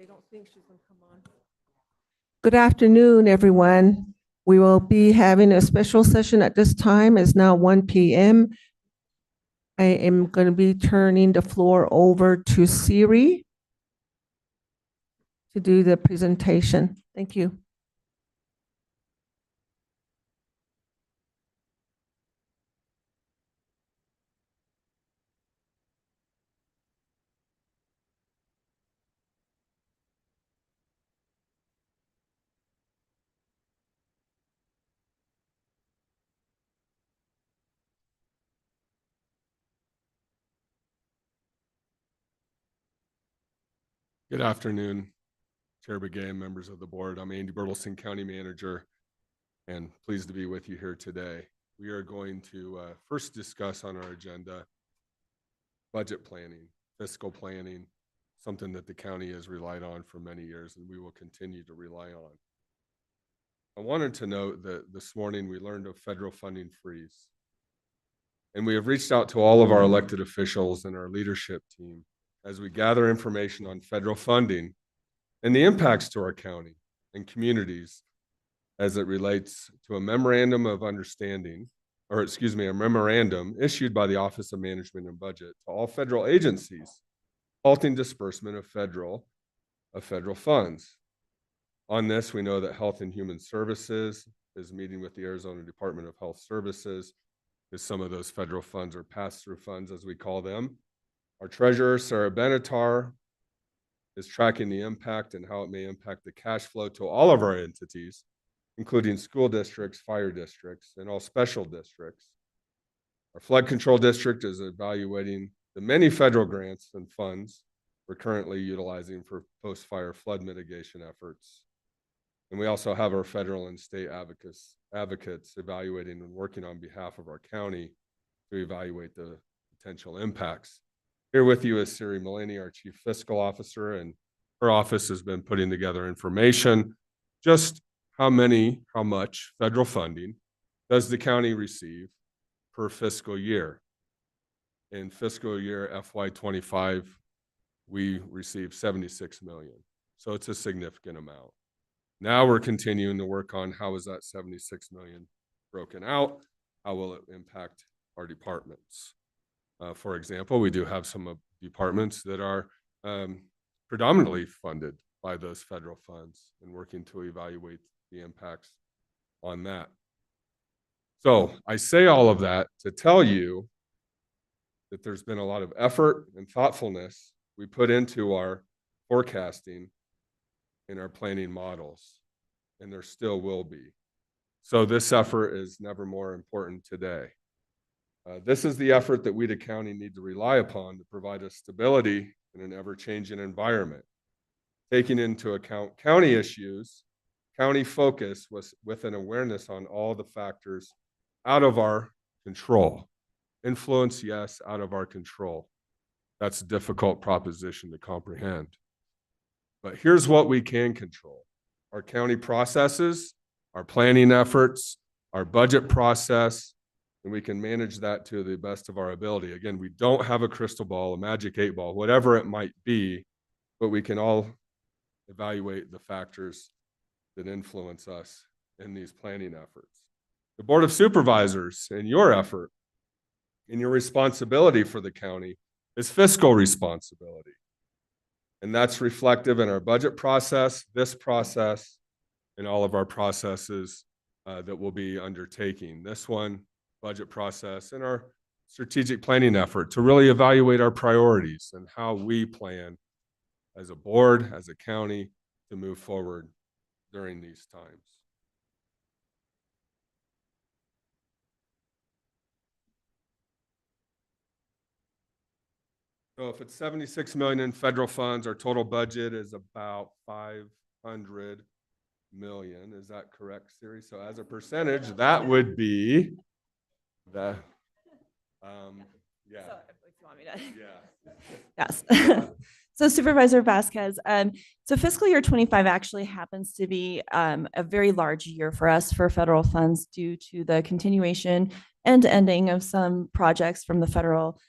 I don't think she's going to come on. Good afternoon, everyone. We will be having a special session at this time. It's now 1 p.m. I am going to be turning the floor over to Siri to do the presentation. Thank you. Good afternoon, Chair Begay and members of the board. I'm Andy Bertelsen, County Manager, and pleased to be with you here today. We are going to first discuss on our agenda budget planning, fiscal planning, something that the county has relied on for many years and we will continue to rely on. I wanted to note that this morning we learned of federal funding freeze, and we have reached out to all of our elected officials and our leadership team as we gather information on federal funding and the impacts to our county and communities as it relates to a memorandum of understanding, or excuse me, a memorandum issued by the Office of Management and Budget to all federal agencies, halting disbursement of federal funds. On this, we know that Health and Human Services is meeting with the Arizona Department of Health Services, because some of those federal funds are pass-through funds, as we call them. Our treasurer, Sarah Benatar, is tracking the impact and how it may impact the cash flow to all of our entities, including school districts, fire districts, and all special districts. Our flood control district is evaluating the many federal grants and funds we're currently utilizing for post-fire flood mitigation efforts. And we also have our federal and state advocates evaluating and working on behalf of our county to evaluate the potential impacts. Here with you is Siri Mullaney, our Chief Fiscal Officer, and her office has been putting together information. Just how much federal funding does the county receive per fiscal year? In fiscal year FY25, we received $76 million. So it's a significant amount. Now we're continuing to work on how is that $76 million broken out? How will it impact our departments? For example, we do have some departments that are predominantly funded by those federal funds and working to evaluate the impacts on that. So I say all of that to tell you that there's been a lot of effort and thoughtfulness we put into our forecasting and our planning models, and there still will be. So this effort is never more important today. This is the effort that we, the county, need to rely upon to provide us stability in an ever-changing environment. Taking into account county issues, county focus was with an awareness on all the factors out of our control. Influence, yes, out of our control. That's a difficult proposition to comprehend. But here's what we can control. Our county processes, our planning efforts, our budget process, and we can manage that to the best of our ability. Again, we don't have a crystal ball, a magic 8-ball, whatever it might be, but we can all evaluate the factors that influence us in these planning efforts. The Board of Supervisors, in your effort, in your responsibility for the county, is fiscal responsibility. And that's reflective in our budget process, this process, and all of our processes that we'll be undertaking. This one, budget process, and our strategic planning effort to really evaluate our priorities and how we plan as a board, as a county, to move forward during these times. So if it's $76 million in federal funds, our total budget is about $500 million. Is that correct, Siri? So as a percentage, that would be the, yeah. So if you want me to. Yeah. Yes. So Supervisor Vasquez, so fiscal year 25 actually happens to be a very large year for us for federal funds due to the continuation and ending of some projects from the federal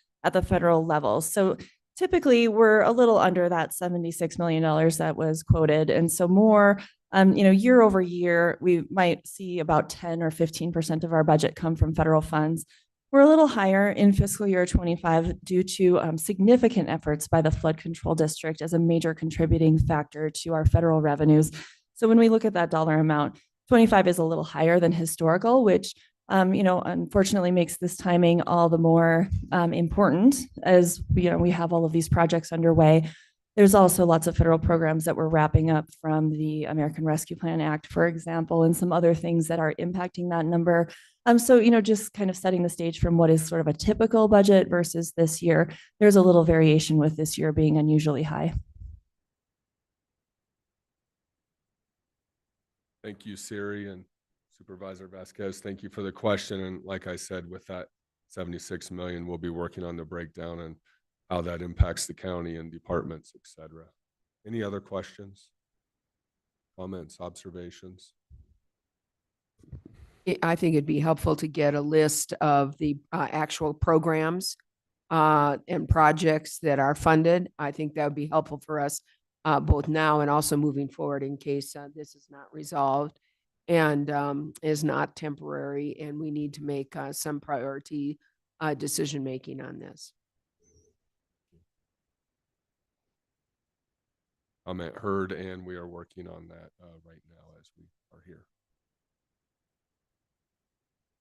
level. So typically we're a little under that $76 million that was quoted. And so more, year over year, we might see about 10 or 15% of our budget come from federal funds. We're a little higher in fiscal year 25 due to significant efforts by the flood control district as a major contributing factor to our federal revenues. So when we look at that dollar amount, 25 is a little higher than historical, which unfortunately makes this timing all the more important as we have all of these projects underway. There's also lots of federal programs that we're wrapping up from the American Rescue Plan Act, for example, and some other things that are impacting that number. So, just kind of setting the stage from what is sort of a typical budget versus this year, there's a little variation with this year being unusually high. Thank you, Siri, and Supervisor Vasquez. Thank you for the question. And like I said, with that 76 million, we'll be working on the breakdown and how that impacts the county and departments, et cetera. Any other questions, comments, observations? I think it'd be helpful to get a list of the actual programs and projects that are funded. I think that would be helpful for us both now and also moving forward in case this is not resolved and is not temporary, and we need to make some priority decision-making on this. Comment heard, and we are working on that right now as we are here.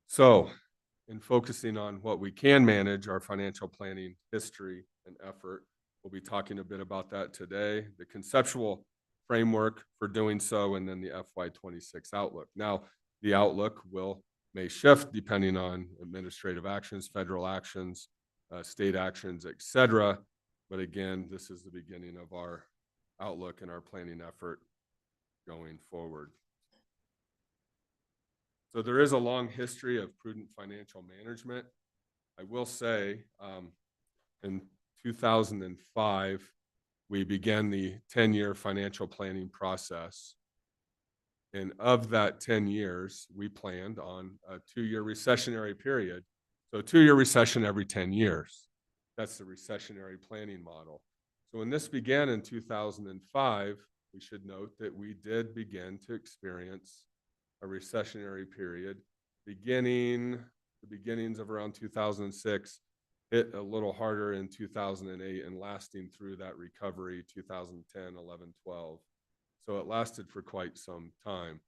So, in focusing on what we can manage, our financial planning history and effort, we'll be talking a bit about that today, the conceptual framework for doing so, and then the FY26 outlook. Now, the outlook may shift depending on administrative actions, federal actions, state actions, et cetera. But again, this is the beginning of our outlook and our planning effort going forward. So there is a long history of prudent financial management. I will say in 2005, we began the 10-year financial planning process. And of that 10 years, we planned on a 2-year recessionary period. So 2-year recession every 10 years. That's the recessionary planning model. So when this began in 2005, we should note that we did begin to experience a recessionary period the beginnings of around 2006, hit a little harder in 2008 and lasting through that recovery 2010, 11, 12. So it lasted for quite some time.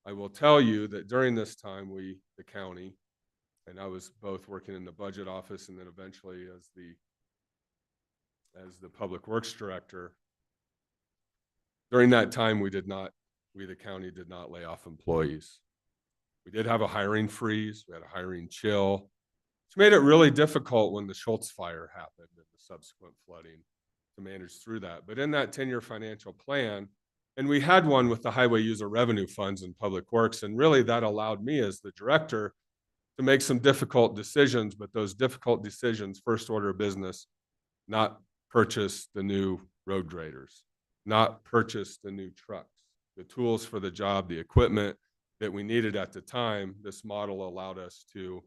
I will tell you that during this time, the county, and I was both working in the budget office and then eventually as the public works director, during that time, we, the county, did not lay off employees. We did have a hiring freeze. We had a hiring chill, which made it really difficult when the Schultz fire happened and the subsequent flooding to manage through that. But in that 10-year financial plan, and we had one with the highway user revenue funds and public works, and really that allowed me as the director to make some difficult decisions, but those difficult decisions, first order of business, not purchase the new road graders, not purchase the new trucks, the tools for the job, the equipment that we needed at the time. This model allowed us to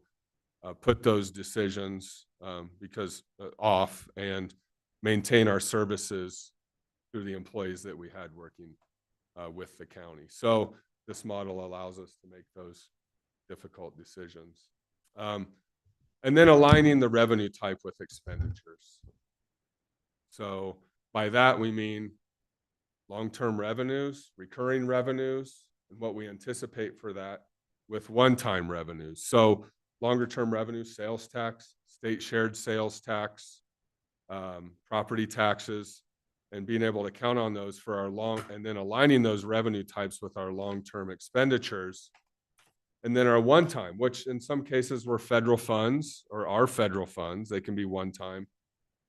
put those decisions off and maintain our services through the employees that we had working with the county. So this model allows us to make those difficult decisions. And then aligning the revenue type with expenditures. So by that, we mean long-term revenues, recurring revenues, and what we anticipate for that with one-time revenues. So longer-term revenue, sales tax, state shared sales tax, property taxes, and being able to count on those for our and then aligning those revenue types with our long-term expenditures. And then our one-time, which in some cases were federal funds or are federal funds, they can be one-time,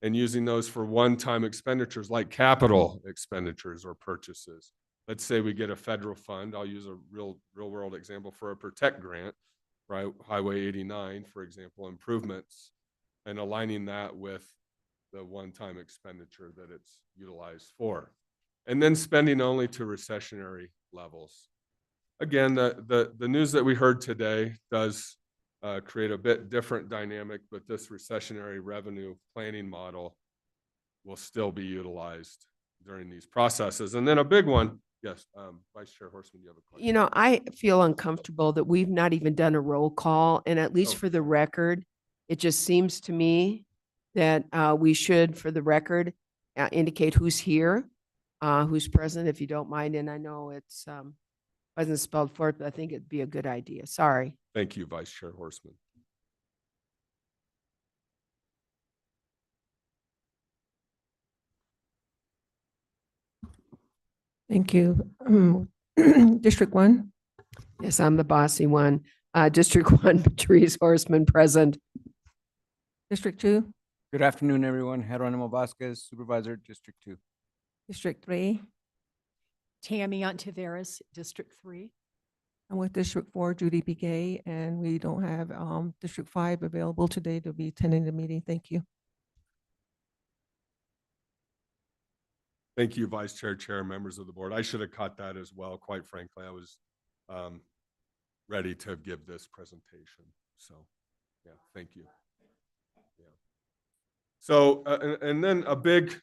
and using those for one-time expenditures like capital expenditures or purchases. Let's say we get a federal fund. I'll use a real world example for a Protect grant, right? Highway 89, for example, improvements, and aligning that with the one-time expenditure that it's utilized for. And then spending only to recessionary levels. Again, the news that we heard today does create a bit different dynamic, but this recessionary revenue planning model will still be utilized during these processes. And then a big one, yes, Vice Chair Horseman, you have a question? You know, I feel uncomfortable that we've not even done a roll call, and at least Oh. for the record, it just seems to me that we should, for the record, indicate who's here, who's present, if you don't mind. And I know it's wasn't spelled for it, but I think it'd be a good idea. Sorry. Thank you, Vice Chair Horseman. Thank you. District 1, Yes, I'm the bossy one. District 1, Patrice Horseman, present. District 2, Good afternoon, everyone. Geronimo Vasquez, Supervisor, District 2. District 3, Tammy Ontiveros, District 3. and with District 4, Judy B. Gay, and we don't have District 5 available today to be attending the meeting. Thank you. Thank you, Vice Chair, Chair, members of the board. I should have caught that as well. Quite frankly, I was ready to give this presentation. So, yeah, thank you. Yeah. So, and then a big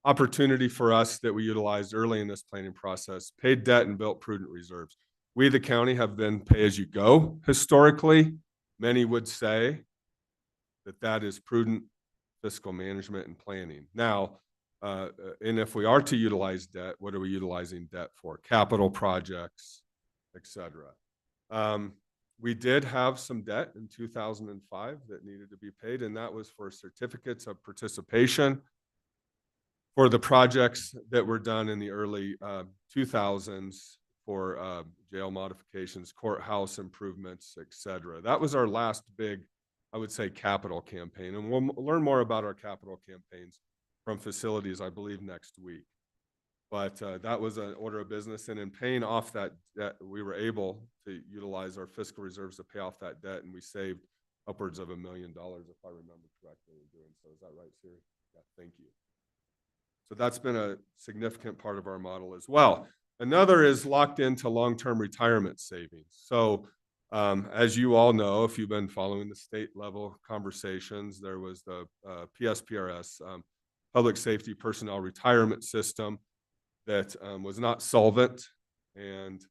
opportunity for us that we utilized early in this planning process, paid debt and built prudent reserves. We, the county, have been pay-as-you-go historically. Many would say that that is prudent fiscal management and planning. Now, and if we are to utilize debt, what are we utilizing debt for? Capital projects, et cetera. We did have some debt in 2005 that needed to be paid, and that was for certificates of participation for the projects that were done in the early 2000s for jail modifications, courthouse improvements, et cetera. That was our last big, I would say, capital campaign. And we'll learn more about our capital campaigns from facilities, I believe, next week. But that was an order of business. And in paying off that debt, we were able to utilize our fiscal reserves to pay off that debt. And we saved upwards of $1 million, if I remember correctly, in doing so. Is that right, Siri? Yeah, thank you. So that's been a significant part of our model as well. Another is locked into long-term retirement savings. So as you all know, if you've been following the state level conversations, there was the PSPRS, Public Safety Personnel Retirement System, that was not solvent. And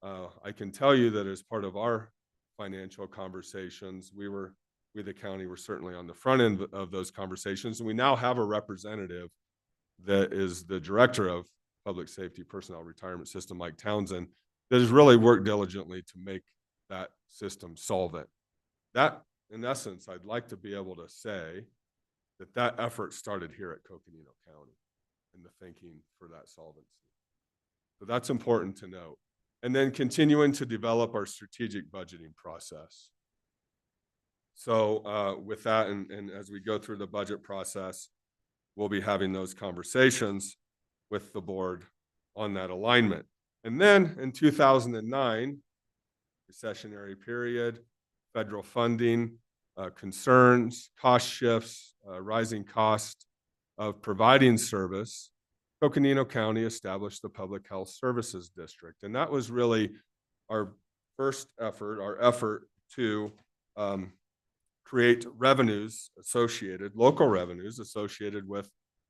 I can tell you that as part of our financial conversations, we, the county, were certainly on the front end of those conversations. And we now have a representative that is the director of Public Safety Personnel Retirement System, Mike Townsend, that has really worked diligently to make that system solvent. That, in essence, I'd like to be able to say that that effort started here at Coconino County in the thinking for that solvency. So that's important to note. And then continuing to develop our strategic budgeting process. So with that, and as we go through the budget process, we'll be having those conversations with the board on that alignment. And then in 2009, recessionary period, federal funding, concerns, cost shifts, rising cost of providing service, Coconino County established the Public Health Services District. And that was really our first effort, our effort to create revenues associated, local revenues associated with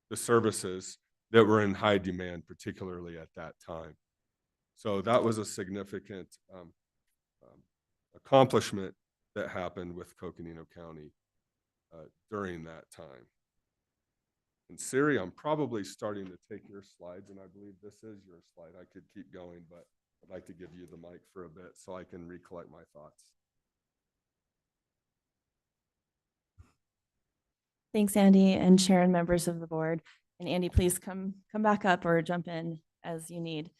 the services that were in high demand, particularly at that time. So that was a significant accomplishment that happened with Coconino County during that time. And Siri, I'm probably starting to take your slides, and I believe this is your slide. I could keep going, but I'd like to give you the mic for a bit so I can recollect my thoughts. Thanks, Andy, and Sharon, members of the board. And Andy, please come back up or jump in as you need.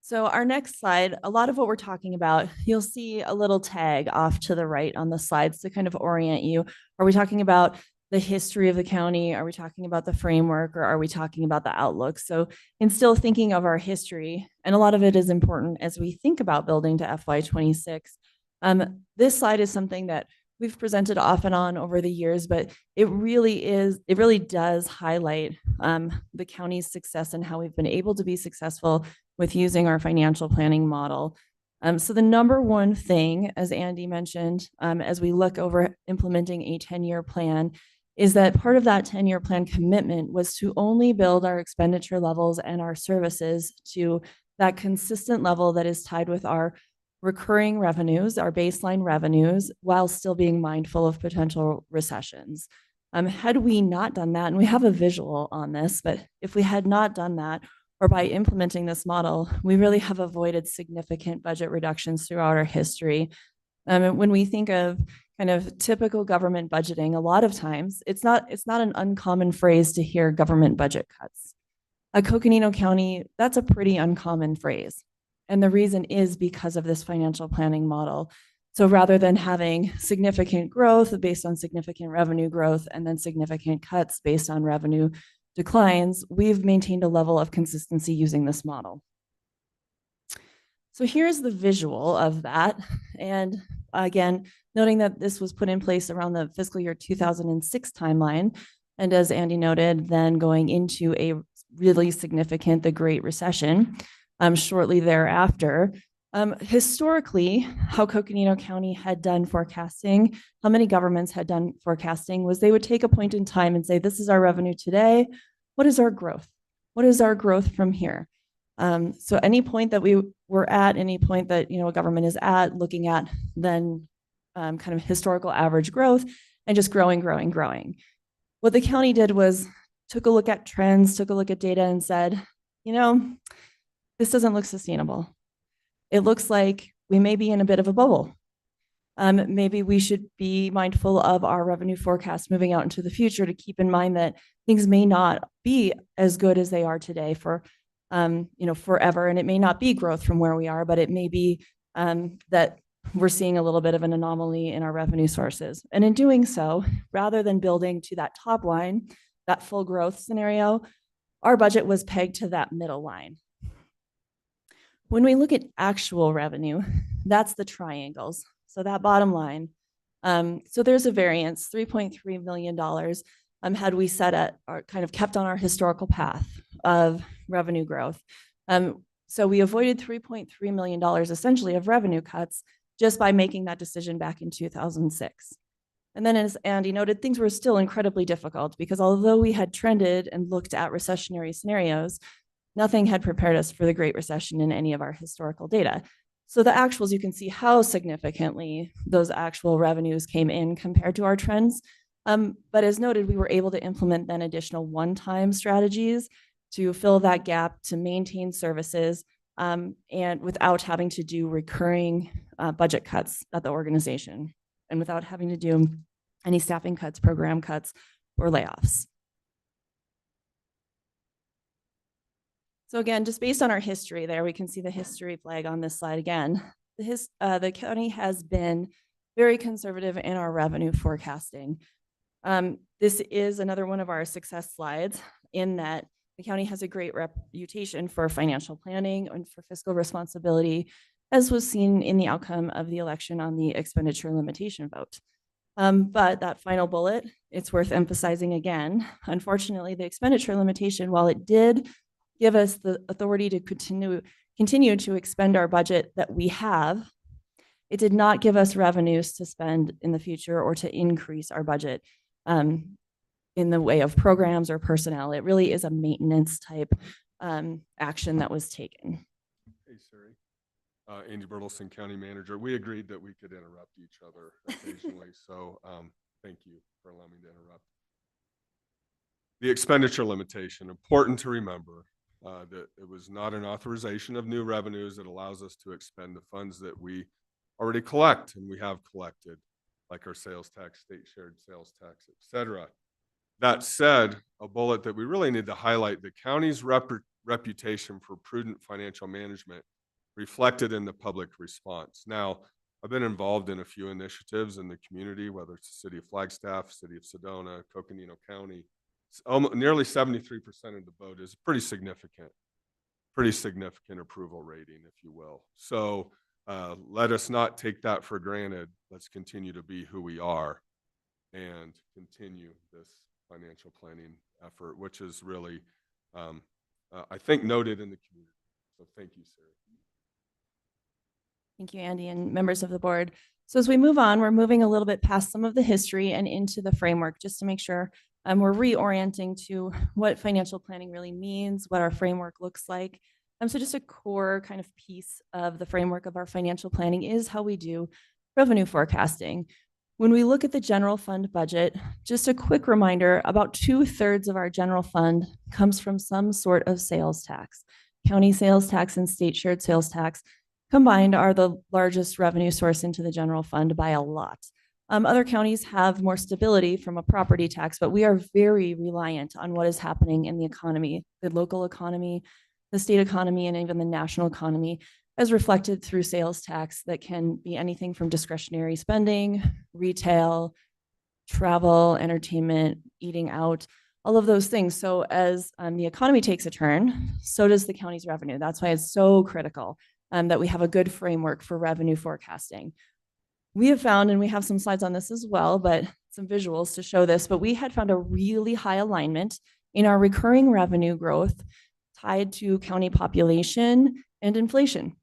So our next slide, a lot of what we're talking about, you'll see a little tag off to the right on the slides to kind of orient you. Are we talking about the history of the county? Are we talking about the framework, or are we talking about the outlook? So in still thinking of our history, and a lot of it is important as we think about building to FY26, this slide is something that we've presented off and on over the years, but it really does highlight the county's success and how we've been able to be successful with using our financial planning model. So the number one thing, as Andy mentioned, as we look over implementing a 10-year plan, is that part of that 10-year plan commitment was to only build our expenditure levels and our services to that consistent level that is tied with our recurring revenues, our baseline revenues, while still being mindful of potential recessions. Had we not done that, and we have a visual on this, but if we had not done that, or by implementing this model, we really have avoided significant budget reductions throughout our history. And when we think of kind of typical government budgeting, a lot of times it's not an uncommon phrase to hear government budget cuts. At Coconino County, that's a pretty uncommon phrase. And the reason is because of this financial planning model. So rather than having significant growth based on significant revenue growth and then significant cuts based on revenue declines, we've maintained a level of consistency using this model. So here's the visual of that. And again, noting that this was put in place around the fiscal year 2006 timeline. And as Andy noted, then going into a really significant, the Great Recession, shortly thereafter. Historically, how Coconino County had done forecasting, how many governments had done forecasting, was they would take a point in time and say, this is our revenue today. What is our growth? What is our growth from here? So any point that we were at, any point that a government is at, looking at then kind of historical average growth and just growing, growing, growing. What the county did was took a look at trends, took a look at data and said, this doesn't look sustainable. It looks like we may be in a bit of a bubble. Maybe we should be mindful of our revenue forecast moving out into the future to keep in mind that things may not be as good as they are today for, forever. And it may not be growth from where we are, but it may be that we're seeing a little bit of an anomaly in our revenue sources. And in doing so, rather than building to that top line, that full growth scenario, our budget was pegged to that middle line. When we look at actual revenue, that's the triangles. So that bottom line. So there's a variance, $3.3 million had we set at or kind of kept on our historical path of revenue growth. So we avoided $3.3 million essentially of revenue cuts just by making that decision back in 2006. And then as Andy noted, things were still incredibly difficult because although we had trended and looked at recessionary scenarios, nothing had prepared us for the Great Recession in any of our historical data. So the actuals, you can see how significantly those actual revenues came in compared to our trends. But as noted, we were able to implement then additional one-time strategies to fill that gap, to maintain services, and without having to do recurring budget cuts at the organization and without having to do any staffing cuts, program cuts, or layoffs. So again, just based on our history there, we can see the history flag on this slide again. The county has been very conservative in our revenue forecasting. This is another one of our success slides in that the county has a great reputation for financial planning and for fiscal responsibility, as was seen in the outcome of the election on the expenditure limitation vote. But that final bullet, it's worth emphasizing again. Unfortunately, the expenditure limitation, while it did give us the authority to continue to expend our budget that we have, it did not give us revenues to spend in the future or to increase our budget in the way of programs or personnel. It really is a maintenance type action that was taken. Hey, Siri. Andy Bertelson, County Manager. We agreed that we could interrupt each other occasionally, so thank you for allowing me to interrupt. The expenditure limitation, important to remember that it was not an authorization of new revenues. It allows us to expend the funds that we already collect and we have collected, like our sales tax, state shared sales tax, et cetera. That said, a bullet that we really need to highlight, the county's reputation for prudent financial management reflected in the public response. Now, I've been involved in a few initiatives in the community, whether it's the city of Flagstaff, city of Sedona, Coconino County. Nearly 73% of the vote is pretty significant approval rating, if you will. So let us not take that for granted. Let's continue to be who we are and continue this financial planning effort, which is really, I think, noted in the community. So thank you, Sarah. Thank you, Andy, and members of the board. So as we move on, we're moving a little bit past some of the history and into the framework just to make sure we're reorienting to what financial planning really means, what our framework looks like. So just a core kind of piece of the framework of our financial planning is how we do revenue forecasting. When we look at the general fund budget, just a quick reminder, about 2/3 of our general fund comes from some sort of sales tax. County sales tax and state shared sales tax combined are the largest revenue source into the general fund by a lot. Other counties have more stability from a property tax, but we are very reliant on what is happening in the economy, the local economy, the state economy, and even the national economy, as reflected through sales tax that can be anything from discretionary spending, retail, travel, entertainment, eating out, all of those things. So as the economy takes a turn, so does the county's revenue. That's why it's so critical that we have a good framework for revenue forecasting. We have found, and we have some slides on this as well, but some visuals to show this, but we had found a really high alignment in our recurring revenue growth tied to county population and inflation.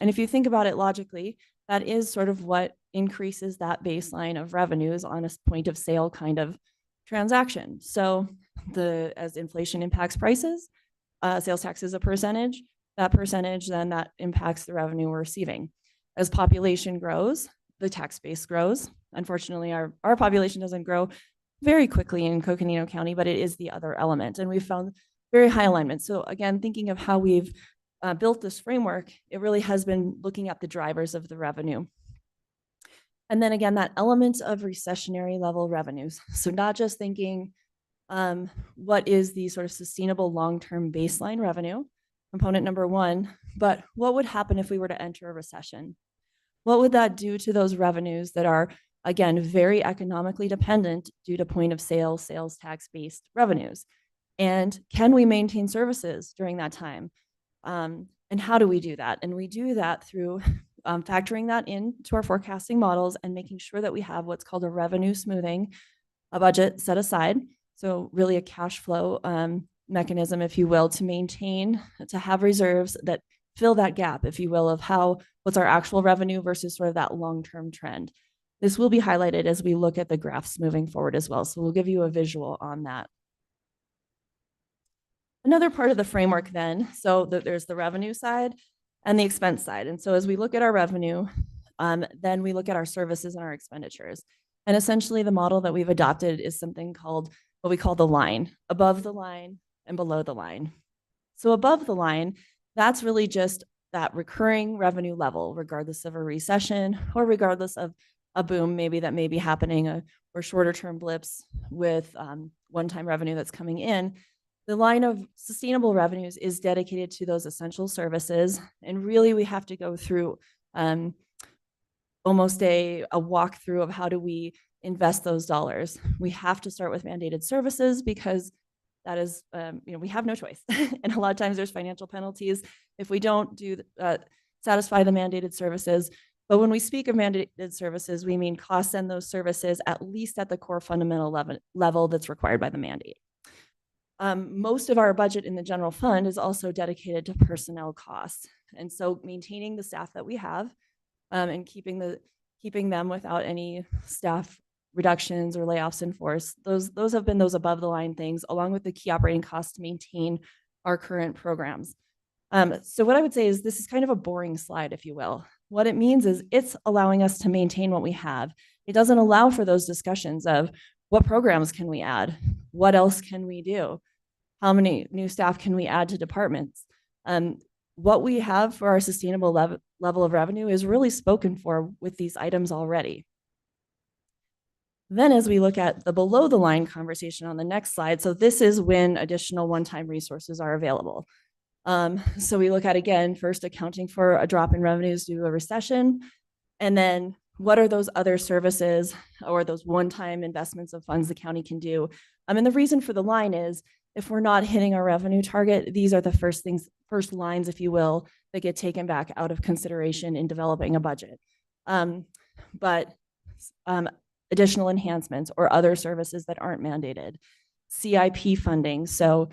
And if you think about it logically, that is sort of what increases that baseline of revenues on a point of sale kind of transaction. So as inflation impacts prices, sales tax is a percentage, that percentage then that impacts the revenue we're receiving. As population grows, the tax base grows. Unfortunately, our population doesn't grow very quickly in Coconino County, but it is the other element. And we've found very high alignment. So again, thinking of how we've built this framework, it really has been looking at the drivers of the revenue. And then again, that element of recessionary level revenues. So not just thinking what is the sort of sustainable long-term baseline revenue, component number one, but what would happen if we were to enter a recession? What would that do to those revenues that are, again, very economically dependent due to point of sale, sales tax-based revenues? And can we maintain services during that time? And how do we do that? And we do that through factoring that into our forecasting models and making sure that we have what's called a revenue smoothing, a budget set aside. So really a cash flow mechanism, if you will, to maintain, to have reserves that fill that gap, if you will, of what's our actual revenue versus sort of that long-term trend. This will be highlighted as we look at the graphs moving forward as well. So we'll give you a visual on that. Another part of the framework then, so there's the revenue side and the expense side. And so as we look at our revenue, then we look at our services and our expenditures. And essentially the model that we've adopted is something called what we call the line, above the line and below the line. So above the line, that's really just that recurring revenue level, regardless of a recession or regardless of a boom maybe that may be happening or shorter term blips with one-time revenue that's coming in. The line of sustainable revenues is dedicated to those essential services. And really we have to go through almost a walkthrough of how do we invest those dollars. We have to start with mandated services because that is, we have no choice. And a lot of times there's financial penalties if we don't satisfy the mandated services. But when we speak of mandated services, we mean costs and those services at least at the core fundamental level that's required by the mandate. Most of our budget in the general fund is also dedicated to personnel costs. And so maintaining the staff that we have and keeping them without any staff reductions or layoffs in force, those have been those above the line things, along with the key operating costs to maintain our current programs. So what I would say is this is kind of a boring slide, if you will. What it means is it's allowing us to maintain what we have. It doesn't allow for those discussions of what programs can we add? What else can we do? How many new staff can we add to departments? What we have for our sustainable level of revenue is really spoken for with these items already. Then as we look at the below the line conversation on the next slide, so this is when additional one-time resources are available. So we look at, again, first accounting for a drop in revenues due to a recession, and then what are those other services or those one-time investments of funds the county can do? And the reason for the line is if we're not hitting our revenue target, these are the first lines, if you will, that get taken back out of consideration in developing a budget. But additional enhancements or other services that aren't mandated, CIP funding, so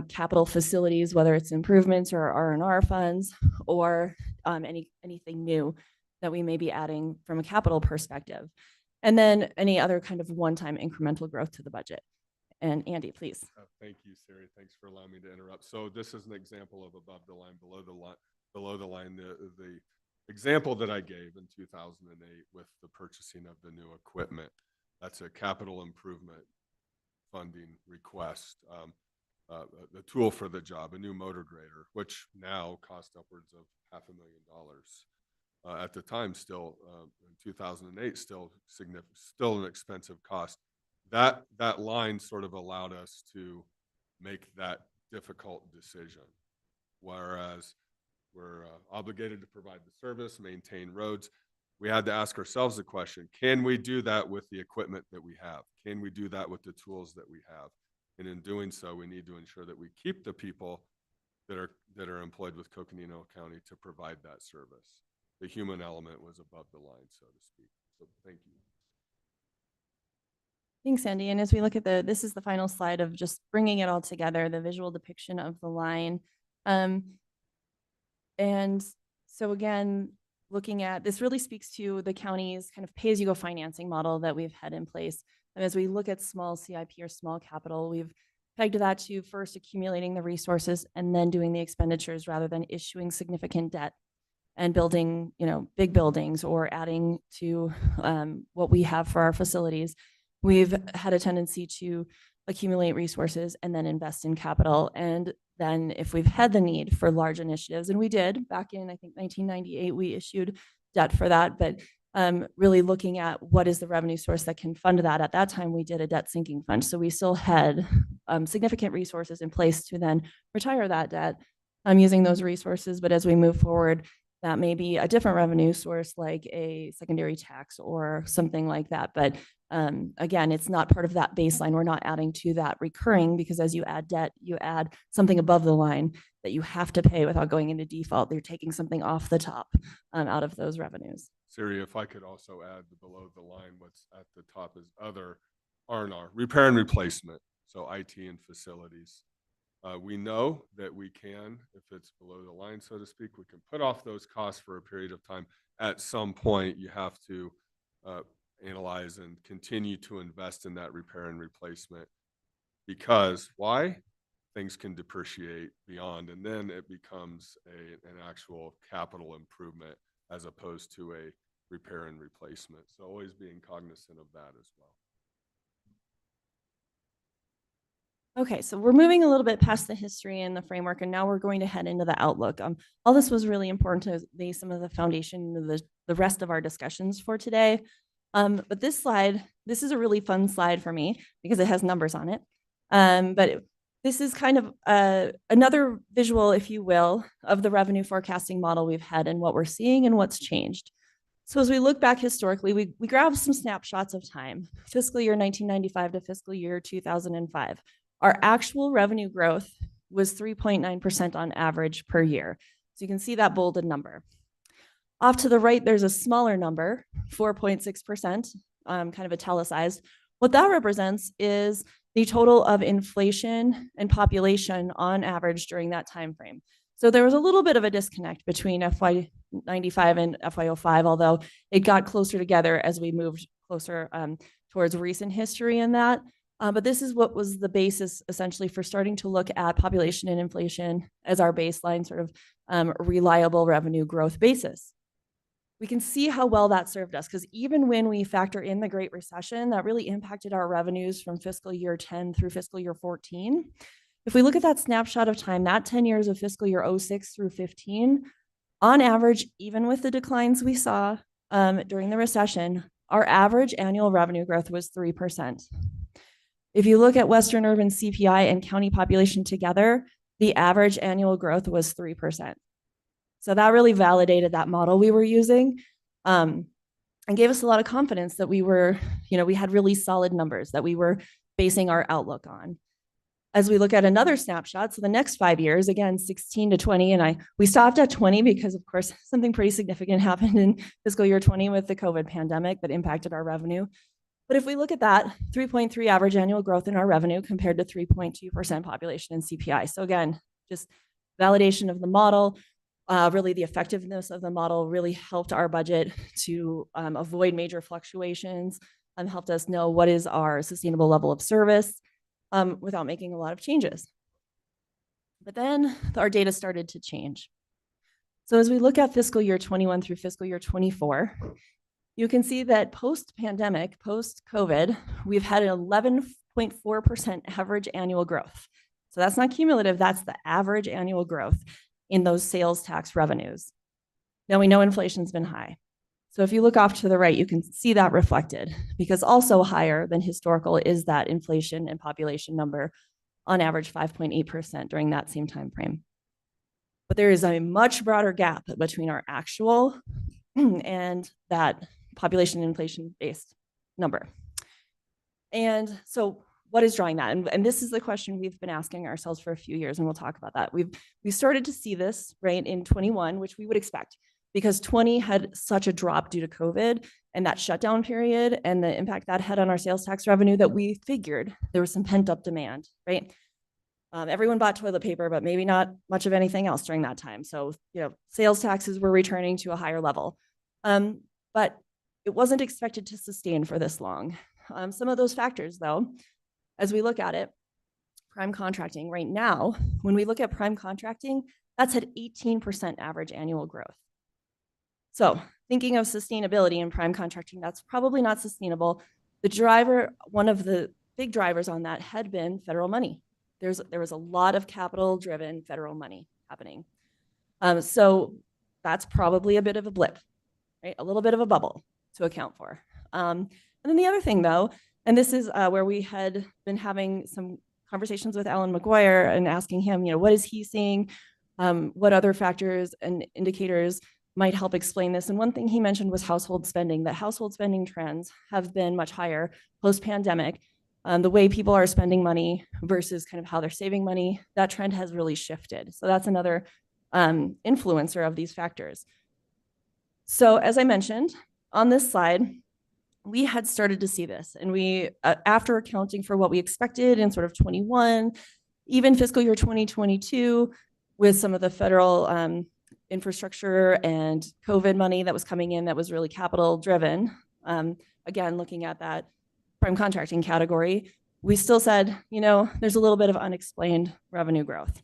capital facilities, whether it's improvements or R&R funds or anything new that we may be adding from a capital perspective. And then any other kind of one-time incremental growth to the budget. And Andy, please. Thank you, Sari. Thanks for allowing me to interrupt. So this is an example of above the line, below the line, below the line. The example that I gave in 2008 with the purchasing of the new equipment, that's a capital improvement funding request. The tool for the job, a new motor grader, which now cost upwards of $500,000. At the time, still in 2008, still significant, still an expensive cost. That line sort of allowed us to make that difficult decision, whereas we're obligated to provide the service, maintain roads. We had to ask ourselves the question, can we do that with the equipment that we have? Can we do that with the tools that we have? And in doing so, we need to ensure that we keep the people that are employed with Coconino County to provide that service. The human element was above the line, so to speak. So thank you. Thanks, Andy. And as we look at this is the final slide of just bringing it all together, the visual depiction of the line. And so again, looking at this really speaks to the county's kind of pay-as-you-go financing model that we've had in place. And as we look at small CIP or small capital, we've pegged that to first accumulating the resources and then doing the expenditures rather than issuing significant debt and building, big buildings or adding to what we have for our facilities. We've had a tendency to accumulate resources and then invest in capital. And then if we've had the need for large initiatives, and we did back in, I think, 1998, we issued debt for that, but really looking at what is the revenue source that can fund that. At that time, we did a debt sinking fund. So we still had significant resources in place to then retire that debt using those resources. But as we move forward, that may be a different revenue source like a secondary tax or something like that. But again, it's not part of that baseline. We're not adding to that recurring, because as you add debt, you add something above the line that you have to pay without going into default. You're taking something off the top out of those revenues. Siri, if I could also add below the line, what's at the top is other R&R, repair and replacement, so IT and facilities. We know that we can, if it's below the line, so to speak, we can put off those costs for a period of time. At some point, you have to analyze and continue to invest in that repair and replacement, because why? Things can depreciate beyond, and then it becomes an actual capital improvement as opposed to a repair and replacement. So always being cognizant of that as well. Okay, so we're moving a little bit past the history and the framework, and now we're going to head into the outlook. All this was really important to lay some of the foundation of the rest of our discussions for today. But this slide, this is a really fun slide for me because it has numbers on it. This is kind of another visual, if you will, of the revenue forecasting model we've had and what we're seeing and what's changed. So as we look back historically, we grabbed some snapshots of time, fiscal year 1995 to fiscal year 2005. Our actual revenue growth was 3.9% on average per year. So you can see that bolded number. Off to the right, there's a smaller number, 4.6%, kind of italicized. What that represents is the total of inflation and population on average during that time frame. So there was a little bit of a disconnect between FY95 and FY05, although it got closer together as we moved closer towards recent history in that. But this is what was the basis essentially for starting to look at population and inflation as our baseline sort of reliable revenue growth basis. We can see how well that served us, because even when we factor in the Great Recession, that really impacted our revenues from fiscal year 10 through fiscal year 14. If we look at that snapshot of time, that 10 years of fiscal year 06 through 15, on average, even with the declines we saw during the recession, our average annual revenue growth was 3%. If you look at Western urban CPI and county population together, the average annual growth was 3%. So that really validated that model we were using and gave us a lot of confidence that we were, we had really solid numbers that we were basing our outlook on. As we look at another snapshot, so the next 5 years, again, 16 to 20, and we stopped at 20 because, of course, something pretty significant happened in fiscal year 20 with the COVID pandemic that impacted our revenue. But if we look at that, 3.3 average annual growth in our revenue compared to 3.2% population in CPI. So again, just validation of the model. Really, the effectiveness of the model really helped our budget to avoid major fluctuations and helped us know what is our sustainable level of service without making a lot of changes. But then our data started to change. So as we look at fiscal year 21 through fiscal year 24, you can see that post-pandemic, post-COVID, we've had an 11.4% average annual growth. So that's not cumulative, that's the average annual growth in those sales tax revenues. Now we know inflation's been high. So if you look off to the right, you can see that reflected, because also higher than historical is that inflation and population number, on average 5.8% during that same time frame. But there is a much broader gap between our actual and that population inflation based number. And so what is drawing that? And this is the question we've been asking ourselves for a few years, and we'll talk about that. We started to see this right in 21, which we would expect, because 20 had such a drop due to COVID and that shutdown period and the impact that had on our sales tax revenue, that we figured there was some pent up demand, right? Everyone bought toilet paper, but maybe not much of anything else during that time. So, sales taxes were returning to a higher level. But it wasn't expected to sustain for this long. Some of those factors, though, as we look at it, prime contracting right now, when we look at prime contracting, that's at 18% average annual growth. So thinking of sustainability in prime contracting, that's probably not sustainable. The driver, one of the big drivers on that had been federal money. There was a lot of capital-driven federal money happening. So that's probably a bit of a blip, right? A little bit of a bubble to account for. And then the other thing, though, and this is where we had been having some conversations with Alan McGuire and asking him, what is he seeing? What other factors and indicators might help explain this? And one thing he mentioned was household spending, that household spending trends have been much higher post-pandemic. The way people are spending money versus kind of how they're saving money, that trend has really shifted. So that's another influencer of these factors. So as I mentioned, on this slide, we had started to see this, and we, after accounting for what we expected in sort of 21, even fiscal year 2022, with some of the federal infrastructure and COVID money that was coming in that was really capital driven, again, looking at that prime contracting category, we still said, there's a little bit of unexplained revenue growth.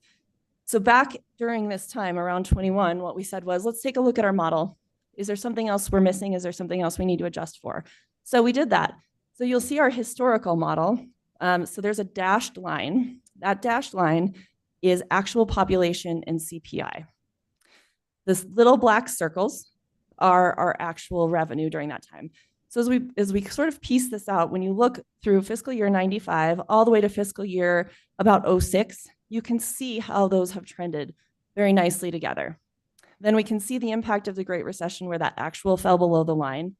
So back during this time, around 21, what we said was, let's take a look at our model. Is there something else we're missing? Is there something else we need to adjust for? So we did that. So you'll see our historical model. So there's a dashed line. That dashed line is actual population and CPI. This little black circles are our actual revenue during that time. So as we sort of piece this out, when you look through fiscal year 95 all the way to fiscal year about 06, you can see how those have trended very nicely together. Then we can see the impact of the Great Recession where that actual fell below the line.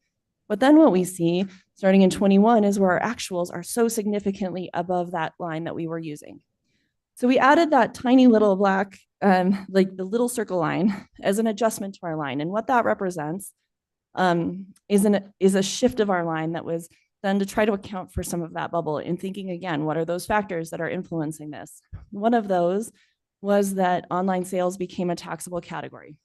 But then what we see starting in 21 is where our actuals are so significantly above that line that we were using. So we added that tiny little black, like the little circle line, as an adjustment to our line. And what that represents is a shift of our line that was done to try to account for some of that bubble in thinking, again, what are those factors that are influencing this? One of those was that online sales became a taxable category.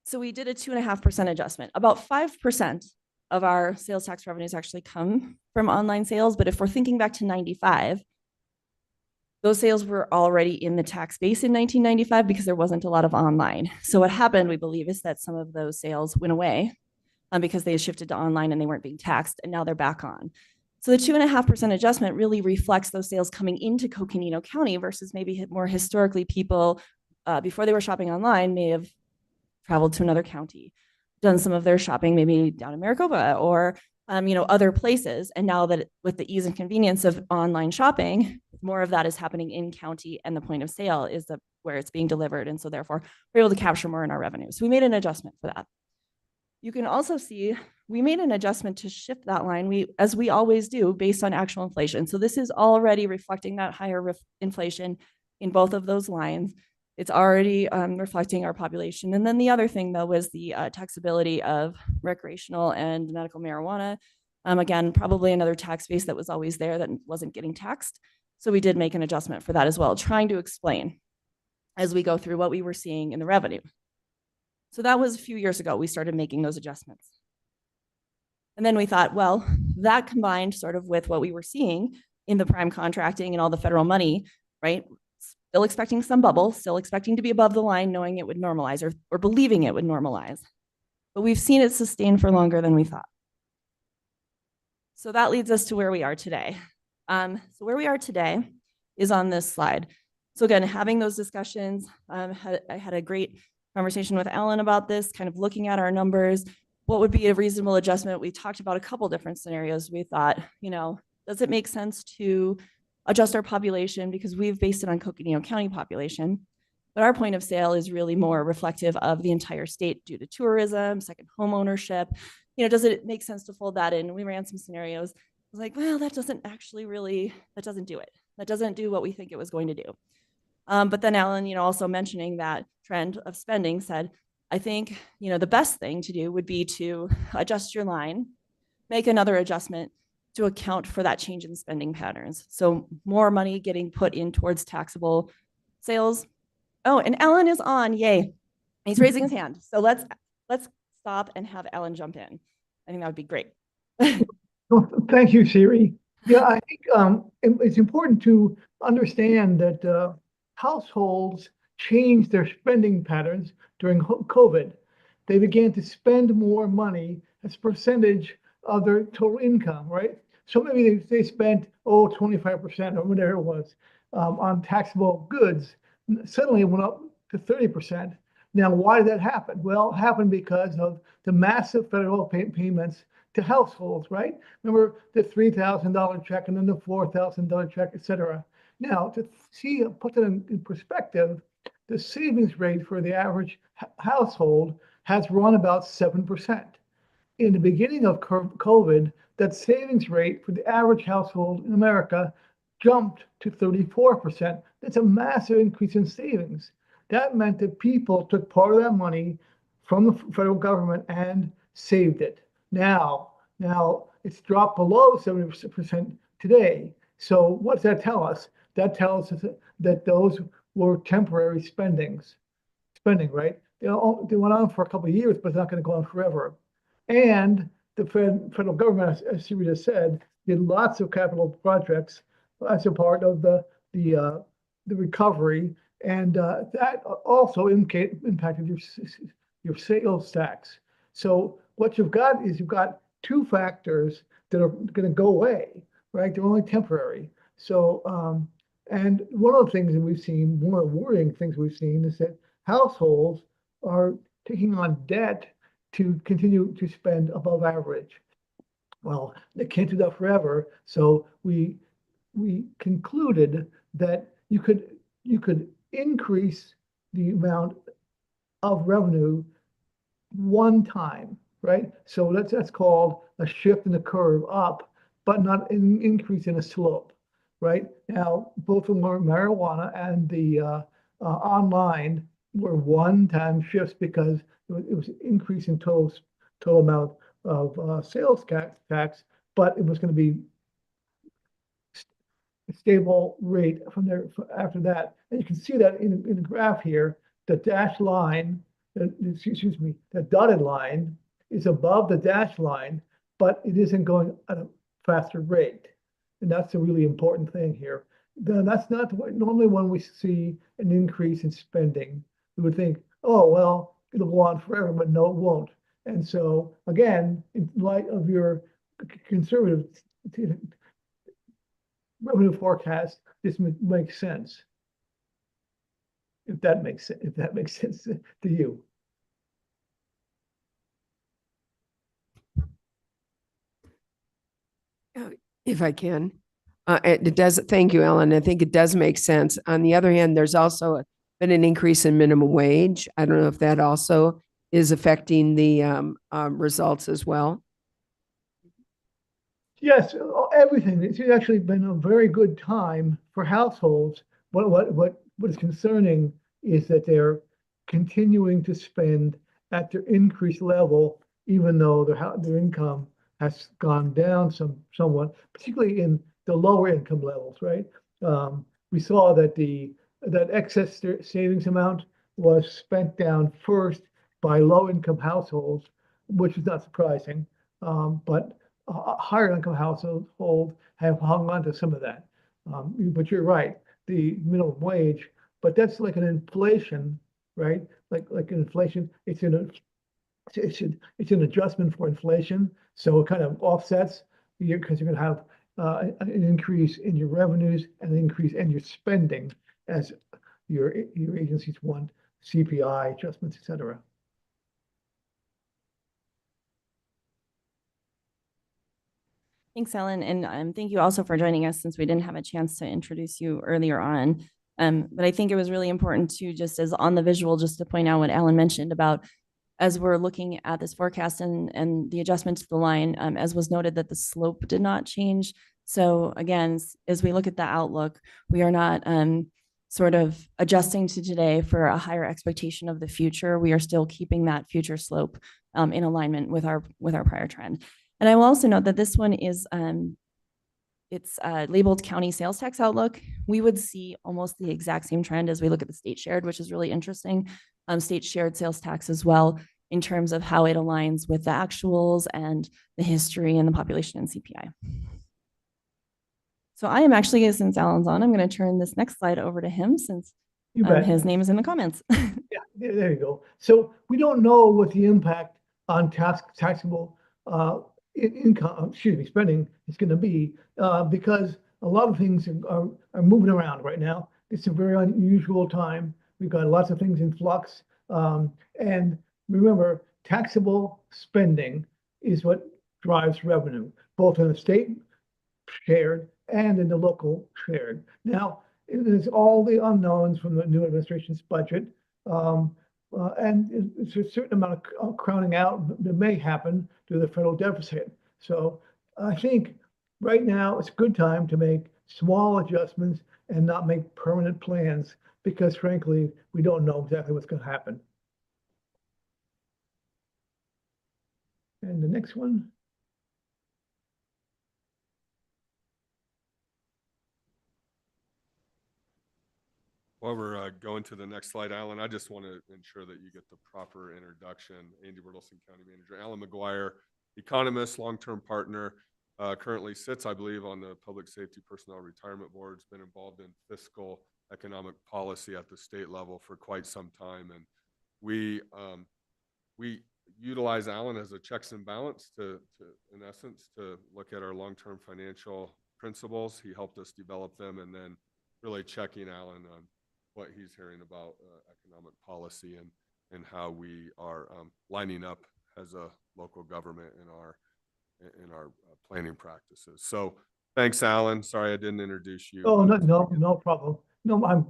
So we did a 2.5% adjustment. About 5% of our sales tax revenues actually come from online sales. But if we're thinking back to 95, those sales were already in the tax base in 1995 because there wasn't a lot of online. So what happened, we believe, is that some of those sales went away because they shifted to online and they weren't being taxed, and now they're back on. So the 2.5% adjustment really reflects those sales coming into Coconino County versus maybe more historically people before they were shopping online may have traveled to another county, done some of their shopping maybe down in Maricopa or other places. And now that with the ease and convenience of online shopping, more of that is happening in county, and the point of sale is where it's being delivered. And so therefore we're able to capture more in our revenue. So we made an adjustment for that. You can also see we made an adjustment to shift that line, as we always do, based on actual inflation. So this is already reflecting that higher inflation in both of those lines. It's already reflecting our population. And then the other thing, though, was the taxability of recreational and medical marijuana. Again, probably another tax base that was always there that wasn't getting taxed. So we did make an adjustment for that as well, trying to explain. as we go through what we were seeing in the revenue. So that was a few years ago, we started making those adjustments. And then we thought, well, that combined sort of with what we were seeing in the prime contracting and all the federal money, right? Still expecting some bubble, still expecting to be above the line, knowing it would normalize or believing it would normalize. But we've seen it sustain for longer than we thought. So that leads us to where we are today. So where we are today is on this slide. So again, having those discussions, I had a great conversation with Ellen about this, kind of looking at our numbers. What would be a reasonable adjustment? We talked about a couple different scenarios. We thought, does it make sense to adjust our population because we've based it on Coconino County population, but our point of sale is really more reflective of the entire state due to tourism, second home ownership. Does it make sense to fold that in? We ran some scenarios. I was like, well, that doesn't do it. That doesn't do what we think it was going to do. But then Ellen, also mentioning that trend of spending said, I think, the best thing to do would be to adjust your line, make another adjustment to account for that change in spending patterns. So more money getting put in towards taxable sales. Oh, and Ellen is on, yay. He's raising his hand. So let's stop and have Ellen jump in. I think that would be great. Well, thank you, Siri. Yeah, I think it's important to understand that households changed their spending patterns during COVID. They began to spend more money as a percentage of their total income, right? So maybe they spent, 25% or whatever it was on taxable goods. Suddenly it went up to 30%. Now, why did that happen? Well, it happened because of the massive federal payments to households, right? Remember the $3,000 check and then the $4,000 check, et cetera. Now, to put that in perspective, the savings rate for the average household has run about 7%. In the beginning of COVID, that savings rate for the average household in America jumped to 34%. That's a massive increase in savings. That meant that people took part of that money from the federal government and saved it. Now it's dropped below 70% today. So what does that tell us? That tells us that those were temporary spending, right? They went on for a couple of years, but it's not going to go on forever. And the federal government, as Siri just said, did lots of capital projects as a part of the recovery, and that also impacted your sales tax. So what you've got two factors that are going to go away, right? They're only temporary. So, and one of the things that we've seen, one of the worrying things we've seen is that households are taking on debt to continue to spend above average. Well, they can't do that forever. So we concluded that you could increase the amount of revenue one time, right? So that's called a shift in the curve up, but not an increase in a slope, right? Now, both of marijuana and the online were one-time shifts because it was increasing total amount of sales tax, but it was going to be a stable rate from there after that. And you can see that in the graph here, the dashed line, the dotted line is above the dashed line, but it isn't going at a faster rate. And that's a really important thing here. That's not the way, normally when we see an increase in spending, we would think, oh, well, it'll go on forever, but no, it won't. And so again, in light of your conservative revenue forecast, this makes sense. If that makes sense to you. If I can. It does. Thank you, Ellen. I think it does make sense. On the other hand, there's also been an increase in minimum wage. I don't know if that also is affecting the results as well. Yes, everything. It's actually been a very good time for households. What is concerning is that they're continuing to spend at their increased level, even though their income has gone down somewhat, particularly in the lower income levels, right? We saw that the that excess savings amount was spent down first by low-income households, which is not surprising. But higher income households have hung on to some of that. But you're right, the minimum wage, but that's like an inflation, right? Like an inflation, it's an adjustment for inflation. So it kind of offsets because you're gonna have an increase in your revenues and an increase in your spending as your agencies want CPI adjustments, et cetera. Thanks, Ellen, and thank you also for joining us since we didn't have a chance to introduce you earlier on. But I think it was really important to just as on the visual, just to point out what Alan mentioned about as we're looking at this forecast and the adjustment to the line, as was noted that the slope did not change. So again, as we look at the outlook, we are not sort of adjusting to today for a higher expectation of the future. We are still keeping that future slope in alignment with our prior trend. And I will also note that this one is it's labeled county sales tax outlook. We would see almost the exact same trend as we look at the state shared, which is really interesting. State shared sales tax as well in terms of how it aligns with the actuals and the history and the population and CPI. So I am actually, since Alan's on, I'm going to turn this next slide over to him since his name is in the comments. Yeah, there you go. So we don't know what the impact on taxable income, spending is going to be because a lot of things are moving around right now. It's a very unusual time. We've got lots of things in flux. And remember, taxable spending is what drives revenue, both in the state shared and in the local shared. Now, there's all the unknowns from the new administration's budget. And it's a certain amount of crowding out that may happen to the federal deficit. So I think right now it's a good time to make small adjustments and not make permanent plans because frankly, we don't know exactly what's going to happen. And the next one. While we're going to the next slide, Alan, I just want to ensure that you get the proper introduction. Andy Bertelsen, County Manager. Alan McGuire, economist, long-term partner, currently sits, I believe, on the Public Safety Personnel Retirement Board, has been involved in fiscal economic policy at the state level for quite some time. And we utilize Alan as a checks and balance to in essence, to look at our long-term financial principles. He helped us develop them and then really checking Alan on what he's hearing about economic policy and how we are lining up as a local government in our planning practices. So thanks, Alan. Sorry I didn't introduce you. Oh, no problem. No, I'm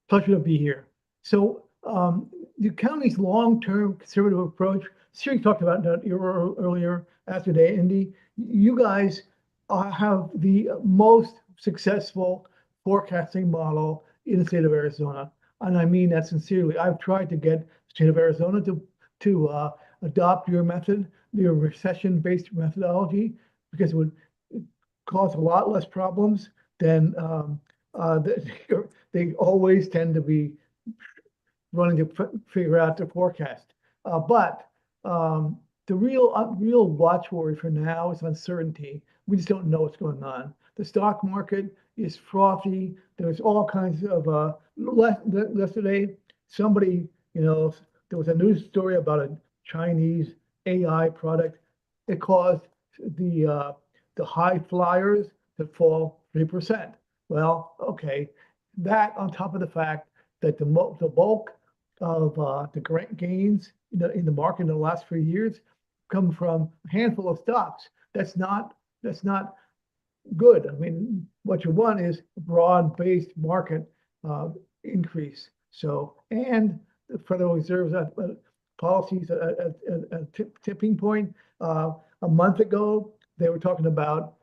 pleasure to be here. So the county's long-term conservative approach, Siri talked about that earlier after today, Indy, you guys have the most successful forecasting model in the state of Arizona. And I mean that sincerely. I've tried to get the state of Arizona to adopt your method, your recession-based methodology, because it would cause a lot less problems than they always tend to be running to figure out the forecast. But the real watchword for now is uncertainty. We just don't know what's going on. The stock market is frothy. There's all kinds of yesterday, somebody, there was a news story about a Chinese AI product. It caused the high flyers to fall 3%. Well, okay, that on top of the fact that the bulk of the gains in the market in the last few years come from a handful of stocks. That's not good. I mean, what you want is a broad-based market increase. So, and the Federal Reserve's policies at a tipping point. A month ago, they were talking about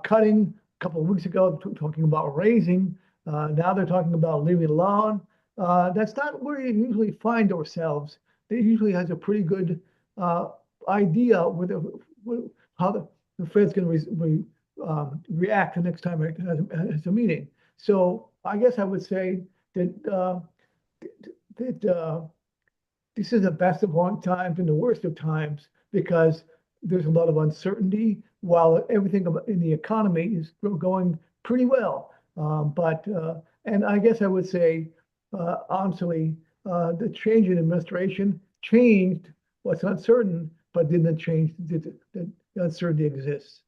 cutting. A couple of weeks ago, talking about raising. Now they're talking about leaving it alone. That's not where you usually find ourselves. They usually has a pretty good idea with how the Fed's going to react the next time it has a meeting. So I guess I would say that, that this is the best of all times and the worst of times because there's a lot of uncertainty while everything in the economy is going pretty well. And I guess I would say, honestly, the change in administration changed what's uncertain, but didn't change that the uncertainty exists.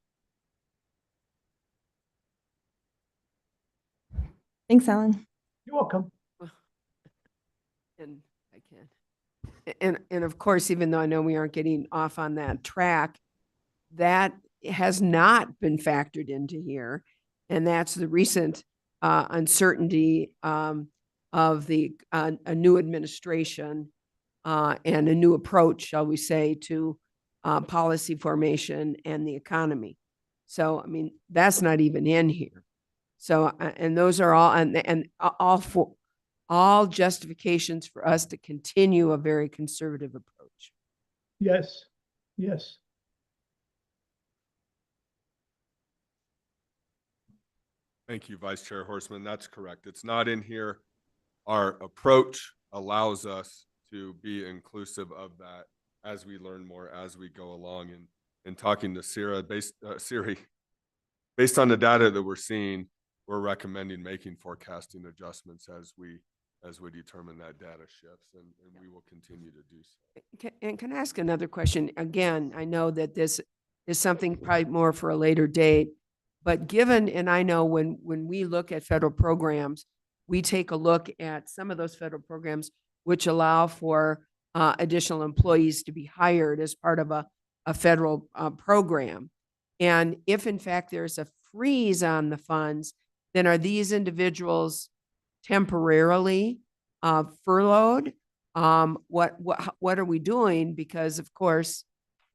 Thanks, Alan. You're welcome. And I can. And of course, even though I know we aren't getting off on that track, that has not been factored into here. And that's the recent uncertainty of a new administration and a new approach, shall we say, to policy formation and the economy. So, I mean, that's not even in here. So, and those are all justifications for us to continue a very conservative approach. Yes, yes. Thank you, Vice Chair Horseman. That's correct. It's not in here. Our approach allows us to be inclusive of that as we learn more, as we go along. And in talking to Siri, based on the data that we're seeing, we're recommending making forecasting adjustments as we determine that data shifts, and we will continue to do so. And can I ask another question? Again, I know that this is something probably more for a later date, but given, and I know when we look at federal programs, we take a look at some of those federal programs which allow for additional employees to be hired as part of a federal program. And if in fact there's a freeze on the funds, then are these individuals temporarily furloughed? What are we doing? Because of course,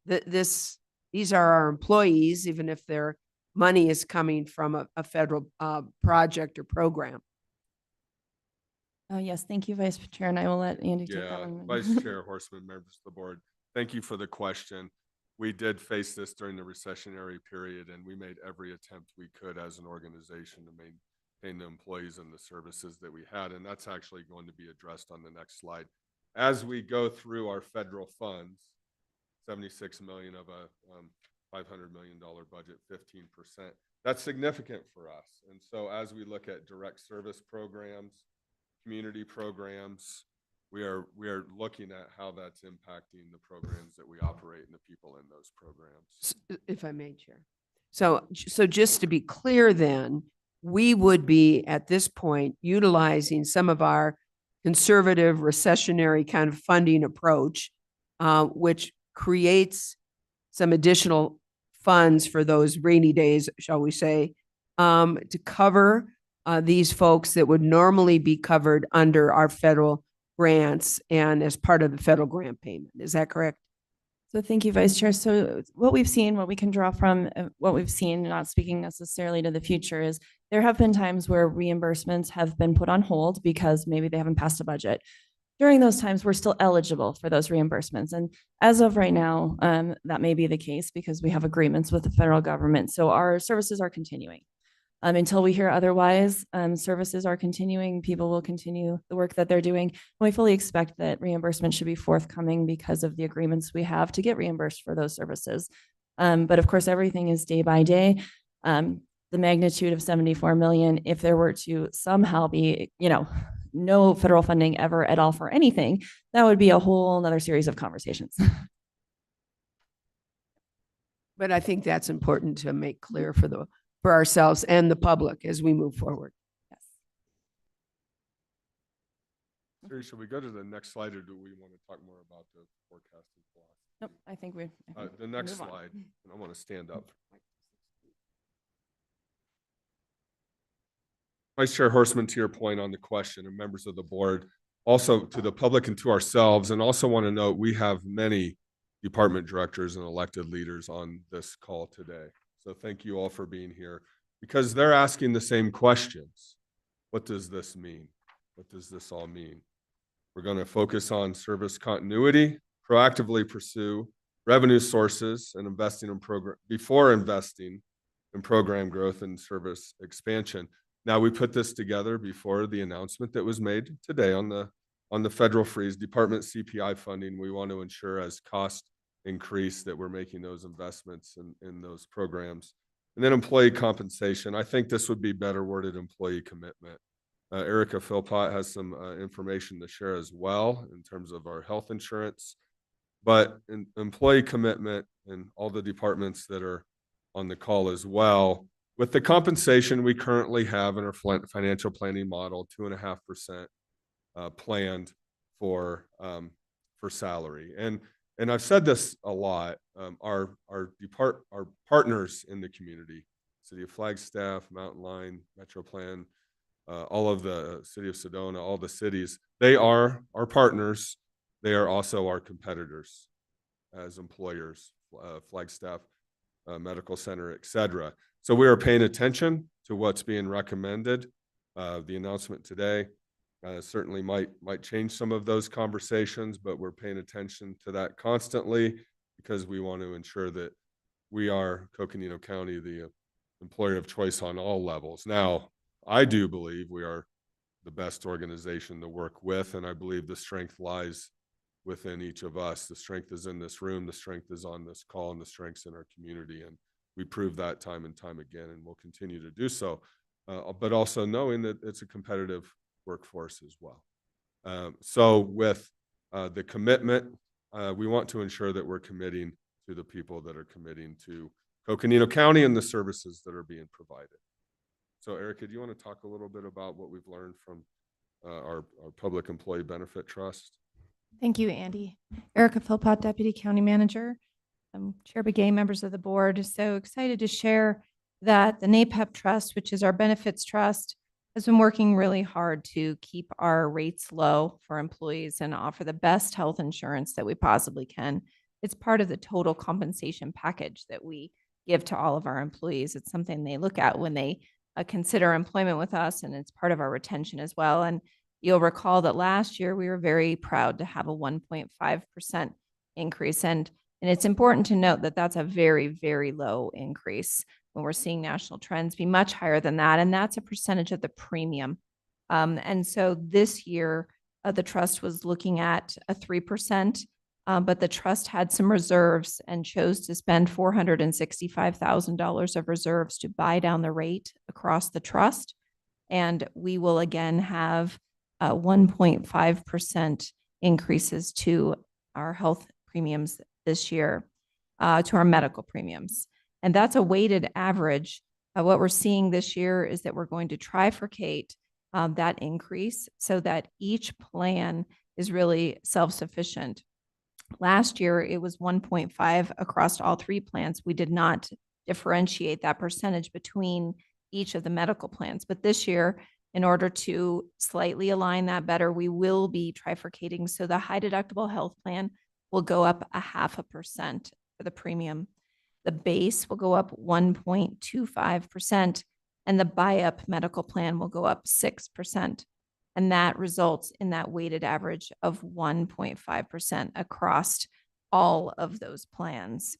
these are our employees, even if their money is coming from a federal project or program. Oh, yes. Thank you, Vice Chair. And I will let Andy take that Yeah, one. Vice Chair Horseman, members of the board, thank you for the question. We did face this during the recessionary period, and we made every attempt we could as an organization to maintain the employees and the services that we had. And that's actually going to be addressed on the next slide. As we go through our federal funds, 76 million of a $500 million budget, 15%. That's significant for us. And so as we look at direct service programs, community programs, we are looking at how that's impacting the programs that we operate and the people in those programs. If I may, Chair. So just to be clear then, we would be at this point utilizing some of our conservative recessionary kind of funding approach, which creates some additional funds for those rainy days, shall we say, to cover these folks that would normally be covered under our federal grants and as part of the federal grant payment. Is that correct? So thank you, Vice Chair. So what we've seen, what we can draw from what we've seen, not speaking necessarily to the future, is there have been times where reimbursements have been put on hold because maybe they haven't passed a budget. During those times, we're still eligible for those reimbursements. And as of right now, that may be the case because we have agreements with the federal government. So our services are continuing. Until we hear otherwise, services are continuing. People will continue the work that they're doing. And we fully expect that reimbursement should be forthcoming because of the agreements we have to get reimbursed for those services. But of course, everything is day by day. The magnitude of 74 million, if there were to somehow be, no federal funding ever at all for anything, that would be a whole nother series of conversations. But I think that's important to make clear for ourselves and the public as we move forward. Yes. Siri, should we go to the next slide, or do we want to talk more about the forecasting philosophy? Nope, I think we. The next move on. slide, and I want to stand up. Vice Chair Horseman, to your point on the question, and members of the board, also to the public and to ourselves, and also want to note we have many department directors and elected leaders on this call today. So thank you all for being here because they're asking the same questions. What does this mean? What does this all mean? We're going to focus on service continuity, proactively pursue revenue sources and investing in program before investing in program growth and service expansion. Now, we put this together before the announcement that was made today on the federal freeze, department CPI funding. We want to ensure as costs increase that we're making those investments in those programs. And then employee compensation. I think this would be better worded employee commitment. Erica Philpott has some information to share as well in terms of our health insurance, but in employee commitment and all the departments that are on the call as well. With the compensation we currently have in our financial planning model, 2.5% planned for salary. And I've said this a lot. Our partners in the community, City of Flagstaff, Mountain Line, Metro Plan, all of the City of Sedona, all the cities, they are our partners. They are also our competitors as employers, Flagstaff Medical Center, et cetera. So we are paying attention to what's being recommended. The announcement today certainly might change some of those conversations, but we're paying attention to that constantly because we want to ensure that we are, Coconino County, the employer of choice on all levels. Now, I do believe we are the best organization to work with, and I believe the strength lies within each of us. The strength is in this room, the strength is on this call, and the strength's in our community. And we prove that time and time again, and we'll continue to do so. But also knowing that it's a competitive workforce as well. So with the commitment, we want to ensure that we're committing to the people that are committing to Coconino County and the services that are being provided. So Erica, do you want to talk a little bit about what we've learned from our Public Employee Benefit Trust? Thank you, Andy. Erica Philpott, Deputy County Manager. Chair Begay, members of the board. So excited to share that the NAPEP Trust, which is our benefits trust, has been working really hard to keep our rates low for employees and offer the best health insurance that we possibly can. It's part of the total compensation package that we give to all of our employees. It's something they look at when they consider employment with us, and it's part of our retention as well. And you'll recall that last year we were very proud to have a 1.5% increase. And it's important to note that that's a very, very low increase when we're seeing national trends be much higher than that. And that's a percentage of the premium. And so this year, the trust was looking at a 3%, but the trust had some reserves and chose to spend $465,000 of reserves to buy down the rate across the trust. And we will again have 1.5% increases to our health premiums this year, to our medical premiums. And that's a weighted average. What we're seeing this year is that we're going to trifurcate that increase so that each plan is really self-sufficient. Last year, it was 1.5 across all three plans. We did not differentiate that percentage between each of the medical plans. But this year, in order to slightly align that better, we will be trifurcating. So the high deductible health plan will go up 0.5% for the premium. The base will go up 1.25%, and the buy-up medical plan will go up 6%. And that results in that weighted average of 1.5% across all of those plans.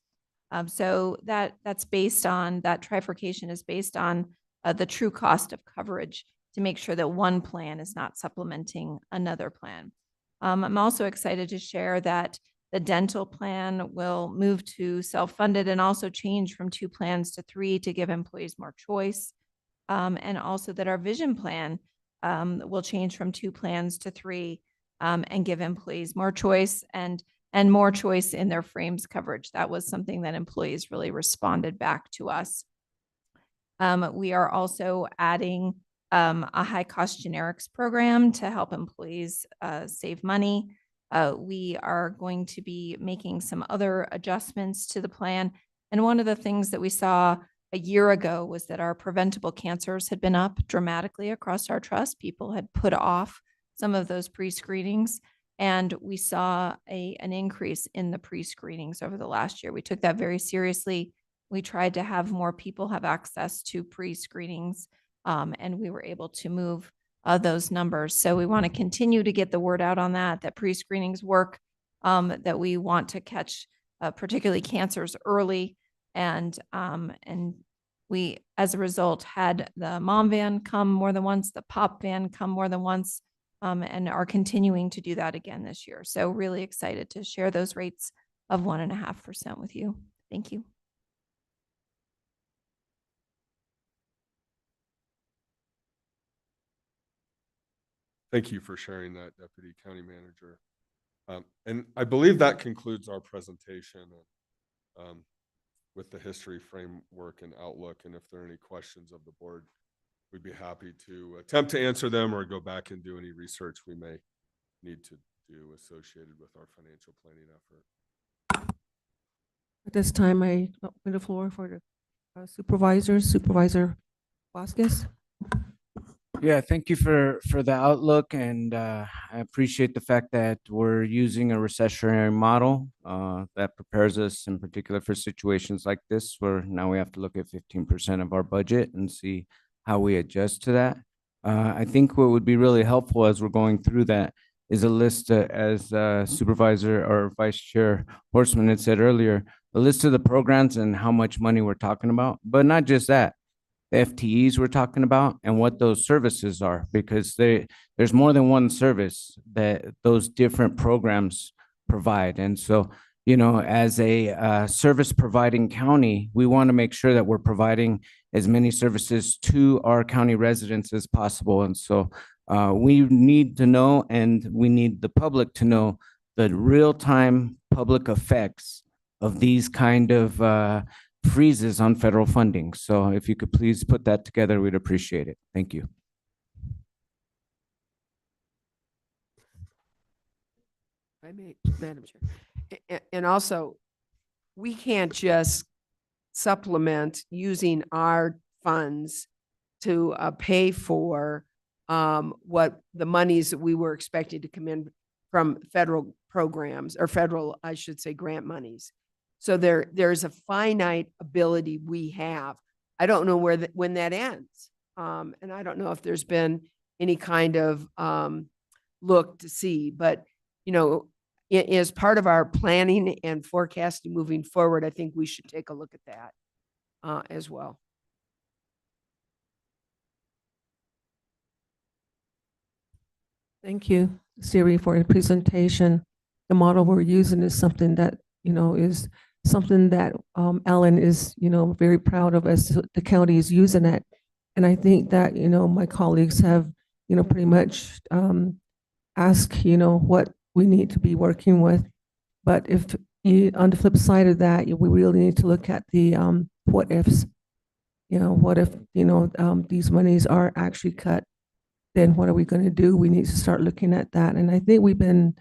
So that's based on, that trifurcation is based on the true cost of coverage to make sure that one plan is not supplementing another plan. I'm also excited to share that the dental plan will move to self-funded and also change from 2 plans to 3 to give employees more choice. And also that our vision plan will change from 2 plans to 3 and give employees more choice and more choice in their frames coverage. That was something that employees really responded back to us. We are also adding a high cost generics program to help employees save money. We are going to be making some other adjustments to the plan. And one of the things that we saw a year ago was that our preventable cancers had been up dramatically across our trust. People had put off some of those pre-screenings, and we saw an increase in the pre-screenings over the last year. We took that very seriously. We tried to have more people have access to pre-screenings, and we were able to move those numbers. So we want to continue to get the word out on that pre-screenings work, that we want to catch particularly cancers early and We, as a result, had the mom van come more than once, the pop van come more than once, and are continuing to do that again this year. So really excited to share those rates of 1.5% with you. Thank you. Thank you for sharing that, Deputy County Manager. And I believe that concludes our presentation with the history framework and outlook. And if there are any questions of the board, we'd be happy to attempt to answer them or go back and do any research we may need to do associated with our financial planning effort. At this time, I open the floor for the supervisors. Supervisor Vasquez. Yeah, thank you for the outlook, and I appreciate the fact that we're using a recessionary model that prepares us in particular for situations like this, where now we have to look at 15% of our budget and see how we adjust to that. I think what would be really helpful as we're going through that is a list, as Supervisor or Vice Chair Horstman had said earlier, a list of the programs and how much money we're talking about, but not just that. The FTEs we're talking about and what those services are, because there's more than one service that those different programs provide. And so, you know, as a service providing county, we want to make sure that we're providing as many services to our county residents as possible. And so we need to know, and we need the public to know, the real-time public effects of these kind of freezes on federal funding. So if you could please put that together, we'd appreciate it. Thank you. I may, Madam Chair. And also, we can't just supplement using our funds to pay for what the monies that we were expected to come in from federal programs, or federal, I should say, grant monies. So there's a finite ability we have. I don't know when that ends. And I don't know if there's been any kind of look to see, but, you know, as part of our planning and forecasting moving forward, I think we should take a look at that as well. Thank you, Siri, for your presentation. The model we're using is something that, you know, is something that Ellen is, you know, very proud of, as the county is using it. And I think that, you know, my colleagues have, you know, pretty much asked, you know, what we need to be working with. But if you, on the flip side of that, we really need to look at the what ifs. You know, what if, you know, these monies are actually cut? Then what are we going to do? We need to start looking at that. And I think we've been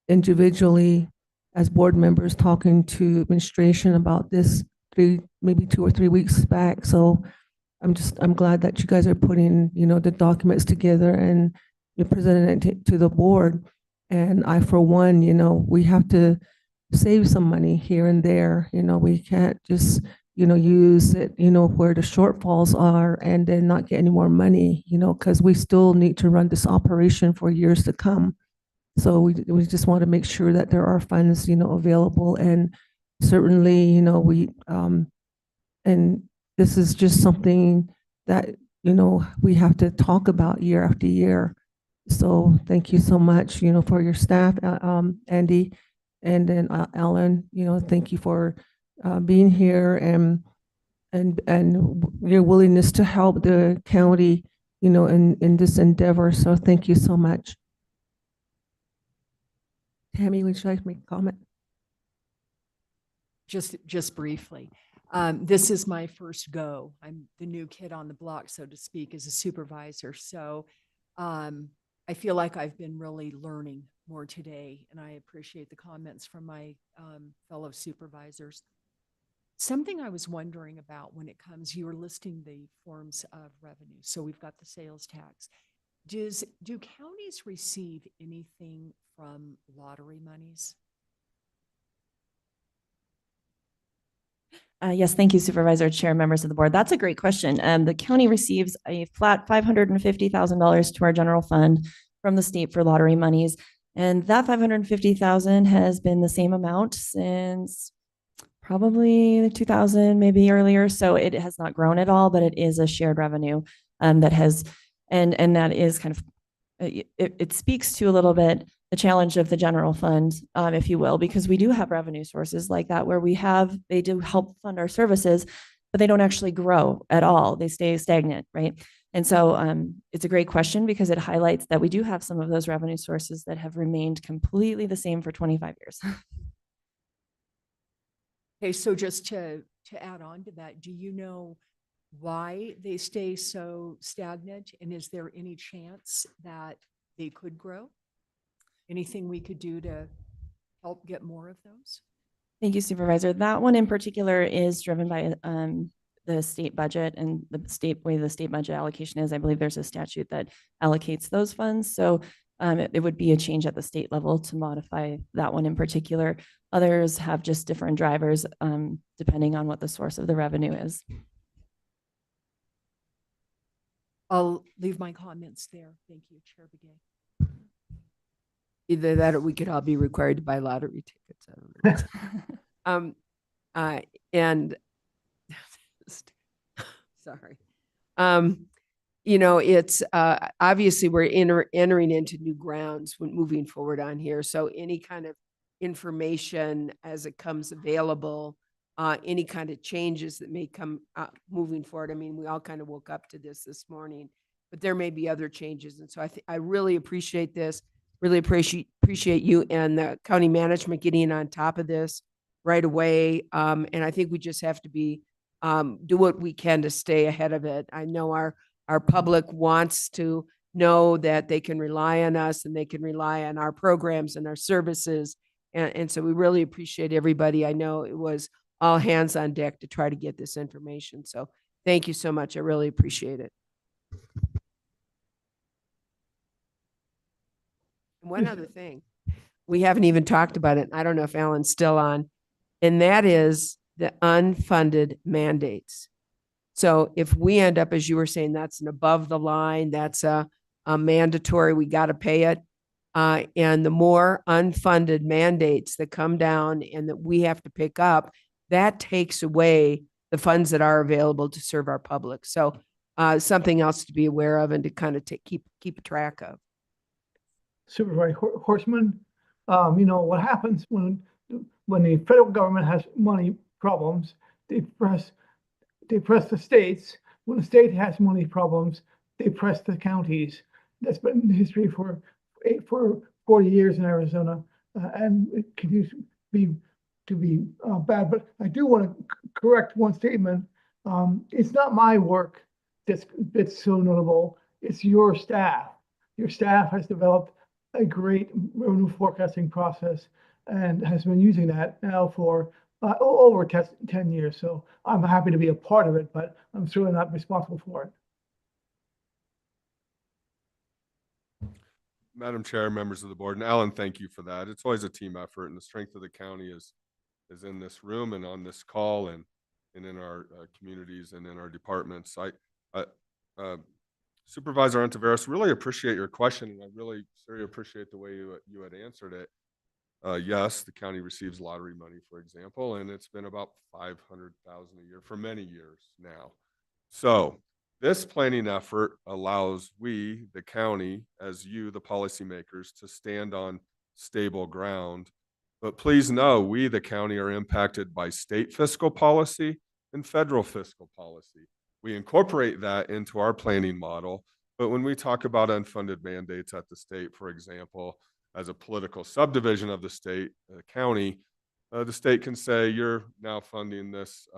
individually, as board members, talking to administration about this maybe 2 or 3 weeks back. So I'm glad that you guys are putting, you know, the documents together and you're presenting it to the board. And I, for one, you know, we have to save some money here and there. You know, we can't just, you know, use it, you know, where the shortfalls are and then not get any more money, you know, because we still need to run this operation for years to come. So we just want to make sure that there are funds, you know, available. And certainly, you know, and this is just something that, you know, we have to talk about year after year. So thank you so much, you know, for your staff, Andy, and then Ellen, you know, thank you for being here and your willingness to help the county, you know, in this endeavor. So thank you so much. Tammy, would you like to make a comment? Just briefly. This is my first go. I'm the new kid on the block, so to speak, as a supervisor. So I feel like I've been really learning more today, and I appreciate the comments from my fellow supervisors. Something I was wondering about when it comes, you were listing the forms of revenue. So we've got the sales tax. Do counties receive anything from lottery monies? Yes, thank you, Supervisor, Chair, members of the board. That's a great question. The county receives a flat $550,000 to our general fund from the state for lottery monies. And that $550,000 has been the same amount since probably 2000, maybe earlier. So it has not grown at all, but it is a shared revenue that has, and that is kind of, it speaks to a little bit the challenge of the general fund, if you will, because we do have revenue sources like that where they do help fund our services, but they don't actually grow at all. They stay stagnant, right? And so it's a great question because it highlights that we do have some of those revenue sources that have remained completely the same for 25 years. Okay, so just to add on to that, do you know why they stay so stagnant? And is there any chance that they could grow? Anything we could do to help get more of those? Thank you, Supervisor. That one in particular is driven by the state budget and the way the state budget allocation is. I believe there's a statute that allocates those funds. So it would be a change at the state level to modify that one in particular. Others have just different drivers depending on what the source of the revenue is. I'll leave my comments there. Thank you, Chair Begay. Either that or we could all be required to buy lottery tickets. I don't know. And sorry. It's obviously we're entering into new grounds when moving forward on here. So any kind of information as it comes available, any kind of changes that may come moving forward. I mean, we all kind of woke up to this morning, but there may be other changes. And so I really appreciate this. Really appreciate you and the county management getting on top of this right away. And I think we just have to do what we can to stay ahead of it. I know our public wants to know that they can rely on us and they can rely on our programs and our services. And so we really appreciate everybody. I know it was all hands on deck to try to get this information. So thank you so much. I really appreciate it. One other thing, we haven't even talked about it. I don't know if Alan's still on, and that is the unfunded mandates. So if we end up, as you were saying, that's an above the line, that's a mandatory, we got to pay it. And the more unfunded mandates that come down and that we have to pick up, that takes away the funds that are available to serve our public. So something else to be aware of and to kind of keep track of. Supervisor Horseman, what happens when the federal government has money problems, they press the states. When the state has money problems, they press the counties. That's been the history for 40 years in Arizona, and it continues to be bad. But I do want to correct one statement. It's not my work that's so notable. It's your staff. Your staff has developed a great revenue forecasting process and has been using that now for over 10 years. So I'm happy to be a part of it, but I'm certainly not responsible for it. Madam Chair, members of the board, and Alan, thank you for that. It's always a team effort, and the strength of the county is in this room and on this call and in our communities and in our departments. Supervisor Antiveros, really appreciate your question, and I really appreciate the way you had answered it. Yes, the county receives lottery money, for example, and it's been about $500,000 a year for many years now. So this planning effort allows we, the county, as you, the policymakers, to stand on stable ground. But please know, we, the county, are impacted by state fiscal policy and federal fiscal policy. We incorporate that into our planning model. But when we talk about unfunded mandates at the state, for example, as a political subdivision of the state, the county, the state can say, you're now funding this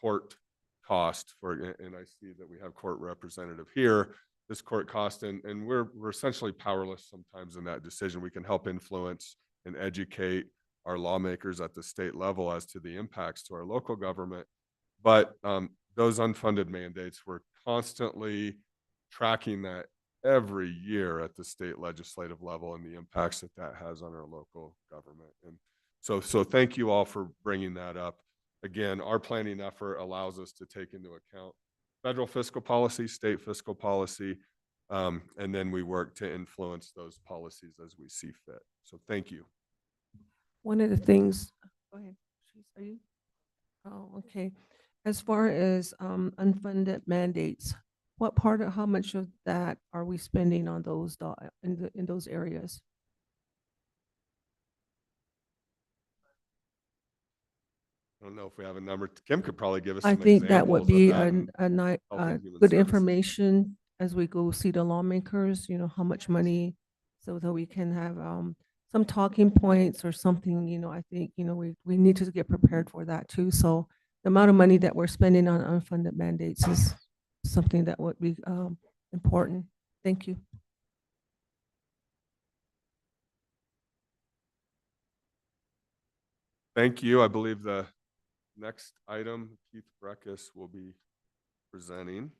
court cost for, and I see that we have court representative here, this court cost, and we're essentially powerless sometimes in that decision. We can help influence and educate our lawmakers at the state level as to the impacts to our local government. But those unfunded mandates, we're constantly tracking that every year at the state legislative level and the impacts that has on our local government. And so thank you all for bringing that up. Again, our planning effort allows us to take into account federal fiscal policy, state fiscal policy, and then we work to influence those policies as we see fit. So thank you. One of the things, Go ahead. Are you? Oh, okay. As far as unfunded mandates, what part of, how much of that are we spending on those, in those areas? I don't know if we have a number. Kim could probably give us I some think that would examples of be that in a nice, Health and Human good Services. information as we go see the lawmakers, how much money, so that we can have some talking points or something, I think, we need to get prepared for that too. So the amount of money that we're spending on unfunded mandates is something that would be important. Thank you. Thank you. I believe the next item, Keith Breckus will be presenting.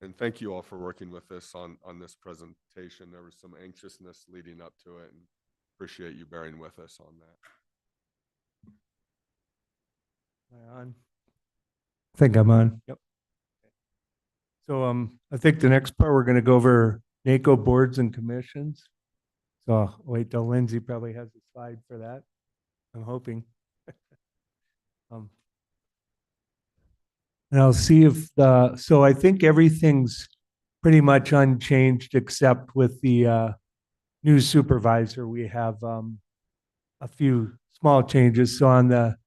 And thank you all for working with us on this presentation. There was some anxiousness leading up to it, and appreciate you bearing with us on that. Am I on? I think I'm on. Yep. So I think the next part we're going to go over NACO boards and commissions. So I'll wait till Lindsay probably has a slide for that. I'm hoping. And I'll see if so I think everything's pretty much unchanged except with the new supervisor. We have a few small changes. So on the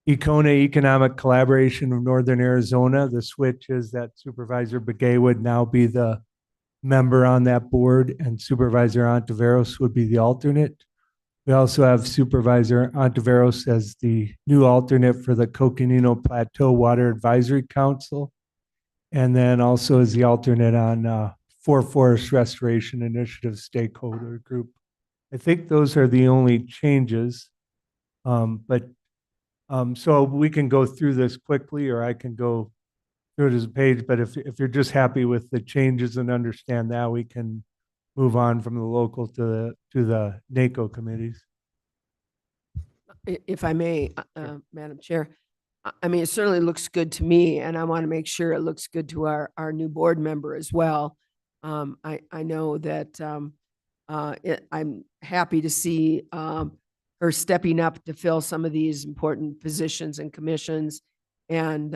ECONA Economic Collaboration of Northern Arizona, the switch is that Supervisor Begay would now be the member on that board and Supervisor Ontiveros would be the alternate. We also have Supervisor Ontiveros as the new alternate for the Coconino Plateau Water Advisory Council. And then also as the alternate on Forest Restoration Initiative Stakeholder Group. I think those are the only changes. So we can go through this quickly or I can go through it as a page, but if you're just happy with the changes and understand that, we can move on from the local to the NACO committees. If I may, Madam Chair, I mean, it certainly looks good to me, and I want to make sure it looks good to our new board member as well. I know that I'm happy to see her stepping up to fill some of these important positions and commissions, and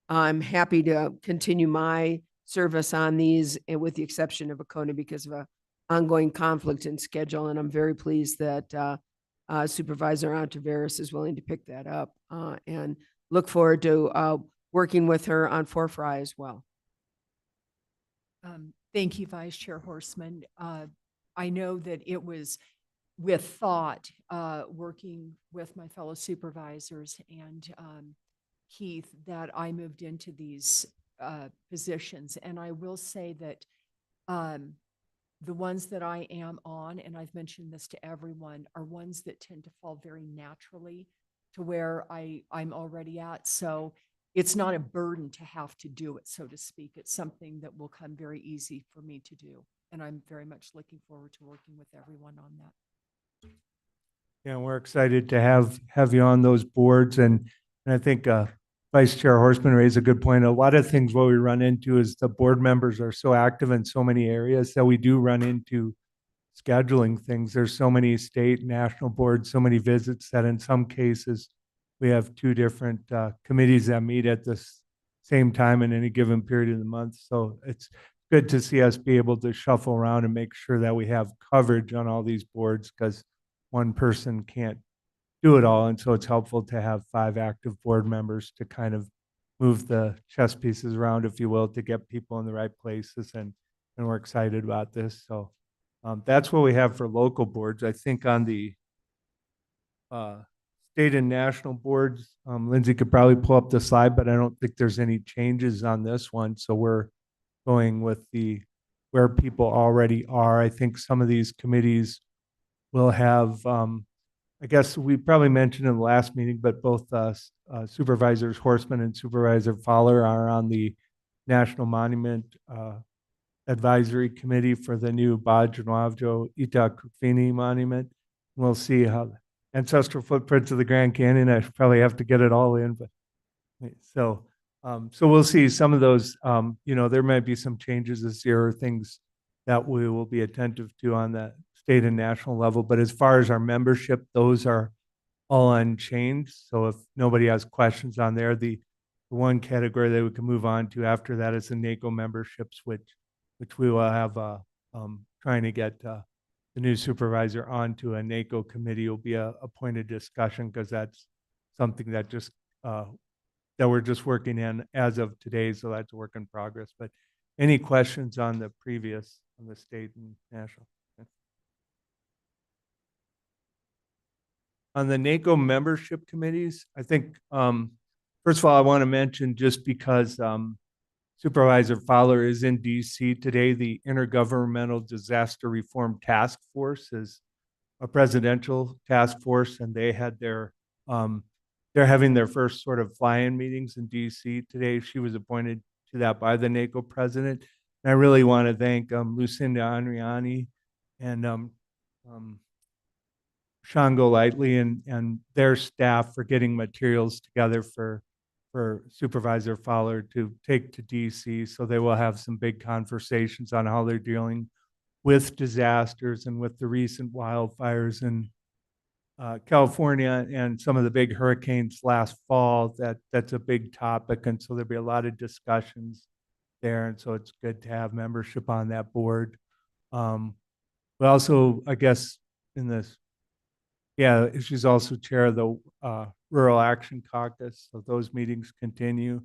I'm happy to continue my service on these, and with the exception of ECONA because of a ongoing conflict in schedule, and I'm very pleased that Supervisor Ontiveros is willing to pick that up, and look forward to working with her on Forefry as well. Thank you, Vice Chair Horstman. I know that it was with thought, working with my fellow supervisors and Keith, that I moved into these positions. And I will say that the ones that I am on, and I've mentioned this to everyone, are ones that tend to fall very naturally to where I'm already at. So it's not a burden to have to do it, so to speak. It's something that will come very easy for me to do. And I'm very much looking forward to working with everyone on that. Yeah, we're excited to have you on those boards. And I think Vice Chair Horstman raised a good point. A lot of things what we run into is the board members are so active in so many areas that we do run into scheduling things. There's so many state, national boards, so many visits that in some cases we have two different committees that meet at the same time in any given period of the month. So it's good to see us be able to shuffle around and make sure that we have coverage on all these boards because one person can't do it all. And so it's helpful to have 5 active board members to kind of move the chess pieces around, if you will, to get people in the right places. And we're excited about this. So that's what we have for local boards. I think on the state and national boards, Lindsay could probably pull up the slide, but I don't think there's any changes on this one. So we're going with where people already are. I think some of these committees will have, I guess we probably mentioned in the last meeting, but both Supervisors Horstman and Supervisor Fowler are on the National Monument Advisory Committee for the new Bajranavjo Itakufini Monument. We'll see how ancestral footprints of the Grand Canyon. I probably have to get it all in, but so we'll see some of those. There might be some changes this year, or things that we will be attentive to on the state and national level. But as far as our membership, those are all unchanged. So if nobody has questions on there, the one category that we can move on to after that is the NACO memberships, which we will have trying to get the new supervisor onto a NACO committee will be a appointed discussion, because that's something that just that we're just working in as of today. So that's a work in progress. But any questions on the previous, on the state and national? On the NACO membership committees, I think, first of all, I want to mention, just because Supervisor Fowler is in DC today, the Intergovernmental Disaster Reform Task Force is a presidential task force, and they had their, they're having their first sort of fly-in meetings in DC today. She was appointed to that by the NACO president. And I really want to thank Lucinda Andriani and Sean Golightly and their staff for getting materials together for Supervisor Fowler to take to DC. So they will have some big conversations on how they're dealing with disasters and with the recent wildfires in California and some of the big hurricanes last fall. That's a big topic. And so there'll be a lot of discussions there. And so it's good to have membership on that board. But also, I guess, in this, yeah, she's also chair of the Rural Action Caucus. So those meetings continue.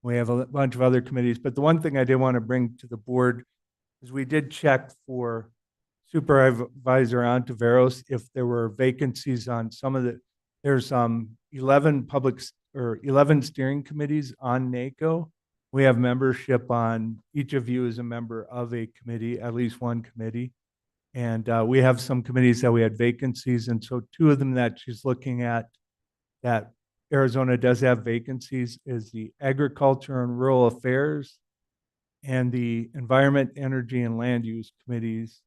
We have a bunch of other committees. But the one thing I did want to bring to the board is we did check for Supervisor Ontiveros if there were vacancies on some of the, there's 11 11 steering committees on NACO. We have membership on, each of you is a member of a committee, at least one committee. And we have some committees that we had vacancies. And so two of them that she's looking at that Arizona does have vacancies is the Agriculture and Rural Affairs and the Environment, Energy, and Land Use Committees.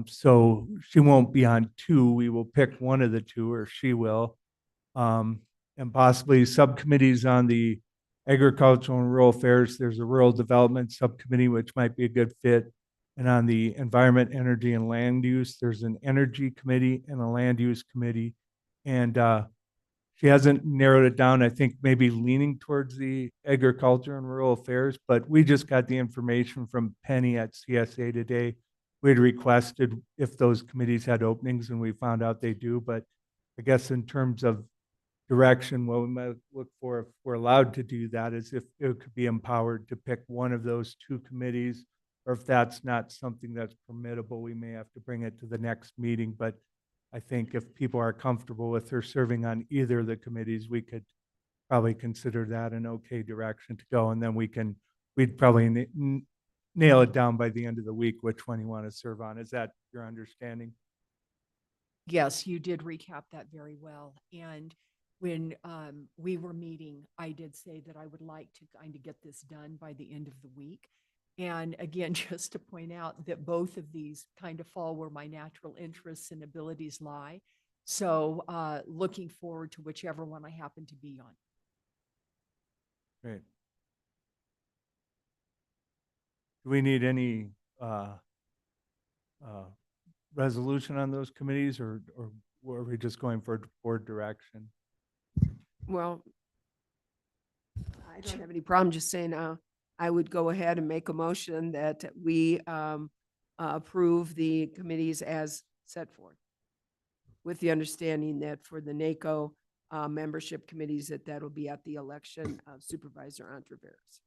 So she won't be on two. We will pick one of the two, or she will. And possibly subcommittees on the Agricultural and Rural Affairs. There's a Rural Development Subcommittee, which might be a good fit. And on the Environment, Energy, and Land Use, there's an Energy Committee and a Land Use Committee. And she hasn't narrowed it down, I think maybe leaning towards the Agriculture and Rural Affairs, but we just got the information from Penny at CSA today. We had requested if those committees had openings, and we found out they do. But I guess in terms of direction, what we might look for, if we're allowed to do that, is if it could be empowered to pick one of those two committees, or if that's not something that's permittable, we may have to bring it to the next meeting. But I think if people are comfortable with her serving on either of the committees, we could probably consider that an okay direction to go. And then we'd probably nail it down by the end of the week, which one you want to serve on. Is that your understanding? Yes, you did recap that very well. And when we were meeting, I did say that I would like to kind of get this done by the end of the week. And again, just to point out that both of these kind of fall where my natural interests and abilities lie. So looking forward to whichever one I happen to be on. Great. Do we need any resolution on those committees, or are we just going for board direction? Well, I don't have any problem just saying, I would go ahead and make a motion that we approve the committees as set forth, with the understanding that for the NACO membership committees, that'll be at the election of Supervisor Ontiveros.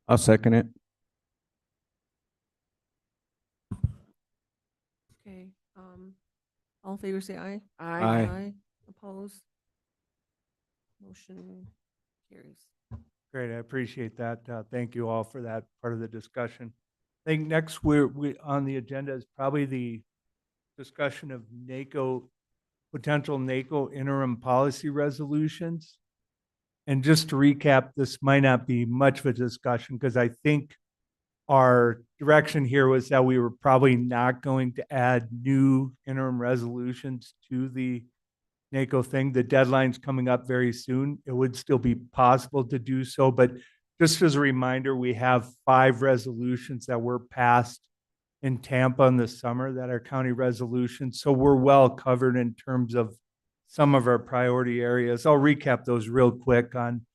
I'll second it. Okay, all in favor, say aye. Aye. Opposed? Motion carries. Great, I appreciate that. Thank you all for that part of the discussion. I think next we on the agenda is probably the discussion of NACO, potential NACO interim policy resolutions. And just to recap, this might not be much of a discussion, because I think our direction here was that we were probably not going to add new interim resolutions to the NACO thing. The deadline's coming up very soon. It would still be possible to do so, but just as a reminder, we have 5 resolutions that were passed in Tampa in the summer that are county resolutions. So we're well covered in terms of some of our priority areas. I'll recap those real quick. On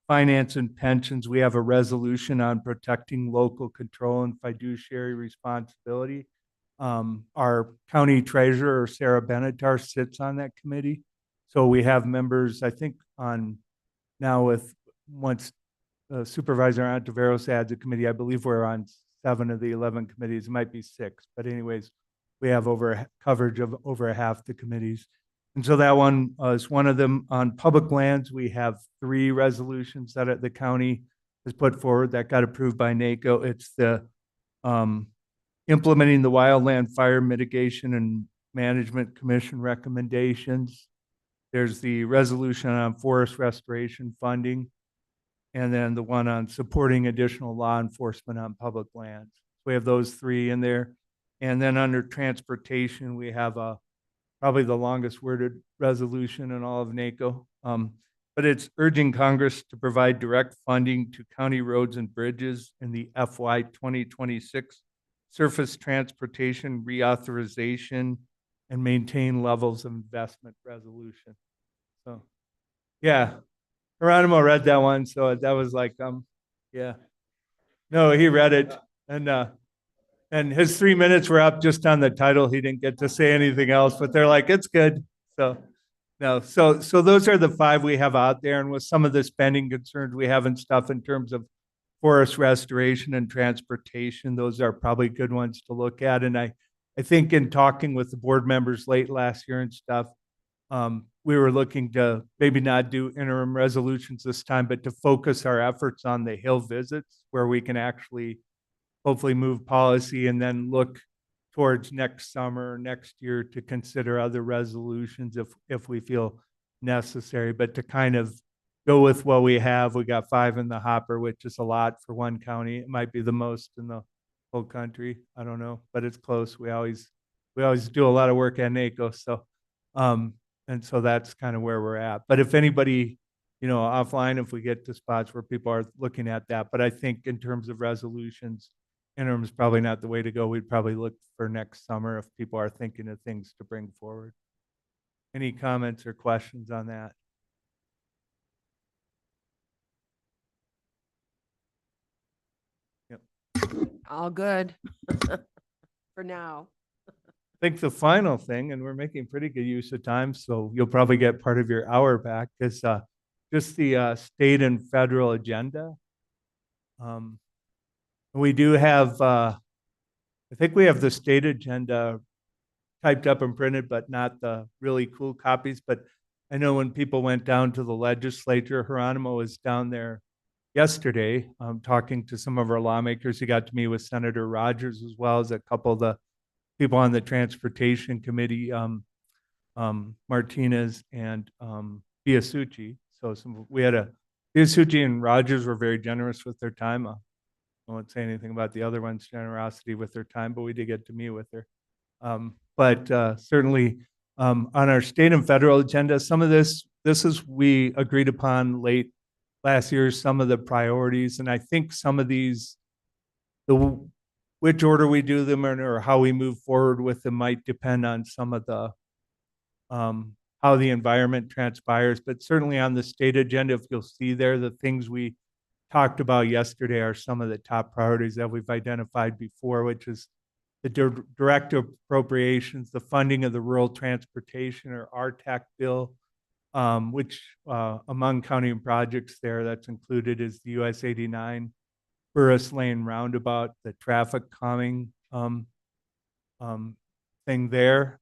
finance and pensions, we have a resolution on protecting local control and fiduciary responsibility. Our county treasurer, Sarah Benatar, sits on that committee. So we have members, I think, on now with once Supervisor Antiveros adds a committee, I believe we're on 7 of the 11 committees. It might be 6, but anyways, we have coverage of over half the committees. And so that one is one of them. On public lands, we have 3 resolutions that the county has put forward that got approved by NACO. It's the implementing the Wildland Fire Mitigation and Management Commission recommendations. There's the resolution on forest restoration funding, and then the one on supporting additional law enforcement on public lands. We have those 3 in there. And then under transportation, we have probably the longest worded resolution in all of NACO. But it's urging Congress to provide direct funding to county roads and bridges in the FY 2026 surface transportation reauthorization and maintain levels of investment resolution. So, yeah, Geronimo read that one, so that was like, yeah. No, he read it, and his 3 minutes were up just on the title. He didn't get to say anything else, but they're like, it's good. So, no, so those are the 5 we have out there, and with some of the spending concerns we have and stuff in terms of forest restoration and transportation, those are probably good ones to look at. And I think in talking with the board members late last year and stuff, we were looking to maybe not do interim resolutions this time, but to focus our efforts on the Hill visits where we can actually hopefully move policy and then look towards next summer, next year to consider other resolutions if we feel necessary, but to kind of go with what we have. We got 5 in the hopper, which is a lot for one county. It might be the most in the whole country. I don't know, but it's close. We always do a lot of work at NACO. So, and so that's kind of where we're at. But if anybody, offline, if we get to spots where people are looking at that, but I think in terms of resolutions, interim is probably not the way to go. We'd probably look for next summer if people are thinking of things to bring forward. Any comments or questions on that? All good for now. I think the final thing, and we're making pretty good use of time, so you'll probably get part of your hour back, is just the state and federal agenda. We do have, I think we have the state agenda typed up and printed, but not the really cool copies. But I know when people went down to the legislature, Geronimo was down there yesterday talking to some of our lawmakers. He got to meet with Senator Rogers as well as a couple of the people on the transportation committee, Martinez and Biasucci. So Biasucci and Rogers were very generous with their time. I won't say anything about the other one's generosity with their time, but we did get to meet with her. But certainly on our state and federal agenda, some of this is we agreed upon late last year, some of the priorities. And I think some of these, which order we do them or how we move forward with them might depend on some of the, how the environment transpires. But certainly on the state agenda, if you'll see there, the things we talked about yesterday are some of the top priorities that we've identified before, which is the direct appropriations, the funding of the rural transportation or RTAC bill, which among county projects there that's included is the US 89 Burris Lane roundabout, the traffic calming thing there.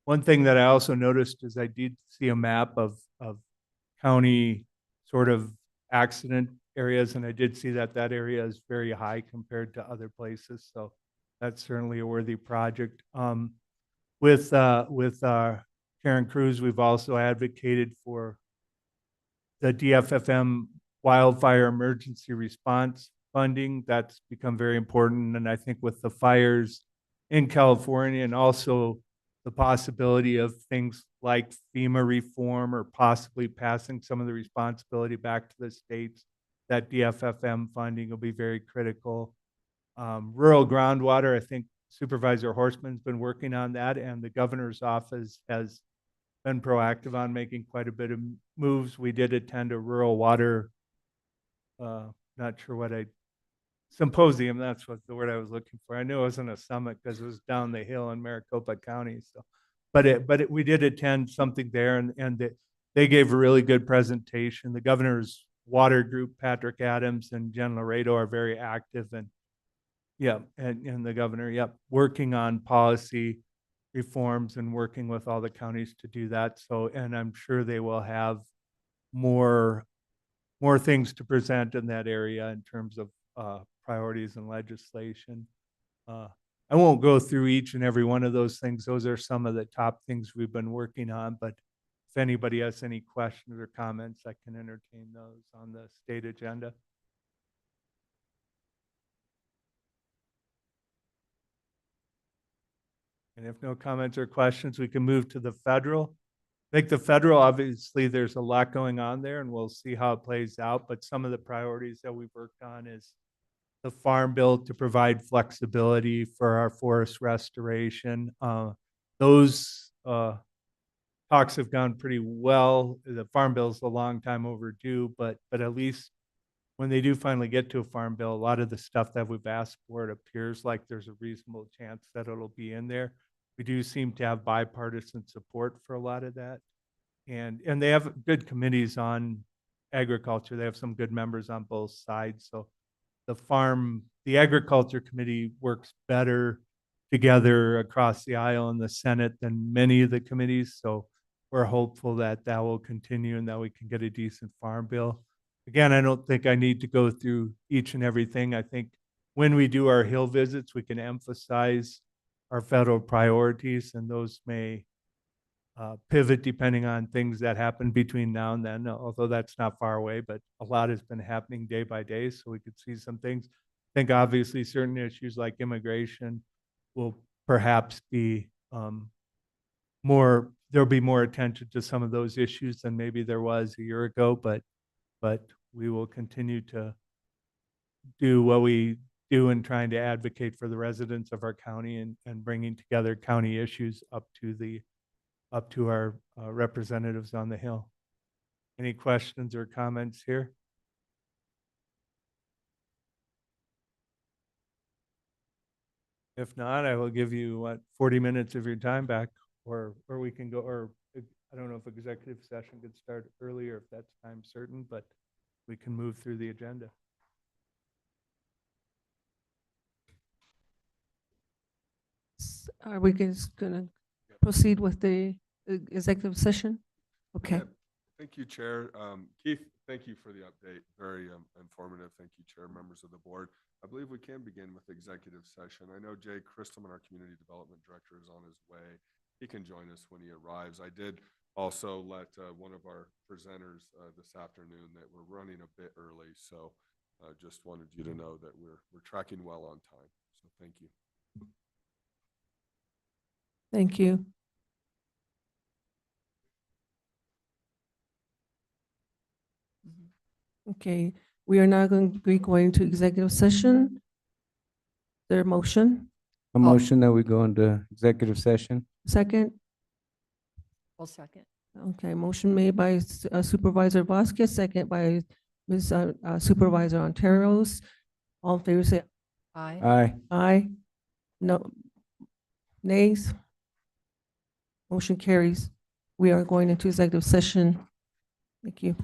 One thing that I also noticed is I did see a map of county sort of accident areas, and I did see that area is very high compared to other places. So that's certainly a worthy project. With Karen Cruz, we've also advocated for the DFFM wildfire emergency response funding. That's become very important. And I think with the fires in California and also the possibility of things like FEMA reform or possibly passing some of the responsibility back to the states, that DFFM funding will be very critical. Rural groundwater, I think Supervisor Horstman's been working on that, and the governor's office has been proactive on making quite a bit of moves. We did attend a rural water, not sure what symposium, that's what the word I was looking for. I knew it wasn't a summit because it was down the hill in Maricopa County. So, we did attend something there, and they gave a really good presentation. The governor's water group, Patrick Adams and Jen Laredo, are very active, and yeah, and the governor, yep, working on policy reforms and working with all the counties to do that. So, and I'm sure they will have more things to present in that area in terms of priorities and legislation. I won't go through each and every one of those things. Those are some of the top things we've been working on, but if anybody has any questions or comments, I can entertain those on the state agenda. And if no comments or questions, we can move to the federal. I think the federal, obviously, there's a lot going on there, and we'll see how it plays out. But some of the priorities that we've worked on is the Farm Bill to provide flexibility for our forest restoration. Those talks have gone pretty well. The Farm Bill is a long time overdue, but at least when they do finally get to a Farm Bill, a lot of the stuff that we've asked for, it appears like there's a reasonable chance that it'll be in there. We do seem to have bipartisan support for a lot of that. And they have good committees on agriculture. They have some good members on both sides. So the agriculture committee works better together across the aisle in the Senate than many of the committees. So we're hopeful that that will continue and that we can get a decent farm bill. Again, I don't think I need to go through each and everything. I think when we do our Hill visits, we can emphasize our federal priorities, and those may pivot depending on things that happen between now and then, although that's not far away, but a lot has been happening day by day, so we could see some things. I think obviously certain issues like immigration will perhaps be there'll be more attention to some of those issues than maybe there was a year ago, but we will continue to do what we do in trying to advocate for the residents of our county and bringing together county issues up to our representatives on the Hill. Any questions or comments here? If not, I will give you 40 minutes of your time back, or we can go, or I don't know if executive session could start earlier if that's time certain, but we can move through the agenda. Are we just gonna proceed with the executive session? Okay. Yeah, thank you, Chair. Keith, thank you for the update. Very informative. Thank you, Chair, members of the board. I believe we can begin with executive session. I know Jay Christelman, our Community Development Director, is on his way. He can join us when he arrives. I did also let one of our presenters this afternoon that we're running a bit early, so just wanted you to know that we're tracking well on time. So thank you. Thank you. Okay, we are now going to be going to executive session. Their motion, A motion that we go into executive session. second. I'll second. Okay, motion made by Supervisor Vasquez, second by Ms. Supervisor Ontaros. All in favor say Aye. Aye. aye. No nays. Motion carries. We are going into executive session. Thank you.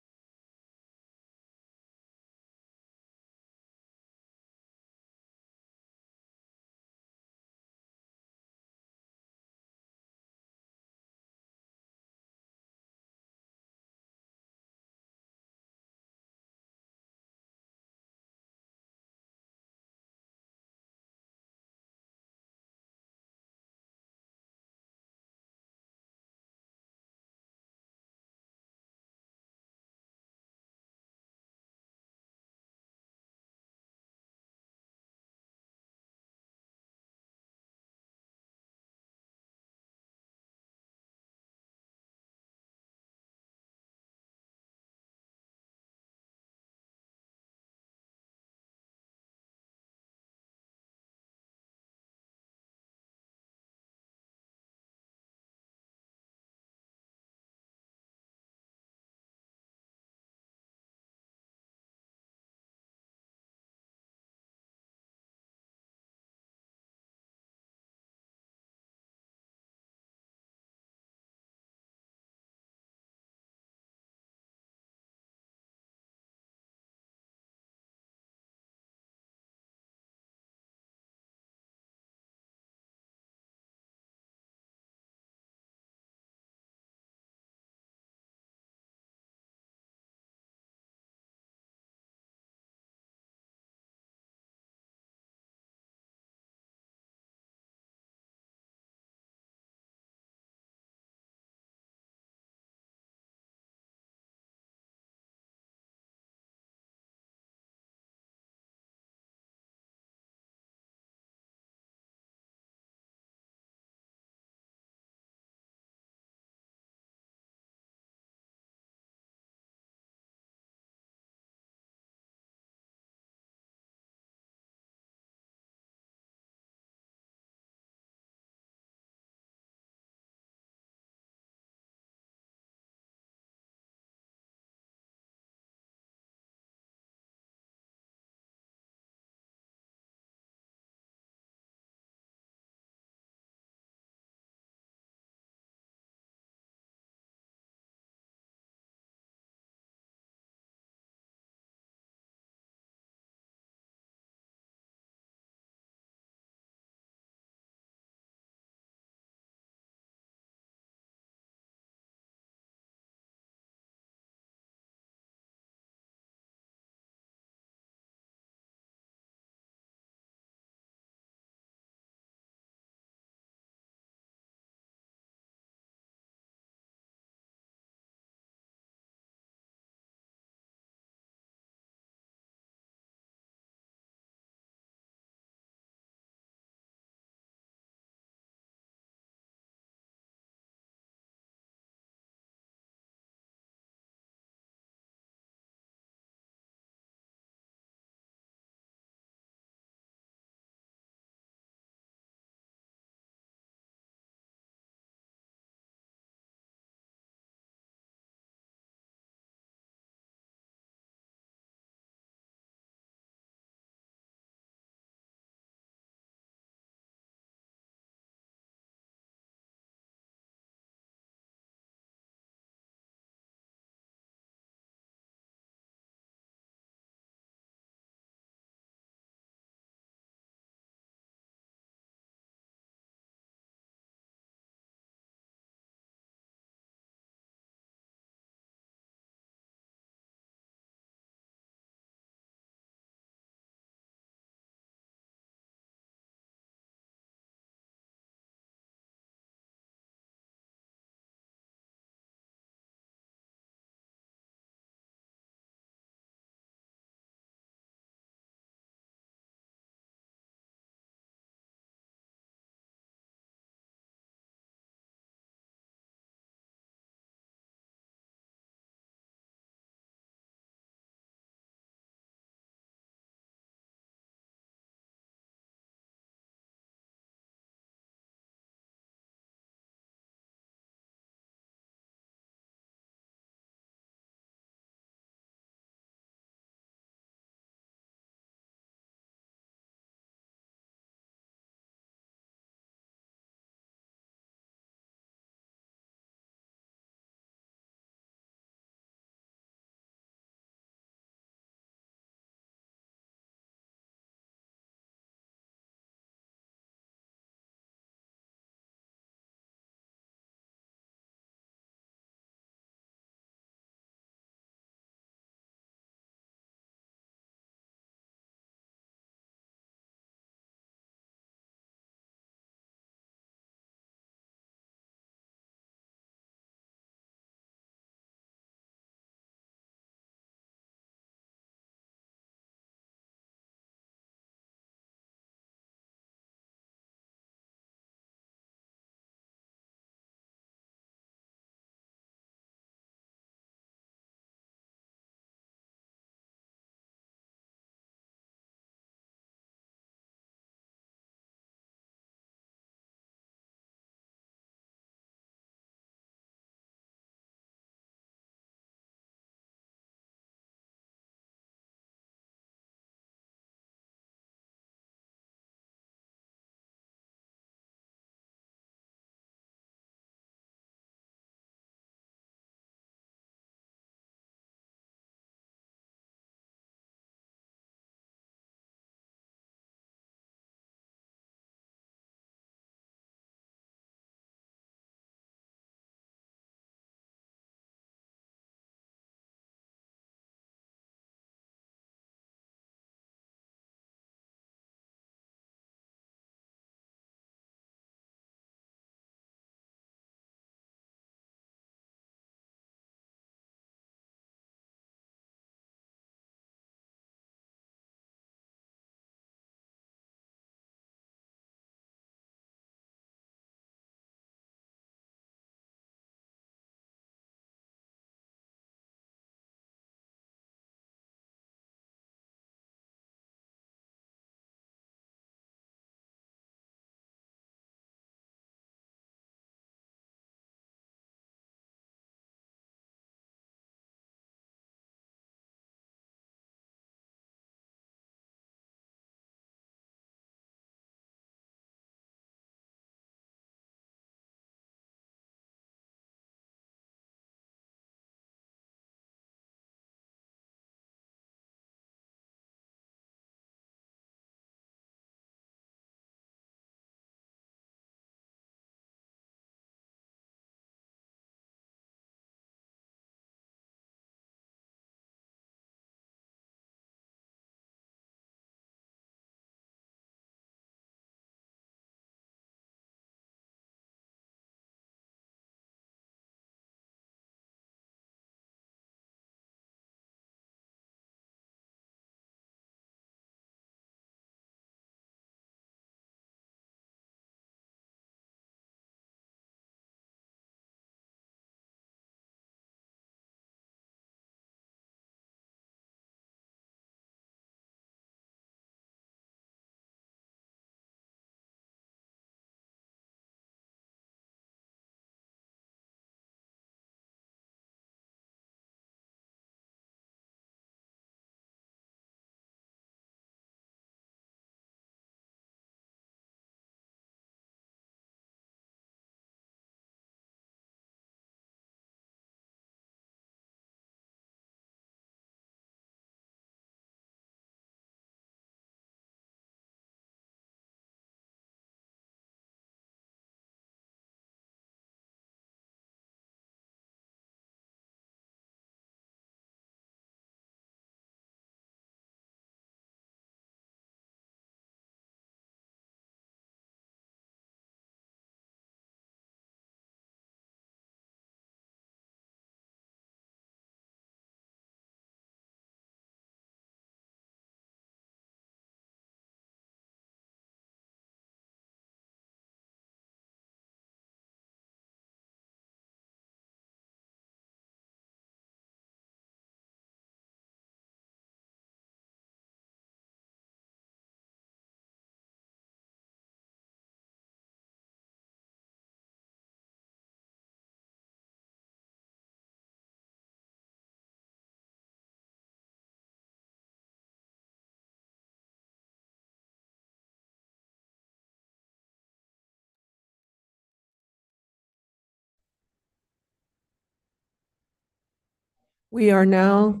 We are now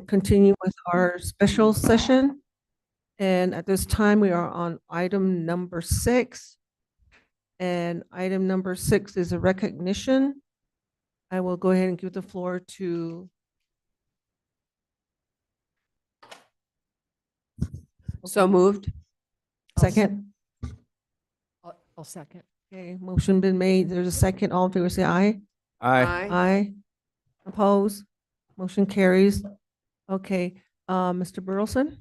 continuing with our special session. And at this time, we are on item number 6. And item number 6 is a recognition. I will go ahead and give the floor to So moved. second. I'll second. Okay, motion been made. There's a second. All in favor, say aye. Aye. Aye. Oppose? Motion carries. Okay, Mr. Burleson?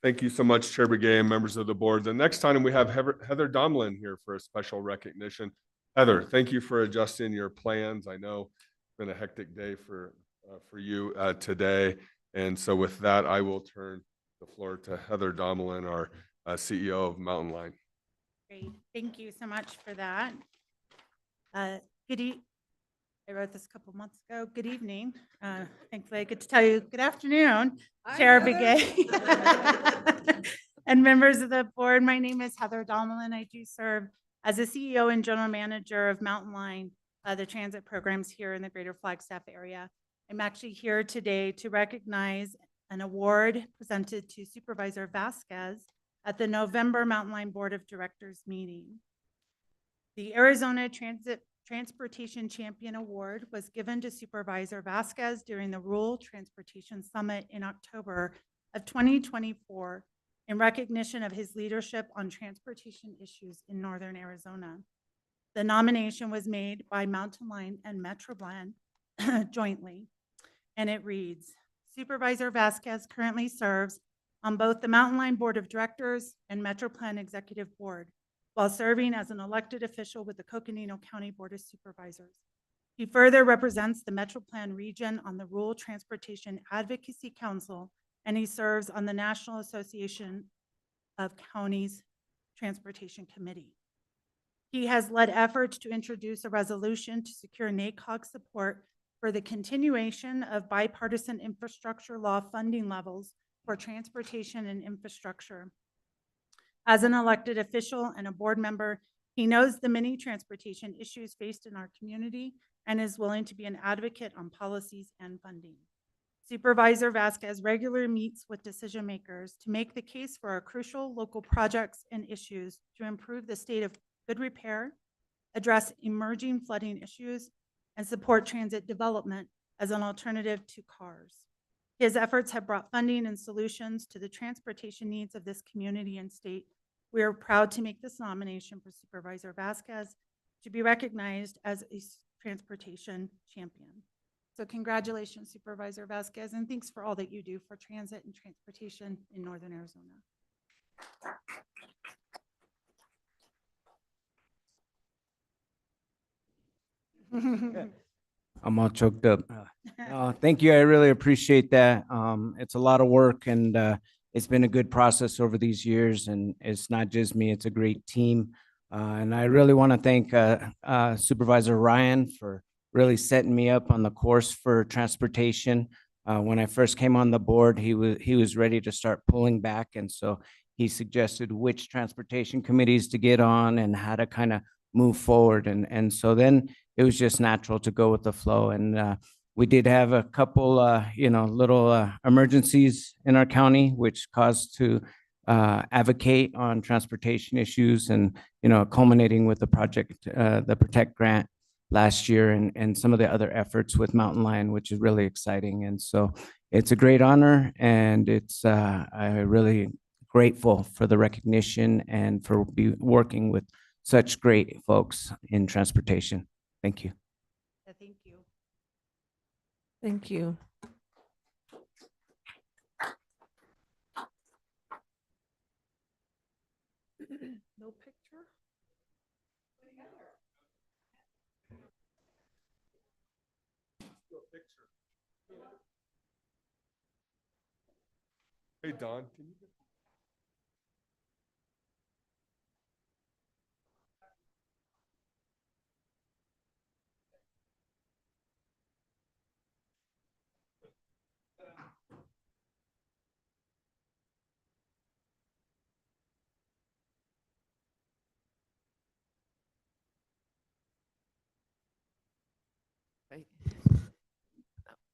Thank you so much, Chair Begay and members of the board. The next item, we have Heather Domlin here for a special recognition. Heather, thank you for adjusting your plans. I know it's been a hectic day for you today. And so with that, I will turn the floor to Heather Domlin, our CEO of Mountain Line. Great. Thank you so much for that. I wrote this a couple months ago. Good evening. Thankfully, I get to tell you good afternoon, Chair Begay and members of the board. My name is Heather Domlin. I do serve as the CEO and General Manager of Mountain Line, the transit programs here in the Greater Flagstaff area. I'm actually here today to recognize an award presented to Supervisor Vasquez at the November Mountain Line Board of Directors meeting. The Arizona Transportation Champion Award was given to Supervisor Vasquez during the Rural Transportation Summit in October of 2024 in recognition of his leadership on transportation issues in Northern Arizona. The nomination was made by Mountain Line and MetroPlan jointly, and it reads, Supervisor Vasquez currently serves on both the Mountain Line Board of Directors and MetroPlan Executive Board, while serving as an elected official with the Coconino County Board of Supervisors. He further represents the MetroPlan region on the Rural Transportation Advocacy Council, and he serves on the National Association of Counties Transportation Committee. He has led efforts to introduce a resolution to secure NACOG support for the continuation of bipartisan infrastructure law funding levels for transportation and infrastructure. As an elected official and a board member, he knows the many transportation issues faced in our community and is willing to be an advocate on policies and funding. Supervisor Vasquez regularly meets with decision makers to make the case for our crucial local projects and issues to improve the state of good repair, address emerging flooding issues, and support transit development as an alternative to cars. His efforts have brought funding and solutions to the transportation needs of this community and state. We are proud to make this nomination for Supervisor Vasquez to be recognized as a transportation champion. So congratulations, Supervisor Vasquez, and thanks for all that you do for transit and transportation in Northern Arizona. I'm all choked up. Thank you. I really appreciate that. It's a lot of work and it's been a good process over these years, and it's not just me, it's a great team. And I really want to thank Supervisor Ryan for really setting me up on the course for transportation. When I first came on the board, he was ready to start pulling back. And so he suggested which transportation committees to get on and how to kind of move forward. And so then it was just natural to go with the flow. And we did have a couple, little emergencies in our county, which caused to advocate on transportation issues and, culminating with the project, the Protect Grant last year and some of the other efforts with Mountain Line, which is really exciting. And so it's a great honor, and I'm really grateful for the recognition and for working with such great folks in transportation. Thank you. Thank you. Thank you. No picture? Hey, Don, can you?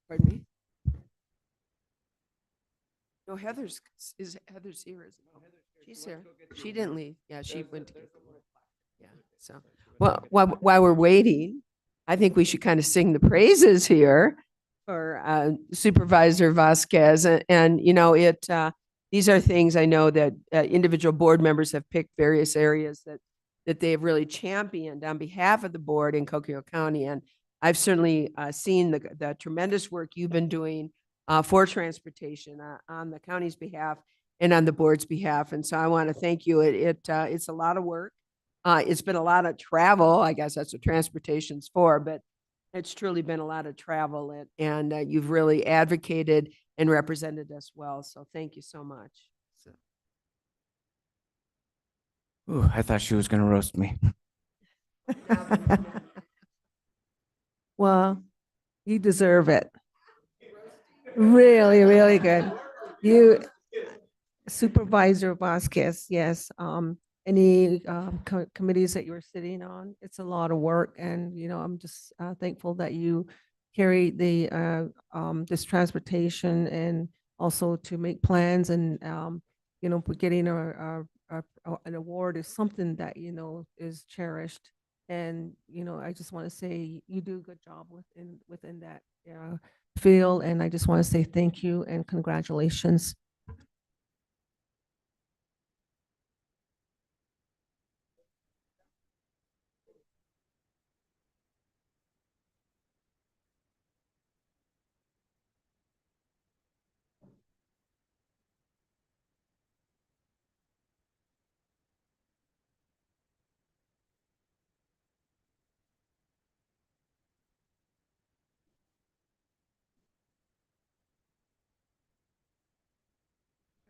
Pardon me? No, Heather's here, isn't she? She's here. She didn't leave. Yeah, she went to get. Yeah, so, well, while we're waiting, I think we should kind of sing the praises here for Supervisor Vasquez. And you know, these are things I know that individual board members have picked various areas that they have really championed on behalf of the board in Coconino County. And I've certainly seen the tremendous work you've been doing for transportation on the county's behalf and on the board's behalf. And so I want to thank you. It's a lot of work. It's been a lot of travel. I guess that's what transportation's for, but it's truly been a lot of travel, and you've really advocated and represented us well. So thank you so much. So. Ooh, I thought she was going to roast me. Well, you deserve it. Really, really good. You, Supervisor Vasquez, yes. Any committees that you're sitting on, it's a lot of work. And, you know, I'm just thankful that you carry the this transportation and also to make plans and, you know, getting an award is something that, you know, is cherished. And, you know, I just want to say you do a good job within that field. And I just want to say thank you and congratulations.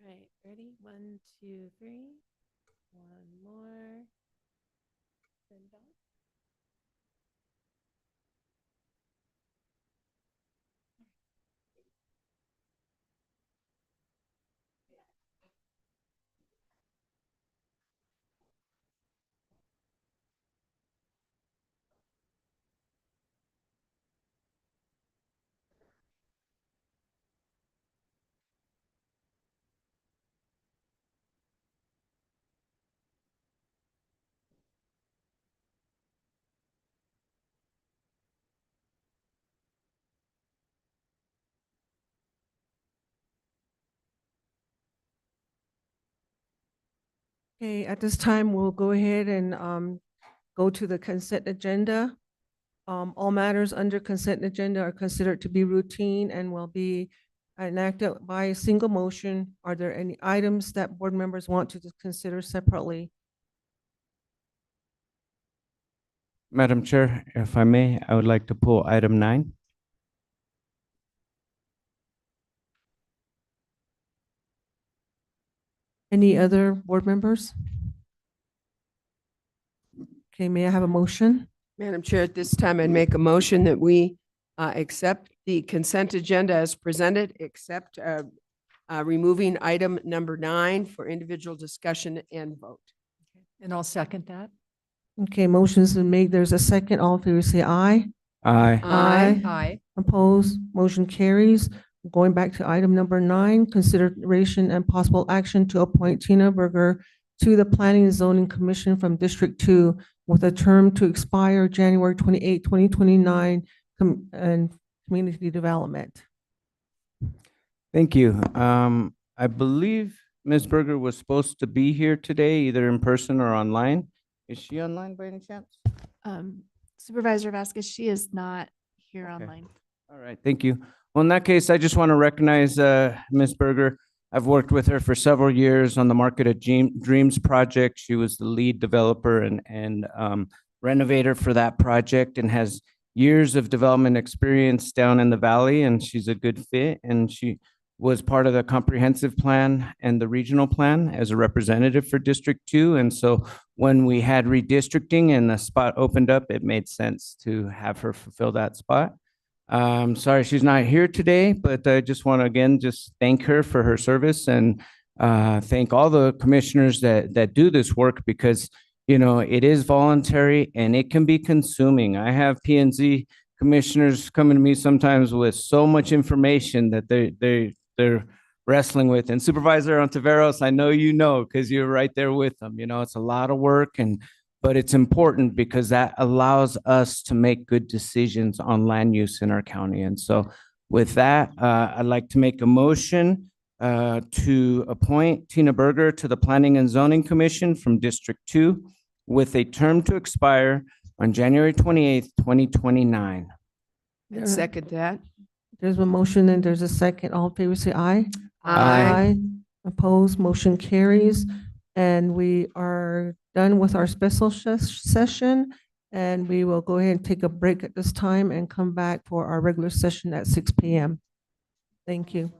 Right, ready? 1, 2, 3. One more. Then done. Okay, at this time, we'll go ahead and go to the consent agenda. All matters under consent agenda are considered to be routine and will be enacted by a single motion. Are there any items that board members want to consider separately? Madam Chair, if I may, I would like to pull item 9. Any other board members? Okay, may I have a motion? Madam Chair, at this time, I'd make a motion that we accept the consent agenda as presented, except removing item number 9 for individual discussion and vote. And I'll second that. Okay, motion's been made. There's a second. All in favor say aye. Aye. Aye. Aye. Opposed, motion carries. Going back to item number 9, consideration and possible action to appoint Tina Berger to the Planning and Zoning Commission from District 2 with a term to expire January 28, 2029, and community development. Thank you. I believe Ms. Berger was supposed to be here today, either in person or online. Is she online by any chance? Supervisor Vasquez, she is not here Okay. online. All right, thank you. Well, in that case, I just want to recognize Ms. Berger. I've worked with her for several years on the Market of Dreams project. She was the lead developer and renovator for that project and has years of development experience down in the valley, and she's a good fit. And she was part of the comprehensive plan and the regional plan as a representative for District 2. And so when we had redistricting and the spot opened up, it made sense to have her fulfill that spot. Sorry she's not here today, but I just want to again just thank her for her service and thank all the commissioners that do this work, because you know it is voluntary and it can be consuming. I have P&Z commissioners coming to me sometimes with so much information that they're wrestling with. And Supervisor Ontiveros, I know you know, because you're right there with them. You know, it's a lot of work but it's important because that allows us to make good decisions on land use in our county. And so with that, I'd like to make a motion to appoint Tina Berger to the Planning and Zoning Commission from District 2 with a term to expire on January 28th, 2029. I second that. There's a motion and there's a second. All in favor, say aye. Aye. Opposed, motion carries. And we are done with our special session. And we will go ahead and take a break at this time and come back for our regular session at 6 p.m. Thank you.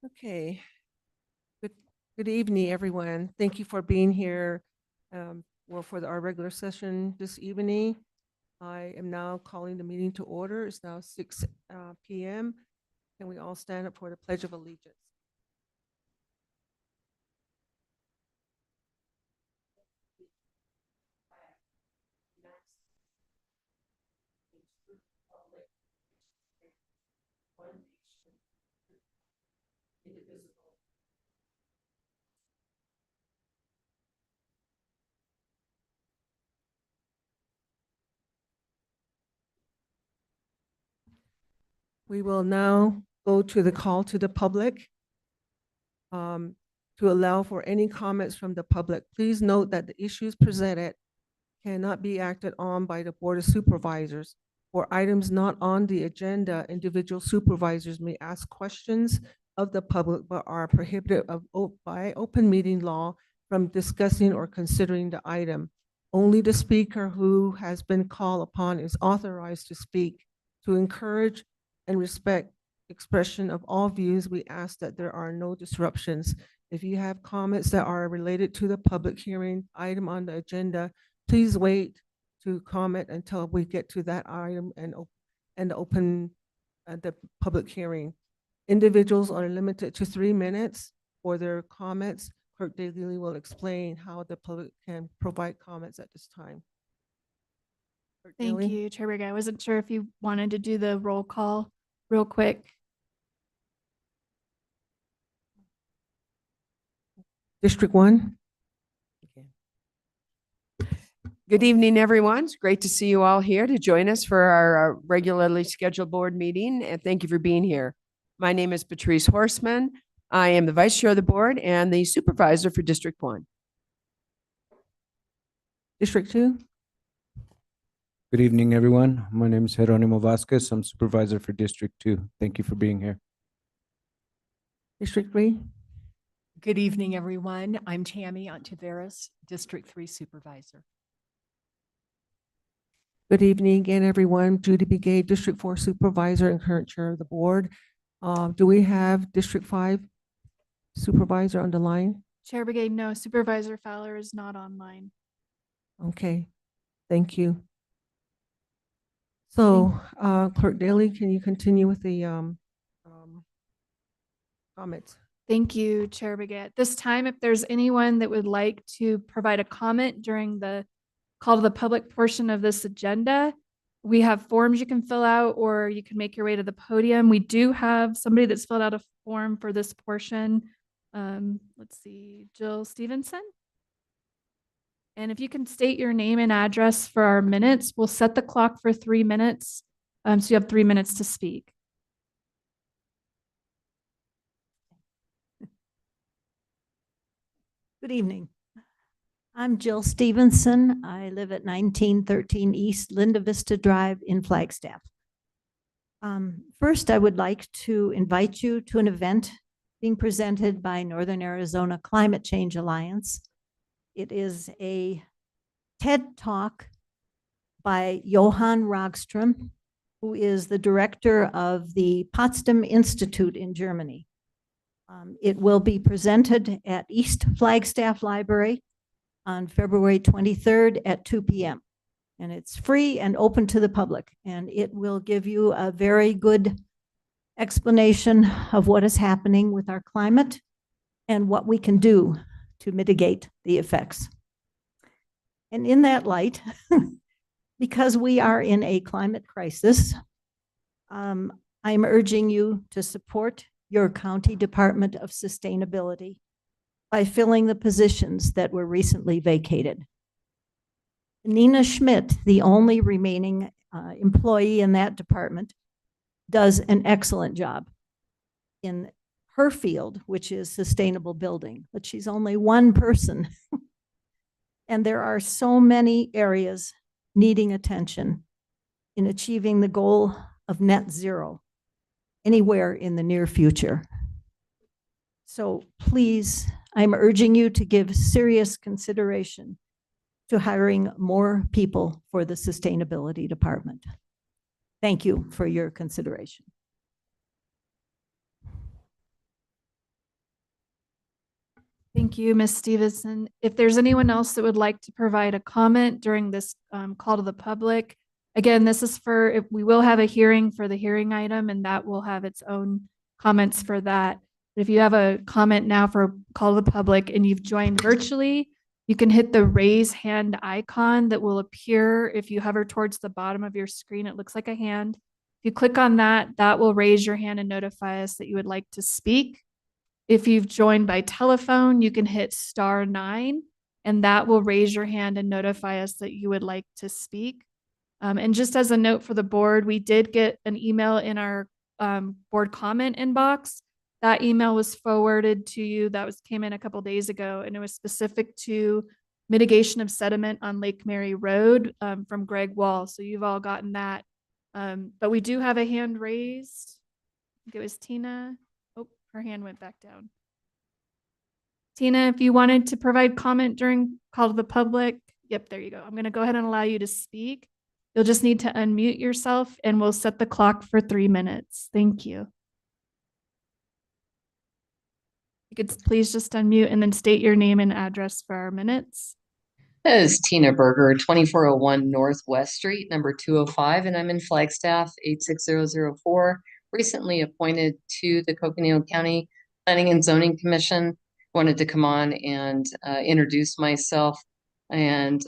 Okay. Good, good evening, everyone. Thank you for being here, for our regular session this evening. I am now calling the meeting to order. It's now 6 p.m. Can we all stand up for the Pledge of Allegiance? We will now go to the call to the public to allow for any comments from the public. Please note that the issues presented cannot be acted on by the Board of Supervisors. For items not on the agenda, individual supervisors may ask questions of the public but are prohibited by open meeting law from discussing or considering the item. Only the speaker who has been called upon is authorized to speak. To encourage and respect expression of all views, we ask that there are no disruptions. If you have comments that are related to the public hearing item on the agenda, please wait to comment until we get to that item and open the public hearing. Individuals are limited to 3 minutes for their comments. Clerk Daly will explain how the public can provide comments at this time. Clerk Thank Daly? you, Chair Brigade. I wasn't sure if you wanted to do the roll call real quick. District 1? Good evening, everyone. It's great to see you all here to join us for our regularly scheduled board meeting, and thank you for being here. My name is Patrice Horseman. I am the Vice Chair of the Board and the Supervisor for District 1. District 2? Good evening, everyone. My name is Jeronimo Vasquez. I'm Supervisor for District 2. Thank you for being here. District 3? Good evening, everyone. I'm Tammy Ontiveros, District 3 Supervisor. Good evening again, everyone. Judy Begay, District 4 Supervisor and current Chair of the Board. Do we have District 5 Supervisor on the line? Chair Brigade, no, Supervisor Fowler is not online. Okay, thank you. So, Clerk Daly, can you continue with the comments? Thank you, Chair Brigade. This time, if there's anyone that would like to provide a comment during the call to the public portion of this agenda, we have forms you can fill out, or you can make your way to the podium. We do have somebody that's filled out a form for this portion. Let's see, Jill Stevenson. And if you can state your name and address for our minutes, we'll set the clock for 3 minutes. So you have 3 minutes to speak. Good evening. I'm Jill Stevenson. I live at 1913 East Linda Vista Drive in Flagstaff. First, I would like to invite you to an event being presented by Northern Arizona Climate Change Alliance. It is a TED Talk by Johann Rogstrom, who is the director of the Potsdam Institute in Germany. It will be presented at East Flagstaff Library on February 23rd at 2 p.m. And it's free and open to the public. And it will give you a very good explanation of what is happening with our climate and what we can do to mitigate the effects. And in that light, because we are in a climate crisis, I'm urging you to support your county Department of Sustainability by filling the positions that were recently vacated. Nina Schmidt, the only remaining employee in that department, does an excellent job in her field, which is sustainable building, but she's only one person. And there are so many areas needing attention in achieving the goal of net zero anywhere in the near future. So please, I'm urging you to give serious consideration to hiring more people for the sustainability department. Thank you for your consideration. Thank you, Ms. Stevenson. If there's anyone else that would like to provide a comment during this call to the public, again, this is for, if we will have a hearing for the hearing item, and that will have its own comments for that. If you have a comment now for a call to the public and you've joined virtually, you can hit the raise hand icon that will appear if you hover towards the bottom of your screen. It looks like a hand. If you click on that, that will raise your hand and notify us that you would like to speak. If you've joined by telephone, you can hit *9, and that will raise your hand and notify us that you would like to speak. And just as a note for the board, we did get an email in our board comment inbox. That email was forwarded to you. That came in a couple days ago, and it was specific to mitigation of sediment on Lake Mary Road from Greg Wall. So you've all gotten that. But we do have a hand raised. I think it was Tina. Oh, her hand went back down. Tina, if you wanted to provide comment during call to the public, yep, there you go. I'm going to go ahead and allow you to speak. You'll just need to unmute yourself, and we'll set the clock for 3 minutes. Thank you. You could please just unmute and then state your name and address for our minutes. That is Tina Berger, 2401 Northwest Street, number 205, and I'm in Flagstaff 86004. Recently appointed to the Coconino County Planning and Zoning Commission. Wanted to come on and introduce myself, and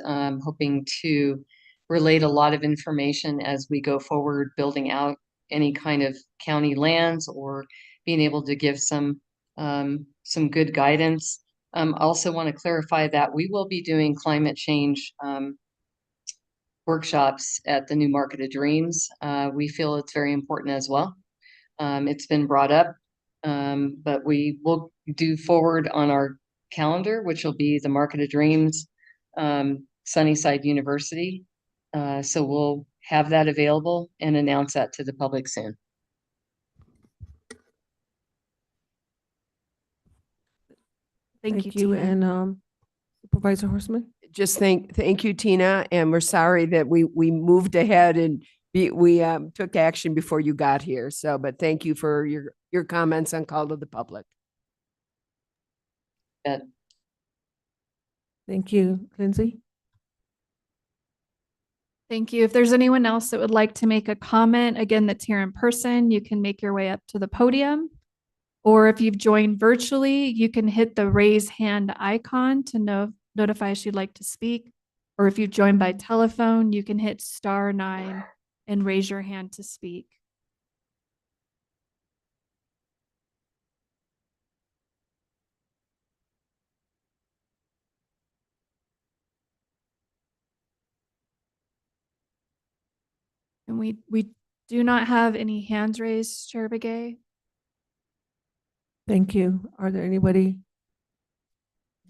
hoping to relate a lot of information as we go forward building out any kind of county lands, or being able to give some good guidance. Also want to clarify that we will be doing climate change workshops at the new Market of Dreams. We feel it's very important as well. It's been brought up, but we will do forward on our calendar, which will be the Market of Dreams, Sunnyside University. So we'll have that available and announce that to the public soon. Thank you, Tina. And Supervisor Horstman? Just thank you, Tina, and we're sorry that we moved ahead and we took action before you got here. So, but thank you for your comments on call to the public. Thank you. Lindsay? Thank you. If there's anyone else that would like to make a comment, again, that's here in person, you can make your way up to the podium. Or if you've joined virtually, you can hit the raise hand icon to notify us you'd like to speak. Or if you've joined by telephone, you can hit *9 and raise your hand to speak. And we do not have any hands raised, Chair Begay. Thank you. Are there anybody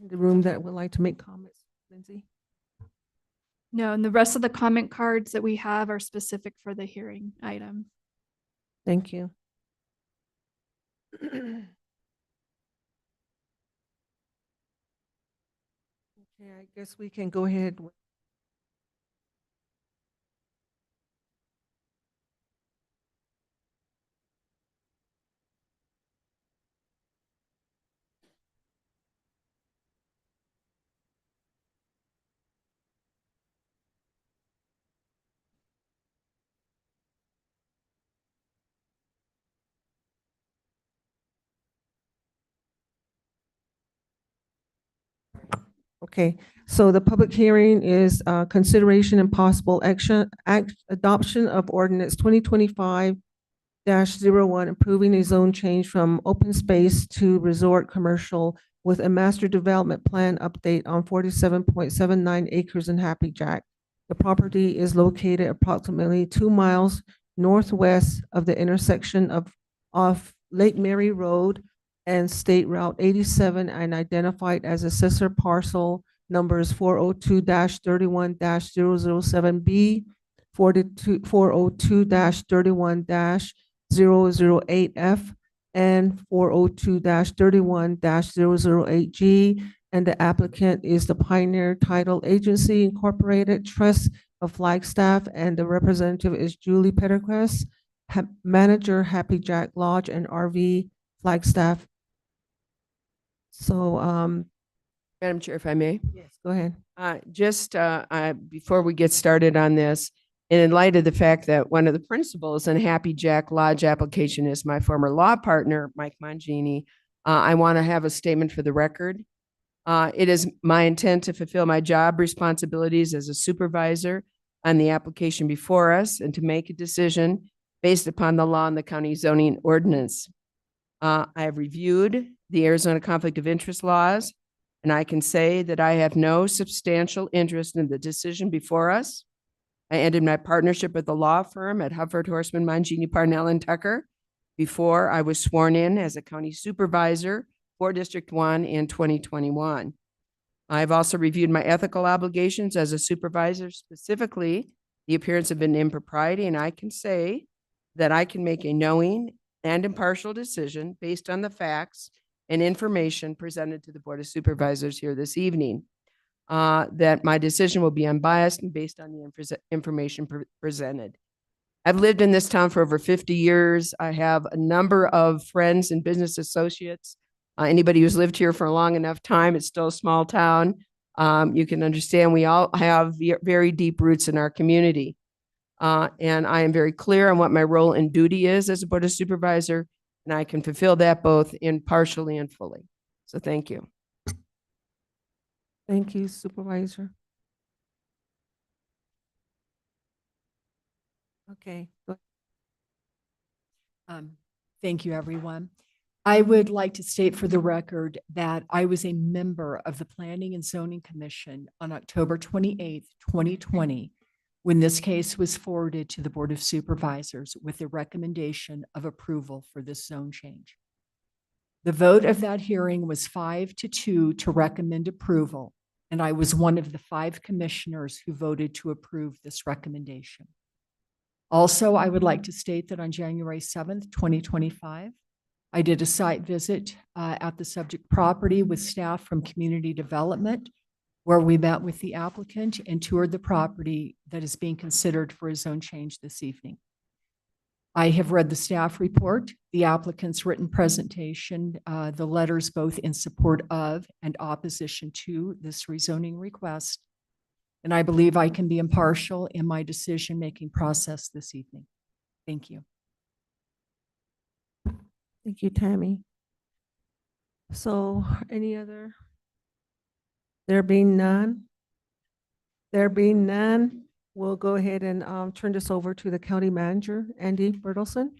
in the room that would like to make comments? Lindsay? No, and the rest of the comment cards that we have are specific for the hearing item. Thank you. Okay, I guess we can go ahead. Okay, so the public hearing is consideration and possible adoption of ordinance 2025-01, approving a zone change from open space to resort commercial with a master development plan update on 47.79 acres in Happy Jack. The property is located approximately 2 miles northwest of the intersection of Lake Mary Road and State Route 87, and identified as assessor parcel numbers 402-31-007B, 402-31-008F, and 402-31-008G. And the applicant is the Pioneer Title Agency Incorporated Trust of Flagstaff, and the representative is Julie Petterquest, manager, Happy Jack Lodge and RV, Flagstaff. So Madam Chair, if I may. Yes, go ahead. Before we get started on this, and in light of the fact that one of the principals in Happy Jack Lodge application is my former law partner, Mike Mangini, I want to have a statement for the record. It is my intent to fulfill my job responsibilities as a supervisor on the application before us and to make a decision based upon the law and the county zoning ordinance. I have reviewed the Arizona Conflict of Interest laws, and I can say that I have no substantial interest in the decision before us. I ended my partnership with the law firm at Hufford Horseman Mangini Parnell and Tucker before I was sworn in as a county supervisor for District 1 in 2021. I've also reviewed my ethical obligations as a supervisor, specifically the appearance of an impropriety, and I can say that I can make a knowing and impartial decision based on the facts and information presented to the Board of Supervisors here this evening. That my decision will be unbiased and based on the information presented. I've lived in this town for over 50 years. I have a number of friends and business associates. Anybody who's lived here for a long enough time, it's still a small town. You can understand we all have very deep roots in our community. And I am very clear on what my role and duty is as a Board of Supervisor, and I can fulfill that both impartially and fully. So thank you. Thank you, Supervisor. Okay. Thank you, everyone. I would like to state for the record that I was a member of the Planning and Zoning Commission on October 28th, 2020, when this case was forwarded to the Board of Supervisors with a recommendation of approval for this zone change. The vote of that hearing was 5-2 to recommend approval, and I was one of the 5 commissioners who voted to approve this recommendation. Also, I would like to state that on January 7th, 2025, I did a site visit at the subject property with staff from Community Development, where we met with the applicant and toured the property that is being considered for a zone change this evening. I have read the staff report, the applicant's written presentation, the letters both in support of and opposition to this rezoning request, and I believe I can be impartial in my decision-making process this evening. Thank you. Thank you, Tammy. So any other? There being none? There being none, we'll go ahead and turn this over to the county manager, Andy Bertelson.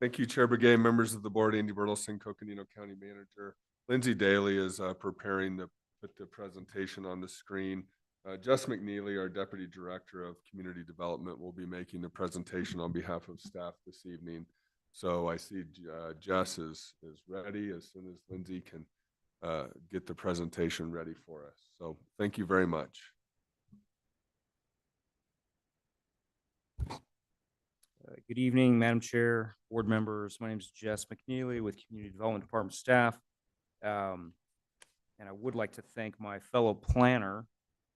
Thank you, Chair Begay, members of the board, Andy Bertelson, Coconino County Manager. Lindsay Daly is preparing to put the presentation on the screen. Jess McNeely, our Deputy Director of Community Development, will be making the presentation on behalf of staff this evening. So I see Jess is ready as soon as Lindsay can get the presentation ready for us. So thank you very much. Good evening, Madam Chair, board members. My name is Jess McNeely with Community Development Department staff. And I would like to thank my fellow planner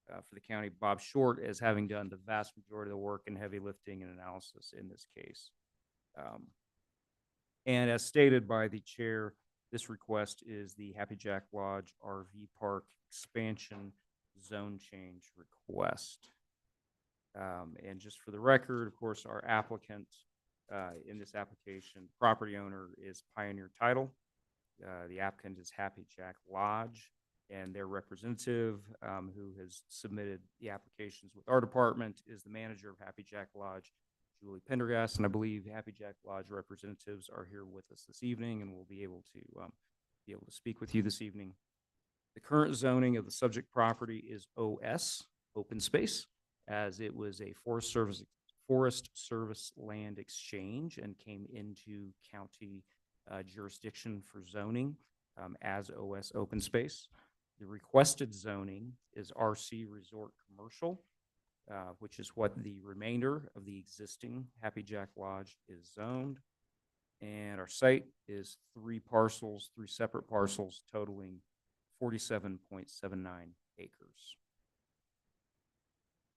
for the county, Bob Short, as having done the vast majority of the work and heavy lifting and analysis in this case. And as stated by the chair, this request is the Happy Jack Lodge RV Park expansion zone change request. And just for the record, of course, our applicant in this application, property owner is Pioneer Title. The applicant is Happy Jack Lodge, and their representative who has submitted the applications with our department is the manager of Happy Jack Lodge, Julie Pendergast, and I believe Happy Jack Lodge representatives are here with us this evening and will be able to speak with you this evening. The current zoning of the subject property is OS, open space, as it was a Forest Service land exchange and came into county jurisdiction for zoning as OS open space. The requested zoning is RC Resort Commercial, which is what the remainder of the existing Happy Jack Lodge is zoned. And our site is 3 separate parcels totaling 47.79 acres.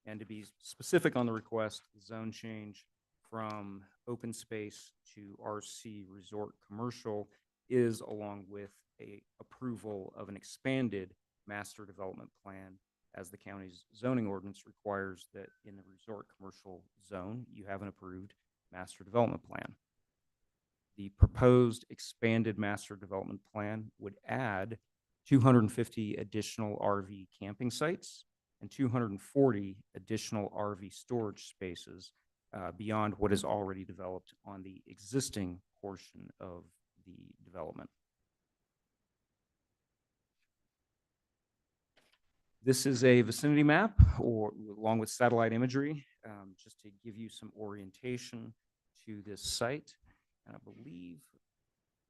And to be specific on the request, the zone change from open space to RC Resort Commercial is along with a approval of an expanded master development plan, as the county's zoning ordinance requires that in the resort commercial zone, you have an approved master development plan. The proposed expanded master development plan would add 250 additional RV camping sites and 240 additional RV storage spaces beyond what is already developed on the existing portion of the development. This is a vicinity map, or along with satellite imagery, just to give you some orientation to this site. And I believe,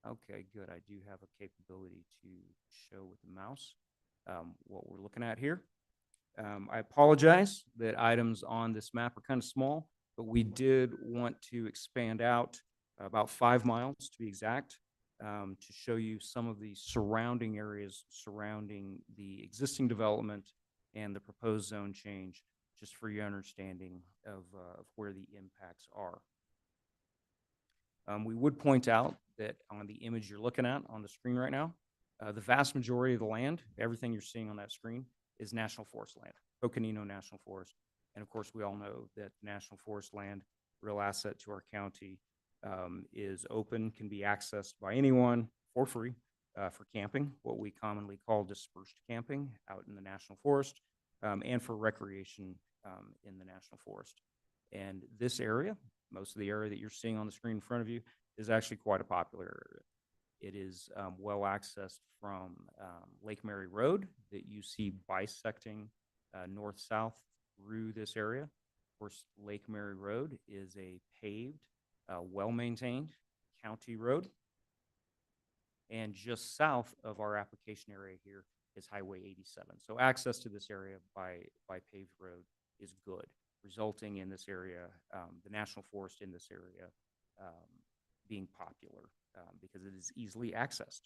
okay, good. I do have a capability to show with the mouse what we're looking at here. I apologize that items on this map are kind of small, but we did want to expand out about 5 miles to be exact, to show you some of the surrounding areas surrounding the existing development and the proposed zone change, just for your understanding of where the impacts are. We would point out that on the image you're looking at on the screen right now, the vast majority of the land, everything you're seeing on that screen, is National Forest land, Coconino National Forest. And of course, we all know that National Forest land, real asset to our county, is open, can be accessed by anyone for free for camping, what we commonly call dispersed camping out in the National Forest, and for recreation in the National Forest. And this area, most of the area that you're seeing on the screen in front of you, is actually quite a popular area. It is well accessed from Lake Mary Road that you see bisecting north-south through this area. Of course, Lake Mary Road is a paved, well-maintained county road. And just south of our application area here is Highway 87. So access to this area by paved road is good, resulting in this area, the National Forest in this area, being popular because it is easily accessed.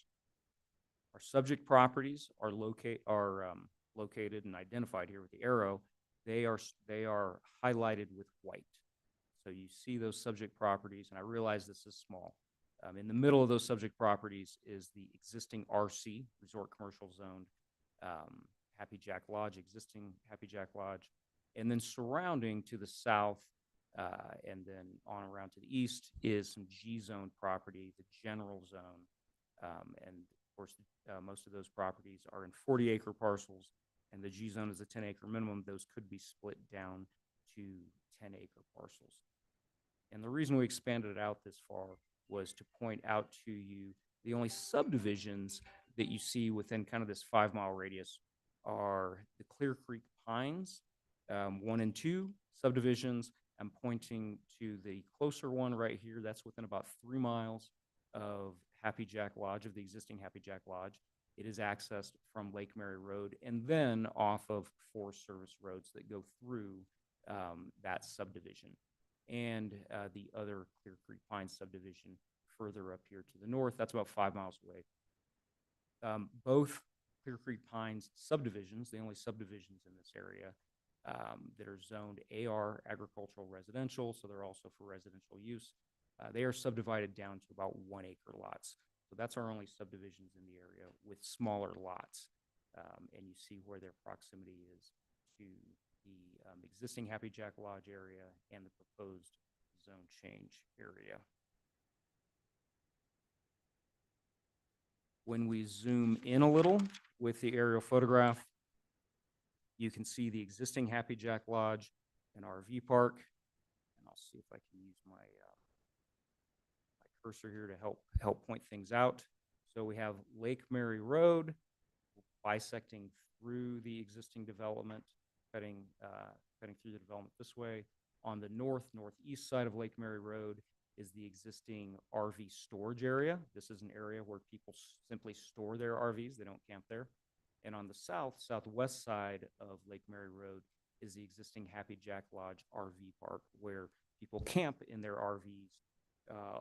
Our subject properties are located and identified here with the arrow. They are highlighted with white. So you see those subject properties, and I realize this is small. In the middle of those subject properties is the existing RC, Resort Commercial Zone, Happy Jack Lodge, existing Happy Jack Lodge. And then surrounding to the south and then on around to the east is some G-zone property, the general zone. And of course, most of those properties are in 40-acre parcels, and the G-zone is a 10-acre minimum. Those could be split down to 10-acre parcels. And the reason we expanded it out this far was to point out to you the only subdivisions that you see within kind of this 5-mile radius are the Clear Creek Pines, 1 and 2 subdivisions. I'm pointing to the closer one right here. That's within about 3 miles of Happy Jack Lodge, of the existing Happy Jack Lodge. It is accessed from Lake Mary Road and then off of Forest Service roads that go through that subdivision. And the other Clear Creek Pines subdivision further up here to the north, that's about 5 miles away. Both Clear Creek Pines subdivisions, the only subdivisions in this area that are zoned AR, agricultural residential, so they're also for residential use. They are subdivided down to about 1-acre lots. So that's our only subdivisions in the area with smaller lots. And you see where their proximity is to the existing Happy Jack Lodge area and the proposed zone change area. When we zoom in a little with the aerial photograph, you can see the existing Happy Jack Lodge and RV park. And I'll see if I can use my cursor here to help point things out. So we have Lake Mary Road bisecting through the existing development, cutting through the development this way. On the northeast side of Lake Mary Road is the existing RV storage area. This is an area where people simply store their RVs. They don't camp there. And on the southwest side of Lake Mary Road is the existing Happy Jack Lodge RV park, where people camp in their RVs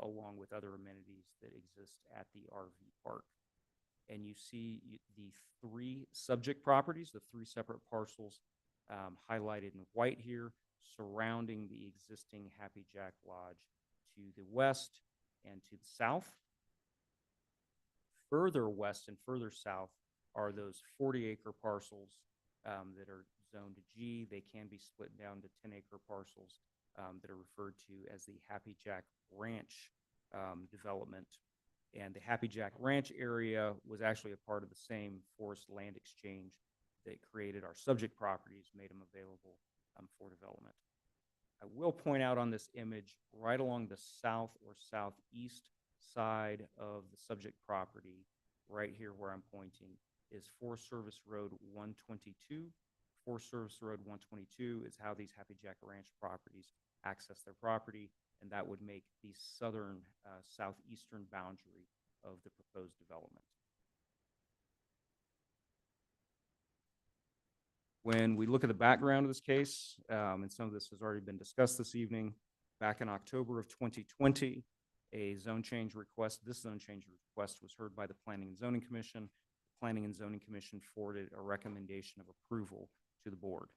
along with other amenities that exist at the RV park. And you see the 3 subject properties, the 3 separate parcels highlighted in white here, surrounding the existing Happy Jack Lodge to the west and to the south. Further west and further south are those 40-acre parcels that are zoned G. They can be split down to 10-acre parcels that are referred to as the Happy Jack Ranch development. And the Happy Jack Ranch area was actually a part of the same forest land exchange that created our subject properties, made them available for development. I will point out on this image, right along the south or southeast side of the subject property, right here where I'm pointing, is Forest Service Road 122. Forest Service Road 122 is how these Happy Jack Ranch properties access their property, and that would make the southern southeastern boundary of the proposed development. When we look at the background of this case, and some of this has already been discussed this evening, back in October of 2020, this zone change request was heard by the Planning and Zoning Commission. The Planning and Zoning Commission forwarded a recommendation of approval to the board.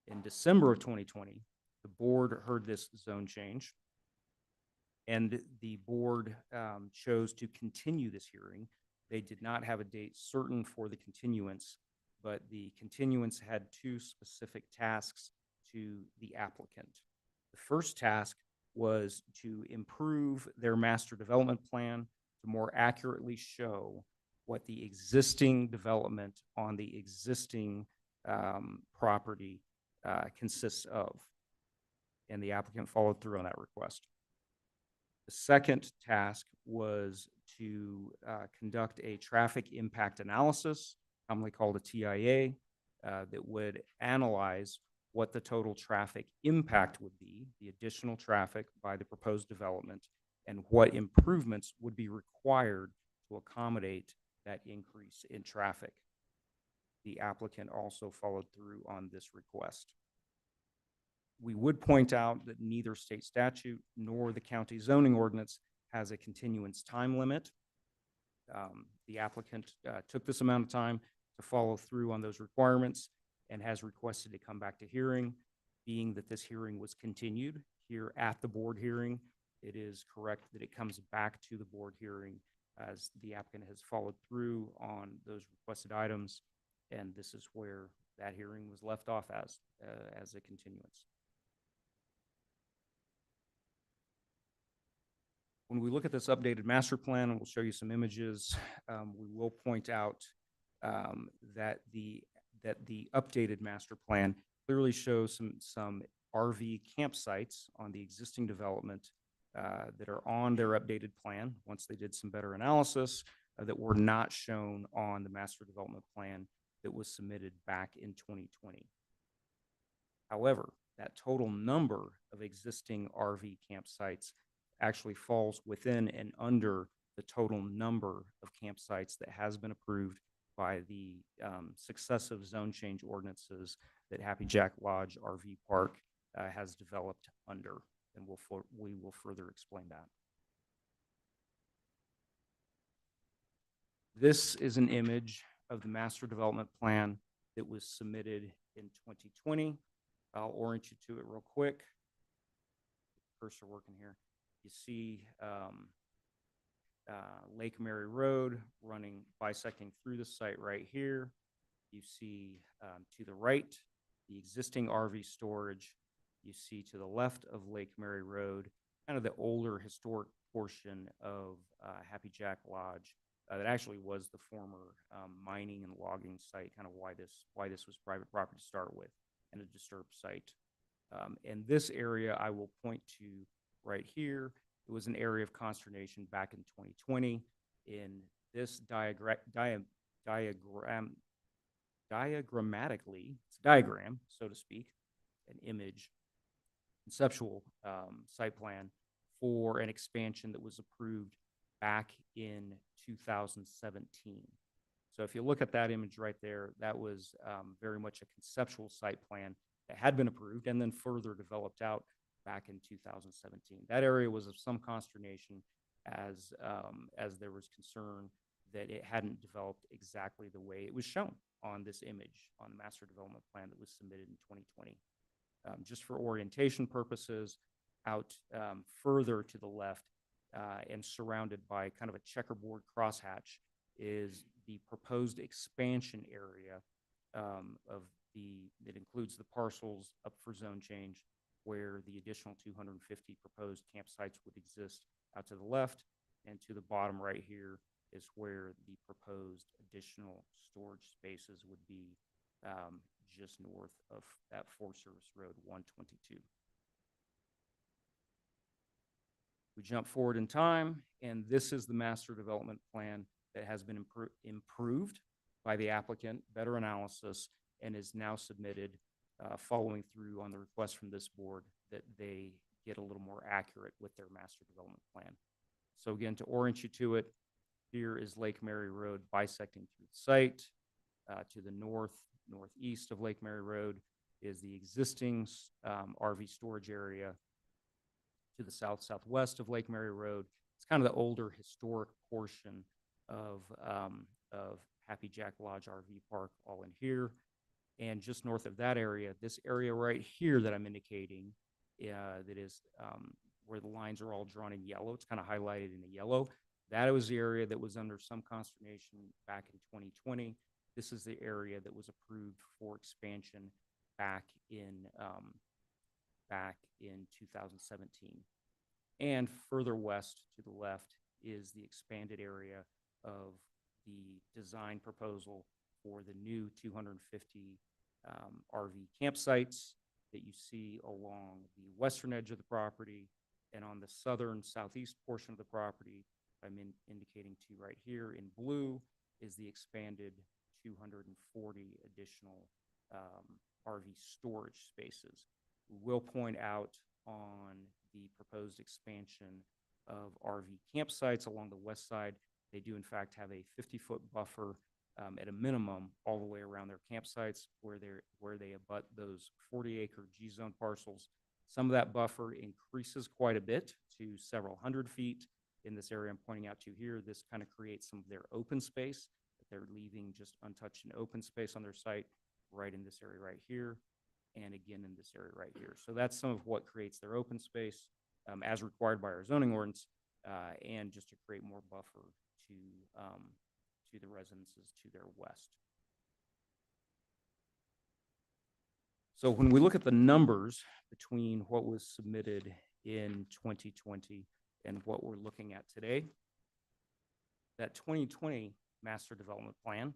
In December of 2020, the board heard this zone change, and the board chose to continue this hearing. They did not have a date certain for the continuance, but the continuance had two specific tasks to the applicant. The first task was to improve their master development plan to more accurately show what the existing development on the existing property consists of. And the applicant followed through on that request. The second task was to conduct a traffic impact analysis, commonly called a TIA, that would analyze what the total traffic impact would be, the additional traffic by the proposed development, and what improvements would be required to accommodate that increase in traffic. The applicant also followed through on this request. We would point out that neither state statute nor the county zoning ordinance has a continuance time limit. The applicant took this amount of time to follow through on those requirements and has requested to come back to hearing. Being that this hearing was continued here at the board hearing, it is correct that it comes back to the board hearing as the applicant has followed through on those requested items, and this is where that hearing was left off as a continuance. When we look at this updated master plan, and we'll show you some images, we will point out that the updated master plan clearly shows some RV campsites on the existing development that are on their updated plan once they did some better analysis that were not shown on the master development plan that was submitted back in 2020. However, that total number of existing RV campsites actually falls within and under the total number of campsites that has been approved by the successive zone change ordinances that Happy Jack Lodge RV Park has developed under, and we will further explain that. This is an image of the master development plan that was submitted in 2020. I'll orient you to it real quick. Cursor working here. You see Lake Mary Road running, bisecting through the site right here. You see to the right, the existing RV storage. You see to the left of Lake Mary Road, kind of the older historic portion of Happy Jack Lodge that actually was the former mining and logging site, kind of why this was private property to start with, and a disturbed site. And this area I will point to right here. It was an area of consternation back in 2020. In this diagrammatically, it's a diagram, so to speak, an image, conceptual site plan for an expansion that was approved back in 2017. So if you look at that image right there, that was very much a conceptual site plan that had been approved and then further developed out back in 2017. That area was of some consternation as there was concern that it hadn't developed exactly the way it was shown on this image on the master development plan that was submitted in 2020. Just for orientation purposes, out further to the left and surrounded by kind of a checkerboard crosshatch is the proposed expansion area that includes the parcels up for zone change, where the additional 250 proposed campsites would exist out to the left, and to the bottom right here is where the proposed additional storage spaces would be, just north of that Forest Service Road 122. We jump forward in time, and this is the master development plan that has been improved by the applicant, better analysis, and is now submitted, following through on the request from this board that they get a little more accurate with their master development plan. So again, to orient you to it, here is Lake Mary Road bisecting through the site. To the northeast of Lake Mary Road is the existing RV storage area. To the southwest of Lake Mary Road, it's kind of the older historic portion of Happy Jack Lodge RV Park, all in here. And just north of that area, this area right here that I'm indicating, that is where the lines are all drawn in yellow. It's kind of highlighted in the yellow. That was the area that was under some consternation back in 2020. This is the area that was approved for expansion back in 2017. And further west to the left is the expanded area of the design proposal for the new 250 RV campsites that you see along the western edge of the property, and on the southern southeast portion of the property, I'm indicating to you right here in blue, is the expanded 240 additional RV storage spaces. We will point out on the proposed expansion of RV campsites along the west side, they do in fact have a 50-foot buffer at a minimum all the way around their campsites where they abut those 40-acre G-zone parcels. Some of that buffer increases quite a bit to several hundred feet. In this area I'm pointing out to here, this kind of creates some of their open space that they're leaving just untouched and open space on their site, right in this area right here, and again in this area right here. So that's some of what creates their open space as required by our zoning ordinance, and just to create more buffer to the residences to their west. So when we look at the numbers between what was submitted in 2020 and what we're looking at today, that 2020 master development plan,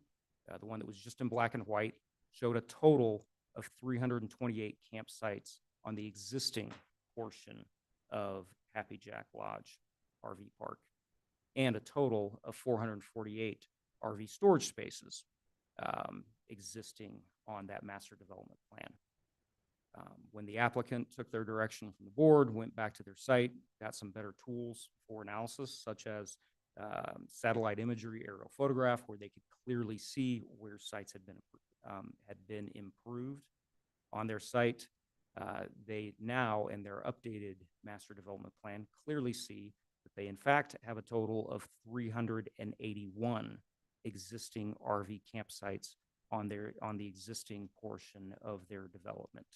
the one that was just in black and white, showed a total of 328 campsites on the existing portion of Happy Jack Lodge RV Park, and a total of 448 RV storage spaces existing on that master development plan. When the applicant took their direction from the board, went back to their site, got some better tools for analysis, such as satellite imagery, aerial photograph, where they could clearly see where sites had been improved on their site. They now, in their updated master development plan, clearly see that they in fact have a total of 381 existing RV campsites on the existing portion of their development.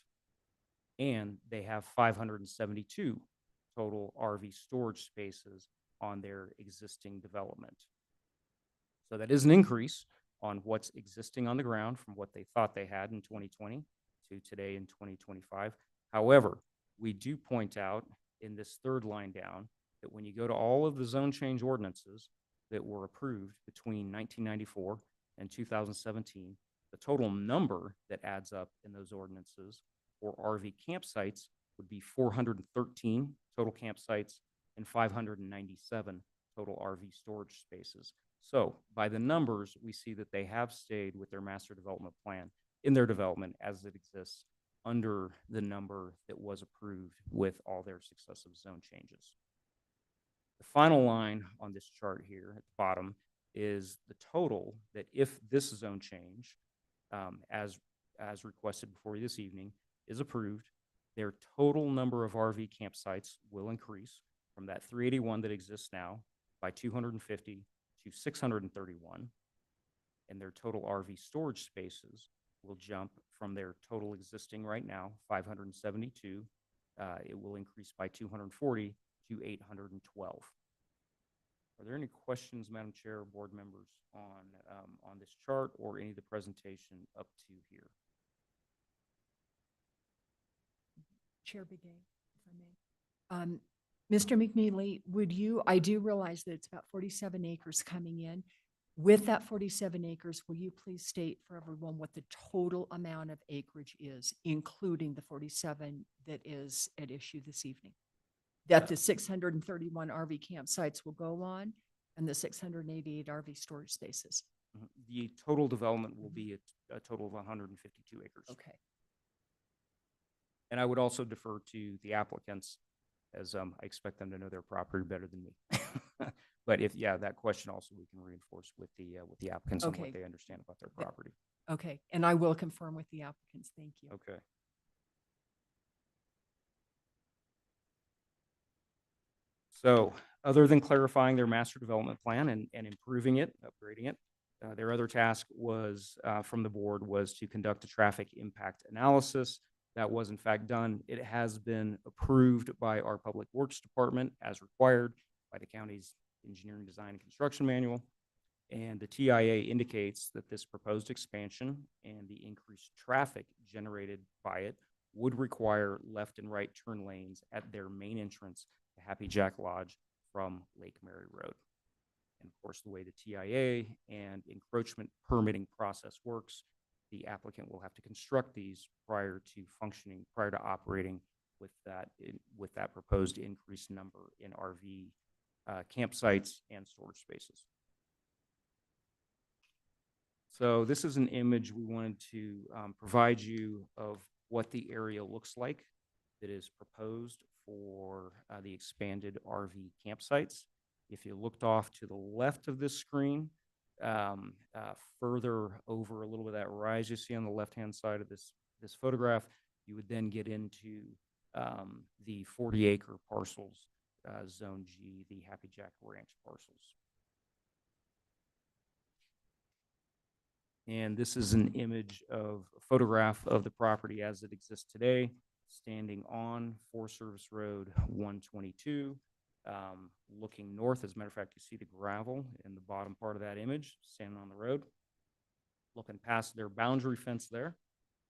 And they have 572 total RV storage spaces on their existing development. So that is an increase on what's existing on the ground from what they thought they had in 2020 to today in 2025. However, we do point out in this third line down that when you go to all of the zone change ordinances that were approved between 1994 and 2017, the total number that adds up in those ordinances for RV campsites would be 413 total campsites and 597 total RV storage spaces. So by the numbers, we see that they have stayed with their master development plan in their development as it exists under the number that was approved with all their successive zone changes. The final line on this chart here at the bottom is the total that if this zone change, as requested before you this evening, is approved, their total number of RV campsites will increase from that 381 that exists now by 250 to 631, and their total RV storage spaces will jump from their total existing right now, 572, it will increase by 240 to 812. Are there any questions, Madam Chair, or board members on this chart or any of the presentation up to here? Chair Begay, if I may. Mr. McNeely, would you, I do realize that it's about 47 acres coming in. With that 47 acres, will you please state for everyone what the total amount of acreage is, including the 47 that is at issue this evening? That the 631 RV campsites will go on and the 688 RV storage spaces. The total development will be a total of 152 acres. Okay. And I would also defer to the applicants, as I expect them to know their property better than me. But if, yeah, that question also we can reinforce with the applicants on Okay. what they understand about their property. Okay, and I will confirm with the applicants. Thank you. Okay. So other than clarifying their master development plan and improving it, upgrading it, their other task was from the board was to conduct a traffic impact analysis. That was in fact done. It has been approved by our Public Works Department as required by the county's Engineering Design and Construction Manual. And the TIA indicates that this proposed expansion and the increased traffic generated by it would require left and right turn lanes at their main entrance to Happy Jack Lodge from Lake Mary Road. And of course, the way the TIA and encroachment permitting process works, the applicant will have to construct these prior to operating with that proposed increased number in RV campsites and storage spaces. So this is an image we wanted to provide you of what the area looks like that is proposed for the expanded RV campsites. If you looked off to the left of this screen, further over a little bit of that rise you see on the left-hand side of this photograph, you would then get into the 40-acre parcels, Zone G, the Happy Jack Ranch parcels. And this is an image of a photograph of the property as it exists today, standing on Forest Service Road 122, looking north. As a matter of fact, you see the gravel in the bottom part of that image, standing on the road, looking past their boundary fence there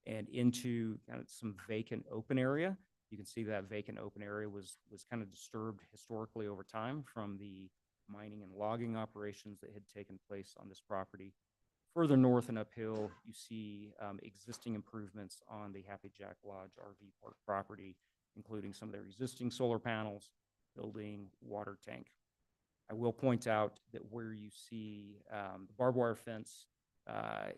and into kind of some vacant open area. You can see that vacant open area was kind of disturbed historically over time from the mining and logging operations that had taken place on this property. Further north and uphill, you see existing improvements on the Happy Jack Lodge RV Park property, including some of their existing solar panels, building, water tank. I will point out that where you see the barbed wire fence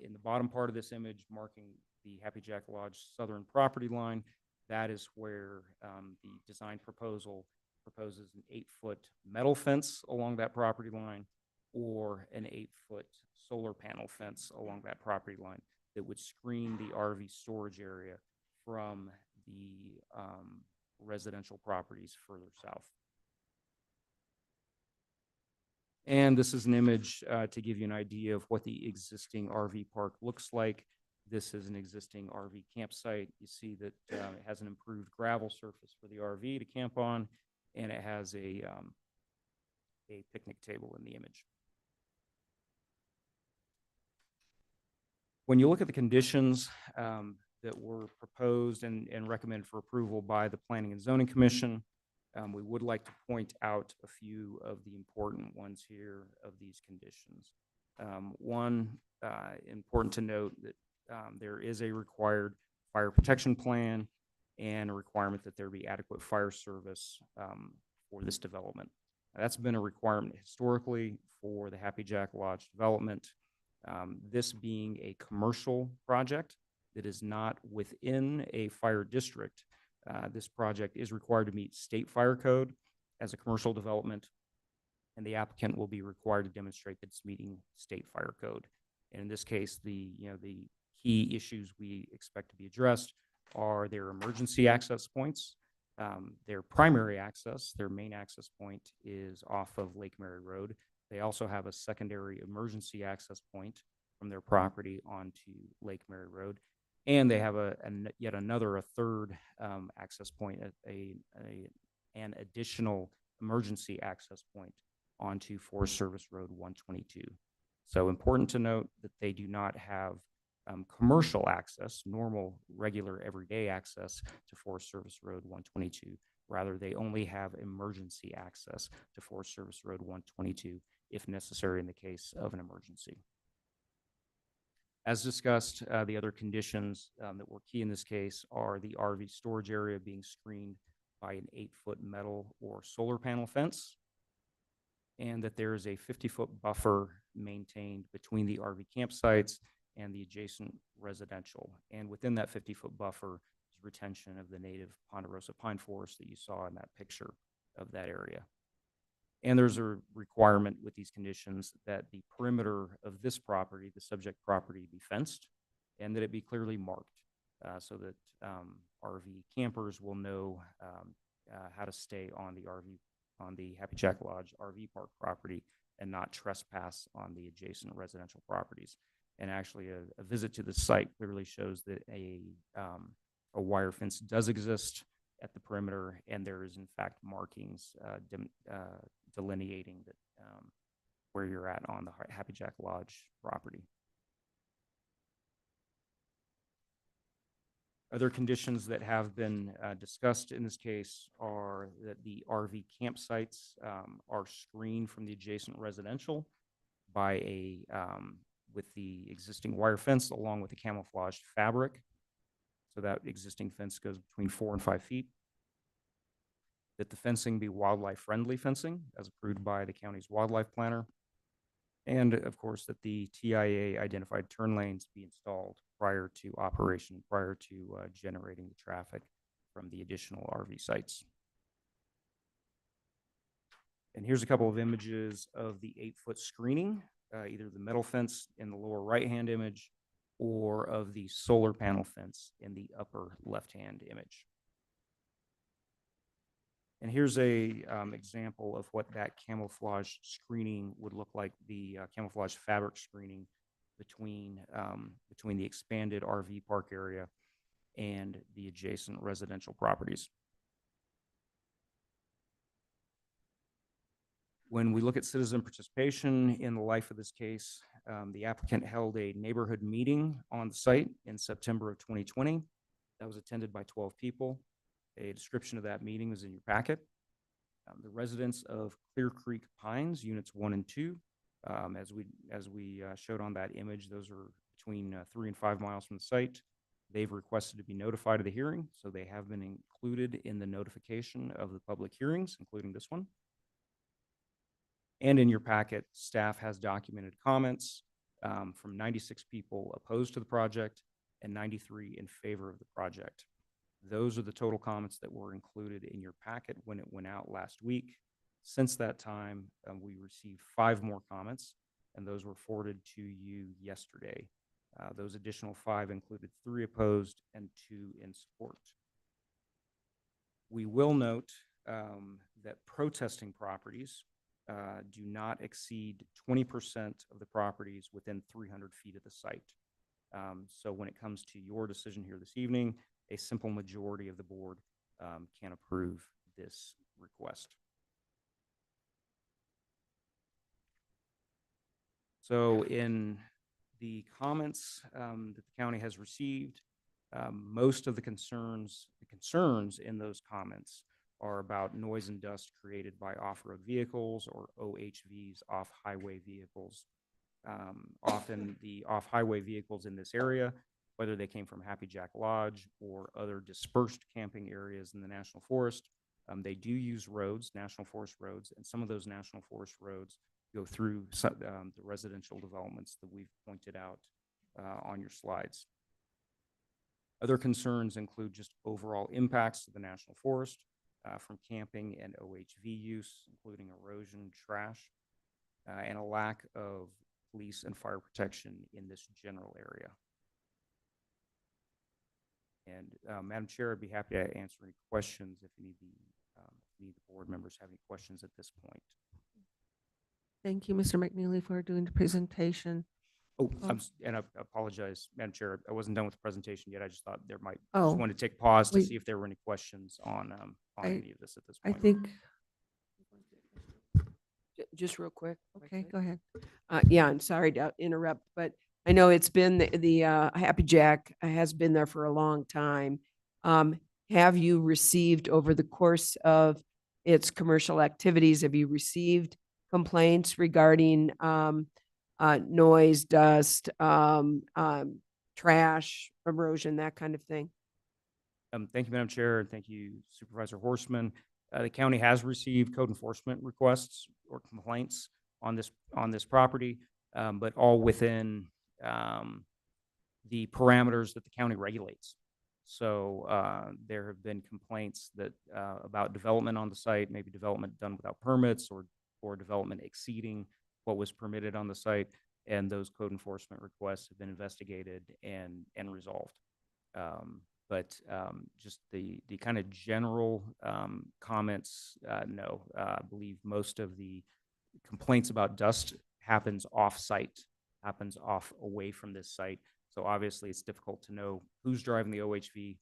in the bottom part of this image marking the Happy Jack Lodge southern property line, that is where the design proposal proposes an 8-foot metal fence along that property line or an 8-foot solar panel fence along that property line that would screen the RV storage area from the residential properties further south. And this is an image to give you an idea of what the existing RV park looks like. This is an existing RV campsite. You see that it has an improved gravel surface for the RV to camp on, and it has a picnic table in the image. When you look at the conditions that were proposed and recommended for approval by the Planning and Zoning Commission, we would like to point out a few of the important ones here of these conditions. One, important to note that there is a required fire protection plan and a requirement that there be adequate fire service for this development. Now, that's been a requirement historically for the Happy Jack Lodge development. This being a commercial project that is not within a fire district, this project is required to meet state fire code as a commercial development, and the applicant will be required to demonstrate that it's meeting state fire code. And in this case, the key issues we expect to be addressed are their emergency access points. Their primary access, their main access point is off of Lake Mary Road. They also have a secondary emergency access point from their property onto Lake Mary Road. And they have a third access point, an additional emergency access point onto Forest Service Road 122. So important to note that they do not have commercial access, normal, regular, everyday access to Forest Service Road 122. Rather, they only have emergency access to Forest Service Road 122 if necessary in the case of an emergency. As discussed, the other conditions that were key in this case are the RV storage area being screened by an 8-foot metal or solar panel fence, and that there is a 50-foot buffer maintained between the RV campsites and the adjacent residential. And within that 50-foot buffer is retention of the native ponderosa pine forest that you saw in that picture of that area. And there's a requirement with these conditions that the perimeter of this property, the subject property, be fenced and that it be clearly marked so that RV campers will know how to stay on the Happy Jack Lodge RV park property and not trespass on the adjacent residential properties. And actually a visit to the site clearly shows that a wire fence does exist at the perimeter, and there is in fact markings delineating that where you're at on the Happy Jack Lodge property. Other conditions that have been discussed in this case are that the RV campsites are screened from the adjacent residential by a with the existing wire fence along with the camouflaged fabric. So that existing fence goes between 4 and 5 feet. That the fencing be wildlife friendly fencing as approved by the county's wildlife planner. And of course that the TIA identified turn lanes be installed prior to operation, prior to generating the traffic from the additional RV sites. And here's a couple of images of the 8-foot screening, either the metal fence in the lower right-hand image or of the solar panel fence in the upper left-hand image. And here's a example of what that camouflage screening would look like, the camouflage fabric screening between the expanded RV park area and the adjacent residential properties. When we look at citizen participation in the life of this case, the applicant held a neighborhood meeting on the site in September of 2020. That was attended by 12 people. A description of that meeting is in your packet. The residents of Clear Creek Pines, units 1 and 2, as we showed on that image, those are between 3 and 5 miles from the site. They've requested to be notified of the hearing, so they have been included in the notification of the public hearings, including this one. And in your packet, staff has documented comments from 96 people opposed to the project and 93 in favor of the project. Those are the total comments that were included in your packet when it went out last week. Since that time, we received 5 more comments, and those were forwarded to you yesterday. Those additional 5 included 3 opposed and 2 in support. We will note that protesting properties do not exceed 20% of the properties within 300 feet of the site. So when it comes to your decision here this evening, a simple majority of the board can approve this request. So in the comments that the county has received, most of the concerns in those comments are about noise and dust created by off-road vehicles or OHVs, off-highway vehicles. Often the off-highway vehicles in this area, whether they came from Happy Jack Lodge or other dispersed camping areas in the National Forest, they do use roads, National Forest roads, and some of those National Forest roads go through the residential developments that we've pointed out on your slides. Other concerns include just overall impacts to the National Forest from camping and OHV use, including erosion, trash, and a lack of police and fire protection in this general area. And Madam Chair, I'd be happy to answer any questions if any of the board members have any questions at this point. Thank you, Mr. McNeely, for doing the presentation. Oh, and I apologize, Madam Chair, I wasn't done with the presentation yet. I just thought there might, Oh, just wanted to take pause to wait. see if there were any questions on any of this at this point. I think Just real quick. if I Okay, could. go ahead. Yeah, I'm sorry to interrupt, but I know it's been the Happy Jack has been there for a long time. Have you received over the course of its commercial activities, have you received complaints regarding noise, dust, trash, erosion, that kind of thing? Thank you, Madam Chair, and thank you Supervisor Horstman. The county has received code enforcement requests or complaints on this property, but all within the parameters that the county regulates. So there have been complaints that about development on the site, maybe development done without permits or development exceeding what was permitted on the site, and those code enforcement requests have been investigated and resolved. But just the kind of general comments, no. I believe most of the complaints about dust happens off-site, happens away from this site. So obviously, it's difficult to know who's driving the OHV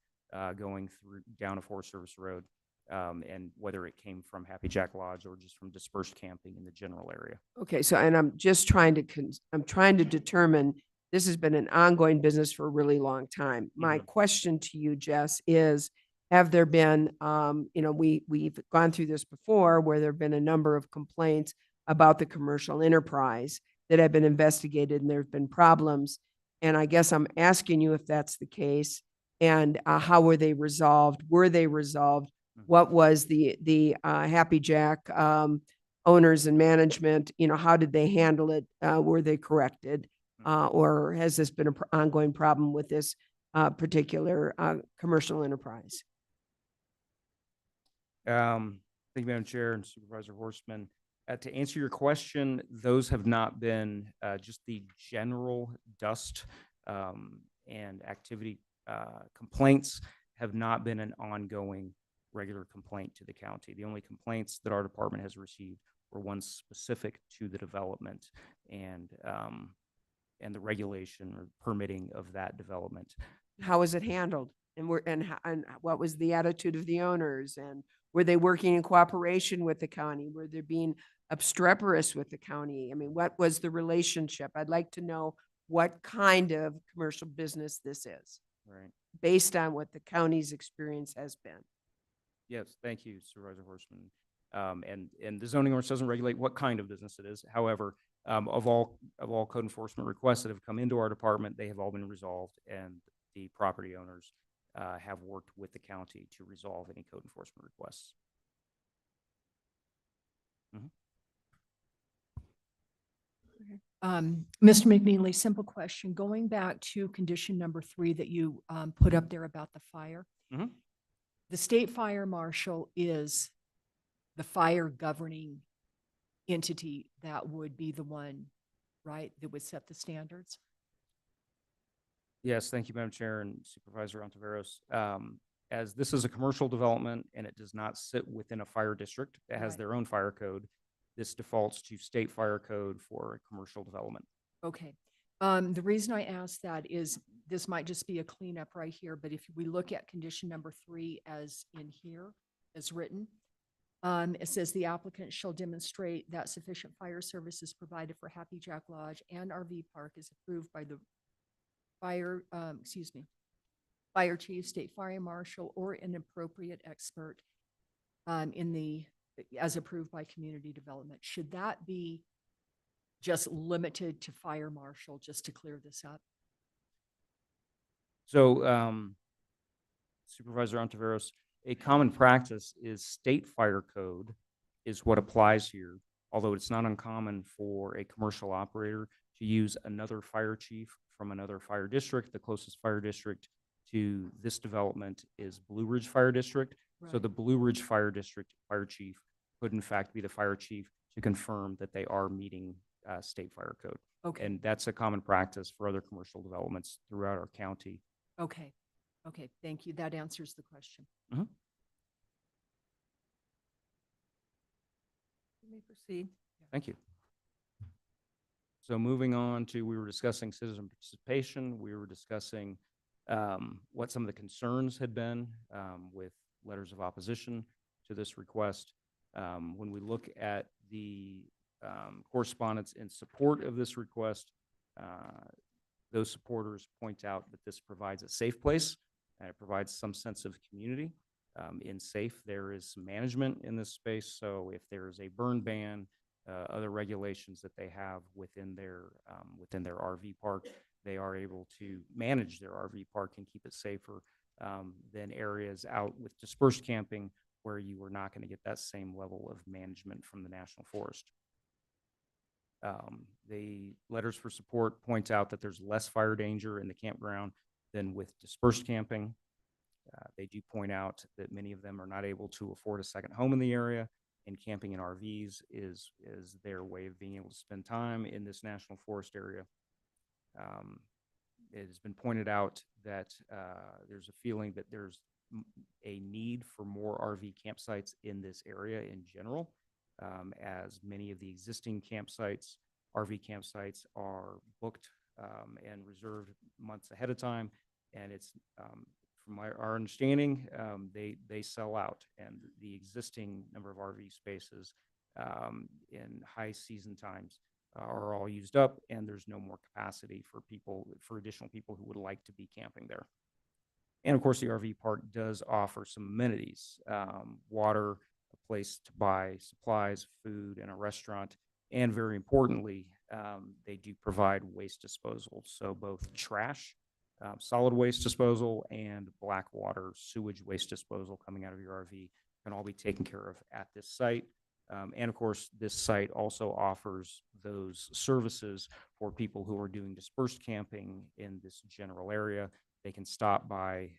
going down a Forest Service road, and whether it came from Happy Jack Lodge or just from dispersed camping in the general area. Okay, so, and I'm just trying to, I'm trying to determine, this has been an ongoing business for a really long time. My question to you, Jess, is, have there been, we've gone through this before where there have been a number of complaints about the commercial enterprise that have been investigated and there have been problems. And I guess I'm asking you if that's the case, and how were they resolved? Were they resolved? What was the Happy Jack owners and management, how did they handle it? Were they corrected? Or has this been an ongoing problem with this particular commercial enterprise? Thank you, Madam Chair and Supervisor Horstman. To answer your question, those have not been just the general dust and activity complaints have not been an ongoing regular complaint to the county. The only complaints that our department has received were ones specific to the development and the regulation or permitting of that development. How was it handled? And what was the attitude of the owners? And were they working in cooperation with the county? Were they being obstreperous with the county? I mean, what was the relationship? I'd like to know what kind of commercial business this is, Right. based on what the county's experience has been. Yes, thank you, Supervisor Horstman. And the zoning ordinance doesn't regulate what kind of business it is. However, of all code enforcement requests that have come into our department, they have all been resolved, and the property owners have worked with the county to resolve any code enforcement requests. Mr. McNeely, simple question. Going back to condition number 3 that you put up there about the fire. Mhm. The state fire marshal is the fire governing entity that would be the one, right, that would set the standards? Yes, thank you, Madam Chair and Supervisor Ontiveros. As this is a commercial development and it does not sit within a fire district that has Right. their own fire code, this defaults to state fire code for a commercial development. Okay. The reason I ask that is this might just be a cleanup right here, but if we look at condition number 3 as in here, as written, it says the applicant shall demonstrate that sufficient fire services provided for Happy Jack Lodge and RV Park is approved by the fire chief, state fire marshal, or an appropriate expert as approved by community development. Should that be just limited to fire marshal, just to clear this up? So, Supervisor Ontiveros, a common practice is state fire code is what applies here, although it's not uncommon for a commercial operator to use another fire chief from another fire district. The closest fire district to this development is Blue Ridge Fire District. So Right. the Blue Ridge Fire District fire chief could in fact be the fire chief to confirm that they are meeting state fire code. Okay. And that's a common practice for other commercial developments throughout our county. Okay. Okay. Thank you. That answers the question. Mhm. You may proceed. Thank you. So moving on to, we were discussing citizen participation. We were discussing what some of the concerns had been with letters of opposition to this request. When we look at the correspondence in support of this request. Those supporters point out that this provides a safe place and it provides some sense of community. In safe, there is some management in this space. So if there is a burn ban, other regulations that they have within their RV park, they are able to manage their RV park and keep it safer than areas out with dispersed camping where you are not going to get that same level of management from the National Forest. The letters for support point out that there's less fire danger in the campground than with dispersed camping. They do point out that many of them are not able to afford a second home in the area, and camping in RVs is their way of being able to spend time in this national forest area. It has been pointed out that there's a feeling that there's a need for more RV campsites in this area in general, as many of the existing campsites, RV campsites, are booked and reserved months ahead of time, and it's from our understanding, they sell out, and the existing number of RV spaces in high season times are all used up, and there's no more capacity for additional people who would like to be camping there. And of course, the RV park does offer some amenities, water, a place to buy supplies, food, and a restaurant. And very importantly, they do provide waste disposal. So both trash, solid waste disposal, and black water sewage waste disposal coming out of your RV can all be taken care of at this site. And of course, this site also offers those services for people who are doing dispersed camping in this general area. They can stop by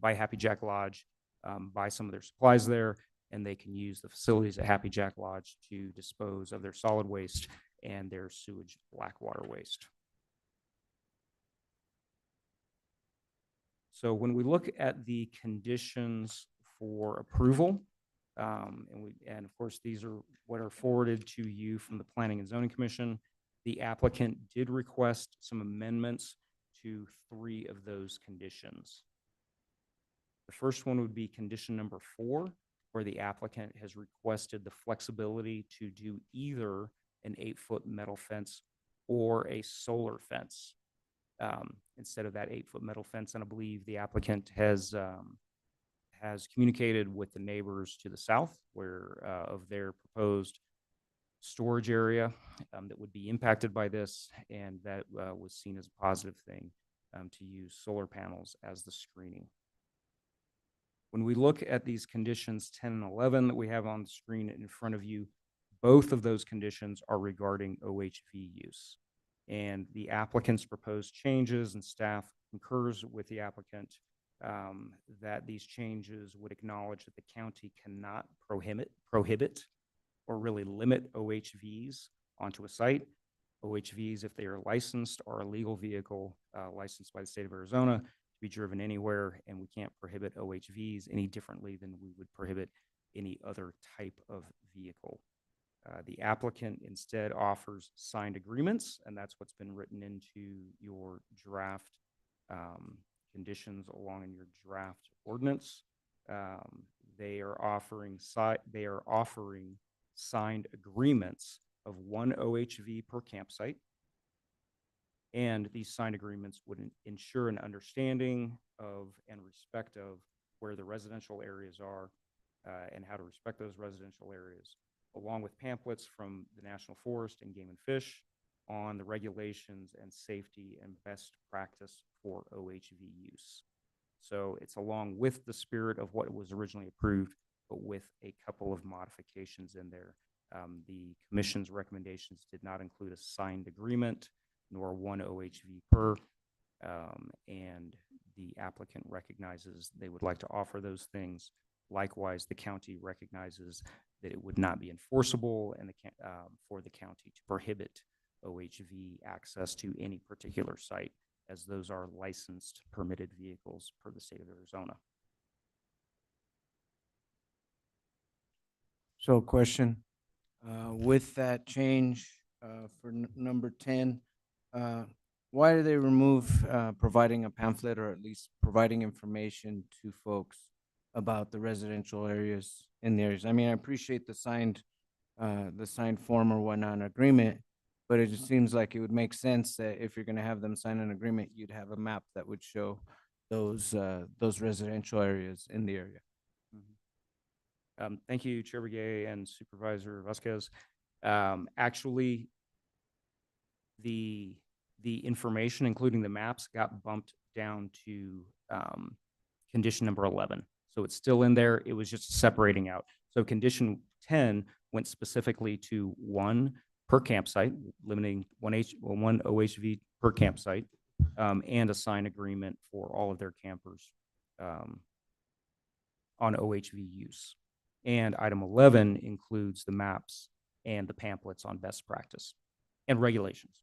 Happy Jack Lodge, buy some of their supplies there, and they can use the facilities at Happy Jack Lodge to dispose of their solid waste and their sewage black water waste. So when we look at the conditions for approval, and of course, these are what are forwarded to you from the Planning and Zoning Commission. The applicant did request some amendments to 3 of those conditions. The first one would be condition number 4, where the applicant has requested the flexibility to do either an 8-foot metal fence or a solar fence instead of that 8-foot metal fence. And I believe the applicant has communicated with the neighbors to the south where of their proposed storage area that would be impacted by this, and that was seen as a positive thing to use solar panels as the screening. When we look at these conditions 10 and 11 that we have on the screen in front of you, both of those conditions are regarding OHV use. And the applicant's proposed changes, and staff concurs with the applicant that these changes would acknowledge that the county cannot prohibit or really limit OHVs onto a site. OHVs, if they are licensed, are a legal vehicle licensed by the state of Arizona to be driven anywhere, and we can't prohibit OHVs any differently than we would prohibit any other type of vehicle. The applicant instead offers signed agreements, and that's what's been written into your draft conditions along in your draft ordinance. They are offering signed agreements of 1 OHV per campsite. And these signed agreements would ensure an understanding of and respect of where the residential areas are and how to respect those residential areas, along with pamphlets from the National Forest and Game and Fish on the regulations and safety and best practice for OHV use. So it's along with the spirit of what was originally approved, but with a couple of modifications in there. The commission's recommendations did not include a signed agreement, nor 1 OHV per, and the applicant recognizes they would like to offer those things. Likewise, the county recognizes that it would not be enforceable and for the county to prohibit OHV access to any particular site, as those are licensed, permitted vehicles per the state of Arizona. So question, with that change for number 10, why do they remove providing a pamphlet or at least providing information to folks about the residential areas in the areas? I mean, I appreciate the signed the signed form or whatnot, an agreement. But it just seems like it would make sense that if you're gonna have them sign an agreement, you'd have a map that would show those residential areas in the area. Thank you, Chair Begay and Supervisor Vasquez. Actually, the information, including the maps, got bumped down to condition number 11. So it's still in there. It was just separating out. So condition 10 went specifically to one per campsite, limiting one OHV per campsite, and a sign agreement for all of their campers on OHV use. And item 11 includes the maps and the pamphlets on best practice and regulations.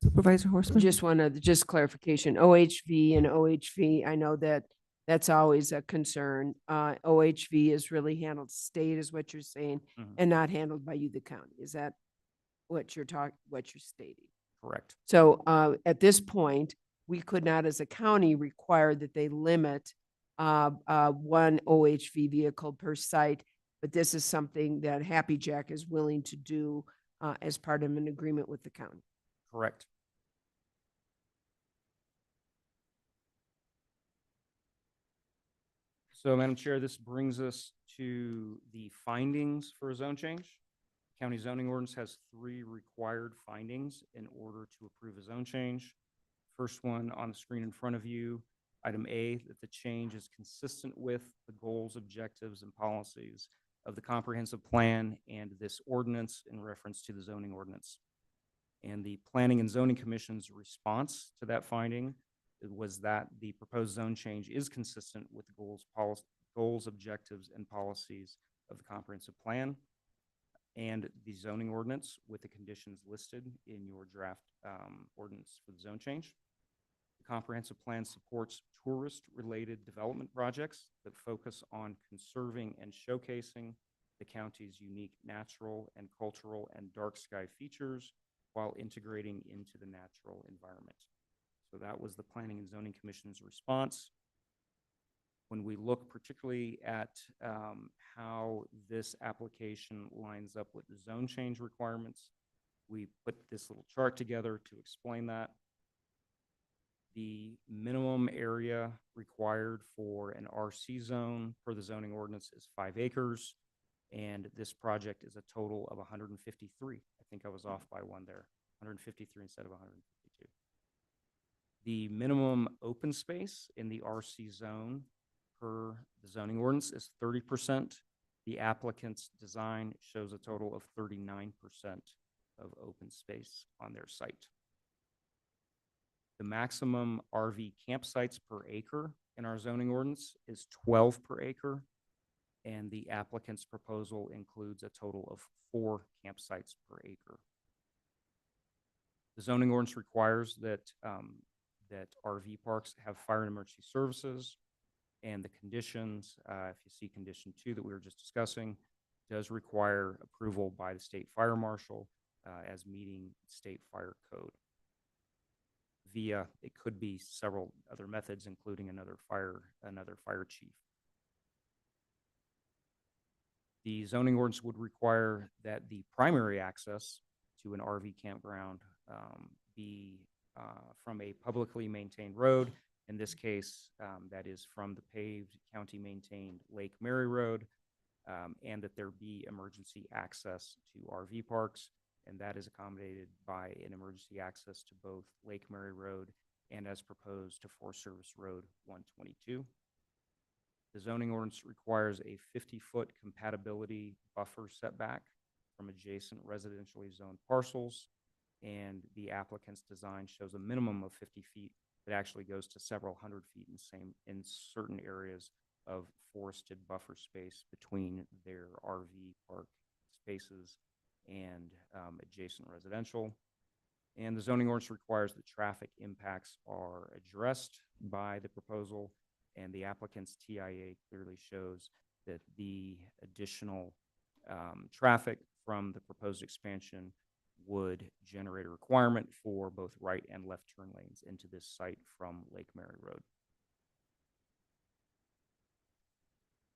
Supervisor Horstman? Just wanted, just clarification, OHV and OHV, I know that that's always a concern. OHV is really handled state is what you're saying, and not handled by you, the county. Is that what you're stating? Correct. So at this point, we could not as a county require that they limit one OHV vehicle per site, but this is something that Happy Jack is willing to do as part of an agreement with the county. Correct. So, Madam Chair, this brings us to the findings for a zone change. County zoning ordinance has 3 required findings in order to approve a zone change. First one on the screen in front of you, item A, that the change is consistent with the goals, objectives, and policies of the comprehensive plan and this ordinance in reference to the zoning ordinance. And the Planning and Zoning Commission's response to that finding was that the proposed zone change is consistent with the goals, objectives, and policies of the comprehensive plan and the zoning ordinance with the conditions listed in your draft ordinance for the zone change. The comprehensive plan supports tourist-related development projects that focus on conserving and showcasing the county's unique natural and cultural and dark sky features while integrating into the natural environment. So that was the Planning and Zoning Commission's response. When we look particularly at how this application lines up with the zone change requirements, we put this little chart together to explain that. The minimum area required for an RC zone for the zoning ordinance is 5 acres, and this project is a total of 153. I think I was off by one there, 153 instead of 152. The minimum open space in the RC zone per the zoning ordinance is 30%. The applicant's design shows a total of 39% of open space on their site. The maximum RV campsites per acre in our zoning ordinance is 12 per acre, and the applicant's proposal includes a total of 4 campsites per acre. The zoning ordinance requires that that RV parks have fire and emergency services, and the conditions, if you see condition 2 that we were just discussing, does require approval by the state fire marshal as meeting state fire code. Via, it could be several other methods, including another fire chief. The zoning ordinance would require that the primary access to an RV campground be from a publicly maintained road. In this case, that is from the paved county-maintained Lake Mary Road, and that there be emergency access to RV parks, and that is accommodated by an emergency access to both Lake Mary Road and as proposed to Forest Service Road 122. The zoning ordinance requires a 50-foot compatibility buffer setback from adjacent residentially zoned parcels, and the applicant's design shows a minimum of 50 feet that actually goes to several hundred feet in certain areas of forested buffer space between their RV park spaces and adjacent residential. And the zoning ordinance requires that traffic impacts are addressed by the proposal, and the applicant's TIA clearly shows that the additional traffic from the proposed expansion would generate a requirement for both right and left turn lanes into this site from Lake Mary Road.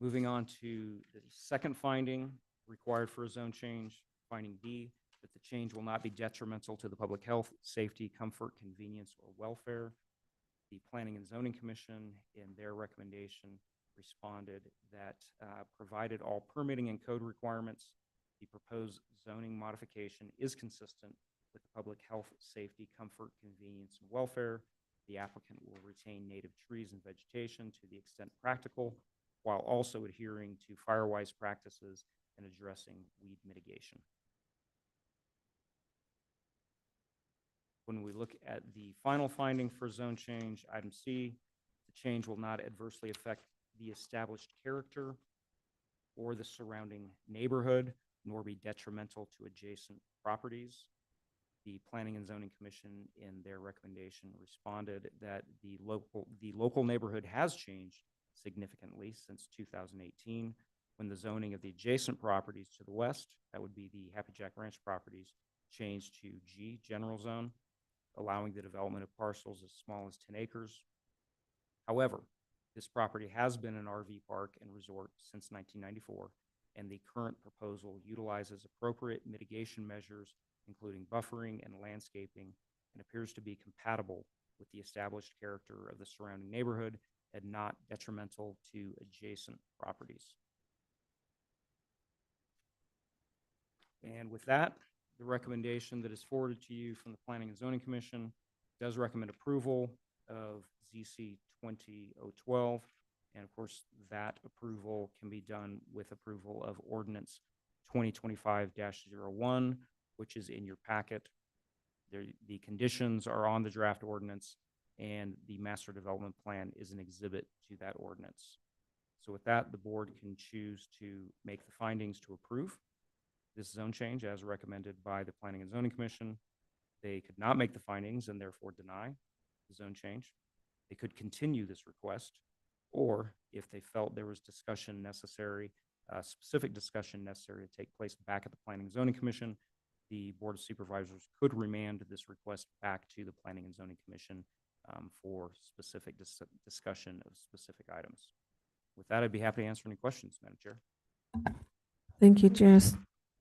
Moving on to the second finding required for a zone change, finding D, that the change will not be detrimental to the public health, safety, comfort, convenience, or welfare. The Planning and Zoning Commission, in their recommendation, responded that provided all permitting and code requirements, the proposed zoning modification is consistent with the public health, safety, comfort, convenience, and welfare. The applicant will retain native trees and vegetation to the extent practical, while also adhering to fire-wise practices and addressing weed mitigation. When we look at the final finding for zone change, item C, the change will not adversely affect the established character or the surrounding neighborhood, nor be detrimental to adjacent properties. The Planning and Zoning Commission, in their recommendation, responded that the local neighborhood has changed significantly since 2018, when the zoning of the adjacent properties to the west, that would be the Happy Jack Ranch properties, changed to G, general zone, allowing the development of parcels as small as 10 acres. However, this property has been an RV park and resort since 1994, and the current proposal utilizes appropriate mitigation measures, including buffering and landscaping, and appears to be compatible with the established character of the surrounding neighborhood and not detrimental to adjacent properties. And with that, the recommendation that is forwarded to you from the Planning and Zoning Commission does recommend approval of ZC 20012. And of course, that approval can be done with approval of ordinance 2025-01, which is in your packet. The conditions are on the draft ordinance, and the master development plan is an exhibit to that ordinance. So with that, the board can choose to make the findings to approve this zone change as recommended by the Planning and Zoning Commission. They could not make the findings and therefore deny the zone change. They could continue this request, or if they felt there was discussion necessary, specific discussion necessary to take place back at the Planning and Zoning Commission, the Board of Supervisors could remand this request back to the Planning and Zoning Commission for specific discussion of specific items. With that, I'd be happy to answer any questions, Madam Chair. Thank you, Jess.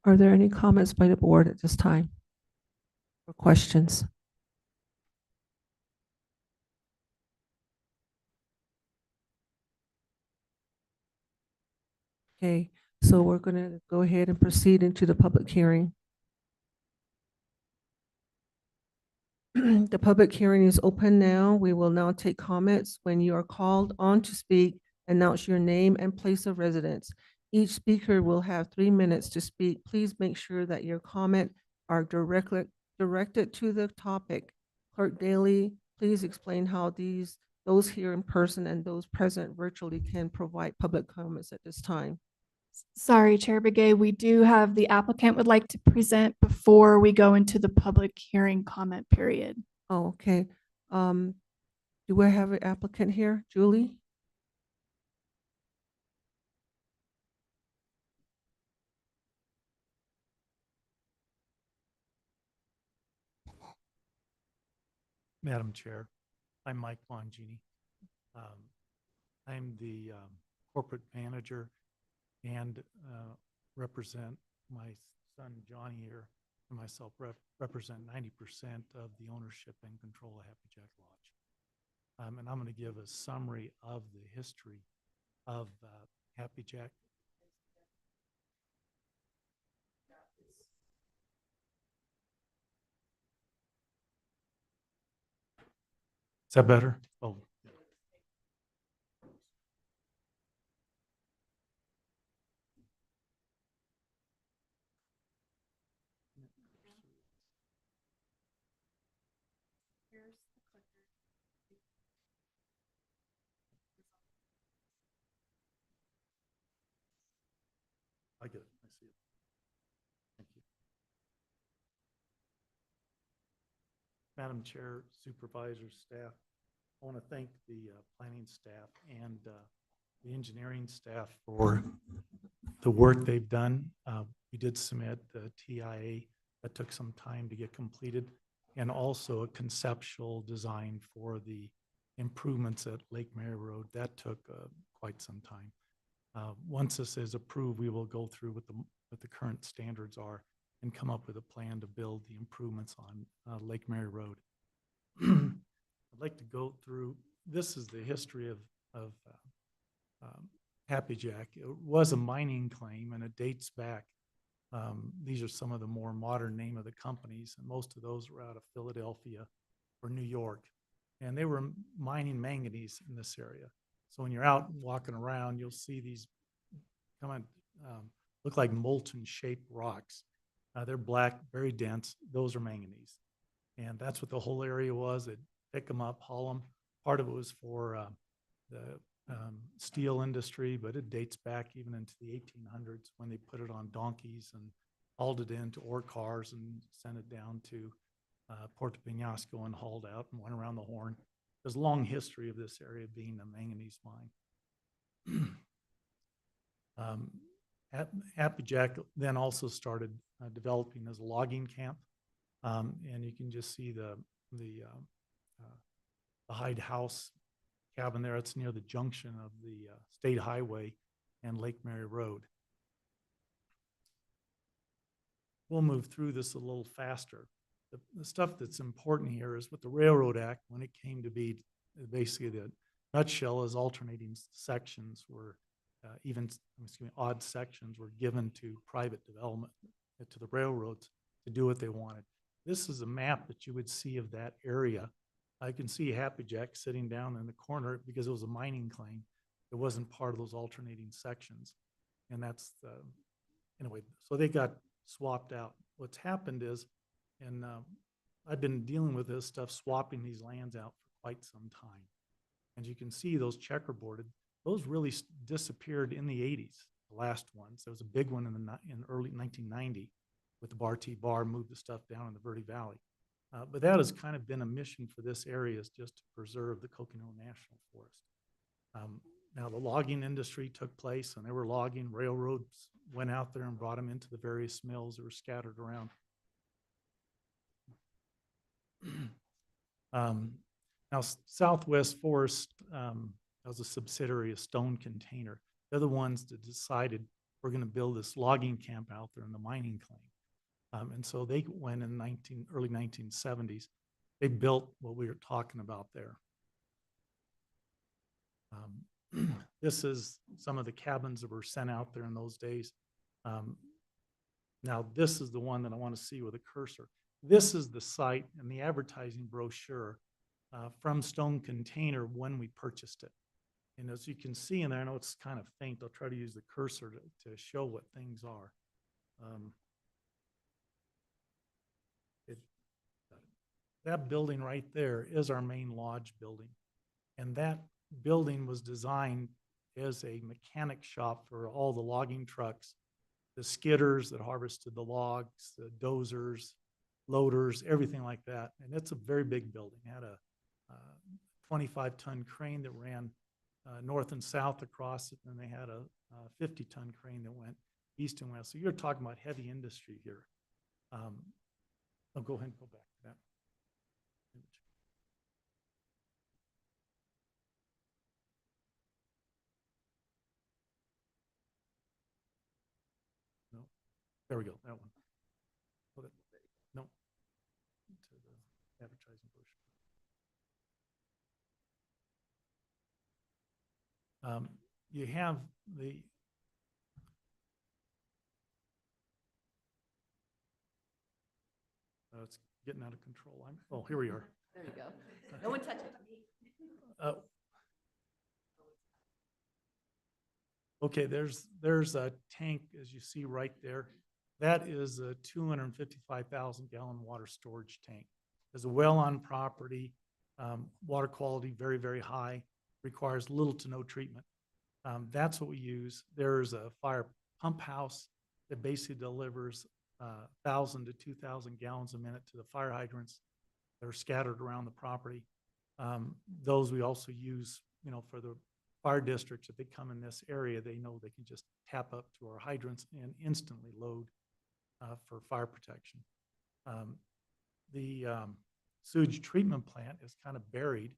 Are there any comments by the board at this time or questions? Okay, so we're going to go ahead and proceed into the public hearing. The public hearing is open now. We will now take comments. When you are called on to speak, announce your name and place of residence. Each speaker will have 3 minutes to speak. Please make sure that your comment are directed to the topic. Clerk Daly, please explain how those here in person and those present virtually can provide public comments at this time. Sorry, Chair Begay, we do have the applicant would like to present before we go into the public hearing comment period. Oh, okay. Do we have an applicant here? Julie? Madam Chair, I'm Mike Bongini. I'm the corporate manager and represent my son Johnny here and myself represent 90% of the ownership and control of Happy Jack Lodge. And I'm going to give a summary of the history of Happy Jack. Is that better? Oh. I get it. I see it. Thank you. Madam Chair, supervisors, staff, I want to thank the planning staff and the engineering staff for the work they've done. We did submit the TIA that took some time to get completed, and also a conceptual design for the improvements at Lake Mary Road. That took quite some time. Once this is approved, we will go through what the current standards are and come up with a plan to build the improvements on Lake Mary Road. I'd like to go through, this is the history of Happy Jack. It was a mining claim and it dates back. These are some of the more modern name of the companies, and most of those were out of Philadelphia or New York. And they were mining manganese in this area. So when you're out walking around, you'll see these look like molten shaped rocks. They're black, very dense. Those are manganese. And that's what the whole area was. They'd pick them up, haul them. Part of it was for the steel industry, but it dates back even into the 1800s when they put it on donkeys and hauled it into ore cars and sent it down to Puerto Penasco and hauled out and went around the Horn. There's a long history of this area being a manganese mine. Happy Jack then also started developing as a logging camp, and you can just see the Hyde House cabin there. It's near the junction of the State Highway and Lake Mary Road. We'll move through this a little faster. The stuff that's important here is with the Railroad Act, when it came to be, basically the nutshell is alternating sections were odd sections were given to private development, to the railroads to do what they wanted. This is a map that you would see of that area. I can see Happy Jack sitting down in the corner because it was a mining claim. It wasn't part of those alternating sections. And that's, anyway, so they got swapped out. What's happened is, and I've been dealing with this stuff, swapping these lands out for quite some time. As you can see, those checkerboarded, those really disappeared in the 80s, the last ones. There was a big one in early 1990 with the Bar T Bar, moved the stuff down in the Verde Valley. But that has kind of been a mission for this area, is just to preserve the Coconino National Forest. Now the logging industry took place and they were logging. Railroads went out there and brought them into the various mills that were scattered around. Now Southwest Forest was a subsidiary of Stone Container. They're the ones that decided we're going to build this logging camp out there in the mining claim. And so they went in early 1970s. They built what we were talking about there. This is some of the cabins that were sent out there in those days. Now this is the one that I want to see with a cursor. This is the site and the advertising brochure from Stone Container when we purchased it. And as you can see in there, I know it's kind of faint. I'll try to use the cursor to show what things are. That building right there is our main lodge building. And that building was designed as a mechanic shop for all the logging trucks, the skidders that harvested the logs, the dozers, loaders, everything like that. And it's a very big building. It had a 25-ton crane that ran north and south across it, and they had a 50-ton crane that went east and west. So you're talking about heavy industry here. I'll go ahead and go back to that. No, there we go, that one. Okay. No, to the advertising brochure. You have the it's getting out of control. Oh, here we are. There you go. No one touch it. Okay, there's a tank, as you see right there. That is a 255,000 gallon water storage tank. There's a well on property, water quality very, very high, requires little to no treatment. That's what we use. There's a fire pump house that basically delivers 1,000 to 2,000 gallons a minute to the fire hydrants that are scattered around the property. Those we also use, for the fire districts. If they come in this area, they know they can just tap up to our hydrants and instantly load for fire protection. The sewage treatment plant is kind of buried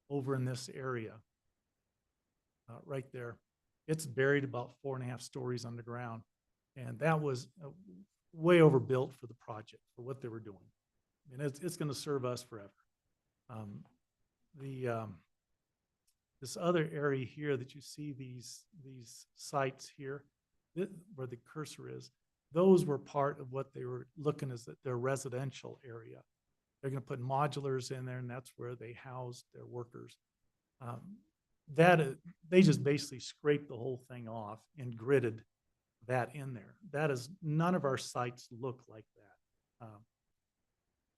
over in this area right there. It's buried about 4.5 stories underground. And that was way overbuilt for the project, for what they were doing. And it's going to serve us forever. This other area here that you see, these sites here, where the cursor is, those were part of what they were looking as their residential area. They're going to put modulars in there, and that's where they house their workers. They just basically scraped the whole thing off and gridded that in there. That is, none of our sites look like that.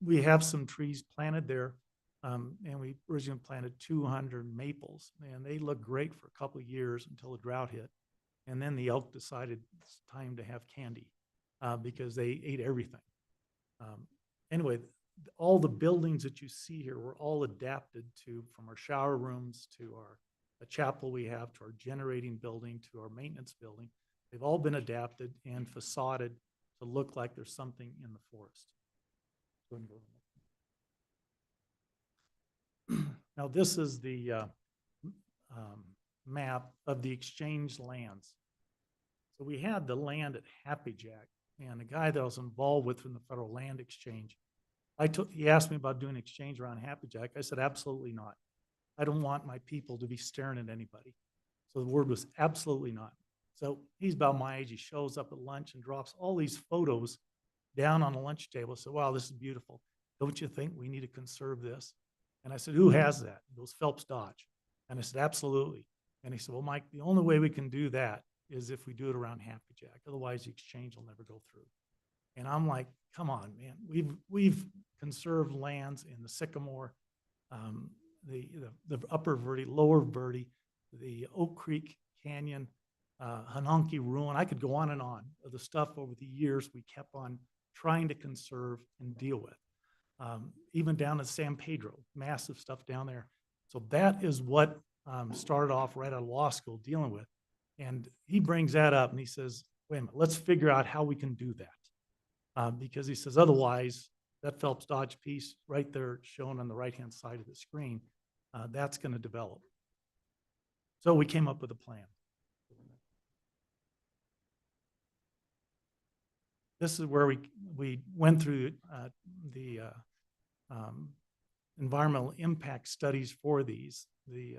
We have some trees planted there, and we originally planted 200 maples, and they looked great for a couple of years until the drought hit. And then the elk decided it's time to have candy because they ate everything. Anyway, all the buildings that you see here were all adapted to, from our shower rooms to the chapel we have, to our generating building, to our maintenance building. They've all been adapted and facaded to look like there's something in the forest. Go ahead and go. Now, this is the map of the exchange lands. So we had the land at Happy Jack, and the guy that I was involved with from the Federal Land Exchange, he asked me about doing exchange around Happy Jack. I said, absolutely not. I don't want my people to be staring at anybody. So the word was absolutely not. So he's about my age. He shows up at lunch and drops all these photos down on the lunch table. So, wow, this is beautiful. Don't you think we need to conserve this? And I said, who has that? He goes, Phelps Dodge. And I said, absolutely. And he said, well, Mike, the only way we can do that is if we do it around Happy Jack. Otherwise, the exchange will never go through. And I'm like, come on, man. We've conserved lands in the Sycamore, the Upper Verde, Lower Verde, the Oak Creek Canyon, Hanonki Ruin. I could go on and on of the stuff over the years we kept on trying to conserve and deal with. Even down at San Pedro, massive stuff down there. So that is what started off right out of law school dealing with. And he brings that up and he says, wait a minute, let's figure out how we can do that. Because he says, otherwise, that Phelps Dodge piece right there shown on the right-hand side of the screen, that's going to develop. So we came up with a plan. This is where we went through the environmental impact studies for these. The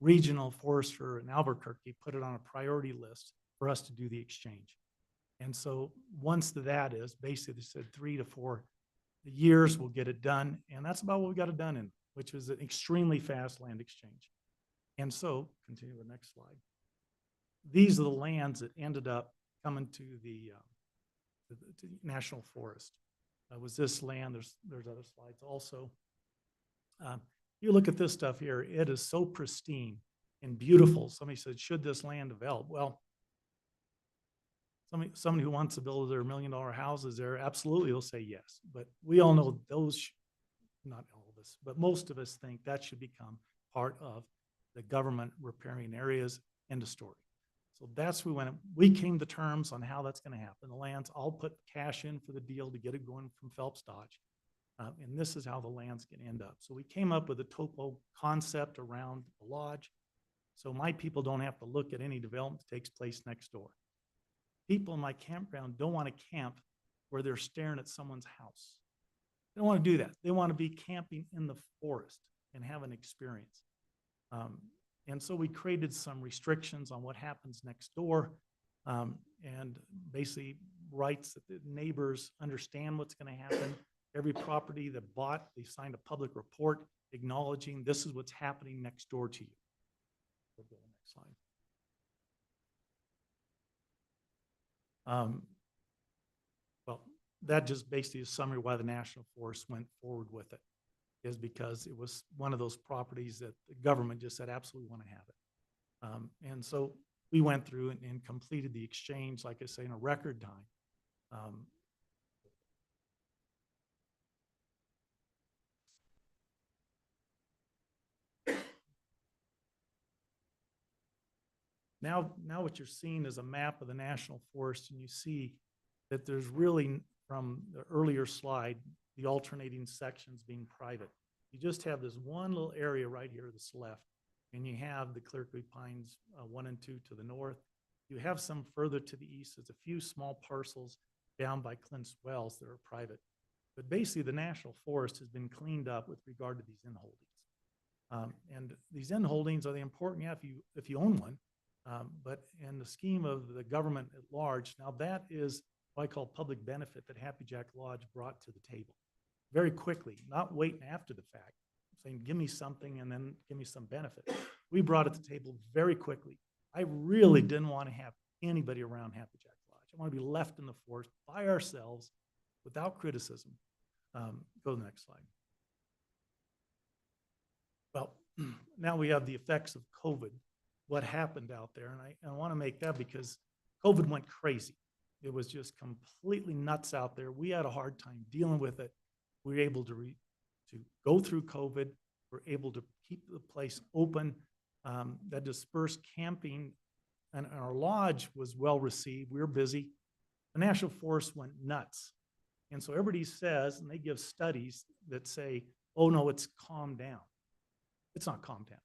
regional forester in Albuquerque put it on a priority list for us to do the exchange. And so once that is, basically they said 3 to 4 years we'll get it done. And that's about what we got it done in, which was an extremely fast land exchange. And so, continue the next slide. These are the lands that ended up coming to the National Forest. Was this land, there's other slides also. You look at this stuff here, it is so pristine and beautiful. Somebody said, should this land develop? Well, somebody who wants to build their $1 million houses there, absolutely will say yes. But we all know those, not all of us, but most of us think that should become part of the government riparian areas, end of story. So that's we came to terms on how that's going to happen. The lands, I'll put cash in for the deal to get it going from Phelps Dodge. And this is how the land's going to end up. So we came up with a topo concept around the lodge. So my people don't have to look at any development that takes place next door. People in my campground don't want to camp where they're staring at someone's house. They don't want to do that. They want to be camping in the forest and have an experience. And so we created some restrictions on what happens next door, and basically rights that the neighbors understand what's going to happen. Every property that bought, they signed a public report acknowledging this is what's happening next door to you. We'll go to the next slide. Well, that just basically is a summary why the National Forest went forward with it, is because it was one of those properties that the government just said absolutely want to have it. And so we went through and completed the exchange, like I say, in a record time. Now what you're seeing is a map of the National Forest, and you see that there's really, from the earlier slide, the alternating sections being private. You just have this one little area right here that's left, and you have the Clear Creek Pines 1 and 2 to the north. You have some further to the east. There's a few small parcels down by Clint's Wells that are private. But basically, the national forest has been cleaned up with regard to these in-holdings. And these in-holdings, are they important? Yeah, if you own one. But in the scheme of the government at large, now that is what I call public benefit that Happy Jack Lodge brought to the table very quickly, not waiting after the fact, saying, give me something and then give me some benefit. We brought it to the table very quickly. I really didn't want to have anybody around Happy Jack Lodge. I want to be left in the forest by ourselves without criticism. Go to the next slide. Well, now we have the effects of COVID, what happened out there. And I want to make that because COVID went crazy. It was just completely nuts out there. We had a hard time dealing with it. We were able to go through COVID. We're able to keep the place open. That dispersed camping and our lodge was well received. We were busy. The National Forest went nuts. And so everybody says, and they give studies that say, oh no, it's calmed down. It's not calmed down.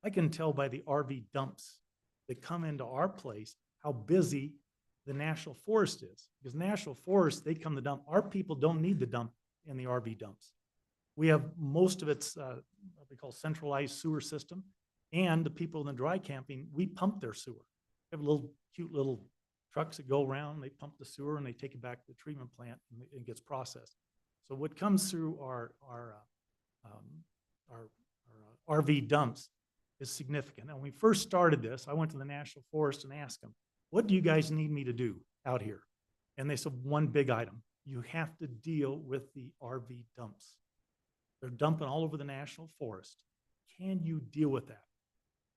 I can tell by the RV dumps that come into our place how busy the National Forest is. Because National Forest, they come to dump. Our people don't need the dump in the RV dumps. We have most of it's what we call centralized sewer system. And the people in the dry camping, we pump their sewer. We have little cute little trucks that go around, they pump the sewer and they take it back to the treatment plant and it gets processed. So what comes through our RV dumps is significant. And when we first started this, I went to the National Forest and asked them, what do you guys need me to do out here? And they said, one big item, you have to deal with the RV dumps. They're dumping all over the National Forest. Can you deal with that?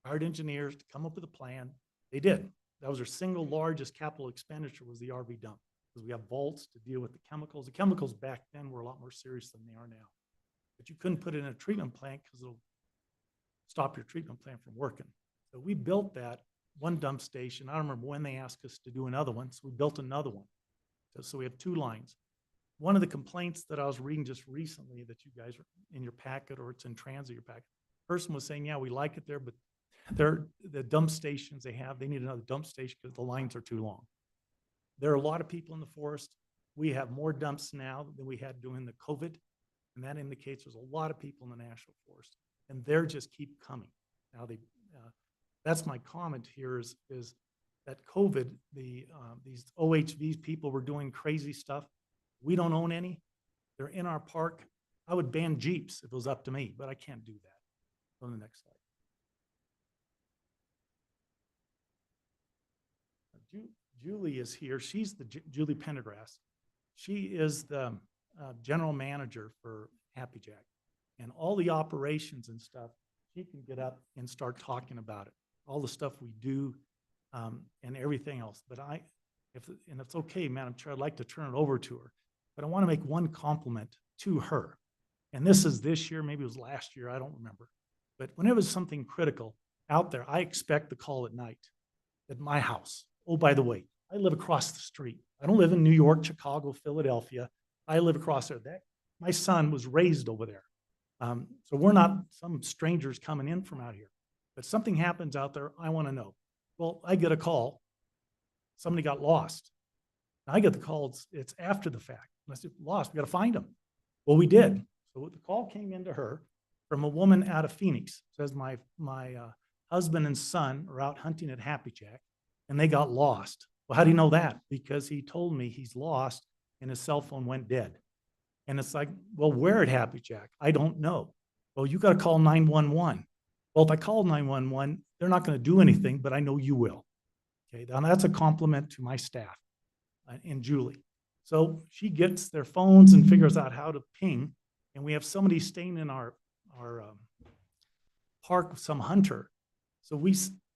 I hired engineers to come up with a plan. They did. That was our single largest capital expenditure, was the RV dump, because we have vaults to deal with the chemicals. The chemicals back then were a lot more serious than they are now. But you couldn't put it in a treatment plant because it'll stop your treatment plant from working. So we built that one dump station. I don't remember when they asked us to do another one, so we built another one. So we have 2 lines. One of the complaints that I was reading just recently that you guys are in your packet or it's in transit your packet, person was saying, yeah, we like it there, but the dump stations they need another dump station because the lines are too long. There are a lot of people in the forest. We have more dumps now than we had during the COVID, and that indicates there's a lot of people in the National Forest, and they're just keep coming. Now that's my comment here is that COVID, these OHVs people were doing crazy stuff. We don't own any. They're in our park. I would ban Jeeps if it was up to me, but I can't do that. On the next slide. Julie is here. She's the Julie Pendergrass. She is the general manager for Happy Jack. And all the operations and stuff, she can get up and start talking about it. All the stuff we do and everything else. But if it's okay, Madam Chair, I'd like to turn it over to her. But I want to make one compliment to her. And this is this year, maybe it was last year, I don't remember. But whenever there's something critical out there, I expect the call at night at my house. Oh, by the way, I live across the street. I don't live in New York, Chicago, Philadelphia. I live across there. My son was raised over there. So we're not some strangers coming in from out here. But something happens out there, I want to know. Well, I get a call. Somebody got lost. And I get the call, it's after the fact. And I said, lost, we got to find them. Well, we did. So the call came into her from a woman out of Phoenix. Says my husband and son are out hunting at Happy Jack and they got lost. Well, how do you know that? Because he told me he's lost and his cell phone went dead. And it's like, well, where at Happy Jack? I don't know. Well, you got to call 911. Well, if I call 911, they're not going to do anything, but I know you will. Okay, now that's a compliment to my staff and Julie. So she gets their phones and figures out how to ping. And we have somebody staying in our park, some hunter. So we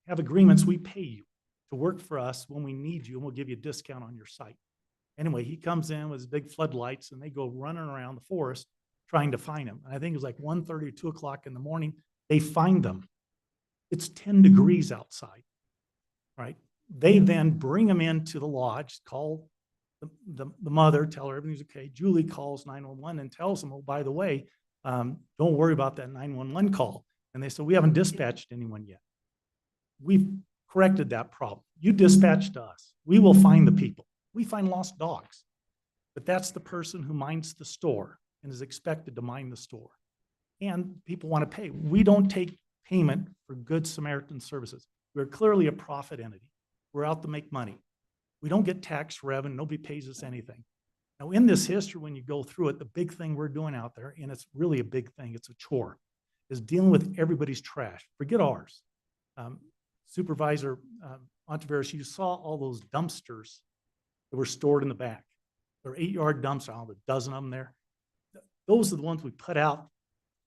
have agreements, we pay you to work for us when we need you, and we'll give you a discount on your site. Anyway, he comes in with his big floodlights, and they go running around the forest trying to find him. And I think it was like 1:30 or 2 o'clock in the morning. They find them. It's 10 degrees outside, right? They then bring him into the lodge, call the mother, tell her everything's okay. Julie calls 911 and tells them, oh, by the way, don't worry about that 911 call. And they said, we haven't dispatched anyone yet. We've corrected that problem. You dispatched us. We will find the people. We find lost dogs. But that's the person who minds the store and is expected to mind the store. And people want to pay. We don't take payment for Good Samaritan services. We're clearly a profit entity. We're out to make money. We don't get tax revenue. Nobody pays us anything. Now, in this history, when you go through it, the big thing we're doing out there, and it's really a big thing, it's a chore, is dealing with everybody's trash. Forget ours. Supervisor Ontiveros, you saw all those dumpsters that were stored in the back. They're 8-yard dumpsters, I don't know, a dozen of them there. Those are the ones we put out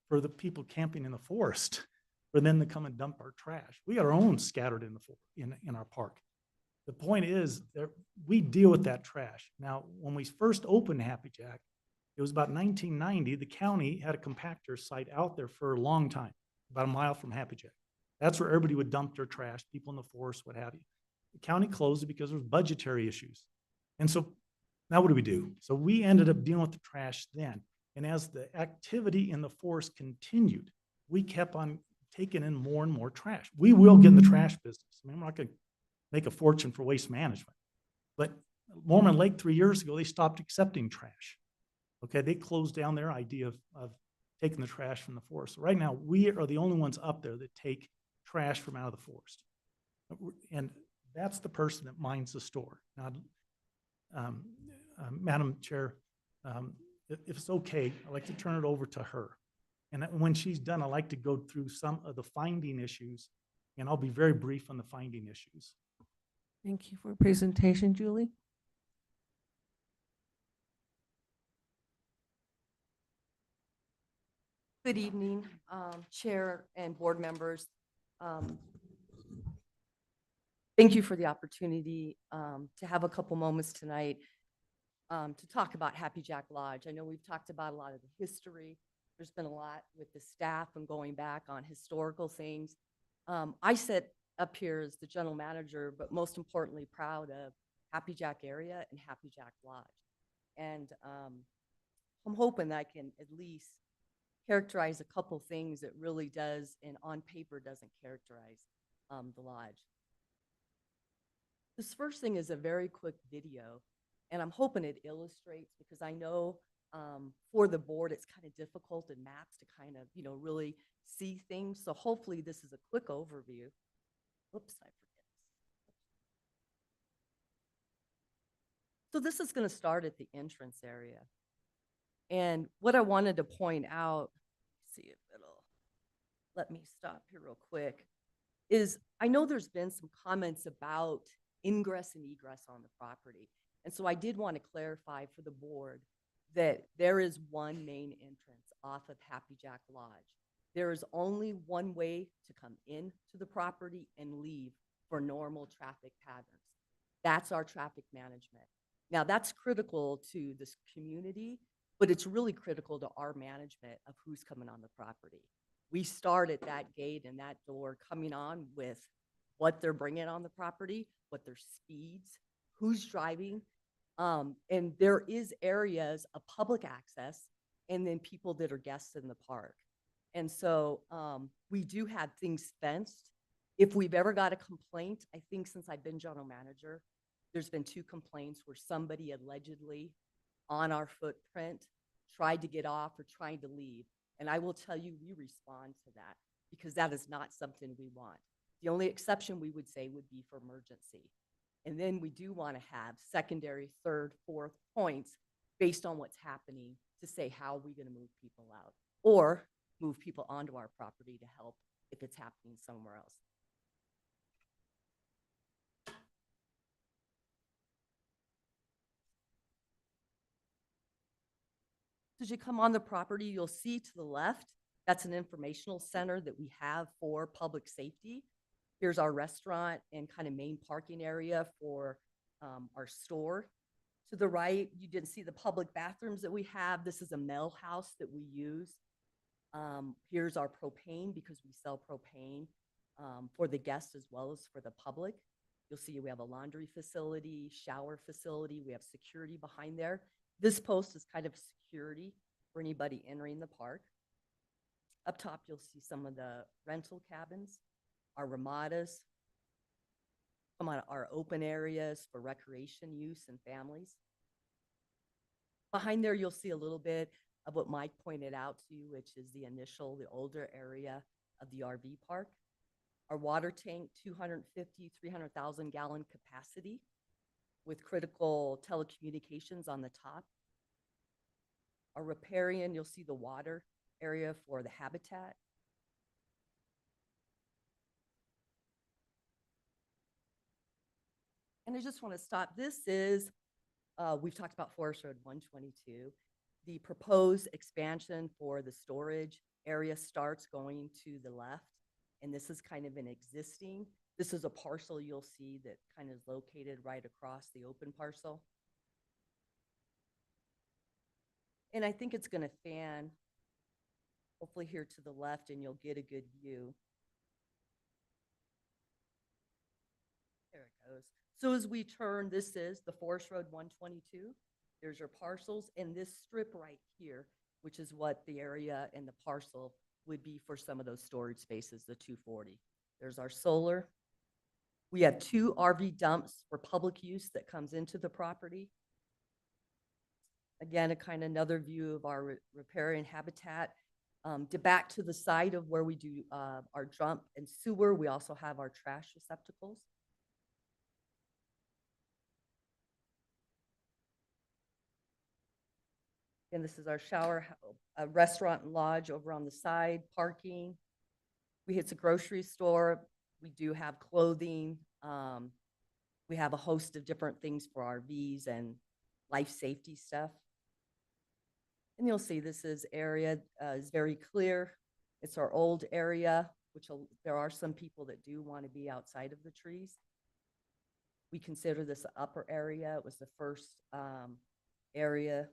for the people camping in the forest, for them to come and dump our trash. We got our own scattered in in our park. The point is that we deal with that trash. Now, when we first opened Happy Jack, it was about 1990. The county had a compactor site out there for a long time, about a mile from Happy Jack. That's where everybody would dump their trash, people in the forest, what have you. The county closed it because there was budgetary issues. And so now what do? So we ended up dealing with the trash then. And as the activity in the forest continued, we kept on taking in more and more trash. We will get in the trash business. I mean, I'm not going to make a fortune for waste management. But Mormon Lake 3 years ago, they stopped accepting trash. Okay, they closed down their idea of taking the trash from the forest. So right now, we are the only ones up there that take trash from out of the forest. And that's the person that minds the store. Now, Madam Chair, if it's okay, I'd like to turn it over to her. And when she's done, I'd like to go through some of the finding issues, and I'll be very brief on the finding issues. Thank you for your presentation, Julie. Good evening, Chair and board members. Thank you for the opportunity to have a couple moments tonight to talk about Happy Jack Lodge. I know we've talked about a lot of the history. There's been a lot with the staff and going back on historical things. I sit up here as the general manager, but most importantly, proud of Happy Jack area and Happy Jack Lodge. And I'm hoping that I can at least characterize a couple things that really does and on paper doesn't characterize the lodge. This first thing is a very quick video, and I'm hoping it illustrates, because I know for the board it's kind of difficult in maps to kind of, you know, really see things. So hopefully this is a quick overview. Oops, I forget. So this is going to start at the entrance area. And what I wanted to point out, see if it'll let me stop here real quick, is I know there's been some comments about ingress and egress on the property. And so I did want to clarify for the board that there is one main entrance off of Happy Jack Lodge. There is only one way to come into the property and leave for normal traffic patterns. That's our traffic management. Now that's critical to this community, but it's really critical to our management of who's coming on the property. We start at that gate and that door coming on with what they're bringing on the property, what their speeds, who's driving. And there is areas of public access and then people that are guests in the park. And so we do have things fenced. If we've ever got a complaint, I think since I've been general manager, there's been 2 complaints where somebody allegedly on our footprint tried to get off or trying to leave. And I will tell you, we respond to that because that is not something we want. The only exception we would say would be for emergency. And then we do want to have secondary, third, fourth points based on what's happening to say how are we going to move people out or move people onto our property to help if it's happening somewhere else. As you come on the property, you'll see to the left, that's an informational center that we have for public safety. Here's our restaurant and kind of main parking area for our store. To the right, you didn't see the public bathrooms that we have. This is a mail house that we use. Here's our propane, because we sell propane for the guests as well as for the public. You'll see we have a laundry facility, shower facility. We have security behind there. This post is kind of security for anybody entering the park. Up top, you'll see some of the rental cabins, our ramadas, some of our open areas for recreation use and families. Behind there, you'll see a little bit of what Mike pointed out to you, which is the older area of the RV park. Our water tank, 250, 300,000 gallon capacity with critical telecommunications on the top. Our riparian, you'll see the water area for the habitat. And I just want to stop. This is, we've talked about Forest Road 122. The proposed expansion for the storage area starts going to the left. And this is kind of an existing, this is a parcel you'll see that kind of is located right across the open parcel. And I think it's going to fan, hopefully here to the left, and you'll get a good view. There it goes. So as we turn, this is the Forest Road 122. There's your parcels, and this strip right here, which is what the area and the parcel would be for some of those storage spaces, the 240. There's our solar. We have 2 RV dumps for public use that comes into the property. Again, a kind of another view of our riparian habitat. Back to the side of where we do our dump and sewer, we also have our trash receptacles. And this is our shower, restaurant and lodge over on the side, parking. It's a grocery store. We do have clothing. We have a host of different things for RVs and life safety stuff. And you'll see this area is very clear. It's our old area, which there are some people that do want to be outside of the trees. We consider this upper area. It was the first area.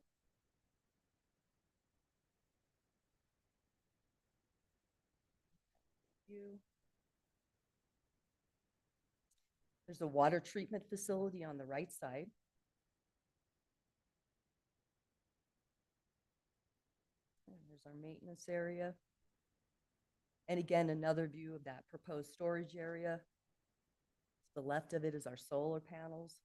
There's a water treatment facility on the right side. And there's our maintenance area. And again, another view of that proposed storage area. To the left of it is our solar panels.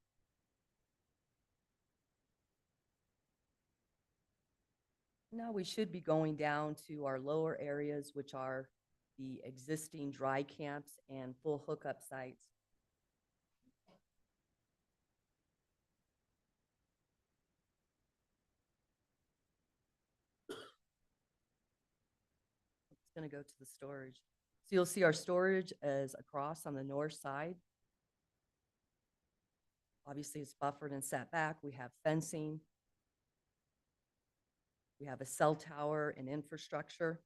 Now we should be going down to our lower areas, which are the existing dry camps and full hookup sites. It's going to go to the storage. So you'll see our storage is across on the north side. Obviously, it's buffered and set back. We have fencing. We have a cell tower and infrastructure.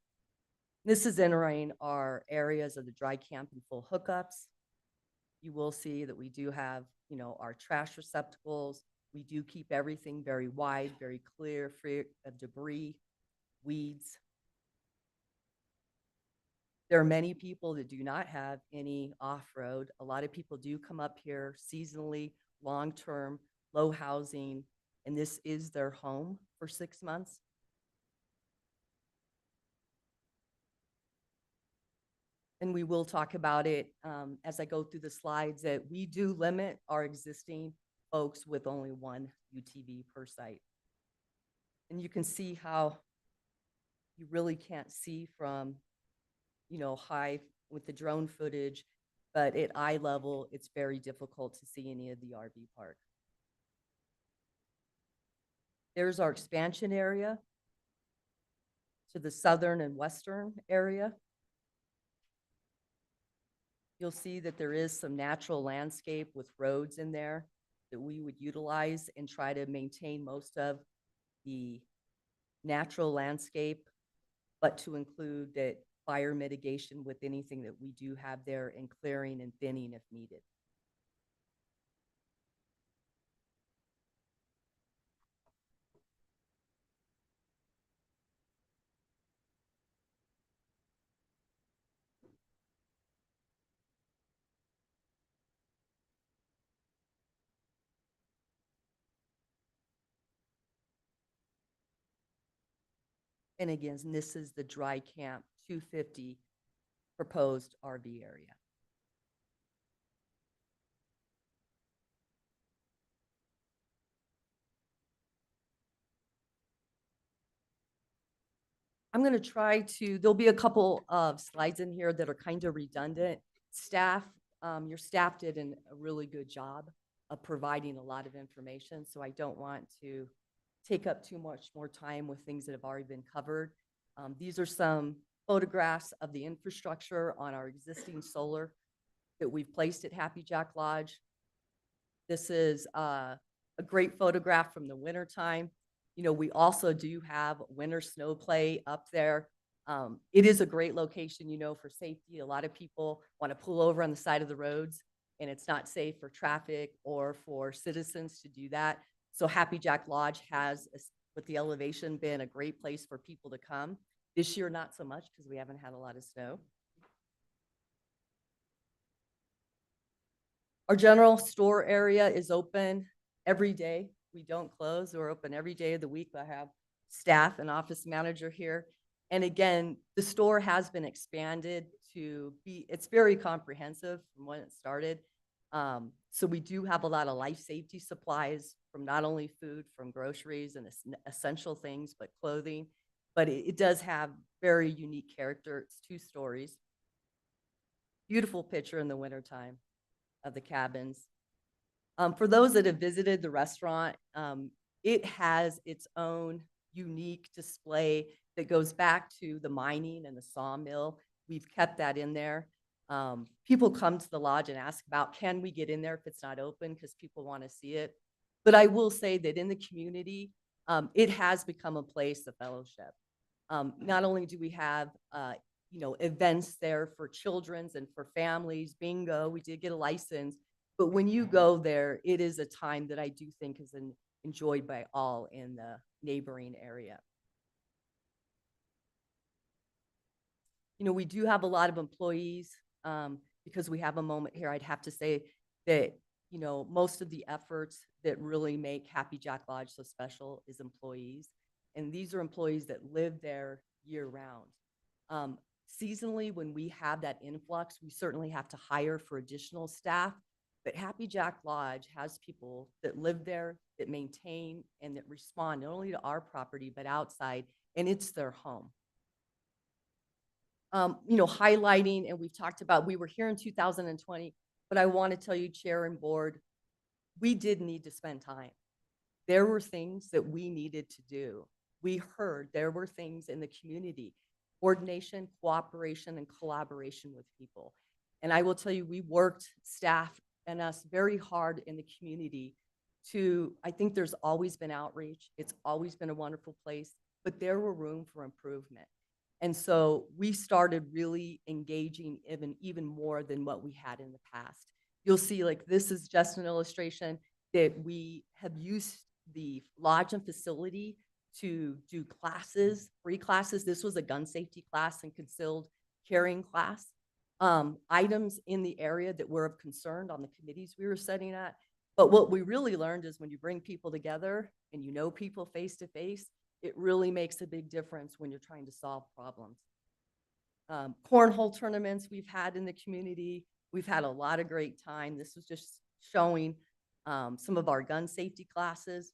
This is entering our areas of the dry camp and full hookups. You will see that we do have, our trash receptacles. We do keep everything very wide, very clear, free of debris, weeds. There are many people that do not have any off-road. A lot of people do come up here seasonally, long-term, low housing, and this is their home for 6 months. And we will talk about it as I go through the slides, that we do limit our existing folks with only 1 UTV per site. And you can see how you really can't see from, high with the drone footage, but at eye level, it's very difficult to see any of the RV park. There's our expansion area to the southern and western area. You'll see that there is some natural landscape with roads in there that we would utilize and try to maintain most of the natural landscape, but to include that fire mitigation with anything that we do have there, and clearing and thinning if needed. And again, this is the dry camp 250 proposed RV area. I'm going to try to, there'll be a couple of slides in here that are kind of redundant. Staff, your staff did a really good job of providing a lot of information, so I don't want to take up too much more time with things that have already been covered. These are some photographs of the infrastructure on our existing solar that we've placed at Happy Jack Lodge. This is a great photograph from the winter time. You know, we also do have winter snow play up there. It is a great location, you know, for safety. A lot of people want to pull over on the side of the roads, and it's not safe for traffic or for citizens to do that. So Happy Jack Lodge has, with the elevation, been a great place for people to come. This year, not so much because we haven't had a lot of snow. Our general store area is open every day. We don't close. We're open every day of the week. I have staff and office manager here. And again, the store has been expanded to be, it's very comprehensive from when it started. So we do have a lot of life safety supplies, from not only food, from groceries and essential things, but clothing. But it does have very unique character. It's 2 stories. Beautiful picture in the wintertime of the cabins. For those that have visited the restaurant, it has its own unique display that goes back to the mining and the sawmill. We've kept that in there. People come to the lodge and ask about, can we get in there if it's not open, because people want to see it. But I will say that in the community, it has become a place of fellowship. Not only do we have you know, events there for children's and for families, bingo, we did get a license. But when you go there, it is a time that I do think is enjoyed by all in the neighboring area. You know, we do have a lot of employees. Because we have a moment here, I'd have to say that, you know, most of the efforts that really make Happy Jack Lodge so special is employees. And these are employees that live there year round. Seasonally, when we have that influx, we certainly have to hire for additional staff. But Happy Jack Lodge has people that live there, that maintain, and that respond not only to our property, but outside, and it's their home. You know, highlighting, and we've talked about, we were here in 2020, but I want to tell you, Chair and Board, we did need to spend time. There were things that we needed to do. We heard there were things in the community, coordination, cooperation, and collaboration with people. And I will tell you, we worked, staff and us, very hard in the community to, I think there's always been outreach. It's always been a wonderful place, but there were room for improvement. And so we started really engaging even more than what we had in the past. You'll see, like, this is just an illustration that we have used the lodge and facility to do classes, free classes. This was a gun safety class and concealed carrying class. Items in the area that were of concern on the committees we were setting at. But what we really learned is when you bring people together and you know people face to face, it really makes a big difference when you're trying to solve problems. Cornhole tournaments we've had in the community. We've had a lot of great time. This was just showing some of our gun safety classes.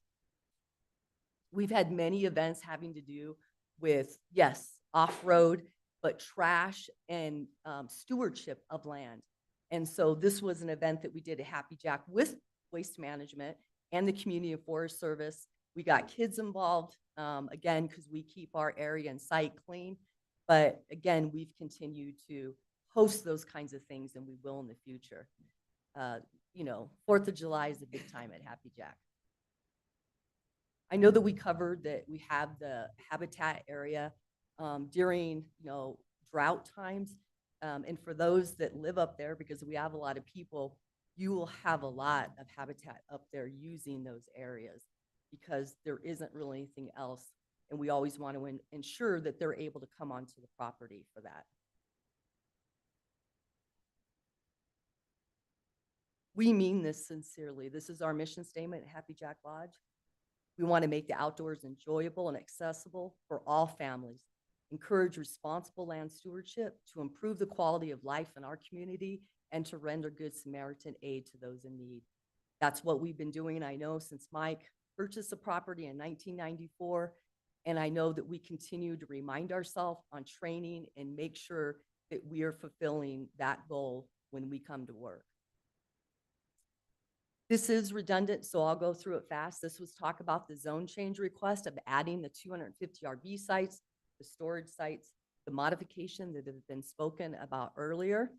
We've had many events having to do with, yes, off-road, but trash and stewardship of land. And so this was an event that we did at Happy Jack with Waste Management and the Community and Forest Service. We got kids involved, again, because we keep our area and site clean. But again, we've continued to host those kinds of things, and we will in the future. You know, 4th of July is a big time at Happy Jack. I know that we covered that we have the habitat area during, you know, drought times. And for those that live up there, because we have a lot of people, you will have a lot of habitat up there using those areas, because there isn't really anything else. And we always want to ensure that they're able to come onto the property for that. We mean this sincerely. This is our mission statement at Happy Jack Lodge. We want to make the outdoors enjoyable and accessible for all families. encourage responsible land stewardship, to improve the quality of life in our community, and to render good Samaritan aid to those in need. That's what we've been doing, I know, since Mike purchased the property in 1994. And I know that we continue to remind ourselves on training and make sure that we are fulfilling that goal when we come to work. This is redundant, so I'll go through it fast. This was talk about the zone change request of adding the 250 RV sites, the storage sites, the modification that have been spoken about earlier.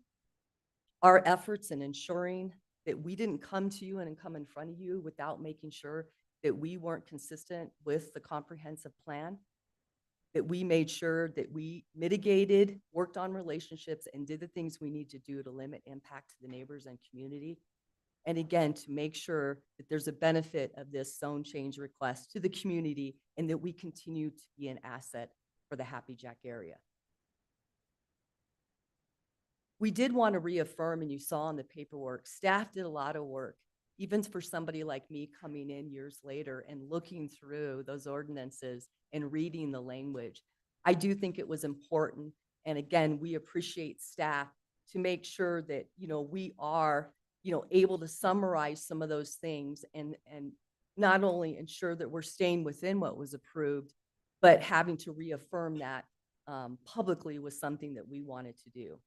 Our efforts in ensuring that we didn't come to you and come in front of you without making sure that we weren't consistent with the comprehensive plan, that we made sure that we mitigated, worked on relationships, and did the things we need to do to limit impact to the neighbors and community. And again, to make sure that there's a benefit of this zone change request to the community and that we continue to be an asset for the Happy Jack area. We did want to reaffirm, and you saw in the paperwork, staff did a lot of work, even for somebody like me coming in years later and looking through those ordinances and reading the language. I do think it was important. And again, we appreciate staff to make sure that, we are, able to summarize some of those things and not only ensure that we're staying within what was approved, but having to reaffirm that publicly was something that we wanted to do.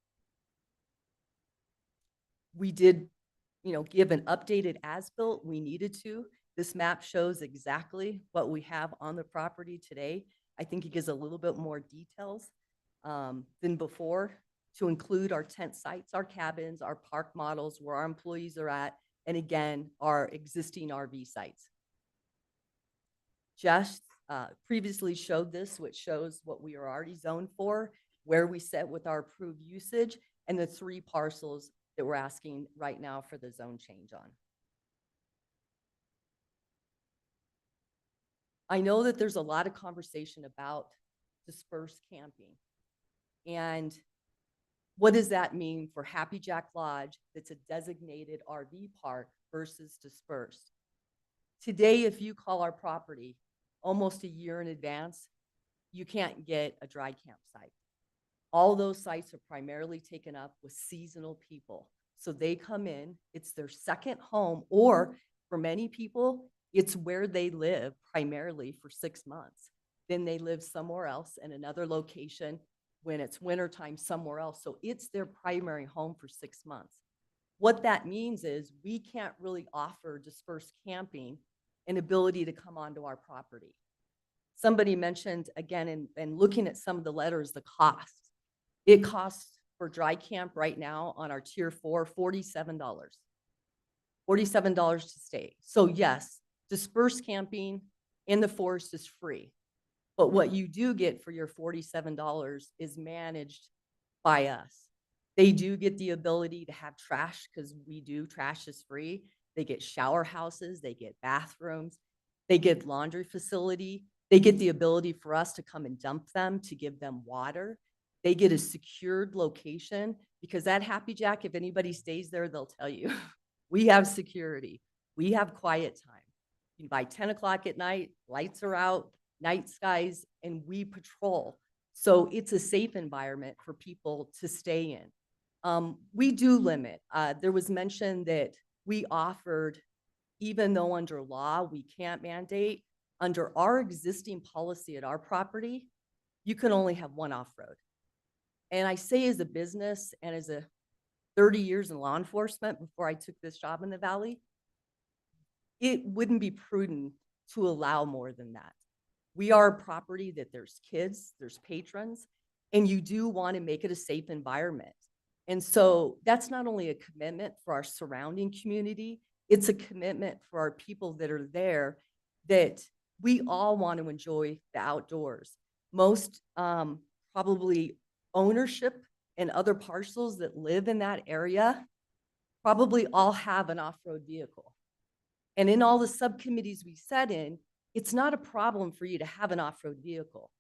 We did, give an updated as-built. We needed to. This map shows exactly what we have on the property today. I think it gives a little bit more details than before, to include our tent sites, our cabins, our park models, where our employees are at, and again, our existing RV sites. Josh previously showed this, which shows what we are already zoned for, where we sit with our approved usage, and the 3 parcels that we're asking right now for the zone change on. I know that there's a lot of conversation about dispersed camping. And what does that mean for Happy Jack Lodge that's a designated RV park versus dispersed? Today, if you call our property almost a year in advance, you can't get a dry campsite. All those sites are primarily taken up with seasonal people. So they come in, it's their second home, or for many people, it's where they live primarily for 6 months. Then they live somewhere else in another location when it's wintertime somewhere else. So it's their primary home for 6 months. What that means is we can't really offer dispersed camping an ability to come onto our property. Somebody mentioned, again, and looking at some of the letters, the cost. It costs for dry camp right now on our tier 4, $47. $47 to stay. So yes, dispersed camping in the forest is free. But what you do get for your $47 is managed by us. They do get the ability to have trash, because we do, trash is free. They get shower houses, they get bathrooms, they get laundry facility. They get the ability for us to come and dump them, to give them water. They get a secured location, because at Happy Jack, if anybody stays there, they'll tell you, we have security. We have quiet time. By 10 o'clock at night, lights are out, night skies, and we patrol. So it's a safe environment for people to stay in. We do limit. There was mention that we offered, even though under law we can't mandate, under our existing policy at our property, you can only have 1 off-road. And I say, as a business and as a 30 years in law enforcement before I took this job in the Valley, it wouldn't be prudent to allow more than that. We are a property that there's kids, there's patrons, and you do want to make it a safe environment. And so that's not only a commitment for our surrounding community, it's a commitment for our people that are there, that we all want to enjoy the outdoors. Most probably ownership and other parcels that live in that area probably all have an off-road vehicle. And in all the subcommittees we sat in, it's not a problem for you to have an off-road vehicle.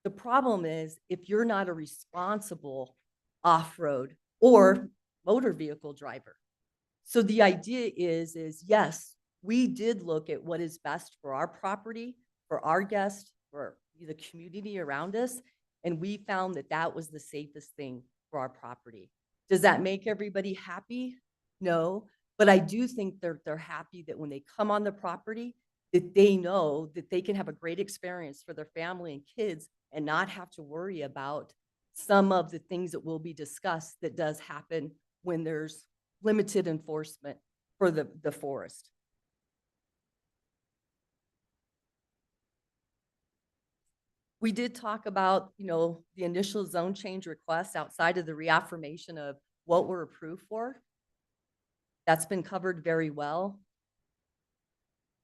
The problem is if you're not a responsible off-road or motor vehicle driver. So the idea is yes, we did look at what is best for our property, for our guests, for the community around us, And we found that that was the safest thing for our property. Does that make everybody happy? No, but I do think they're happy that when they come on the property, that they know that they can have a great experience for their family and kids and not have to worry about some of the things that will be discussed that does happen when there's limited enforcement for the forest. We did talk about, the initial zone change request outside of the reaffirmation of what we're approved for. That's been covered very well.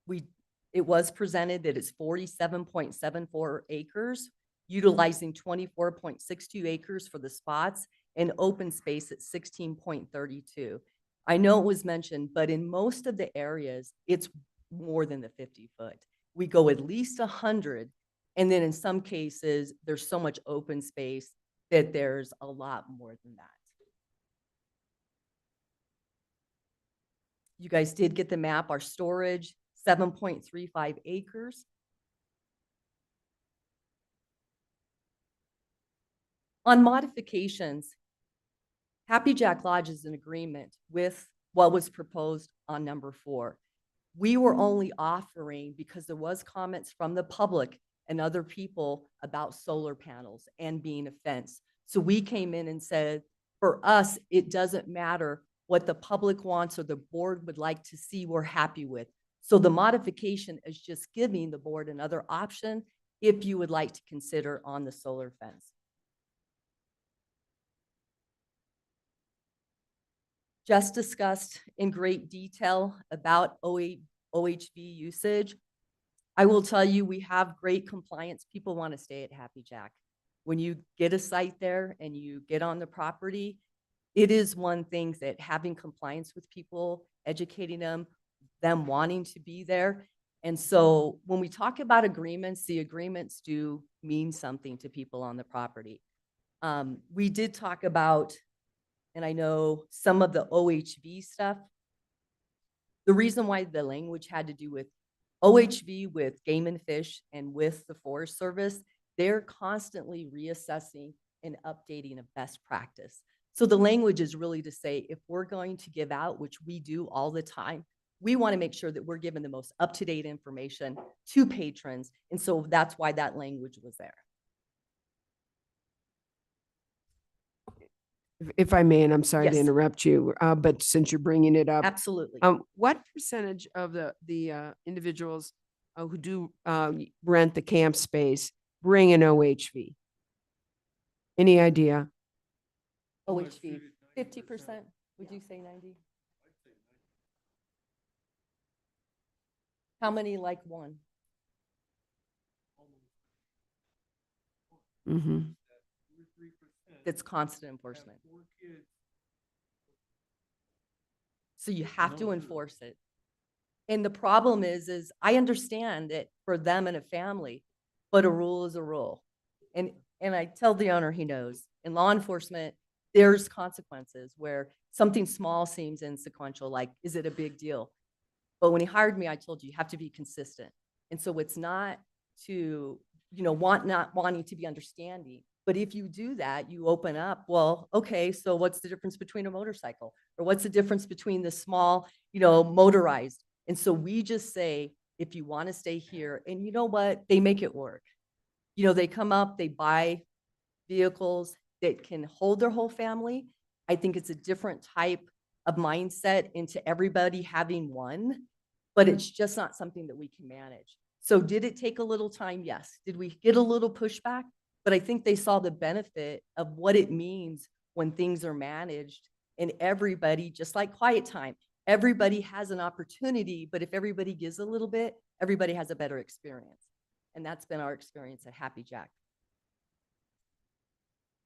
It was presented that it's 47.74 acres, utilizing 24.62 acres for the spots and open space at 16.32. I know it was mentioned, but in most of the areas, it's more than the 50 foot. We go at least 100. And then in some cases, there's so much open space that there's a lot more than that. You guys did get the map, our storage, 7.35 acres. On modifications, Happy Jack Lodge is in agreement with what was proposed on number 4. We were only offering because there was comments from the public and other people about solar panels and being a fence. So we came in and said, for us, it doesn't matter what the public wants or the board would like to see, we're happy with. So the modification is just giving the board another option if you would like to consider on the solar fence. Just discussed in great detail about OHV usage. I will tell you, we have great compliance. People want to stay at Happy Jack. When you get a site there and you get on the property, it is one thing that having compliance with people, educating them wanting to be there. And so when we talk about agreements, the agreements do mean something to people on the property. We did talk about, and I know some of the OHV stuff, the reason why the language had to do with OHV, with Game and Fish, and with the Forest Service, they're constantly reassessing and updating a best practice. So the language is really to say, if we're going to give out, which we do all the time, we want to make sure that we're giving the most up-to-date information to patrons. And so that's why that language was there. If I may, and I'm sorry to Yes. interrupt you, but since you're bringing it up, Absolutely. what percentage of the individuals who do rent the camp space bring an OHV? Any idea? OHV, 50%? Would you say 90? How many like one? Mm-hmm. That's constant enforcement. So you have to enforce it. And the problem is I understand that for them and a family, but a rule is a rule. And I tell the owner, he knows. In law enforcement, there's consequences where something small seems inconsequential, like, is it a big deal? But when he hired me, I told you have to be consistent. And so it's not to, not wanting to be understanding. But if you do that, you open up, well, okay, so what's the difference between a motorcycle? Or what's the difference between the small, motorized? And so we just say, if you want to stay here, and you know what? They make it work. They come up, they buy vehicles that can hold their whole family. I think it's a different type of mindset into everybody having one, but it's just not something that we can manage. So did it take a little time? Yes. Did we get a little pushback? But I think they saw the benefit of what it means when things are managed, and everybody, just like quiet time, everybody has an opportunity, but if everybody gives a little bit, everybody has a better experience. And that's been our experience at Happy Jack.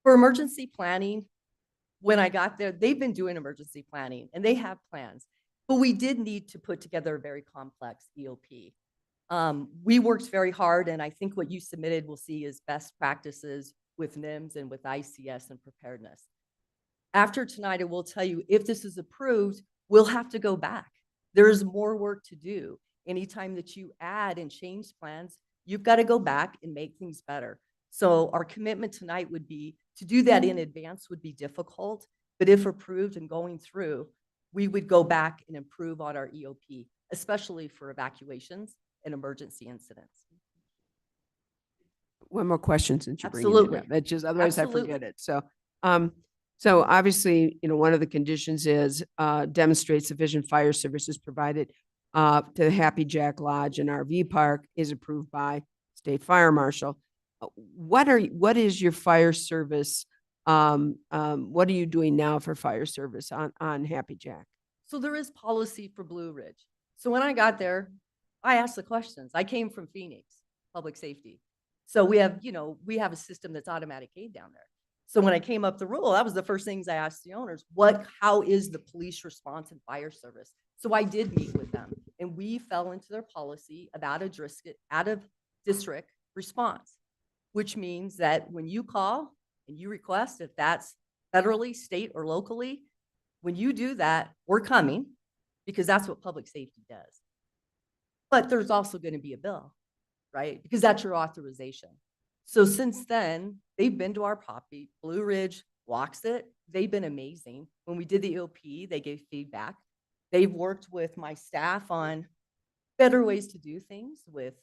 For emergency planning, when I got there, they've been doing emergency planning and they have plans, but we did need to put together a very complex EOP. We worked very hard, and I think what you submitted we'll see is best practices with NIMS and with ICS and preparedness. After tonight, I will tell you, if this is approved, we'll have to go back. There's more work to do. Anytime that you add and change plans, you've got to go back and make things better. So our commitment tonight would be to do that in advance would be difficult, but if approved and going through, we would go back and improve on our EOP, especially for evacuations and emergency incidents. One more question since you're bringing it Absolutely. up. It's just, otherwise I Absolutely. forget it. So obviously, one of the conditions is demonstrate sufficient fire services provided to the Happy Jack Lodge and RV Park is approved by State Fire Marshal. What is your fire service? What are you doing now for fire service on Happy Jack? So there is policy for Blue Ridge. So when I got there, I asked the questions. I came from Phoenix, public safety. So we have a system that's automatic aid down there. So when I came up the rule, that was the first things I asked the owners, how is the police response and fire service? So I did meet with them and we fell into their policy of out of district response, which means that when you call and you request, if that's federally, state, or locally, when you do that, we're coming because that's what public safety does. But there's also going to be a bill, right? Because that's your authorization. So since then, they've been to our property. Blue Ridge walks it. They've been amazing. When we did the EOP, they gave feedback. They've worked with my staff on better ways to do things with,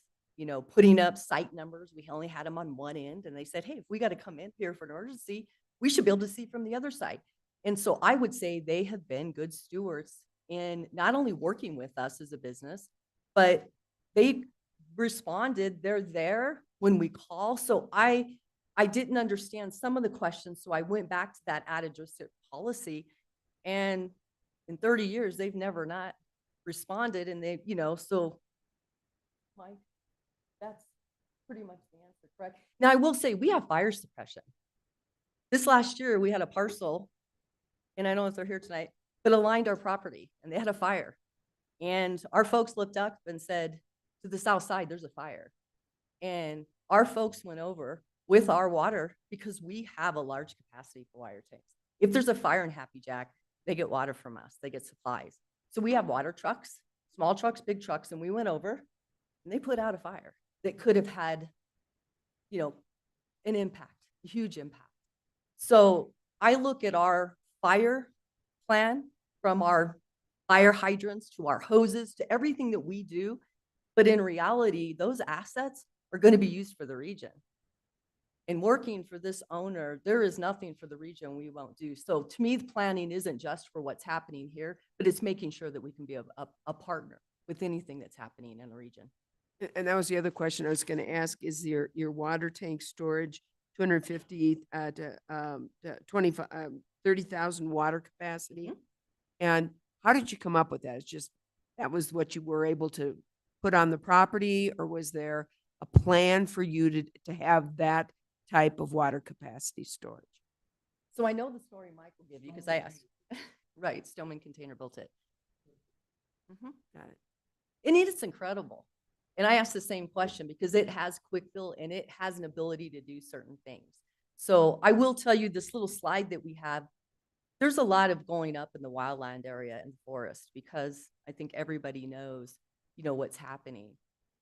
putting up site numbers. We only had them on one end. And they said, hey, if we got to come in here for an emergency, we should be able to see from the other side. And so I would say they have been good stewards in not only working with us as a business, but they responded. They're there when we call. So I didn't understand some of the questions. So I went back to that out of district policy, and in 30 years, they've never not responded. And they, so Mike, that's pretty much the answer, correct? Now I will say we have fire suppression. This last year we had a parcel, and I don't know if they're here tonight, but aligned our property and they had a fire. And our folks looked up and said, to the south side, there's a fire. And our folks went over with our water because we have a large capacity for water tanks. If there's a fire in Happy Jack, they get water from us, they get supplies. So we have water trucks, small trucks, big trucks, and we went over and they put out a fire that could have had, an impact, a huge impact. So I look at our fire plan, from our fire hydrants to our hoses to everything that we do. But in reality, those assets are going to be used for the region. And working for this owner, there is nothing for the region we won't do. So to me, the planning isn't just for what's happening here, but it's making sure that we can be a partner with anything that's happening in the region. And that was the other question I was going to ask, is your water tank storage 250 to 25, 30,000 water capacity? And how did you come up with that? It's just, that was what you were able to put on the property, or was there a plan for you to have that type of water capacity storage? So I know the story Mike will give you because I asked. Right, Stoneman Container built it. Got it. And it's incredible. And I asked the same question because it has quick fill and it has an ability to do certain things. So I will tell you this little slide that we have, there's a lot of going up in the wildland area and forest because I think everybody knows, what's happening.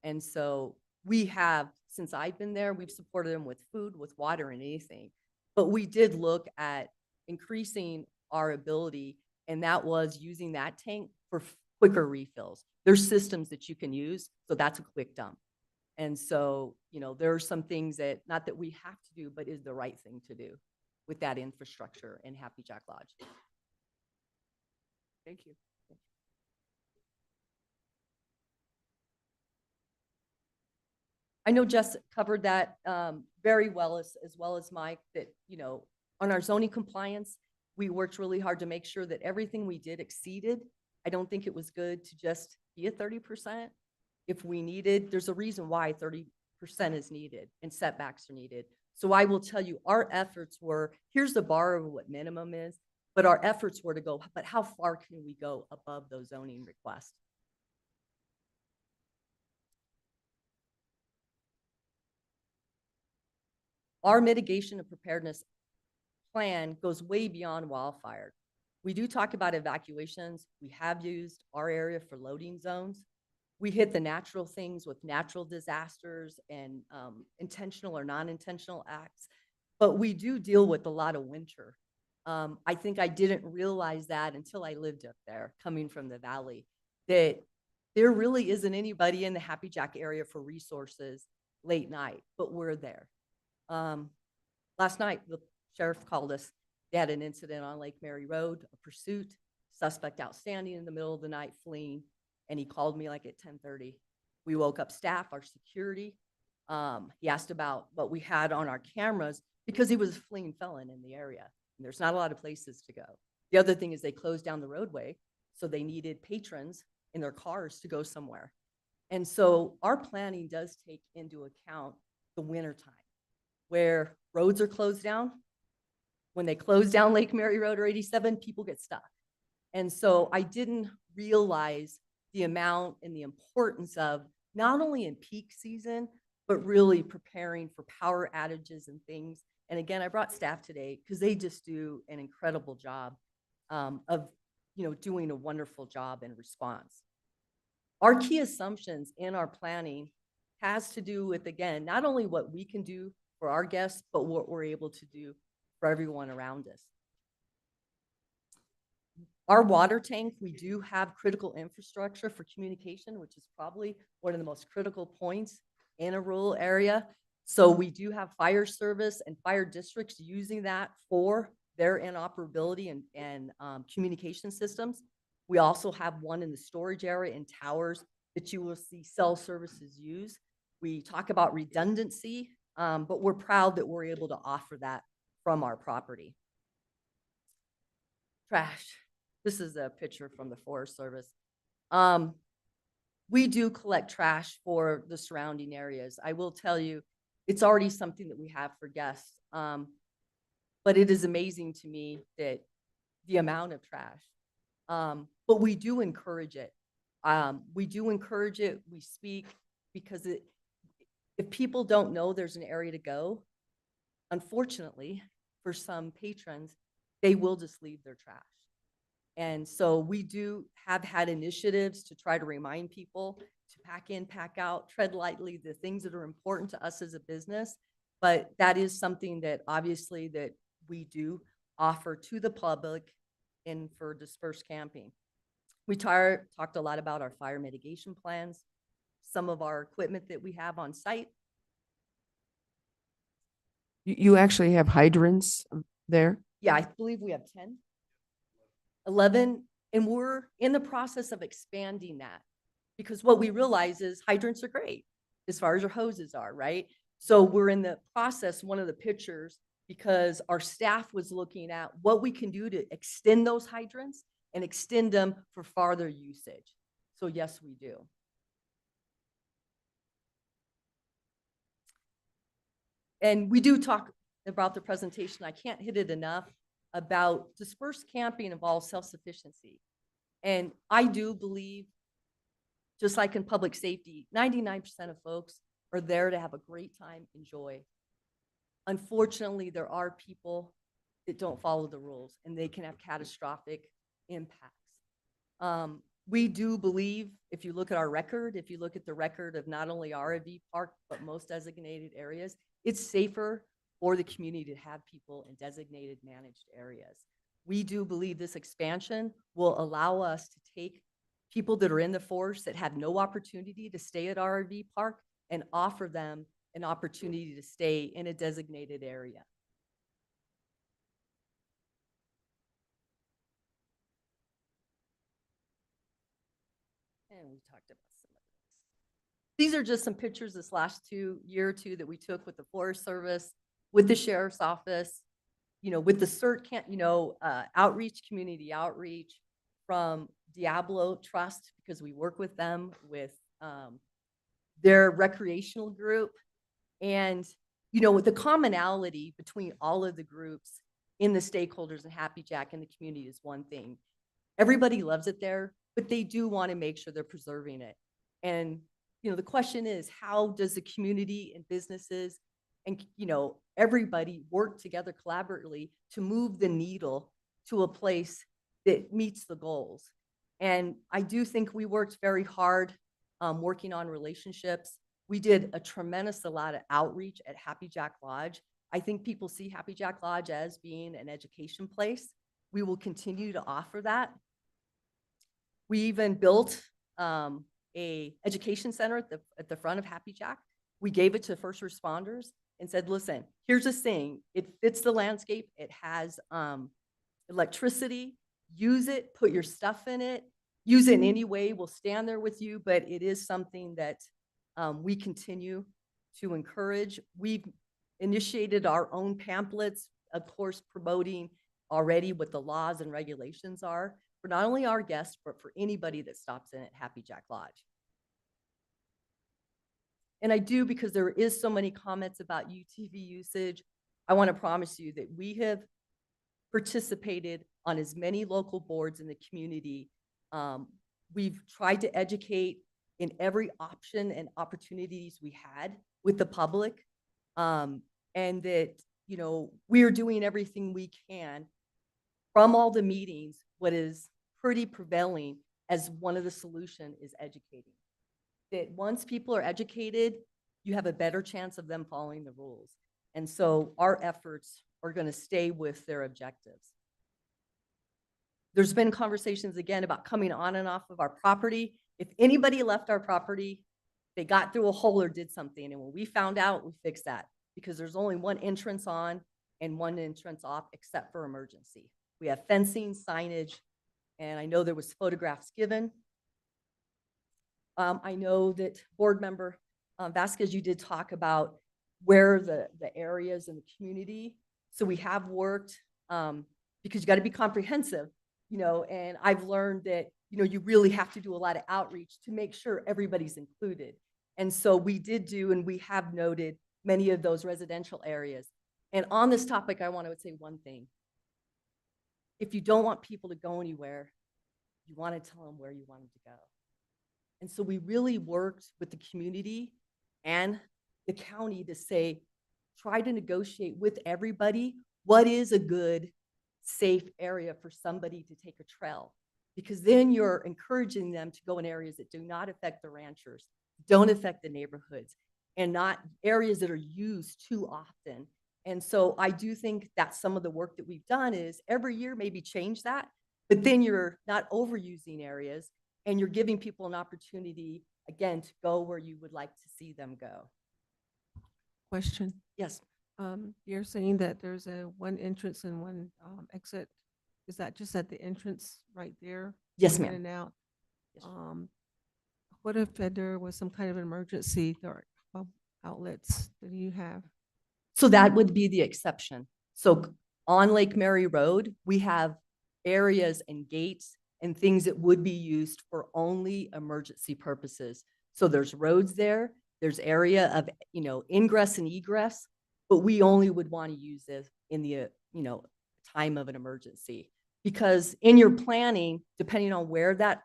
And so we have, since I've been there, we've supported them with food, with water, and anything. But we did look at increasing our ability, and that was using that tank for quicker refills. There's systems that you can use, so that's a quick dump. And so, there are some things that, not that we have to do, but is the right thing to do with that infrastructure in Happy Jack Lodge. Thank you. I know Jess covered that very well, as well as Mike, that, on our zoning compliance, we worked really hard to make sure that everything we did exceeded. I don't think it was good to just be at 30%. If we needed, there's a reason why 30% is needed and setbacks are needed. So I will tell you, our efforts were, here's the bar of what minimum is, but our efforts were to go, but how far can we go above those zoning requests? Our mitigation and preparedness plan goes way beyond wildfire. We do talk about evacuations. We have used our area for loading zones. We hit the natural things with natural disasters and intentional or non-intentional acts, but we do deal with a lot of winter. I think I didn't realize that until I lived up there, coming from the valley, that there really isn't anybody in the Happy Jack area for resources late night, but we're there. Last night, the sheriff called us. They had an incident on Lake Mary Road, a pursuit, suspect outstanding in the middle of the night fleeing, and he called me like at 10:30. We woke up staff, our security. He asked about what we had on our cameras because he was a fleeing felon in the area. And there's not a lot of places to go. The other thing is they closed down the roadway, so they needed patrons in their cars to go somewhere. And so our planning does take into account the winter time where roads are closed down. When they close down Lake Mary Road or 87, people get stuck. And so I didn't realize the amount and the importance of not only in peak season, but really preparing for power outages and things. And again, I brought staff today because they just do an incredible job of doing a wonderful job in response. Our key assumptions in our planning has to do with, again, not only what we can do for our guests, but what we're able to do for everyone around us. Our water tank, we do have critical infrastructure for communication, which is probably one of the most critical points in a rural area. So we do have fire service and fire districts using that for their interoperability and communication systems. We also have one in the storage area in towers that you will see cell services use. We talk about redundancy, but we're proud that we're able to offer that from our property. Trash. This is a picture from the Forest Service. We do collect trash for the surrounding areas. I will tell you, it's already something that we have for guests. But it is amazing to me that the amount of trash. But we do encourage it. We do encourage it. We speak because if people don't know there's an area to go, unfortunately, for some patrons, they will just leave their trash. And so we do have had initiatives to try to remind people to pack in, pack out, tread lightly, the things that are important to us as a business. But that is something that obviously that we do offer to the public and for dispersed camping. We talked a lot about our fire mitigation plans, some of our equipment that we have on site. You actually have hydrants there? Yeah, I believe we have 10, 11, and we're in the process of expanding that because what we realize is hydrants are great as far as your hoses are, right? So we're in the process, one of the pictures, because our staff was looking at what we can do to extend those hydrants and extend them for farther usage. So yes, we do. And we do talk about the presentation. I can't hit it enough about dispersed camping involves self-sufficiency. And I do believe, just like in public safety, 99% of folks are there to have a great time, enjoy. Unfortunately, there are people that don't follow the rules and they can have catastrophic impacts. We do believe, if you look at our record, if you look at the record of not only RV park, but most designated areas, it's safer for the community to have people in designated managed areas. We do believe this expansion will allow us to take people that are in the force that have no opportunity to stay at RV park and offer them an opportunity to stay in a designated area. And we talked about some of this. These are just some pictures this last year or two that we took with the Forest Service, with the Sheriff's Office, with the CERT outreach, community outreach from Diablo Trust, because we work with them with their recreational group. And, with the commonality between all of the groups in the stakeholders and Happy Jack and the community is one thing. Everybody loves it there, but they do want to make sure they're preserving it. And, the question is, how does the community and businesses and, everybody work together collaboratively to move the needle to a place that meets the goals? And I do think we worked very hard working on relationships. We did a tremendous amount of outreach at Happy Jack Lodge. I think people see Happy Jack Lodge as being an education place. We will continue to offer that. We even built a education center at the front of Happy Jack. We gave it to first responders and said, listen, here's this thing. It fits the landscape. It has electricity. Use it, put your stuff in it, use it in any way. We'll stand there with you, but it is something that we continue to encourage. We've initiated our own pamphlets, of course, promoting already what the laws and regulations are for not only our guests, but for anybody that stops in at Happy Jack Lodge. And I do, because there is so many comments about UTV usage, I want to promise you that we have participated on as many local boards in the community. We've tried to educate in every option and opportunities we had with the public, and that, you know, we are doing everything we can from all the meetings. What is pretty prevailing as one of the solution is educating. That once people are educated, you have a better chance of them following the rules. And so our efforts are going to stay with their objectives. There's been conversations again about coming on and off of our property. If anybody left our property, they got through a hole or did something. And when we found out, we fixed that, because there's only one entrance on and one entrance off, except for emergency. We have fencing, signage, and I know there was photographs given. I know that board member Vasquez, you did talk about where the areas in the community. So we have worked, because you got to be comprehensive, you know, and I've learned that, you know, you really have to do a lot of outreach to make sure everybody's included. And so we did do, and we have noted many of those residential areas. And on this topic, I want to say one thing. If you don't want people to go anywhere, you want to tell them where you want them to go. And so we really worked with the community and the county to say, try to negotiate with everybody what is a good, safe area for somebody to take a trail. Because then you're encouraging them to go in areas that do not affect the ranchers, don't affect the neighborhoods, and not areas that are used too often. And so I do think that's some of the work that we've done, is every year maybe change that, but then you're not overusing areas and you're giving people an opportunity, again, to go where you would like to see them go. Question. Yes. You're saying that there's a one entrance and one exit. Is that just at the entrance right there? Yes, In ma'am. and out. Yes. What if there was some kind of emergency or outlets that you have? So that would be the exception. So on Lake Mary Road, we have areas and gates and things that would be used for only emergency purposes. So there's roads there, there's area of, you know, ingress and egress, but we only would want to use this in the, you know, time of an emergency. Because in your planning, depending on where that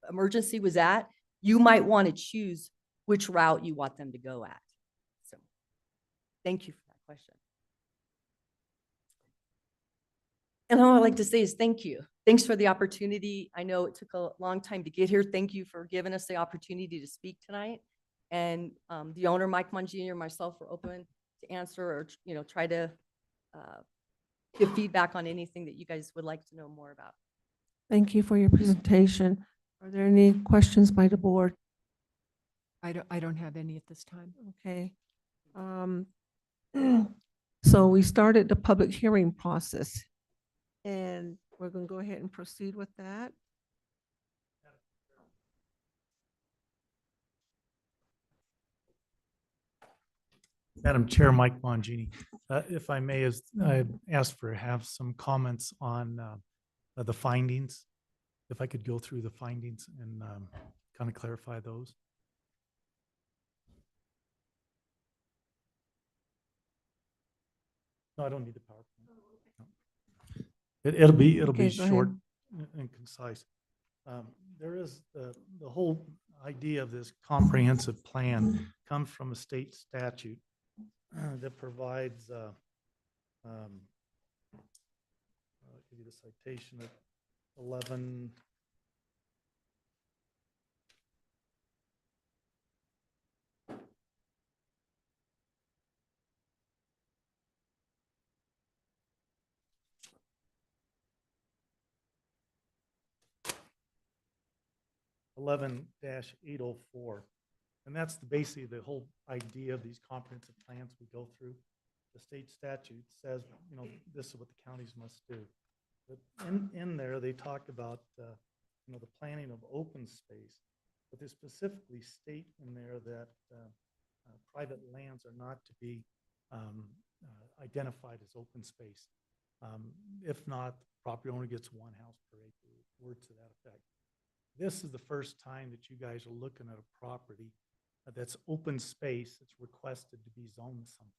emergency was at, you might want to choose which route you want them to go at. So thank you for that question. And all I'd like to say is thank you. Thanks for the opportunity. I know it took a long time to get here. Thank you for giving us the opportunity to speak tonight. And the owner, Mike Mongini, and myself are open to answer or, you know, try to give feedback on anything that you guys would like to know more about. Thank you for your presentation. Are there any questions by the board? I don't have any at this time. Okay. So we started the public hearing process, and we're going to go ahead and proceed with that. Madam Chair, Mike Mongini, if I may, I asked for have some comments on the findings. If I could go through the findings and kind of clarify those. No, I don't need the PowerPoint. No. It'll be Okay, go short ahead. and concise. There is the whole idea of this comprehensive plan comes from a state statute that provides, I'll give you the citation of 11. 11-804. And that's basically the whole idea of these comprehensive plans we go through. The state statute says, you know, this is what the counties must do. But in there, they talk about, you know, the planning of open space, but they specifically state in there that private lands are not to be identified as open space. If not, the property owner gets 1 house per acre, words to that effect. This is the first time that you guys are looking at a property that's open space that's requested to be zoned something.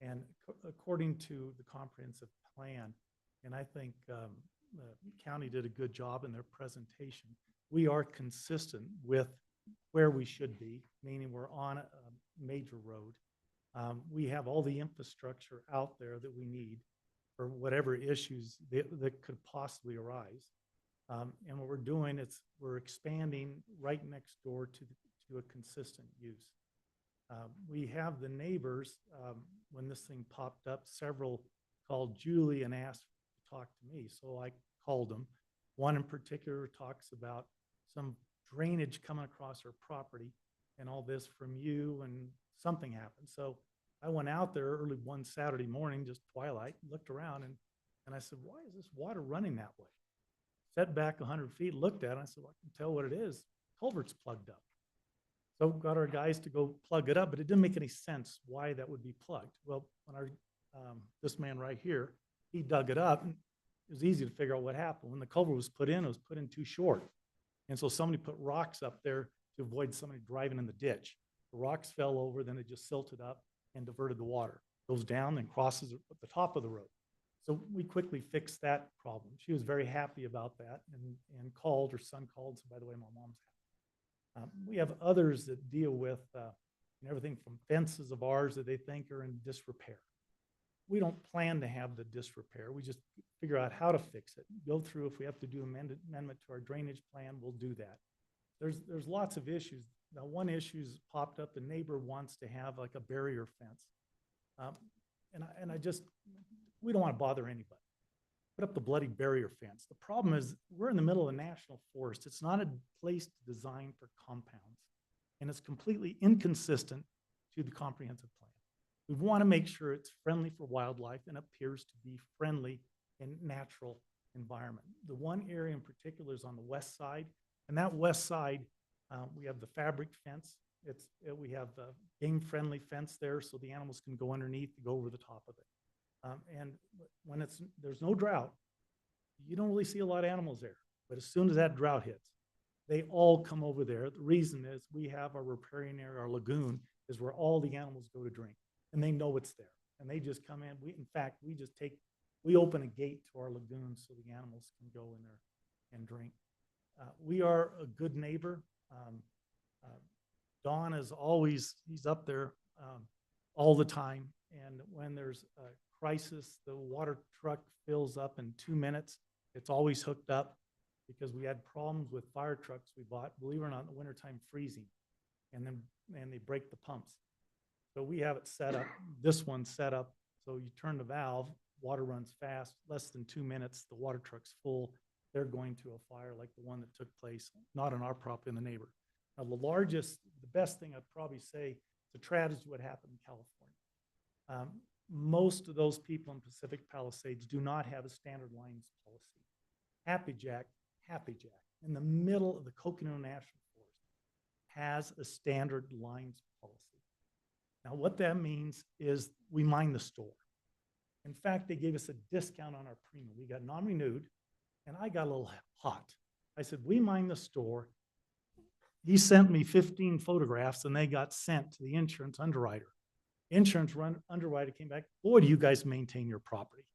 And according to the comprehensive plan, and I think the county did a good job in their presentation, we are consistent with where we should be, meaning we're on a major road. We have all the infrastructure out there that we need for whatever issues that could possibly arise. And what we're doing is we're expanding right next door to a consistent use. We have the neighbors, when this thing popped up, several called Julie and asked to talk to me. So I called them. One in particular talks about some drainage coming across her property and all this from you, and something happened. So I went out there early one Saturday morning, just twilight, looked around, and I said, why is this water running that way? Set back 100 feet, looked at it, and I said, well, I can tell what it is. Culvert's plugged up. So got our guys to go plug it up, but it didn't make any sense why that would be plugged. Well, when our this man right here, he dug it up, and it was easy to figure out what happened. When the culvert was put in, it was put in too short. And so somebody put rocks up there to avoid somebody driving in the ditch. The rocks fell over, then it just silted up and diverted the water. Goes down and crosses at the top of the road. So we quickly fixed that problem. She was very happy about that and called, her son called, so by the way, my mom's happy. We have others that deal with everything from fences of ours that they think are in disrepair. We don't plan to have the disrepair. We just figure out how to fix it. Go through, if we have to do amendment to our drainage plan, we'll do that. There's lots of issues. Now, one issue's popped up. The neighbor wants to have like a barrier fence. We don't want to bother anybody. Put up the bloody barrier fence. The problem is we're in the middle of a national forest. It's not a place designed for compounds, and it's completely inconsistent to the comprehensive plan. We want to make sure it's friendly for wildlife and appears to be friendly in natural environment. The one area in particular is on the west side, and that west side, we have the fabric fence. We have the game-friendly fence there, so the animals can go underneath, go over the top of it. And when there's no drought, you don't really see a lot of animals there. But as soon as that drought hits, they all come over there. The reason is we have our riparian area, our lagoon, is where all the animals go to drink, and they know it's there. And they just come in. In fact, we open a gate to our lagoon so the animals can go in there and drink. We are a good neighbor. Don is always, he's up there all the time. And when there's a crisis, the water truck fills up in 2 minutes. It's always hooked up, because we had problems with fire trucks we bought, believe it or not, in the wintertime freezing, and they break the pumps. So we have it set up, this one's set up, so you turn the valve, water runs fast, less than 2 minutes, the water truck's full. They're going to a fire like the one that took place, not on our property, in the neighbor. Now, the best thing I'd probably say, it's a tragedy what happened in California. Most of those people in Pacific Palisades do not have a standard lines policy. Happy Jack, in the middle of the Coconino National Forest, has a standard lines policy. Now, what that means is we mine the store. In fact, they gave us a discount on our premium. We got non-renewed, and I got a little hot. I said, we mine the store. He sent me 15 photographs, and they got sent to the insurance underwriter. Insurance underwriter came back, boy, do you guys maintain your property.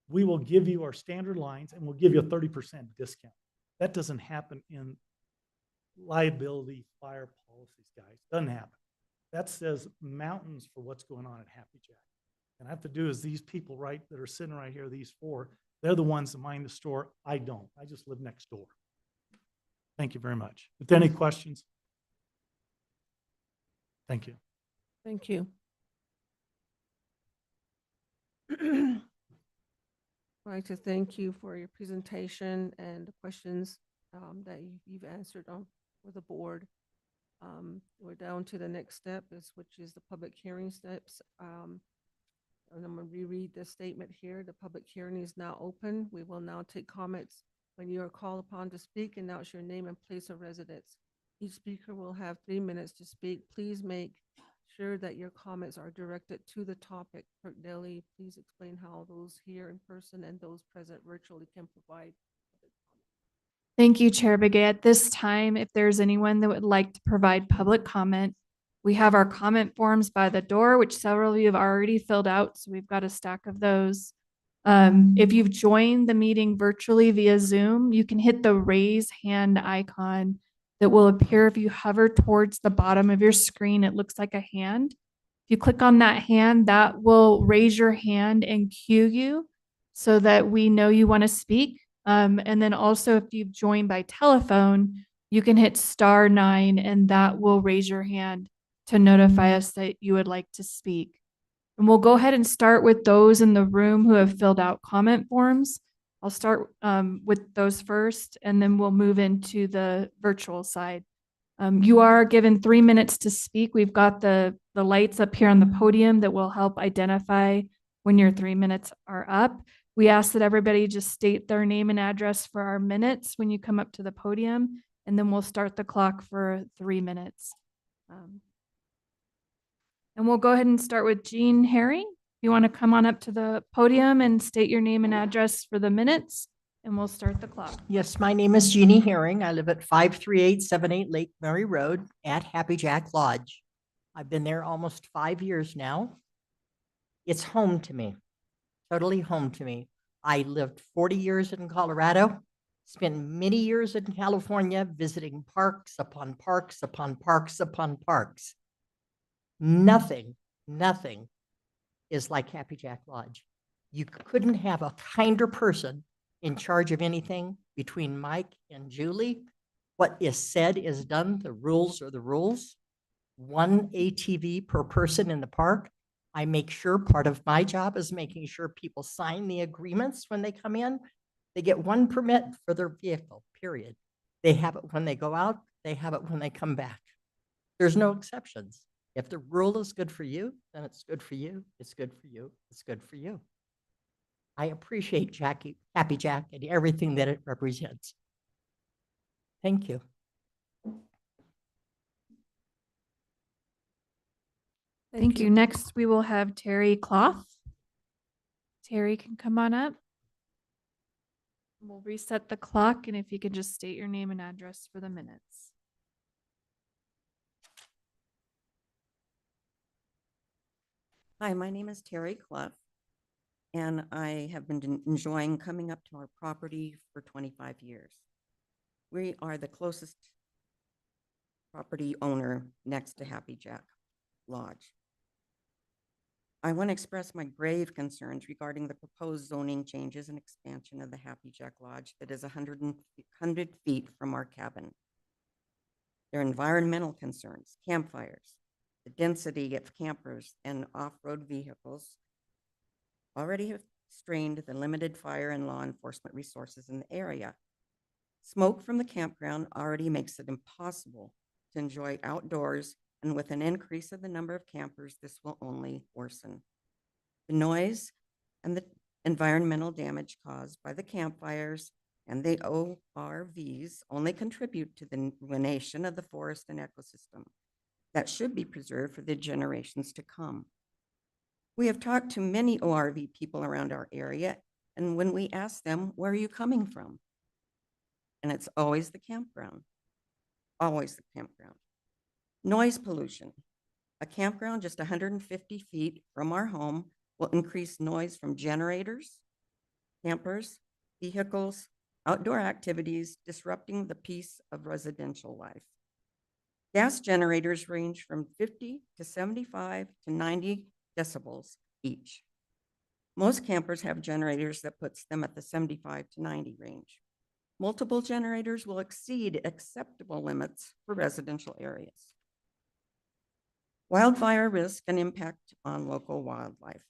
We will give you our standard lines, and we'll give you a 30% discount. That doesn't happen in liability fire policies, guys. Doesn't happen. That says mountains for what's going on at Happy Jack. And I have to do is these people that are sitting right here, these four, they're the ones that mine the store. I don't. I just live next door. Thank you very much. If there are any questions? Thank you. Thank you. I'd like to thank you for your presentation and the questions that you've answered on for the board. We're down to the next step, which is the public hearing steps. And I'm going to reread the statement here. The public hearing is now open. We will now take comments when you are called upon to speak. Announce your name and place of residence. Each speaker will have 3 minutes to speak. Please make sure that your comments are directed to the topic. Clerk Daly, please explain how those here in person and those present virtually can provide. Thank you, Chair Begay. At this time, if there's anyone that would like to provide public comment, we have our comment forms by the door, which several of you have already filled out. So we've got a stack of those. If you've joined the meeting virtually via Zoom, you can hit the raise hand icon that will appear if you hover towards the bottom of your screen. It looks like a hand. If you click on that hand, that will raise your hand and cue you so that we know you want to speak. And then also if you've joined by telephone, you can hit *9 and that will raise your hand to notify us that you would like to speak. And we'll go ahead and start with those in the room who have filled out comment forms. I'll start with those first, and then we'll move into the virtual side. You are given 3 minutes to speak. We've got the lights up here on the podium that will help identify when your 3 minutes are up. We ask that everybody just state their name and address for our minutes when you come up to the podium, and then we'll start the clock for 3 minutes. And we'll go ahead and start with Jean Herring. If you want to come on up to the podium and state your name and address for the minutes, and we'll start the clock. Yes, my name is Jeannie Herring. I live at 53878 Lake Mary Road at Happy Jack Lodge. I've been there almost 5 years now. It's home to me, totally home to me. I lived 40 years in Colorado, spent many years in California visiting parks upon parks upon parks upon parks. Nothing is like Happy Jack Lodge. You couldn't have a kinder person in charge of anything between Mike and Julie. What is said is done. The rules are the rules. 1 ATV per person in the park. I make sure part of my job is making sure people sign the agreements when they come in. They get 1 permit for their vehicle, period. They have it when they go out. They have it when they come back. There's no exceptions. If the rule is good for you, then it's good for you. It's good for you. It's good for you. I appreciate Happy Jack and everything that it represents. Thank you. Thank you. Next, we will have Terry Cloth. Terry can come on up. We'll reset the clock, and if you could just state your name and address for the minutes. Hi, my name is Terry Clough, and I have been enjoying coming up to our property for 25 years. We are the closest property owner next to Happy Jack Lodge. I want to express my grave concerns regarding the proposed zoning changes and expansion of the Happy Jack Lodge that is 100 feet from our cabin. Their environmental concerns, campfires, the density of campers and off-road vehicles already have strained the limited fire and law enforcement resources in the area. Smoke from the campground already makes it impossible to enjoy outdoors, and with an increase of the number of campers, this will only worsen. The noise and the environmental damage caused by the campfires and the ORVs only contribute to the ruination of the forest and ecosystem that should be preserved for the generations to come. We have talked to many ORV people around our area, and when we ask them, where are you coming from? And it's always the campground, always the campground. Noise pollution. A campground just 150 feet from our home will increase noise from generators, campers, vehicles, outdoor activities, disrupting the peace of residential life. Gas generators range from 50 to 75 to 90 decibels each. Most campers have generators that puts them at the 75 to 90 range. Multiple generators will exceed acceptable limits for residential areas. Wildfire risk and impact on local wildlife.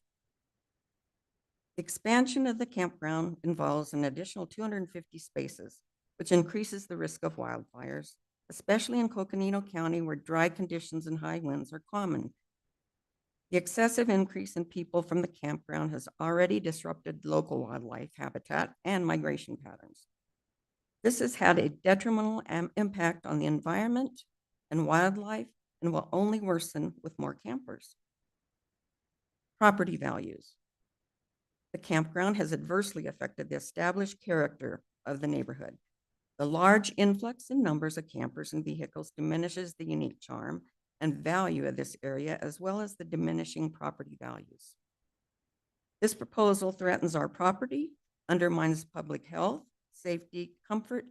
Expansion of the campground involves an additional 250 spaces, which increases the risk of wildfires, especially in Coconino County where dry conditions and high winds are common. The excessive increase in people from the campground has already disrupted local wildlife habitat and migration patterns. This has had a detrimental impact on the environment and wildlife and will only worsen with more campers. Property values. The campground has adversely affected the established character of the neighborhood. The large influx in numbers of campers and vehicles diminishes the unique charm and value of this area, as well as the diminishing property values. This proposal threatens our property, undermines public health, safety, comfort,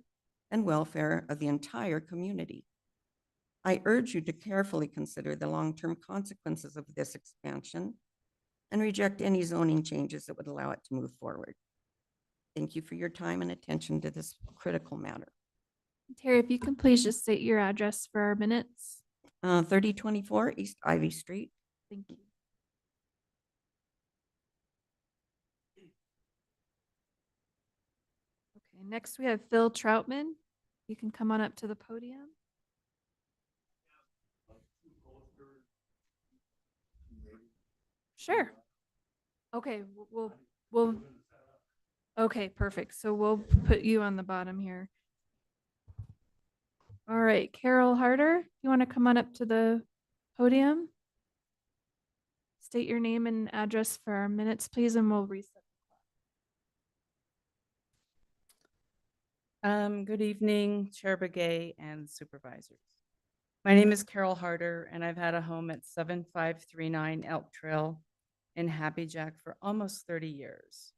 and welfare of the entire community. I urge you to carefully consider the long-term consequences of this expansion and reject any zoning changes that would allow it to move forward. Thank you for your time and attention to this critical matter. Terry, if you can please just state your address for our minutes. 3024 East Ivy Street. Thank you. Okay, next we have Phil Troutman. You can come on up to the podium. Sure. Okay, we'll, okay, perfect. So we'll put you on the bottom here. All right, Carol Harder, you want to come on up to the podium? State your name and address for our minutes, please, and we'll reset. Good evening, Chair Begay and Supervisors. My name is Carol Harder, and I've had a home at 7539 Elk Trail in Happy Jack for almost 30 years.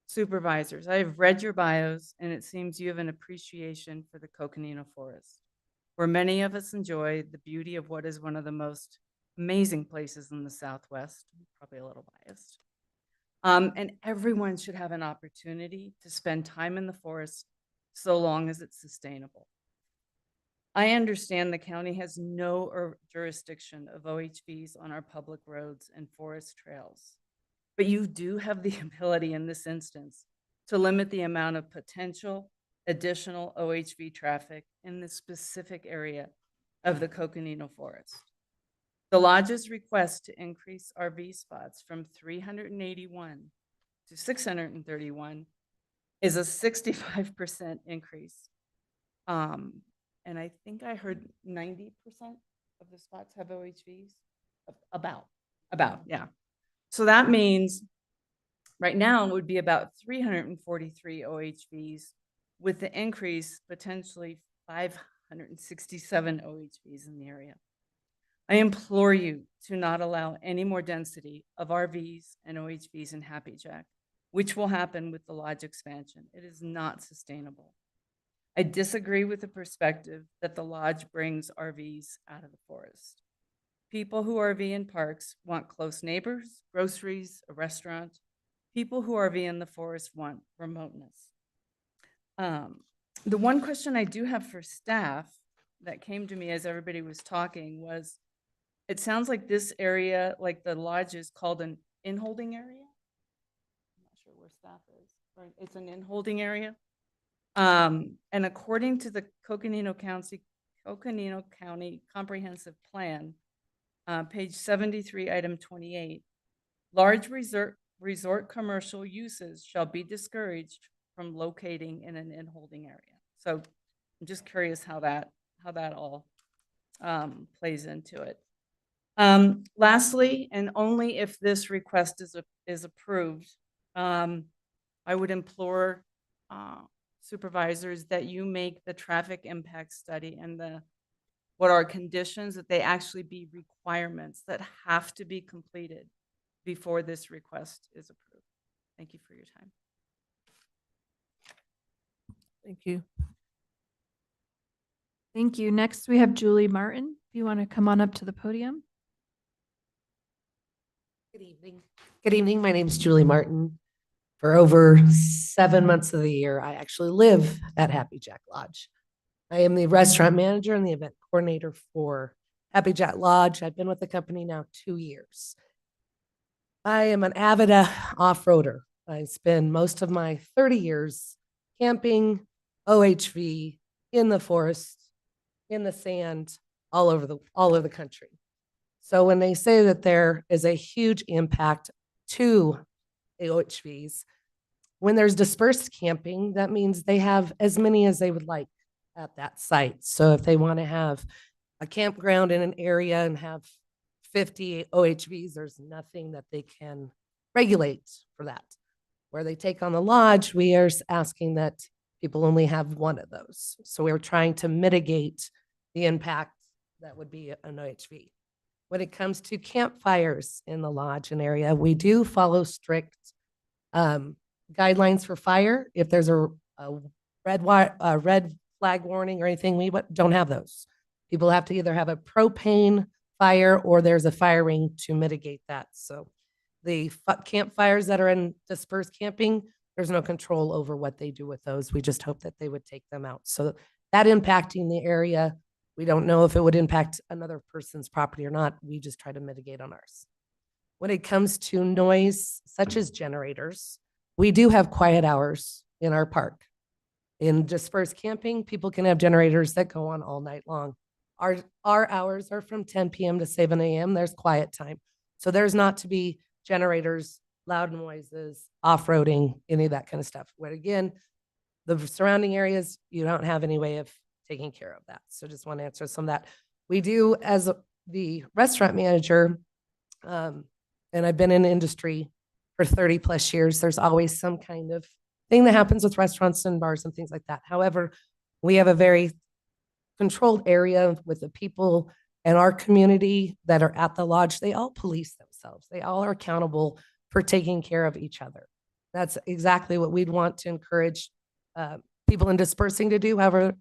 Supervisors, I have read your bios, and it seems you have an appreciation for the Coconino Forest, where many of us enjoy the beauty of what is one of the most amazing places in the Southwest, probably a little biased. And everyone should have an opportunity to spend time in the forest so long as it's sustainable. I understand the county has no jurisdiction of OHVs on our public roads and forest trails, but you do have the ability in this instance to limit the amount of potential additional OHV traffic in this specific area of the Coconino Forest. The lodge's request to increase RV spots from 381 to 631 is a 65% increase. And I think I heard 90% of the spots have OHVs. About, yeah. So that means right now it would be about 343 OHVs, with the increase potentially 567 OHVs in the area. I implore you to not allow any more density of RVs and OHVs in Happy Jack, which will happen with the lodge expansion. It is not sustainable. I disagree with the perspective that the lodge brings RVs out of the forest. People who RV in parks want close neighbors, groceries, a restaurant. People who RV in the forest want remoteness. The one question I do have for staff that came to me as everybody was talking was, it sounds like this area, like the lodge, is called an in-holding area. I'm not sure where staff is. Right? It's an in-holding area. And according to the Coconino County Comprehensive Plan, page 73, item 28, large resort commercial uses shall be discouraged from locating in an in-holding area. So I'm just curious how that all plays into it. Lastly, and only if this request is approved, I would implore supervisors that you make the traffic impact study and what are conditions, that they actually be requirements that have to be completed before this request is approved. Thank you for your time. Thank you. Thank you. Next, we have Julie Martin. If you want to come on up to the podium. Good evening. Good evening. My name is Julie Martin. For over 7 months of the year, I actually live at Happy Jack Lodge. I am the restaurant manager and the event coordinator for Happy Jack Lodge. I've been with the company now 2 years. I am an avid off-roader. I spend most of my 30 years camping, OHV in the forest, in the sand, all over the country. So when they say that there is a huge impact to OHVs, when there's dispersed camping, that means they have as many as they would like at that site. So if they want to have a campground in an area and have 50 OHVs, there's nothing that they can regulate for that. Where they take on the lodge, we are asking that people only have one of those. So we're trying to mitigate the impact that would be an OHV. When it comes to campfires in the lodge and area, we do follow strict guidelines for fire. If there's a red flag warning or anything, we don't have those. People have to either have a propane fire or there's a fire ring to mitigate that. So the campfires that are in dispersed camping, there's no control over what they do with those. We just hope that they would take them out. So that impacting the area, we don't know if it would impact another person's property or not. We just try to mitigate on ours. When it comes to noise, such as generators, we do have quiet hours in our park. In dispersed camping, people can have generators that go on all night long. Our hours are from 10 p.m. to 7 a.m. There's quiet time. So there's not to be generators, loud noises, off-roading, any of that kind of stuff. But again, the surrounding areas, you don't have any way of taking care of that. So just want to answer some of that. We do, as the restaurant manager, and I've been in the industry for 30 plus years, there's always some kind of thing that happens with restaurants and bars and things like that. However, we have a very controlled area with the people in our community that are at the lodge. They all police themselves. They all are accountable for taking care of each other. That's exactly what we'd want to encourage people in dispersing to do. However,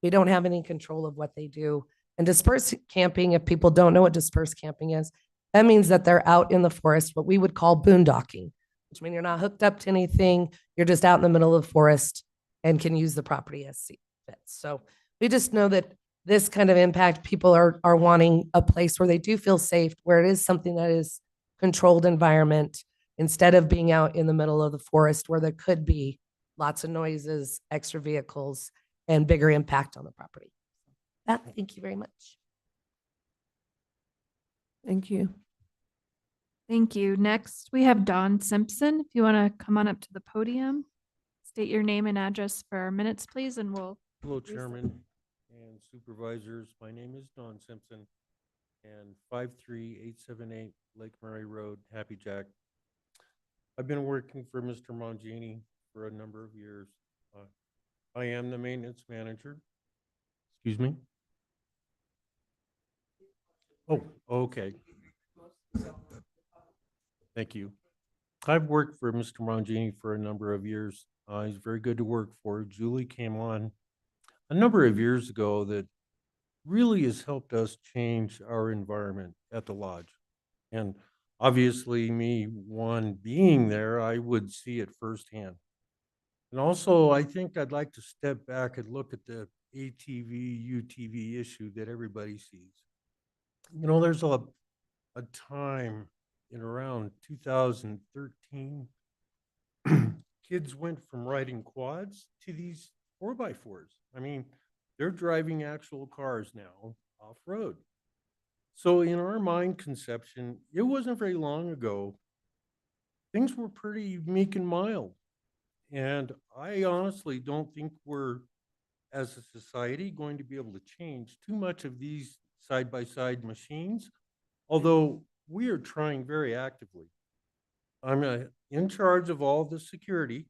we don't have any control of what they do. And dispersed camping, if people don't know what dispersed camping is, that means that they're out in the forest, what we would call boondocking, which means you're not hooked up to anything. You're just out in the middle of the forest and can use the property as see fit. So we just know that this kind of impact, people are wanting a place where they do feel safe, where it is something that is controlled environment, instead of being out in the middle of the forest where there could be lots of noises, extra vehicles, and bigger impact on the property. Thank you very much. Thank you. Thank you. Next, we have Dawn Simpson. If you want to come on up to the podium, state your name and address for our minutes, please, and we'll. Hello, Chairman and Supervisors. My name is Dawn Simpson, and 53878 Lake Murray Road, Happy Jack. I've been working for Mr. Mangini for a number of years. I am the maintenance manager. Excuse me? Oh, okay. Thank you. I've worked for Mr. Mangini for a number of years. He's very good to work for. Julie came on a number of years ago that really has helped us change our environment at the lodge. And obviously me, one being there, I would see it firsthand. And also, I think I'd like to step back and look at the ATV, UTV issue that everybody sees. You know, there's a time in around 2013, kids went from riding quads to these 4x4s. I mean, they're driving actual cars now off-road. So in our mind conception, it wasn't very long ago, things were pretty meek and mild. And I honestly don't think we're, as a society, going to be able to change too much of these side-by-side machines, although we are trying very actively. I'm in charge of all the security,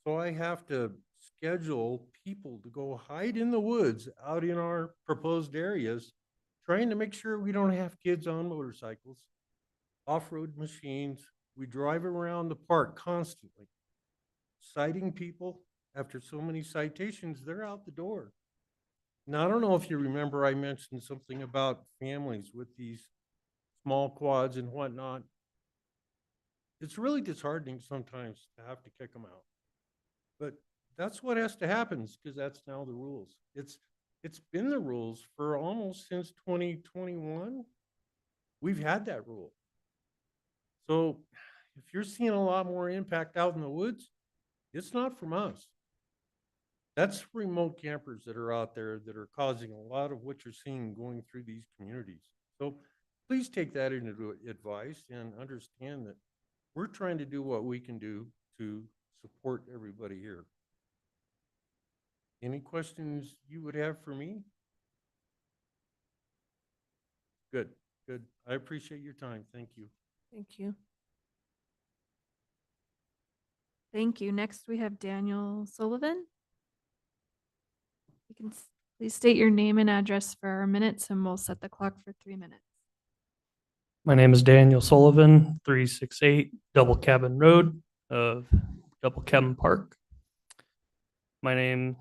so I have to schedule people to go hide in the woods out in our proposed areas, trying to make sure we don't have kids on motorcycles, off-road machines. We drive around the park constantly, citing people. After so many citations, they're out the door. Now, I don't know if you remember, I mentioned something about families with these small quads and whatnot. It's really disheartening sometimes to have to kick them out. But that's what has to happen, because that's now the rules. It's been the rules for almost since 2021. We've had that rule. So if you're seeing a lot more impact out in the woods, it's not from us. That's remote campers that are out there that are causing a lot of what you're seeing going through these communities. So please take that into advice and understand that we're trying to do what we can do to support everybody here. Any questions you would have for me? Good, good. I appreciate your time. Thank you. Thank you. Thank you. Next, we have Daniel Sullivan. You can please state your name and address for our minutes, and we'll set the clock for 3 minutes. My name is Daniel Sullivan, 368 Double Cabin Road of Double Cabin Park. My name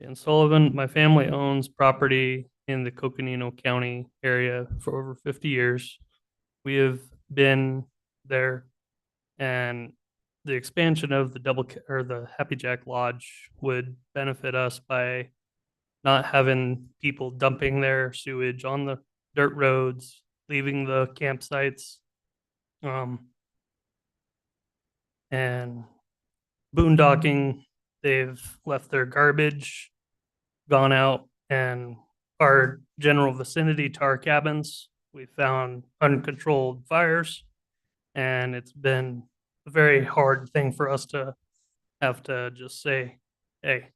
is Dan Sullivan. My family owns property in the Coconino County area for over 50 years. We have been there, and the expansion of the Happy Jack Lodge would benefit us by not having people dumping their sewage on the dirt roads, leaving the campsites, and boondocking. They've left their garbage, gone out, and our general vicinity to our cabins, we found uncontrolled fires, and it's been a very hard thing for us to have to just say, hey,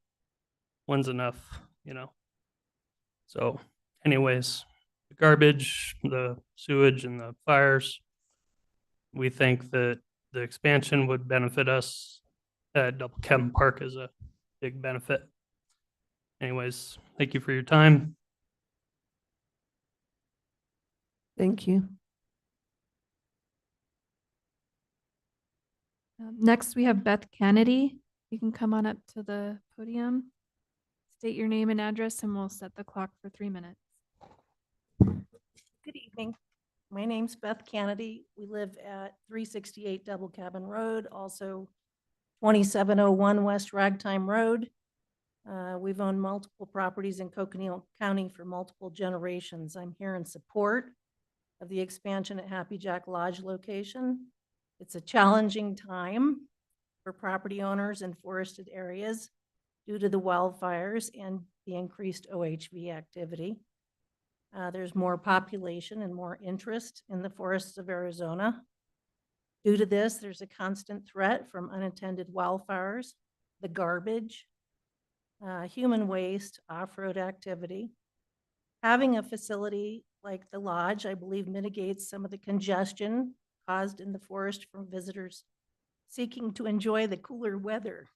when's enough, you know? So anyways, the garbage, the sewage, and the fires, we think that the expansion would benefit us at Double Cabin Park as a big benefit. Anyways, thank you for your time. Thank you. Next, we have Beth Kennedy. You can come on up to the podium. State your name and address, and we'll set the clock for 3 minutes. Good evening. My name's Beth Kennedy. We live at 368 Double Cabin Road, also 2701 West Ragtime Road. We've owned multiple properties in Coconino County for multiple generations. I'm here in support of the expansion at Happy Jack Lodge location. It's a challenging time for property owners in forested areas due to the wildfires and the increased OHV activity. There's more population and more interest in the forests of Arizona. Due to this, there's a constant threat from unattended wildfires, the garbage, human waste, off-road activity. Having a facility like the lodge, I believe, mitigates some of the congestion caused in the forest from visitors seeking to enjoy the cooler weather.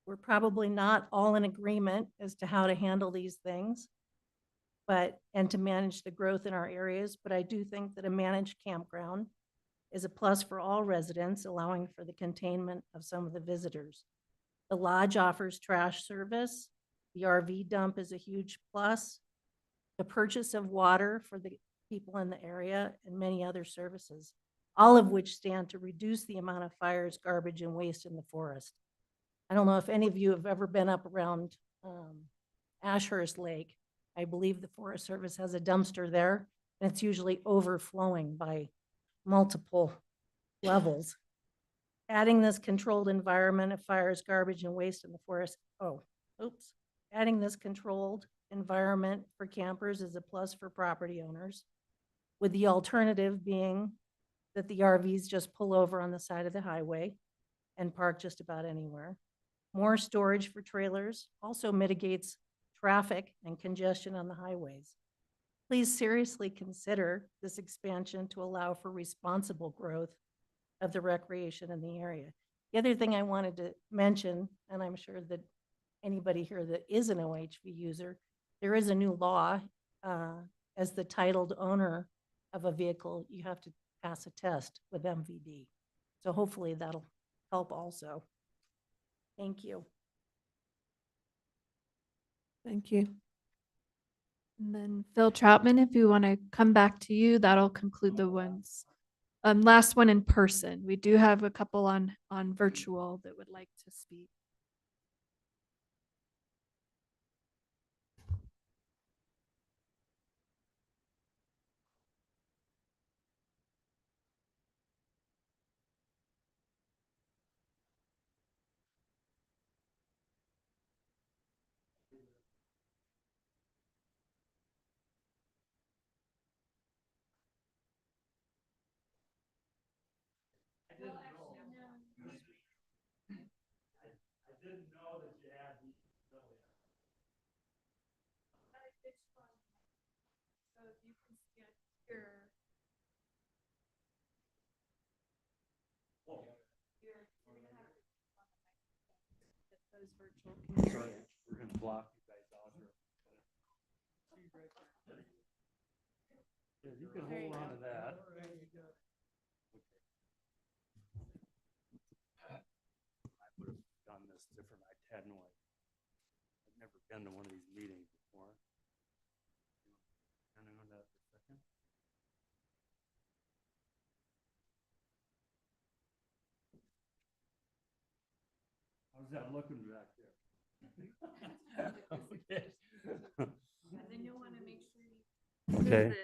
We're probably not all in agreement as to how to handle these things, and to manage the growth in our areas, but I do think that a managed campground is a plus for all residents, allowing for the containment of some of the visitors. The lodge offers trash service. The RV dump is a huge plus. The purchase of water for the people in the area and many other services, all of which stand to reduce the amount of fires, garbage, and waste in the forest. I don't know if any of you have ever been up around Ashurst Lake. I believe the Forest Service has a dumpster there, and it's usually overflowing by multiple levels. Adding this controlled environment of fires, garbage, and waste in the forest. Adding this controlled environment for campers is a plus for property owners, with the alternative being that the RVs just pull over on the side of the highway and park just about anywhere. More storage for trailers also mitigates traffic and congestion on the highways. Please seriously consider this expansion to allow for responsible growth of the recreation in the area. The other thing I wanted to mention, and I'm sure that anybody here that is an OHV user, there is a new law. As the titled owner of a vehicle, you have to pass a test with MVD. So hopefully that'll help also. Thank you. Thank you. And then Phil Troutman, if you want to come back to you, that'll conclude the ones. Last one in person. We do have a couple on virtual that would like to speak. We're gonna block you guys out here. Yeah, you can hold on to that. I would have done this different. I had no idea. I've never been to one of these meetings before. Hang on that for a second. How's that looking back there? Okay. And then you'll want to make sure you move Okay. this.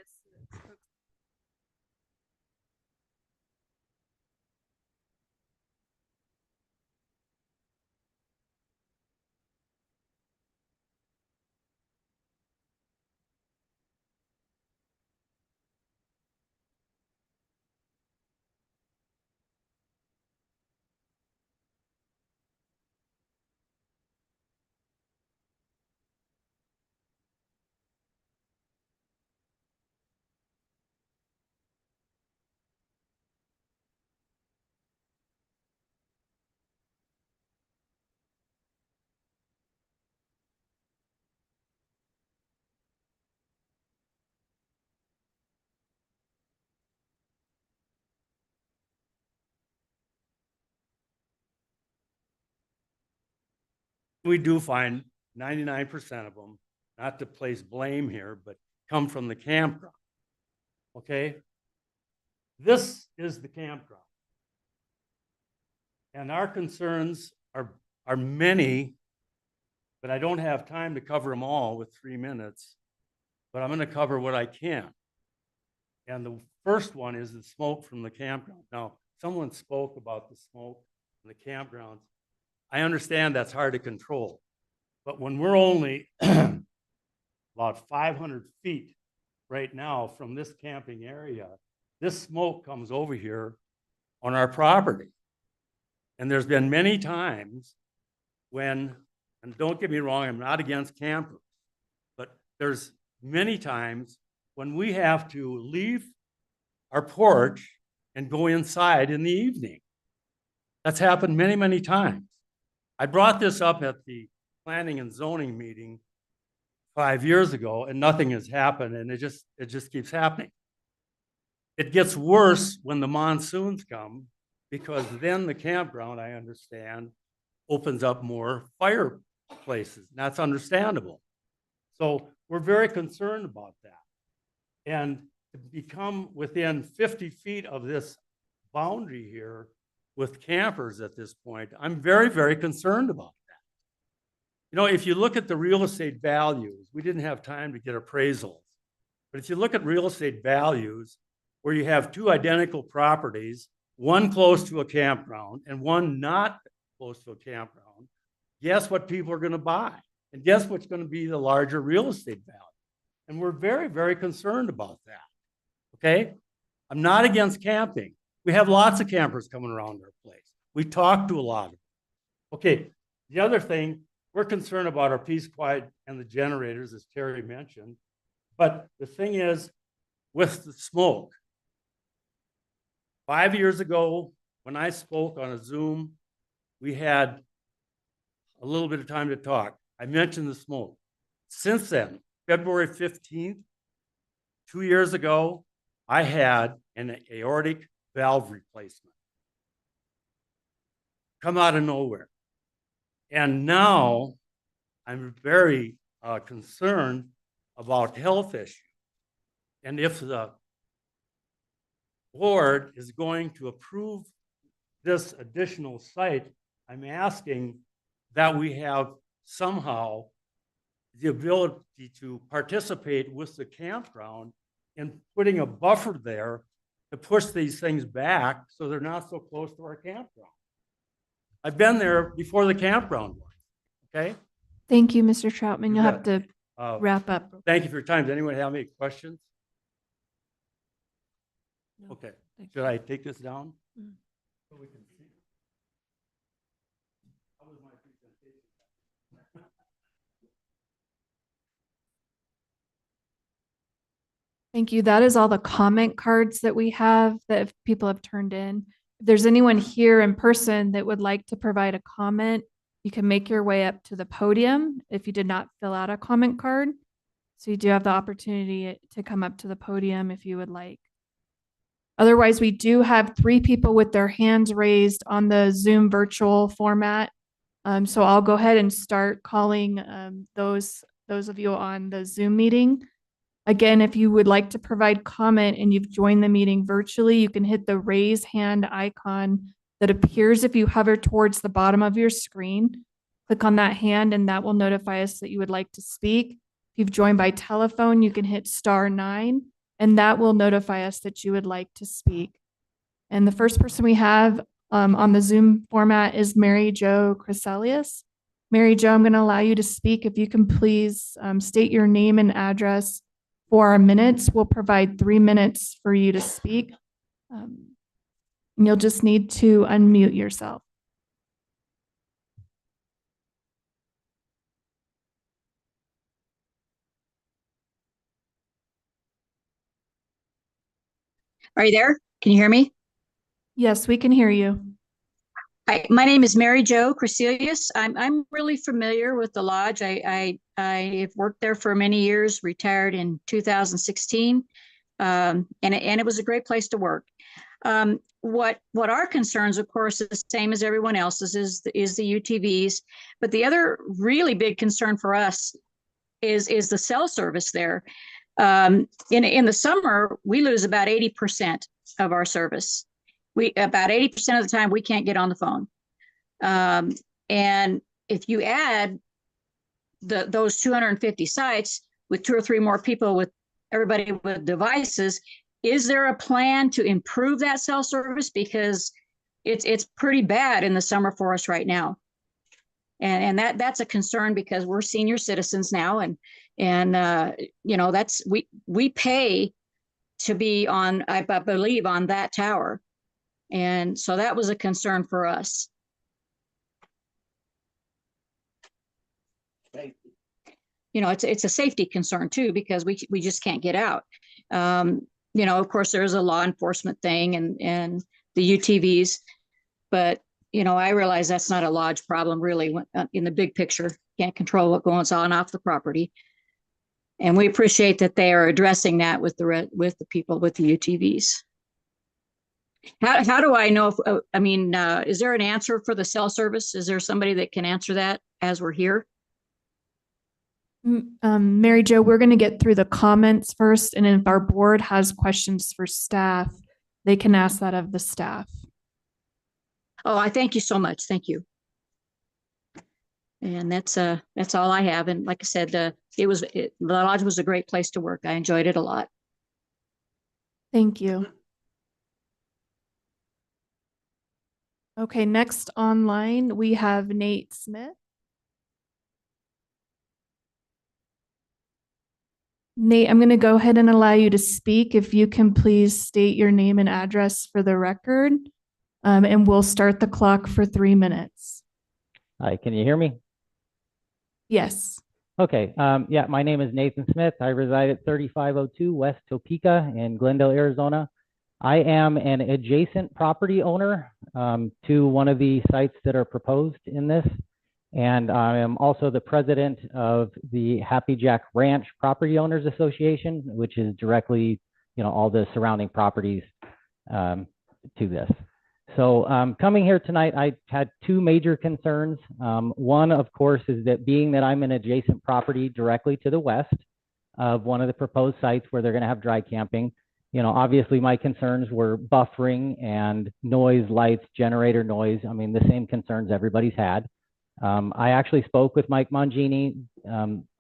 We do find 99% of them, not to place blame here, but come from the campground. Okay? This is the campground. And our concerns are many, but I don't have time to cover them all with 3 minutes, but I'm going to cover what I can. And the first one is the smoke from the campground. Now, someone spoke about the smoke from the campgrounds. I understand that's hard to control, but when we're only about 500 feet right now from this camping area, this smoke comes over here on our property. And there's been many times when, and don't get me wrong, I'm not against campers, but there's many times when we have to leave our porch and go inside in the evening. That's happened many, many times. I brought this up at the planning and zoning meeting 5 years ago, and nothing has happened, and it just keeps happening. It gets worse when the monsoons come, because then the campground, I understand, opens up more fireplaces. That's understandable. So we're very concerned about that. And to become within 50 feet of this boundary here with campers at this point, I'm very, very concerned about that. You know, if you look at the real estate values, we didn't have time to get appraisals, but if you look at real estate values where you have two identical properties, one close to a campground and one not close to a campground, guess what people are going to buy? And guess what's going to be the larger real estate value? And we're very, very concerned about that. Okay? I'm not against camping. We have lots of campers coming around our place. We talk to a lot of them. Okay, the other thing, we're concerned about our peace, quiet, and the generators, as Terry mentioned. But the thing is, with the smoke, 5 years ago, when I spoke on a Zoom, we had a little bit of time to talk. I mentioned the smoke. Since then, February 15th, 2 years ago, I had an aortic valve replacement come out of nowhere. And now I'm very concerned about health issues. And if the board is going to approve this additional site, I'm asking that we have somehow the ability to participate with the campground in putting a buffer there to push these things back so they're not so close to our campground. I've been there before the campground was, okay? Thank you, Mr. Troutman. You You'll have bet. to wrap up. Thank you for your time. Does anyone have any questions? Okay, should I take this down? So we can see. How was my presentation? Thank you. That is all the comment cards that we have that people have turned in. If there's anyone here in person that would like to provide a comment, you can make your way up to the podium if you did not fill out a comment card. So you do have the opportunity to come up to the podium if you would like. Otherwise, we do have 3 people with their hands raised on the Zoom virtual format. So I'll go ahead and start calling those of you on the Zoom meeting. Again, if you would like to provide comment and you've joined the meeting virtually, you can hit the raise hand icon that appears if you hover towards the bottom of your screen. Click on that hand and that will notify us that you would like to speak. If you've joined by telephone, you can hit *9 and that will notify us that you would like to speak. And the first person we have on the Zoom format is Mary Jo Chryselius. Mary Jo, I'm going to allow you to speak. If you can please state your name and address for our minutes. We'll provide 3 minutes for you to speak. And you'll just need to unmute yourself. Are you there? Can you hear me? Yes, we can hear you. Hi, my name is Mary Jo Chryselius. I'm really familiar with the lodge. I have worked there for many years, retired in 2016, and it was a great place to work. What our concerns, of course, is the same as everyone else's, is the UTVs. But the other really big concern for us is the cell service there. In the summer, we lose about 80% of our service. About 80% of the time we can't get on the phone. And if you add those 250 sites with 2 or 3 more people, with everybody with devices, is there a plan to improve that cell service? Because it's pretty bad in the summer for us right now. And that's a concern because we're senior citizens now, and you know, we pay to be on, I believe, on that tower. And so that was a concern for us. You know, it's a safety concern too, because we just can't get out. You know, of course, there's a law enforcement thing and the UTVs, but you know, I realize that's not a lodge problem really. In the big picture, can't control what goes on off the property. And we appreciate that they are addressing that with the people with the UTVs. How do I know if, I mean, is there an answer for the cell service? Is there somebody that can answer that as we're here? Mary Jo, we're going to get through the comments first, and if our board has questions for staff, they can ask that of the staff. Oh, I thank you so much. Thank you. And that's all I have. And like I said, the lodge was a great place to work. I enjoyed it a lot. Thank you. Okay, next online, we have Nate Smith. Nate, I'm going to go ahead and allow you to speak. If you can please state your name and address for the record, and we'll start the clock for 3 minutes. Hi, can you hear me? Yes. Okay, yeah, my name is Nathan Smith. I reside at 3502 West Topeka in Glendale, Arizona. I am an adjacent property owner to one of the sites that are proposed in this. And I am also the president of the Happy Jack Ranch Property Owners Association, which is directly, you know, all the surrounding properties to this. So coming here tonight, I had 2 major concerns. One, of course, is that being that I'm an adjacent property directly to the west of one of the proposed sites where they're going to have dry camping, you know, obviously my concerns were buffering and noise, lights, generator noise. I mean, the same concerns everybody's had. I actually spoke with Mike Mangini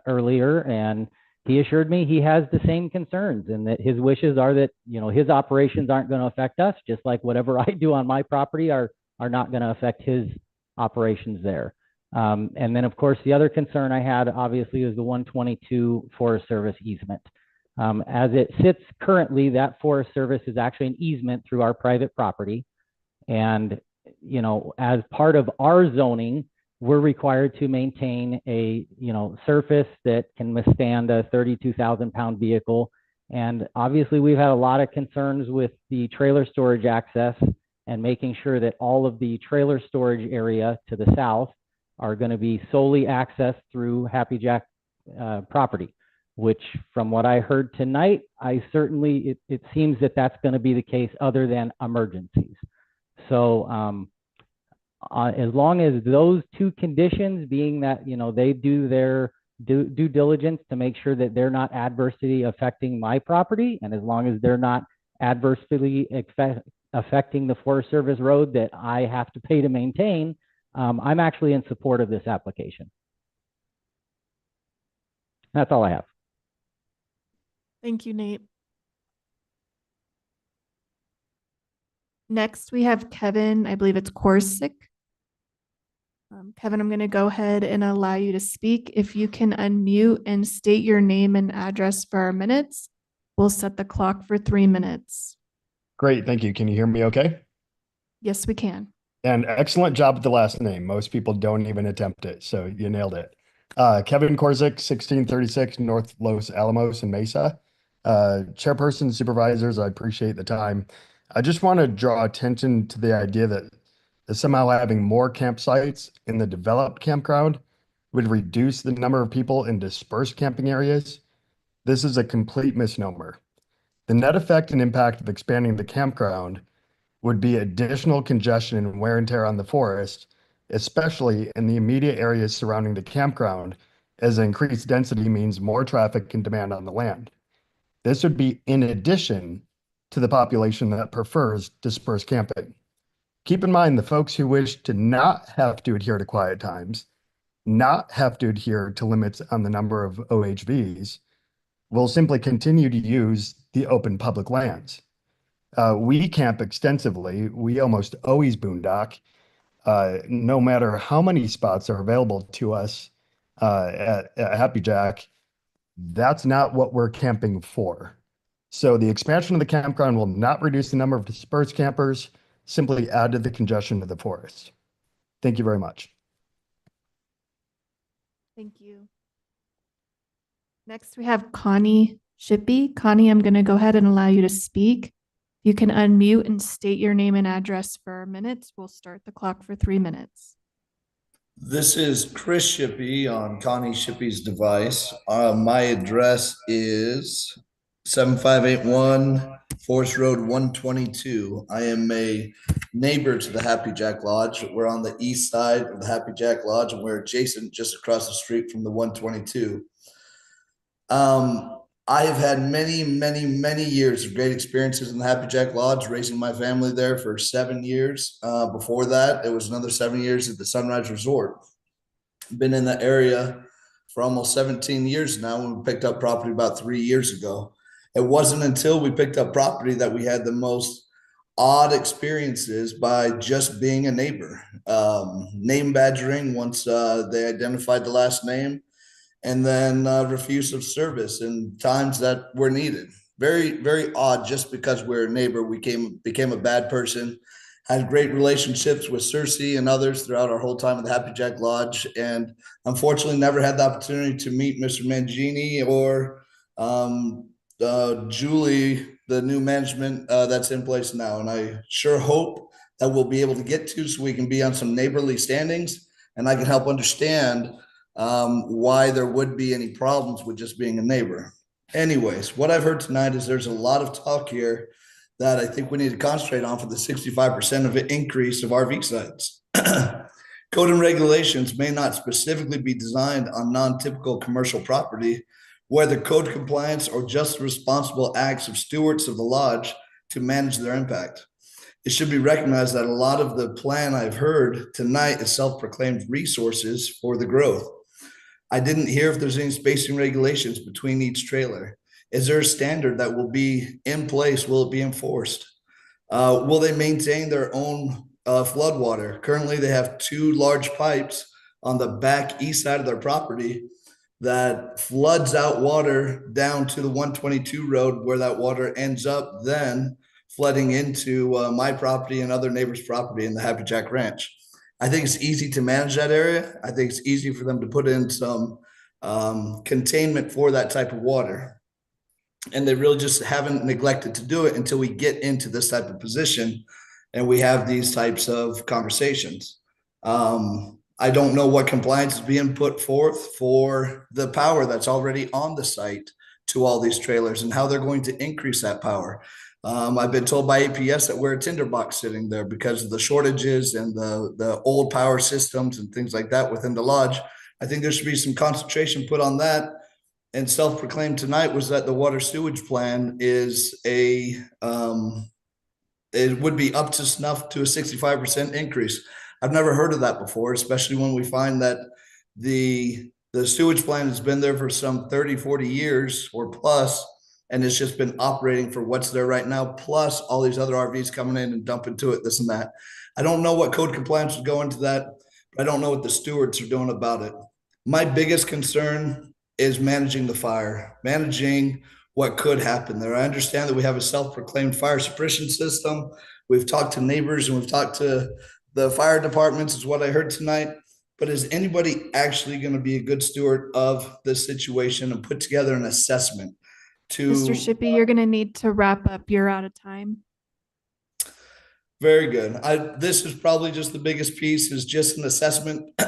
earlier, and he assured me he has the same concerns and that his wishes are that, you know, his operations aren't going to affect us, just like whatever I do on my property are not going to affect his operations there. And then, of course, the other concern I had, obviously, is the 122 Forest Service easement. As it sits currently, that Forest Service is actually an easement through our private property. And, you know, as part of our zoning, we're required to maintain a, you know, surface that can withstand a 32,000-pound vehicle And obviously, we've had a lot of concerns with the trailer storage access and making sure that all of the trailer storage area to the south are going to be solely accessed through Happy Jack property, which from what I heard tonight, it seems that that's going to be the case other than emergencies. So as long as those two conditions, being that, they do their due diligence to make sure that they're not adversely affecting my property, and as long as they're not adversely affecting the Forest Service road that I have to pay to maintain, I'm actually in support of this application. That's all I have. Thank you, Nate. Next, we have Kevin, I believe it's Korsick. Kevin, I'm going to go ahead and allow you to speak. If you can unmute and state your name and address for our minutes, we'll set the clock for 3 minutes. Great, thank you. Can you hear me okay? Yes, we can. And excellent job with the last name. Most people don't even attempt it, so you nailed it. Kevin Korsick, 1636 North Los Alamos in Mesa. Chairperson, supervisors, I appreciate the time. I just want to draw attention to the idea that somehow having more campsites in the developed campground would reduce the number of people in dispersed camping areas. This is a complete misnomer. The net effect and impact of expanding the campground would be additional congestion and wear and tear on the forest, especially in the immediate areas surrounding the campground, as increased density means more traffic and demand on the land. This would be in addition to the population that prefers dispersed camping. Keep in mind the folks who wish to not have to adhere to quiet times, not have to adhere to limits on the number of OHVs, will simply continue to use the open public lands. We camp extensively. We almost always boondock, no matter how many spots are available to us at Happy Jack. That's not what we're camping for. So the expansion of the campground will not reduce the number of dispersed campers, simply add to the congestion of the forest. Thank you very much. Thank you. Next, we have Connie Shippey. Connie, I'm going to go ahead and allow you to speak. You can unmute and state your name and address for our minutes. We'll start the clock for 3 minutes. This is Chris Shippey on Connie Shippey's device. My address is 7581 Forest Road 122. I am a neighbor to the Happy Jack Lodge. We're on the east side of the Happy Jack Lodge, and we're adjacent just across the street from the 122. I have had many years of great experiences in the Happy Jack Lodge, raising my family there for 7 years. Before that, it was another 7 years at the Sunrise Resort. Been in the area for almost 17 years now. When we picked up property about 3 years ago. It wasn't until we picked up property that we had the most odd experiences by just being a neighbor. Name badgering once they identified the last name, and then refuse of service in times that were needed. Very odd. Just because we're a neighbor, we became a bad person. Had great relationships with Cersei and others throughout our whole time at the Happy Jack Lodge, and unfortunately never had the opportunity to meet Mr. Mangini or Julie, the new management that's in place now. And I sure hope that we'll be able to get to, so we can be on some neighborly standings, and I can help understand why there would be any problems with just being a neighbor. Anyways, what I've heard tonight is there's a lot of talk here that I think we need to concentrate on for the 65% of an increase of RV sites. Code and regulations may not specifically be designed on non-typical commercial property, whether code compliance or just responsible acts of stewards of the lodge to manage their impact. It should be recognized that a lot of the plan I've heard tonight is self-proclaimed resources for the growth. I didn't hear if there's any spacing regulations between each trailer. Is there a standard that will be in place? Will it be enforced? Will they maintain their own flood water? Currently, they have 2 large pipes on the back east side of their property that floods out water down to the 122 road, where that water ends up then flooding into my property and other neighbors' property in the Happy Jack Ranch. I think it's easy to manage that area. I think it's easy for them to put in some containment for that type of water. And they really just haven't neglected to do it until we get into this type of position and we have these types of conversations. I don't know what compliance is being put forth for the power that's already on the site to all these trailers and how they're going to increase that power. I've been told by APS that we're a tinderbox sitting there because of the shortages and the old power systems and things like that within the lodge. I think there should be some concentration put on that. And self-proclaimed tonight was that the water sewage plan is it would be up to snuff to a 65% increase. I've never heard of that before, especially when we find that the sewage plan has been there for some 30, 40 years or plus, and it's just been operating for what's there right now, plus all these other RVs coming in and dumping to it, this and that. I don't know what code compliance would go into that, but I don't know what the stewards are doing about it. My biggest concern is managing the fire, managing what could happen there. I understand that we have a self-proclaimed fire suppression system. We've talked to neighbors and we've talked to the fire departments, is what I heard tonight. But is anybody actually going to be a good steward of this situation and put together an assessment to? Mr. Shippey, you're going to need to wrap up. You're out of time. Very good. This is probably just the biggest piece, is just an assessment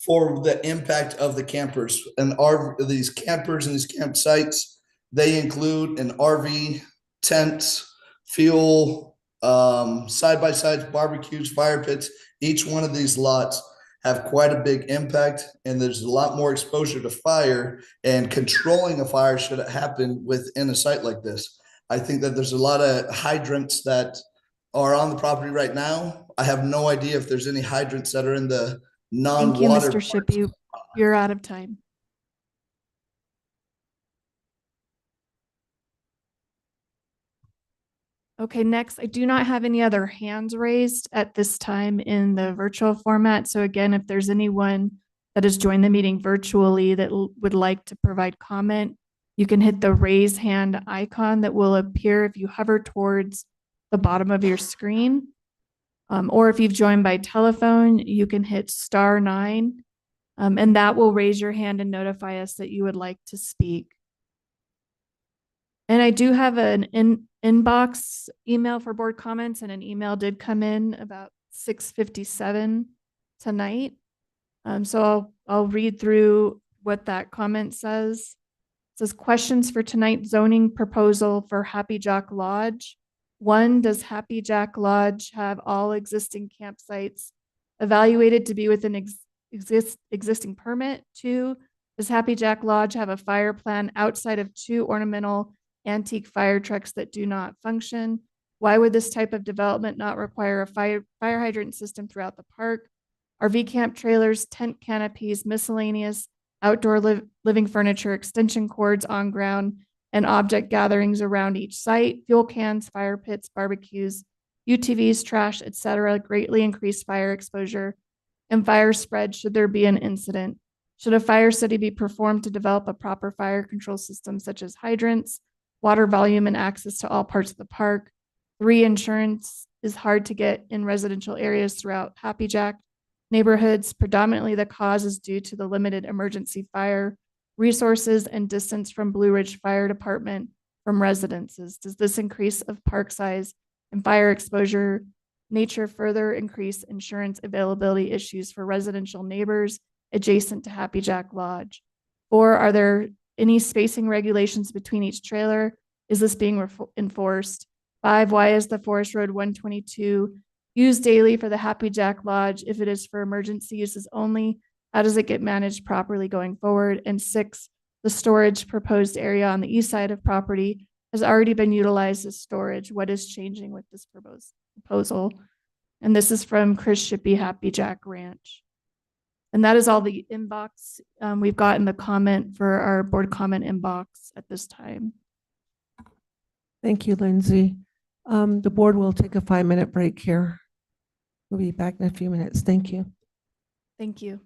for the impact of the campers and these campers and these campsites. They include an RV, tents, fuel, side-by-sides, barbecues, fire pits. Each one of these lots have quite a big impact, and there's a lot more exposure to fire, and controlling a fire should it happen within a site like this. I think that there's a lot of hydrants that are on the property right now. I have no idea if there's any hydrants that are in the Thank you, non-water. Mr. Shippey. You're out of time. Okay, next, I do not have any other hands raised at this time in the virtual format. So again, if there's anyone that has joined the meeting virtually that would like to provide comment, you can hit the raise hand icon that will appear if you hover towards the bottom of your screen. Or if you've joined by telephone, you can hit *9, and that will raise your hand and notify us that you would like to speak. And I do have an inbox email for board comments, and an email did come in about 6:57 tonight. So I'll read through what that comment says. It says, questions for tonight's zoning proposal for Happy Jack Lodge. 1, does Happy Jack Lodge have all existing campsites evaluated to be within existing permit? 2, does Happy Jack Lodge have a fire plan outside of 2 ornamental antique fire trucks that do not function? Why would this type of development not require a fire hydrant system throughout the park? RV camp trailers, tent canopies, miscellaneous outdoor living furniture, extension cords on ground, and object gatherings around each site, fuel cans, fire pits, barbecues, UTVs, trash, etc., greatly increase fire exposure and fire spread should there be an incident. Should a fire study be performed to develop a proper fire control system such as hydrants, water volume, and access to all parts of the park? 3, insurance is hard to get in residential areas throughout Happy Jack neighborhoods. Predominantly, the cause is due to the limited emergency fire resources and distance from Blue Ridge Fire Department from residences. Does this increase of park size and fire exposure nature further increase insurance availability issues for residential neighbors adjacent to Happy Jack Lodge? 4, are there any spacing regulations between each trailer? Is this being enforced? 5, why is the Forest Road 122 used daily for the Happy Jack Lodge if it is for emergency uses only? How does it get managed properly going forward? And 6, the storage proposed area on the east side of property has already been utilized as storage. What is changing with this proposal? And this is from Chris Shippey, Happy Jack Ranch. And that is all the inbox we've got in the comment for our board comment inbox at this time. Thank you, Lindsay. The board will take a 5-minute break here. We'll be back in a few minutes. Thank you. Thank you.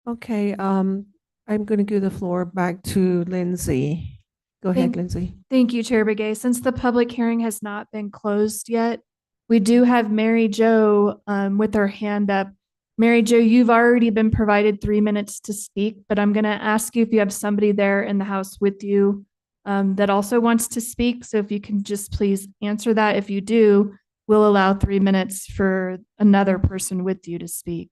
Okay, I'm going to give the floor back to Lindsay. Go ahead, Thank- Lindsay. Thank you, Chair Begay. Since the public hearing has not been closed yet, we do have Mary Jo with her hand up. Mary Jo, you've already been provided 3 minutes to speak, but I'm going to ask you if you have somebody there in the house with you that also wants to speak. So if you can just please answer that. If you do, we'll allow 3 minutes for another person with you to speak.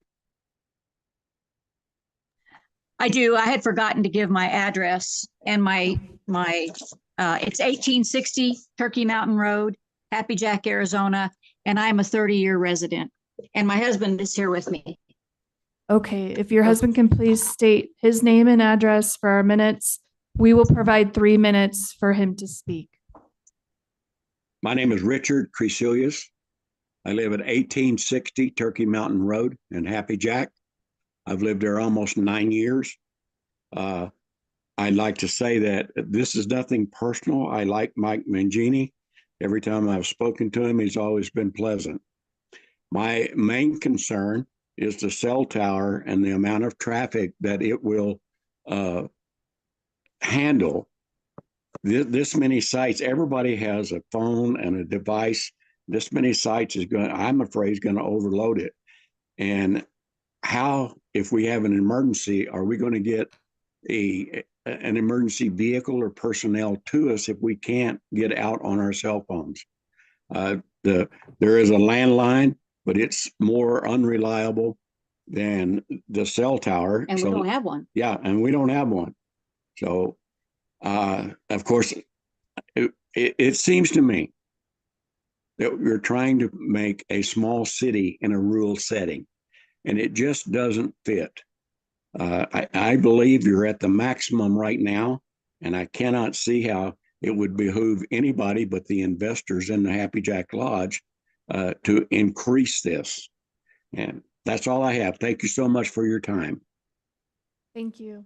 I do. I had forgotten to give my address and it's 1860 Turkey Mountain Road, Happy Jack, Arizona, and I'm a 30-year resident. And my husband is here with me. Okay, if your husband can please state his name and address for our minutes, we will provide 3 minutes for him to speak. My name is Richard Cresilius. I live at 1860 Turkey Mountain Road in Happy Jack. I've lived there almost 9 years. I'd like to say that this is nothing personal. I like Mike Mangini. Every time I've spoken to him, he's always been pleasant. My main concern is the cell tower and the amount of traffic that it will handle. This many sites, everybody has a phone and a device. This many sites is going, I'm afraid, is going to overload it. And how, if we have an emergency, are we going to get an emergency vehicle or personnel to us if we can't get out on our cell phones? There is a landline, but it's more unreliable than the cell tower. And we don't have one. Yeah, and we don't have one. So, of course, it seems to me that we're trying to make a small city in a rural setting, and it just doesn't fit. I believe you're at the maximum right now, and I cannot see how it would behoove anybody but the investors in the Happy Jack Lodge to increase this. And that's all I have. Thank you so much for your time. Thank you.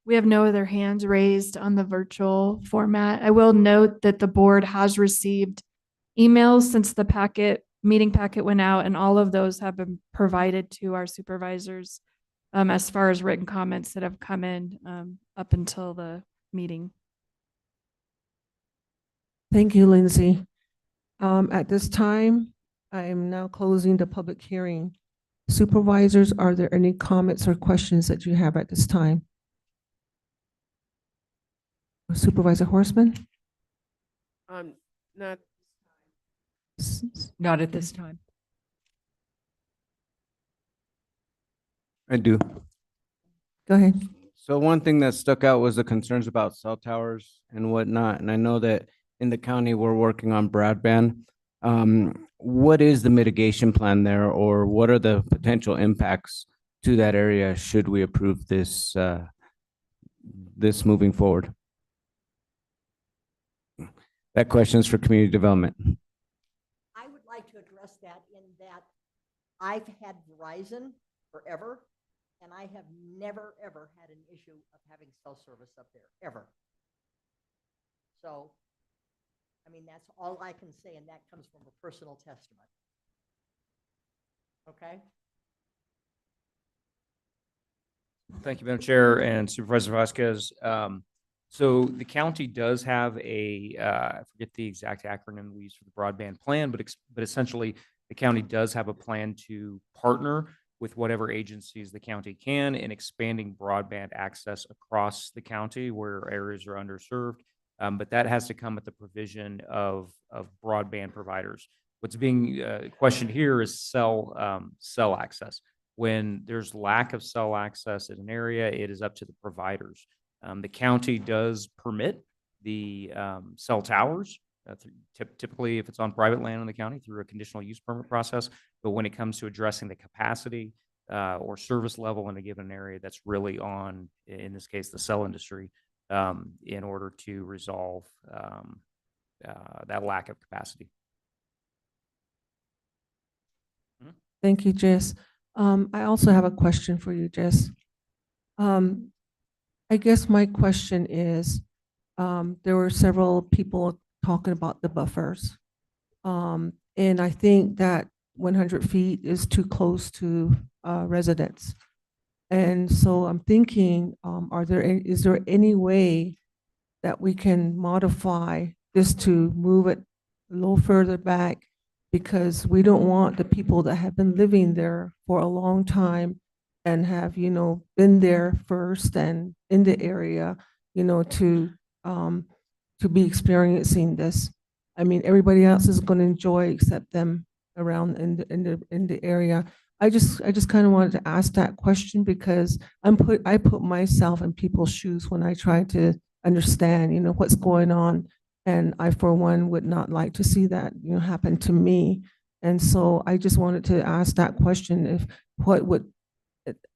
We have no other hands raised on the virtual format. I will note that the board has received emails since the meeting packet went out, and all of those have been provided to our supervisors as far as written comments that have come in up until the meeting. Thank you, Lindsay. At this time, I am now closing the public hearing. Supervisors, are there any comments or questions that you have at this time? Supervisor Horseman? Not Not at this time. I do. Go ahead. So one thing that stuck out was the concerns about cell towers and whatnot. And I know that in the county, we're working on broadband. What is the mitigation plan there, or what are the potential impacts to that area should we approve this moving forward? That question is for community development. I would like to address that in that I've had Verizon forever, and I have never, ever had an issue of having cell service up there, ever. So, I mean, that's all I can say, and that comes from a personal testament. Okay? Thank you, Madam Chair and Supervisor Vasquez. So the county does have I forget the exact acronym we use for the broadband plan, but essentially the county does have a plan to partner with whatever agencies the county can in expanding broadband access across the county where areas are underserved. But that has to come at the provision of broadband providers. What's being questioned here is cell access. When there's lack of cell access in an area, it is up to the providers. The county does permit the cell towers, typically if it's on private land in the county through a conditional use permit process. But when it comes to addressing the capacity or service level in a given area, that's really on, in this case, the cell industry in order to resolve that lack of capacity. Thank you, Jess. I also have a question for you, Jess. Um, I guess my question is, there were several people talking about the buffers. And I think that 100 feet is too close to residents. And so I'm thinking, is there any way that we can modify this to move it a little further back? Because we don't want the people that have been living there for a long time and have, been there first and in the area, to be experiencing this. I mean, everybody else is going to enjoy except them around in the area. I just kind of wanted to ask that question because I put myself in people's shoes when I try to understand, what's going on. And I, for one, would not like to see that, happen to me. And so I just wanted to ask that question,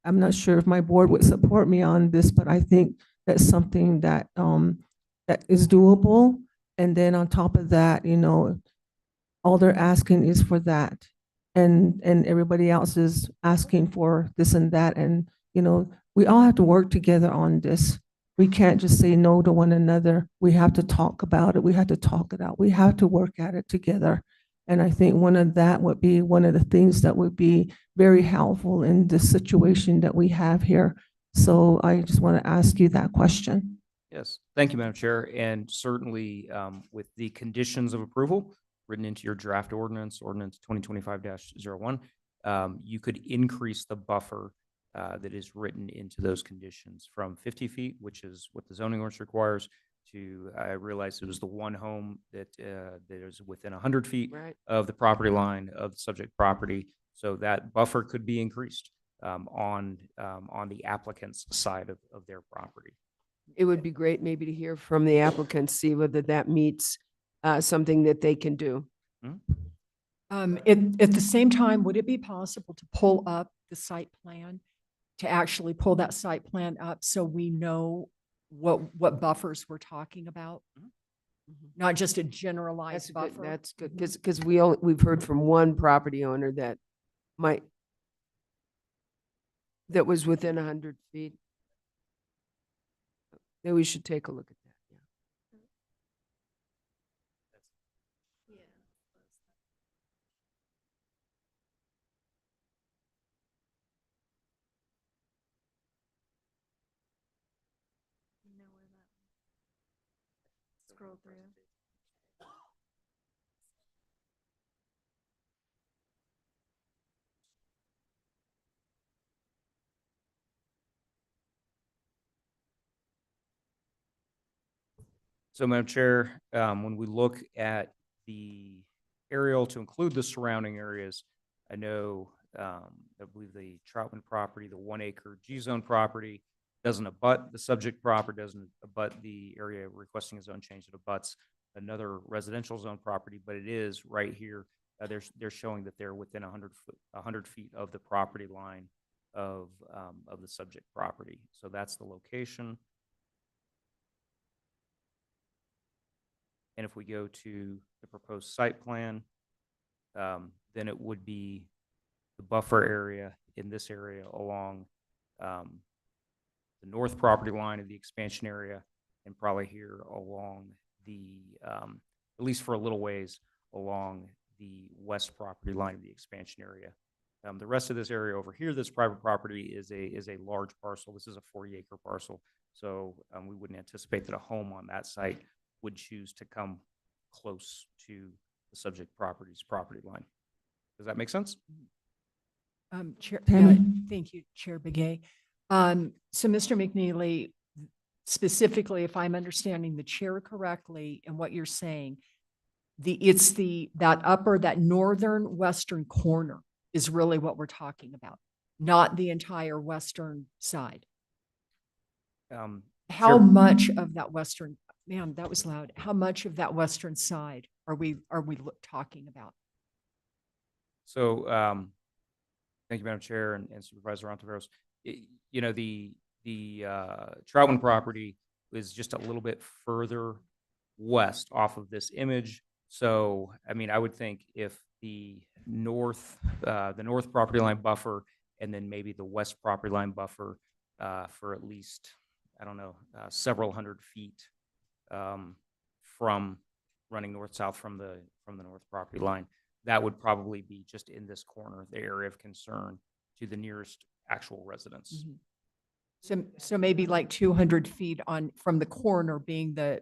I'm not sure if my board would support me on this, but I think that's something that, that is doable. And then on top of that, all they're asking is for that. And everybody else is asking for this and that. And, we all have to work together on this. We can't just say no to one another. We have to talk about it. We have to talk it out. We have to work at it together. And I think one of the things that would be very helpful in this situation that we have here. So I just want to ask you that question. Yes, thank you, Madam Chair. And certainly with the conditions of approval written into your draft ordinance 2025-01, you could increase the buffer that is written into those conditions from 50 feet, which is what the zoning ordinance requires, to, I realized it was the one home that is within 100 feet of the property line of the subject property. So that buffer could be increased on the applicant's side of their property. It would be great maybe to hear from the applicants, see whether that meets something that they can do. At the same time, would it be possible to pull up the site plan, to actually pull that site plan up so we know what buffers we're talking about? Not just a generalized buffer. That's good, because we've heard from one property owner that was within 100 feet. Maybe we should take a look at that. Scroll through. So, Madam Chair, when we look at the aerial to include the surrounding areas, I know, I believe the Troutman property, the 1 acre G-zone property doesn't abut the subject property, doesn't abut the area requesting a zone change. It abuts another residential zone property, but it is right here. They're showing that they're within 100 feet of the property line of the subject property. So that's the location. And if we go to the proposed site plan, then it would be the buffer area in this area along the north property line of the expansion area, and probably here along the, at least for a little ways, along the west property line of the expansion area. The rest of this area over here, this private property is a large parcel. This is a 40-acre parcel. So we wouldn't anticipate that a home on that site would choose to come close to the subject property's property line. Does that make sense? Chair, Tammy? thank you, Chair Begay. So Mr. McNeely, specifically, if I'm understanding the chair correctly and what you're saying, that northern western corner is really what we're talking about, not the entire western side. How much of that western, man, that was loud. How much of that western side are we talking about? So, thank you, Madam Chair and Supervisor Ontiveros. You know, the Troutman property is just a little bit further west off of this image. So, I mean, I would think if the north property line buffer and then maybe the west property line buffer for at least, I don't know, several hundred feet from running north-south from the north property line. That would probably be just in this corner, the area of concern to the nearest actual residence. So maybe like 200 feet from the corner being the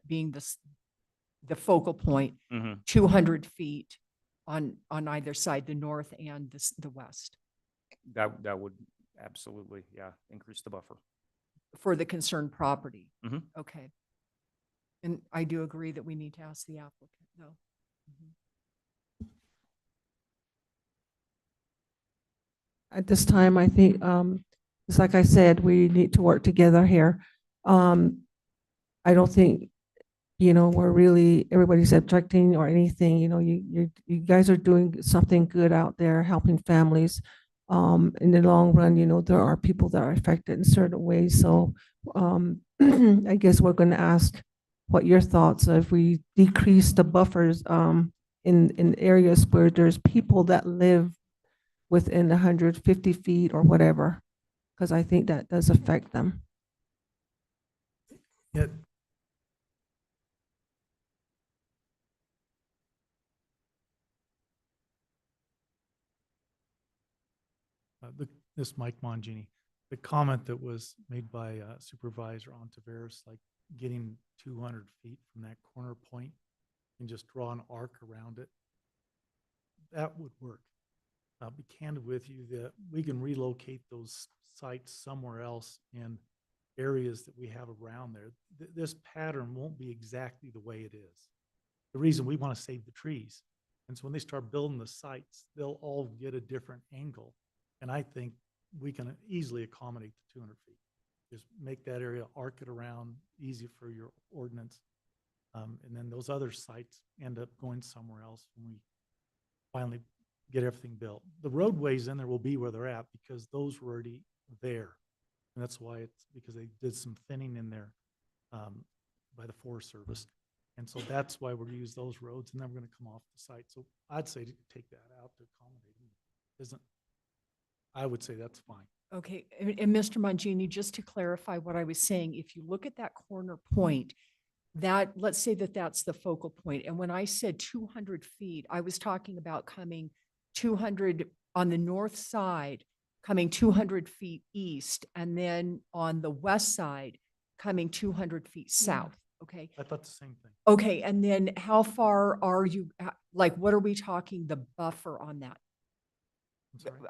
focal point, Mhm. 200 feet on either side, the north and the west, That would absolutely, yeah, increase the buffer. for the concerned property. Mhm. Okay. And I do agree that we need to ask the applicant, though. At this time, I think, it's like I said, we need to work together here. I don't think, everybody's objecting or anything, you guys are doing something good out there, helping families. In the long run, there are people that are affected in certain ways. So, I guess we're going to ask what your thoughts are if we decrease the buffers, in areas where there's people that live within 150 feet or whatever, because I think that does affect them. Yeah. This Mike Mangini, the comment that was made by Supervisor Ontiveros, like getting 200 feet from that corner point and just draw an arc around it, that would work. I'll be candid with you that we can relocate those sites somewhere else in areas that we have around there. This pattern won't be exactly the way it is. The reason we want to save the trees. And so when they start building the sites, they'll all get a different angle. And I think we can easily accommodate the 200 feet. Just make that area, arc it around, easy for your ordinance. And then those other sites end up going somewhere else when we finally get everything built. The roadways in there will be where they're at because those were already there. And that's why it's because they did some thinning in there by the Forest Service. And so that's why we're going to use those roads, and then we're going to come off the site. So I'd say to take that out to accommodate them. I would say that's fine. Okay, and Mr. Mangini, just to clarify what I was saying, if you look at that corner point, let's say that that's the focal point. And when I said 200 feet, I was talking about coming 200 on the north side, coming 200 feet east, and then on the west side, coming 200 feet south. Okay. I thought the same thing. Okay, and then how far are you, like, what are we talking the buffer on that?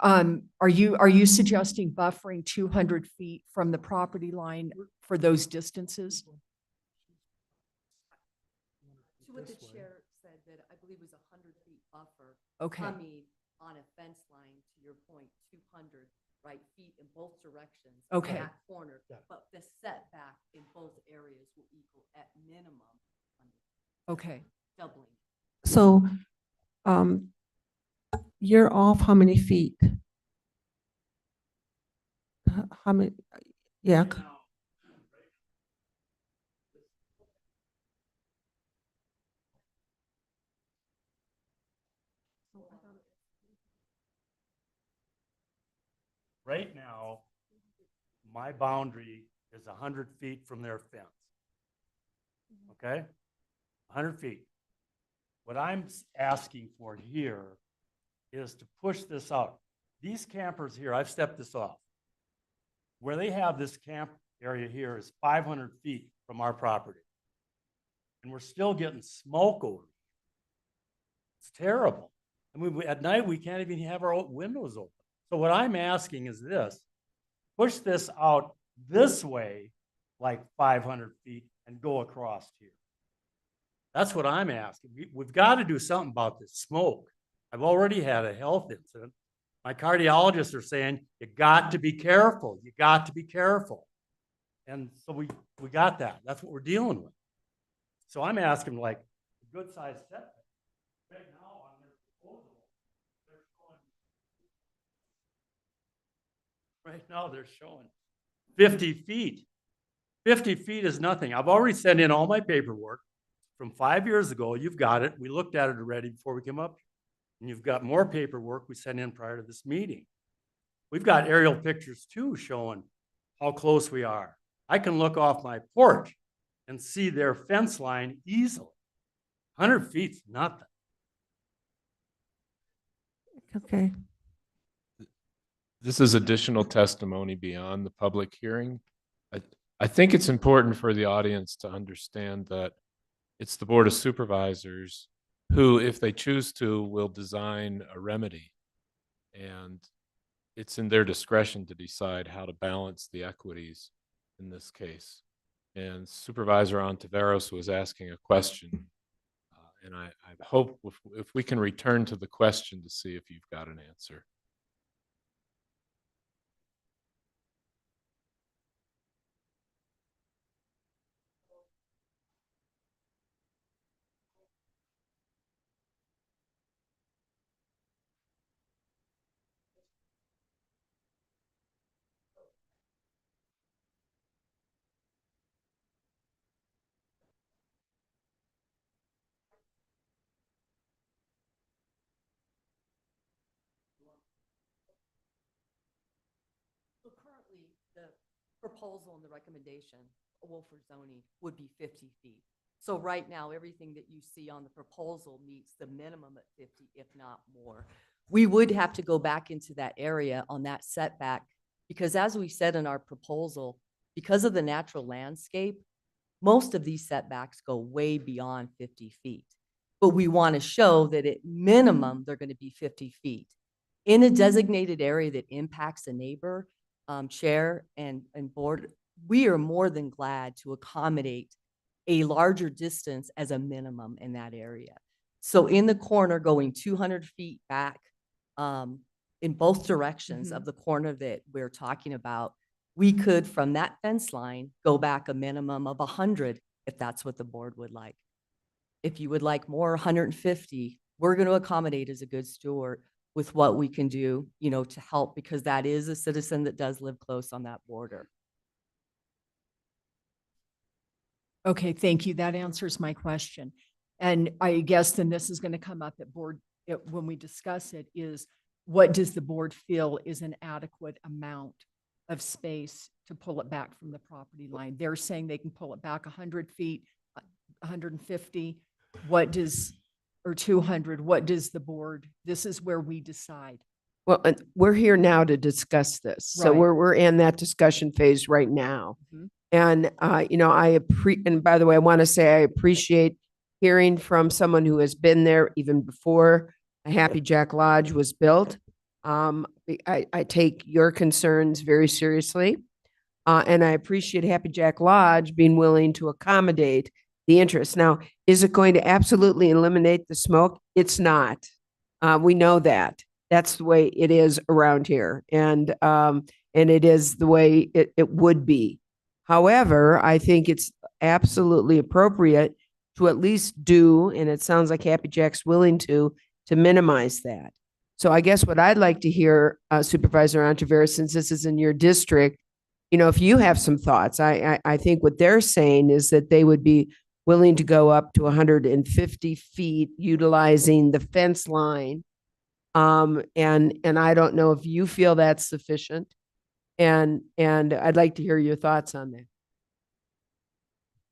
Are you suggesting buffering 200 feet from the property line for those distances? What the chair said that I believe was 100 feet buffer. Okay. Coming on a fence line, to your point, 200 feet in both directions. Okay. That corner, but the setback in both areas will equal at minimum. Okay. Doubling. So, you're off how many feet? How many? Yeah. Right now, my boundary is 100 feet from their fence. Okay? 100 feet. What I'm asking for here is to push this out. These campers here, I've stepped this off. Where they have this camp area here is 500 feet from our property. And we're still getting smoke over it. It's terrible. I mean, at night, we can't even have our windows open. So what I'm asking is this: push this out this way, like 500 feet, and go across here. That's what I'm asking. We've got to do something about this smoke. I've already had a health incident. My cardiologists are saying, you got to be careful. You got to be careful. And so we got that. That's what we're dealing with. So I'm asking, like, a good sized setback. Right now on their proposal, they're showing 50 feet. 50 feet is nothing. I've already sent in all my paperwork from 5 years ago. You've got it. We looked at it already before we came up. And you've got more paperwork we sent in prior to this meeting. We've got aerial pictures too showing how close we are. I can look off my porch and see their fence line easily. 100 feet's nothing. Okay. This is additional testimony beyond the public hearing. I think it's important for the audience to understand that it's the Board of Supervisors who, if they choose to, will design a remedy. And it's in their discretion to decide how to balance the equities in this case. And Supervisor Ontiveros was asking a question. And I hope if we can return to the question to see if you've got an answer. So currently, the proposal and the recommendation, well, for zoning would be 50 feet. So right now, everything that you see on the proposal meets the minimum at 50, if not more. We would have to go back into that area on that setback because as we said in our proposal, because of the natural landscape, most of these setbacks go way beyond 50 feet. But we want to show that at minimum, they're going to be 50 feet. In a designated area that impacts a neighbor, chair and board, we are more than glad to accommodate a larger distance as a minimum in that area. So in the corner going 200 feet back in both directions of the corner that we're talking about, we could from that fence line go back a minimum of 100 if that's what the board would like. If you would like more, 150, we're going to accommodate as a good steward with what we can do, you know, to help because that is a citizen that does live close on that border. Okay, thank you. That answers my question. And I guess then this is going to come up at board when we discuss it is what does the board feel is an adequate amount of space to pull it back from the property line? They're saying they can pull it back 100 feet, 150. What does, or 200, what does the board, this is where we decide. Well, and we're here now to discuss this. So Right. we're in that discussion phase right now. And, you know, and by the way, I want to say I appreciate hearing from someone who has been there even before a Happy Jack Lodge was built. I take your concerns very seriously. And I appreciate Happy Jack Lodge being willing to accommodate the interest. Now, is it going to absolutely eliminate the smoke? It's not. We know that. That's the way it is around here. And it is the way it would be. However, I think it's absolutely appropriate to at least do, and it sounds like Happy Jack's willing to minimize that. So I guess what I'd like to hear, Supervisor Ontiveros, since this is in your district, you know, if you have some thoughts, I think what they're saying is that they would be willing to go up to 150 feet utilizing the fence line. And I don't know if you feel that's sufficient. And I'd like to hear your thoughts on that.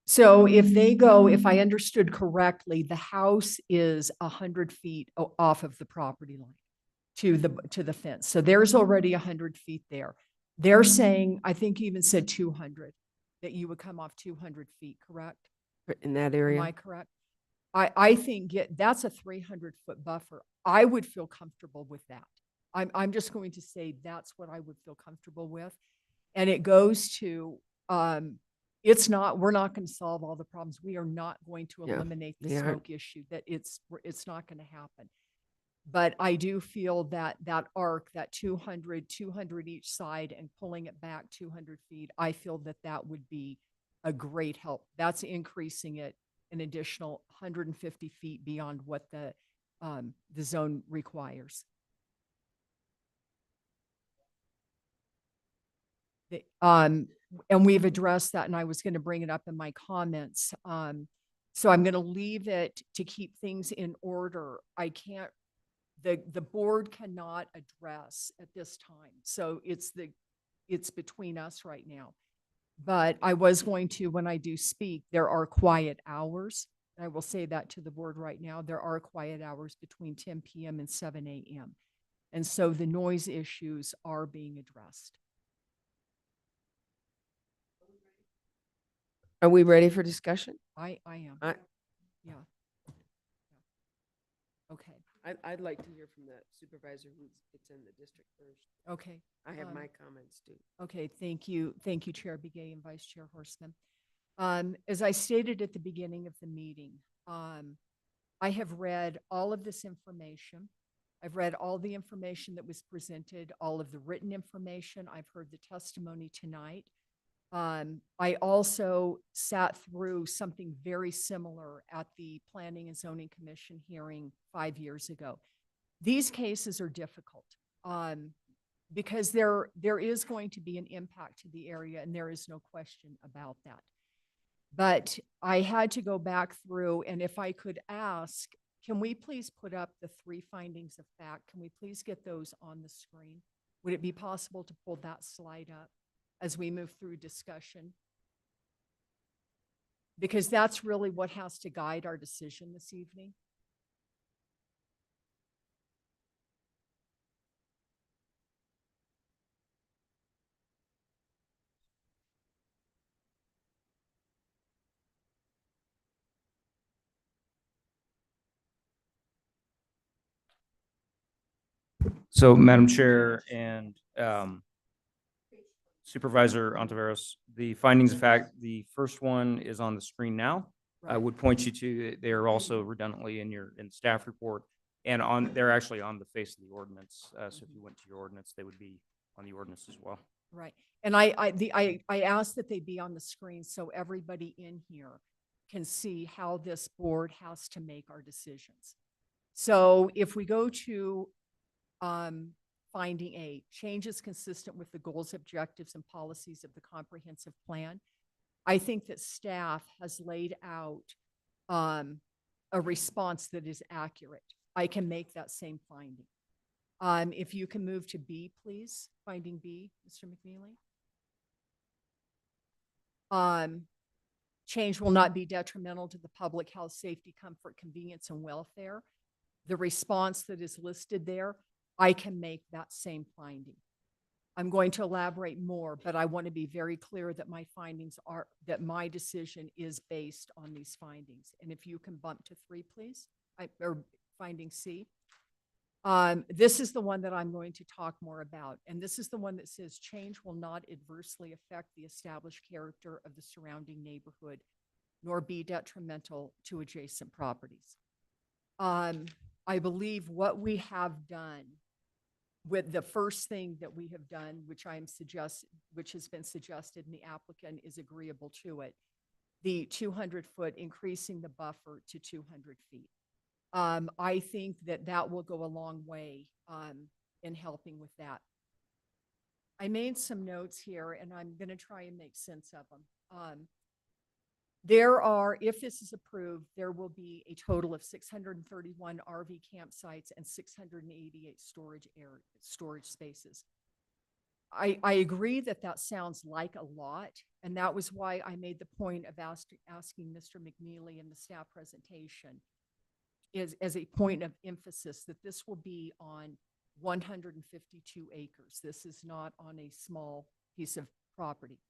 So if they go, if I understood correctly, the house is 100 feet off of the property line to the fence. So there's already 100 feet there. They're saying, I think you even said 200, that you would come off 200 feet, correct? In that area? Am I correct? I think that's a 300-foot buffer. I would feel comfortable with that. I'm just going to say that's what I would feel comfortable with. And it goes to, we're not going to solve all the problems. We are not going to eliminate the smoke issue, that it's not going to happen. But I do feel that arc, that 200 each side and pulling it back 200 feet, I feel that would be a great help. That's increasing it an additional 150 feet beyond what the zone requires. And we've addressed that, and I was going to bring it up in my comments. So I'm going to leave it to keep things in order. I can't, the board cannot address at this time. So it's it's between us right now. But I was going to, when I do speak, there are quiet hours. I will say that to the board right now. There are quiet hours between 10 p.m. and 7 a.m. And so the noise issues are being addressed. Are we ready for discussion? I am. Yeah. Okay. I'd like to hear from the supervisor it's in the district first. Okay. I have my comments too. Okay, thank you. Thank you, Chair Begay and Vice Chair Horstman. As I stated at the beginning of the meeting, I have read all of this information. I've read all the information that was presented, all of the written information. I've heard the testimony tonight. I also sat through something very similar at the Planning and Zoning Commission hearing 5 years ago. These cases are difficult because there is going to be an impact to the area, and there is no question about that. But I had to go back through, and if I could ask, can we please put up the 3 findings of fact? Can we please get those on the screen? Would it be possible to pull that slide up as we move through discussion? Because that's really what has to guide our decision this evening. So, Madam Chair and Supervisor Ontiveros, the findings of fact, the first one is on the screen now. I would point you to, they are also redundantly in the staff report, and they're actually on the face of the ordinance. So if you went to your ordinance, they would be on the ordinance as well. Right. And I asked that they be on the screen so everybody in here can see how this board has to make our decisions. So if we go to finding A, changes consistent with the goals, objectives, and policies of the comprehensive plan, I think that staff has laid out a response that is accurate. I can make that same finding. If you can move to B, please, finding B, Mr. McNeely. Change will not be detrimental to the public health, safety, comfort, convenience, and welfare. The response that is listed there, I can make that same finding. I'm going to elaborate more, but I want to be very clear that my findings are, that my decision is based on these findings. And if you can bump to 3, please, or finding C. This is the one that I'm going to talk more about. And this is the one that says change will not adversely affect the established character of the surrounding neighborhood, nor be detrimental to adjacent properties. I believe what we have done with the first thing that we have done, which has been suggested, and the applicant is agreeable to it, the 200-foot increasing the buffer to 200 feet. I think that that will go a long way in helping with that. I made some notes here, and I'm going to try and make sense of them. There are, if this is approved, there will be a total of 631 RV campsites and 688 storage spaces. I agree that that sounds like a lot, and that was why I made the point of asking Mr. McNeely in the staff presentation as a point of emphasis that this will be on 152 acres. This is not on a small piece of property.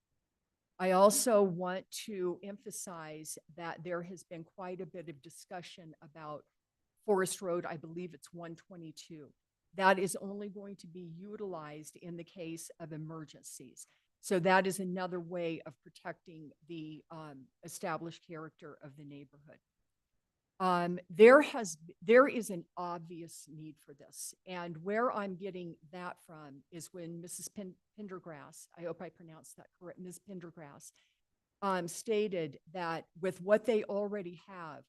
I also want to emphasize that there has been quite a bit of discussion about Forest Road. I believe it's 122. That is only going to be utilized in the case of emergencies. So that is another way of protecting the established character of the neighborhood. There is an obvious need for this. And where I'm getting that from is when Mrs. Pendergrass, I hope I pronounced that correct, Ms. Pendergrass, stated that with what they already have,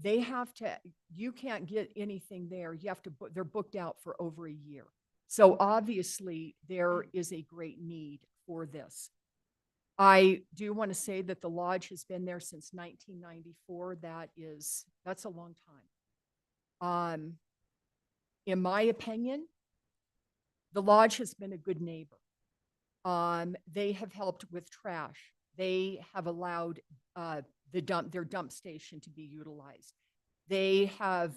they have to, you can't get anything there. You have to, they're booked out for over a year. So obviously there is a great need for this. I do want to say that the lodge has been there since 1994. That's a long time. In my opinion, the lodge has been a good neighbor. They have helped with trash. They have allowed their dump station to be utilized. They have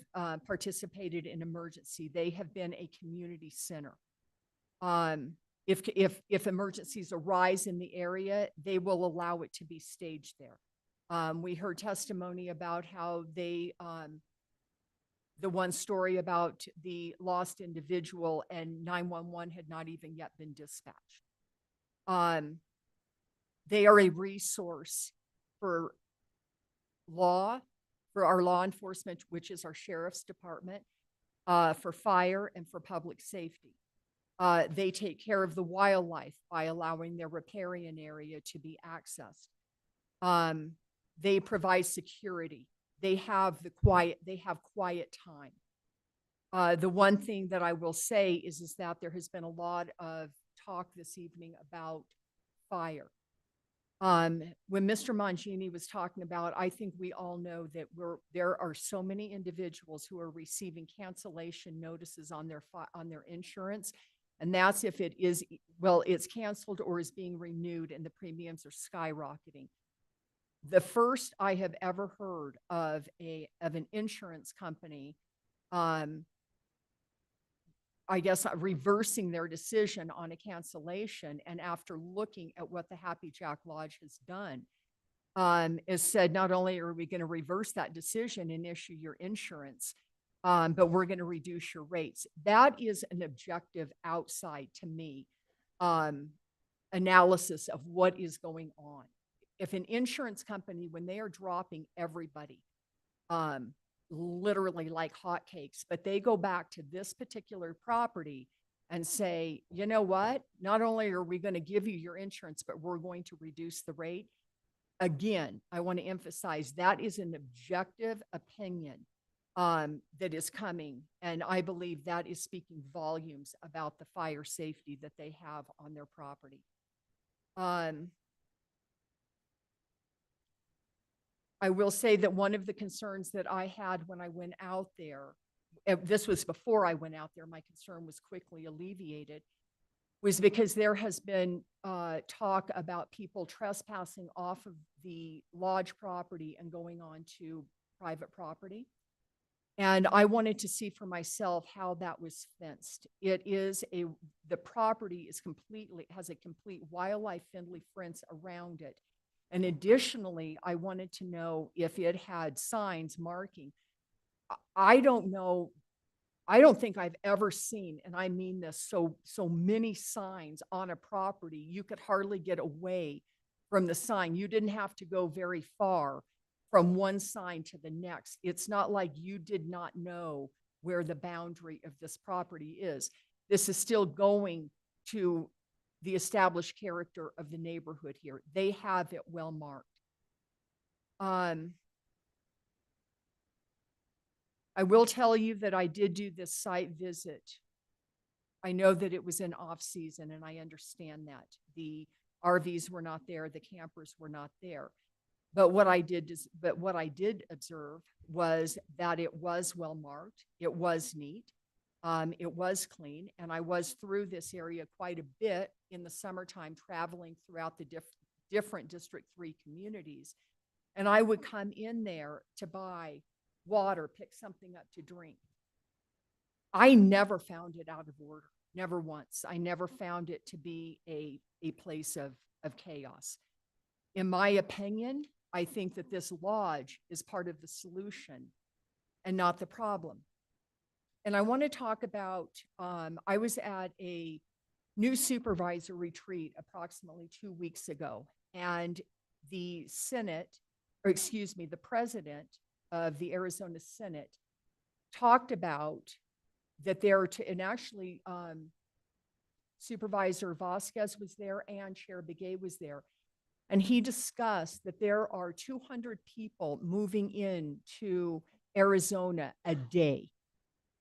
participated in emergency. They have been a community center. If emergencies arise in the area, they will allow it to be staged there. We heard testimony about how they, the one story about the lost individual and 911 had not even yet been dispatched. They are a resource for our law enforcement, which is our sheriff's department, for fire and for public safety. They take care of the wildlife by allowing their riparian area to be accessed. They provide security. They have quiet time. The one thing that I will say is that there has been a lot of talk this evening about fire. When Mr. Mangini was talking about, I think we all know that there are so many individuals who are receiving cancellation notices on their insurance. And that's if it is, well, it's canceled or is being renewed and the premiums are skyrocketing. The first I have ever heard of an insurance company, I guess, reversing their decision on a cancellation, and after looking at what the Happy Jack Lodge has done, is said, not only are we going to reverse that decision and issue your insurance, but we're going to reduce your rates. That is an objective outside, to me, analysis of what is going on. If an insurance company, when they are dropping everybody, literally like hotcakes, but they go back to this particular property and say, you know what, not only are we going to give you your insurance, but we're going to reduce the rate. Again, I want to emphasize that is an objective opinion that is coming. And I believe that is speaking volumes about the fire safety that they have on their property. I will say that one of the concerns that I had when I went out there, this was before I went out there, my concern was quickly alleviated, was because there has been talk about people trespassing off of the lodge property and going on to private property. And I wanted to see for myself how that was fenced. The property has a complete wildlife-friendly fence around it. And additionally, I wanted to know if it had signs marking. I don't know. I don't think I've ever seen, and I mean this, so many signs on a property. You could hardly get away from the sign. You didn't have to go very far from one sign to the next. It's not like you did not know where the boundary of this property is. This is still going to the established character of the neighborhood here. They have it well marked. I will tell you that I did do this site visit. I know that it was in off season, and I understand that. The RVs were not there, the campers were not there. But what I did observe was that it was well marked, it was neat, it was clean, and I was through this area quite a bit in the summertime, traveling throughout the different District 3 communities. And I would come in there to buy water, pick something up to drink. I never found it out of order, never once. I never found it to be a place of chaos. In my opinion, I think that this lodge is part of the solution and not the problem. And I want to talk about, I was at a new supervisor retreat approximately 2 weeks ago, and the president of the Arizona Senate talked about that and actually Supervisor Vasquez was there and Chair Begay was there. And he discussed that there are 200 people moving into Arizona a day.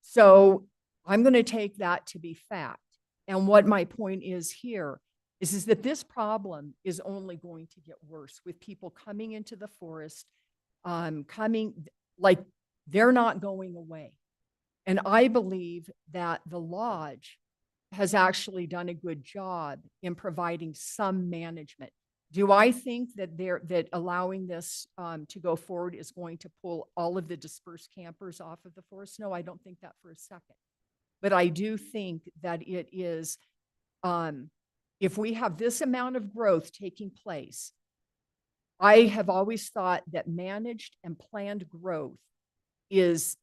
So I'm going to take that to be fact. And what my point is here is that this problem is only going to get worse with people coming into the forest, like they're not going away. And I believe that the lodge has actually done a good job in providing some management. Do I think that that allowing this to go forward is going to pull all of the dispersed campers off of the forest? No, I don't think that for a second. But I do think that it is, if we have this amount of growth taking place, I have always thought that managed and planned growth is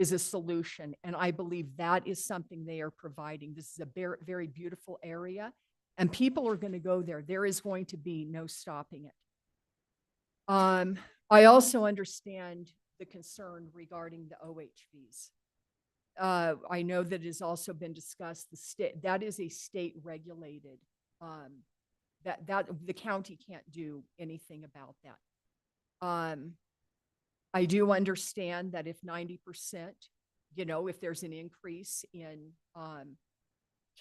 a solution. And I believe that is something they are providing. This is a very, very beautiful area, and people are going to go there. There is going to be no stopping it. I also understand the concern regarding the OHVs. I know that it has also been discussed, the state, that is a state regulated, that the county can't do anything about that. I do understand that if 90%, you know, if there's an increase in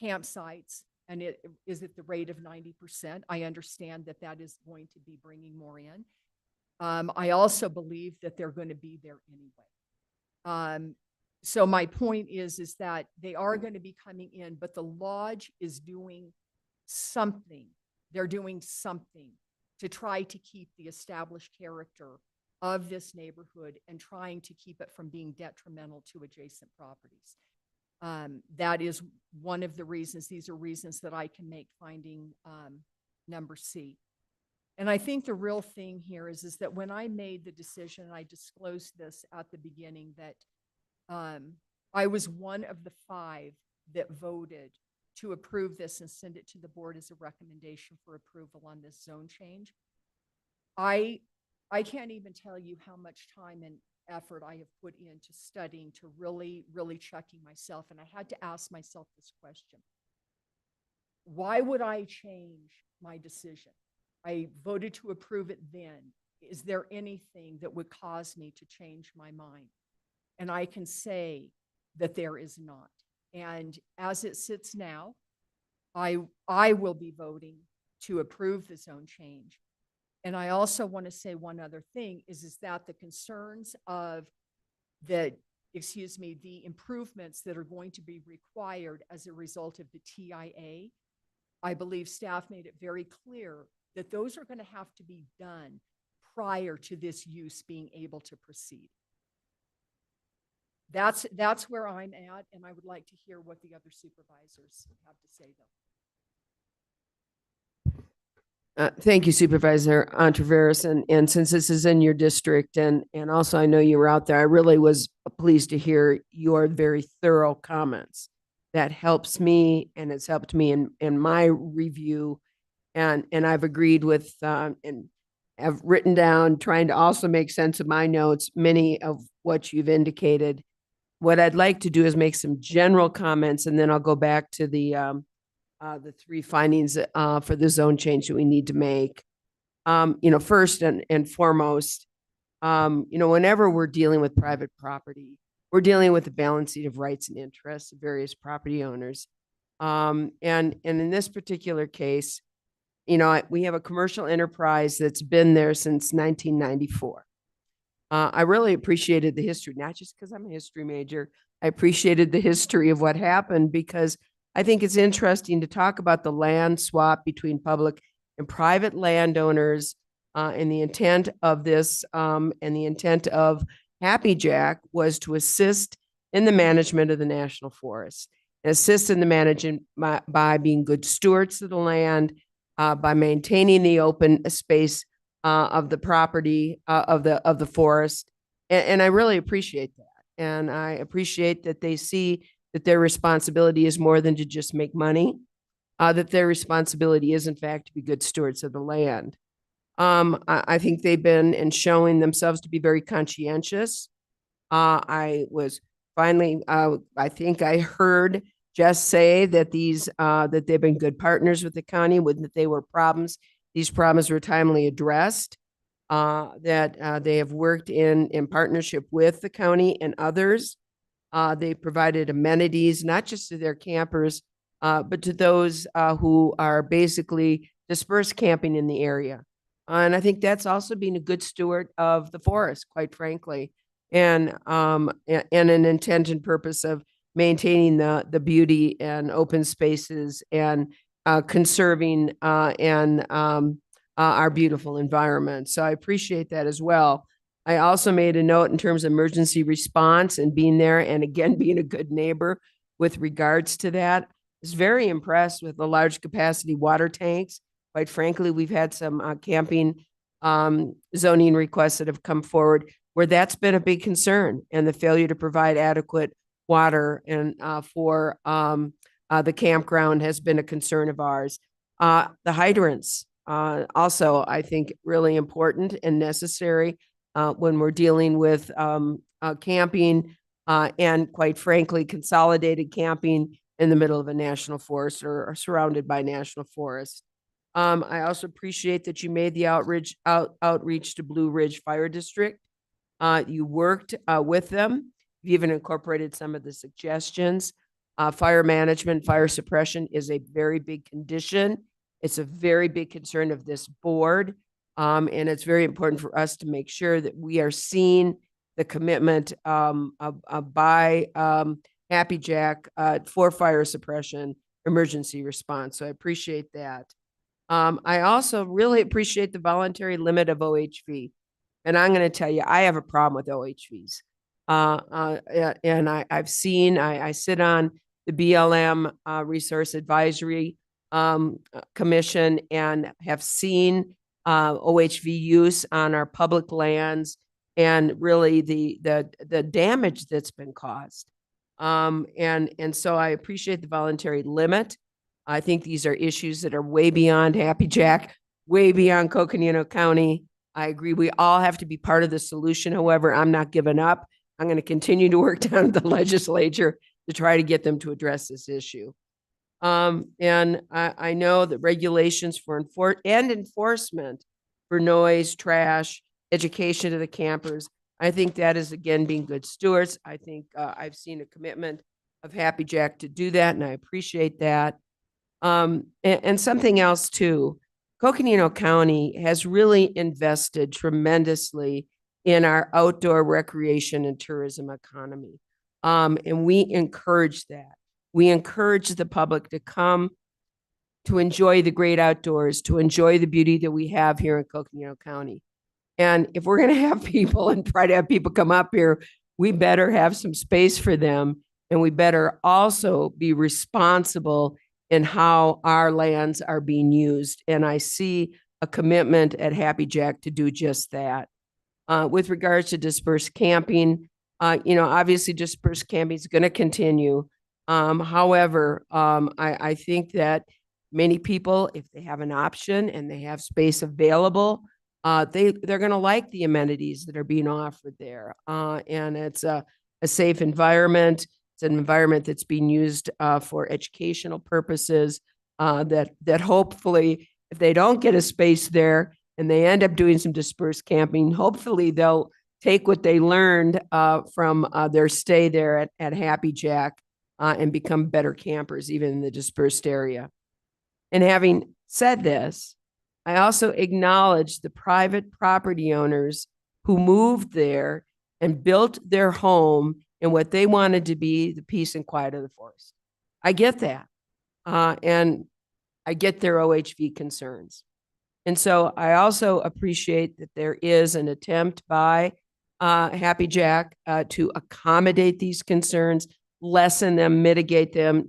campsites and it is at the rate of 90%, I understand that that is going to be bringing more in. I also believe that they're going to be there anyway. So my point is that they are going to be coming in, but the lodge is doing something. They're doing something to try to keep the established character of this neighborhood and trying to keep it from being detrimental to adjacent properties. That is one of the reasons. These are reasons that I can make finding number C. And I think the real thing here is that when I made the decision, and I disclosed this at the beginning, that I was one of the 5 that voted to approve this and send it to the board as a recommendation for approval on this zone change. I can't even tell you how much time and effort I have put into studying, to really, really checking myself. And I had to ask myself this question: why would I change my decision? I voted to approve it then. Is there anything that would cause me to change my mind? And I can say that there is not. And as it sits now, I will be voting to approve the zone change. And I also want to say one other thing is that the concerns of the improvements that are going to be required as a result of the TIA, I believe staff made it very clear that those are going to have to be done prior to this use being able to proceed. That's where I'm at, and I would like to hear what the other supervisors have to say, though. Thank you, Supervisor Ontiveros. And since this is in your district, and also I know you were out there, I really was pleased to hear your very thorough comments. That helps me, and it's helped me in my review. And I've agreed with, and have written down, trying to also make sense of my notes, many of what you've indicated. What I'd like to do is make some general comments, and then I'll go back to the 3 findings for the zone change that we need to make. First and foremost, whenever we're dealing with private property, we're dealing with the balancing of rights and interests of various property owners. And in this particular case, we have a commercial enterprise that's been there since 1994. I really appreciated the history, not just because I'm a history major. I appreciated the history of what happened, because I think it's interesting to talk about the land swap between public and private landowners, and the intent of this, and the intent of Happy Jack was to assist in the management of the national forest, and assist in the management by being good stewards of the land, by maintaining the open space of the property, of the forest. And I really appreciate that. And I appreciate that they see that their responsibility is more than to just make money, that their responsibility is in fact to be good stewards of the land. I think they've been and showing themselves to be very conscientious. I was finally, I think I heard Jess say that that they've been good partners with the county, when that they were problems. These problems were timely addressed, that they have worked in partnership with the county and others. They provided amenities, not just to their campers, but to those who are basically dispersed camping in the area. And I think that's also being a good steward of the forest, quite frankly, and an intent and purpose of maintaining the beauty and open spaces and conserving our beautiful environment. So I appreciate that as well. I also made a note in terms of emergency response and being there, and again, being a good neighbor with regards to that. I was very impressed with the large capacity water tanks. Quite frankly, we've had some camping zoning requests that have come forward where that's been a big concern, and the failure to provide adequate water and for the campground has been a concern of ours. The hydrants, also, I think really important and necessary when we're dealing with camping and quite frankly, consolidated camping in the middle of a national forest or surrounded by national forest. I also appreciate that you made the outreach to Blue Ridge Fire District. You worked with them. You even incorporated some of the suggestions. Fire management, fire suppression is a very big condition. It's a very big concern of this board. And it's very important for us to make sure that we are seeing the commitment by Happy Jack for fire suppression, emergency response. So I appreciate that. I also really appreciate the voluntary limit of OHV. And I'm going to tell you, I have a problem with OHVs. And I've seen, I sit on the BLM Resource Advisory Commission and have seen OHV use on our public lands and really the damage that's been caused. And so I appreciate the voluntary limit. I think these are issues that are way beyond Happy Jack, way beyond Coconino County. I agree. We all have to be part of the solution. However, I'm not giving up. I'm going to continue to work down at the legislature to try to get them to address this issue. And I know that regulations for enforcement for noise, trash, education of the campers, I think that is, again, being good stewards. I think I've seen a commitment of Happy Jack to do that, and I appreciate that. And something else too, Coconino County has really invested tremendously in our outdoor recreation and tourism economy. And we encourage that. We encourage the public to come to enjoy the great outdoors, to enjoy the beauty that we have here in Coconino County. And if we're going to have people and try to have people come up here, we better have some space for them. And we better also be responsible in how our lands are being used. And I see a commitment at Happy Jack to do just that. With regards to dispersed camping, obviously dispersed camping is going to continue. However, I think that many people, if they have an option and they have space available, they're going to like the amenities that are being offered there. And it's a safe environment. It's an environment that's being used for educational purposes that hopefully, if they don't get a space there and they end up doing some dispersed camping, hopefully they'll take what they learned from their stay there at Happy Jack and become better campers, even in the dispersed area. And having said this, I also acknowledge the private property owners who moved there and built their home in what they wanted to be the peace and quiet of the forest. I get that. And I get their OHV concerns. And so I also appreciate that there is an attempt by Happy Jack to accommodate these concerns, lessen them, mitigate them.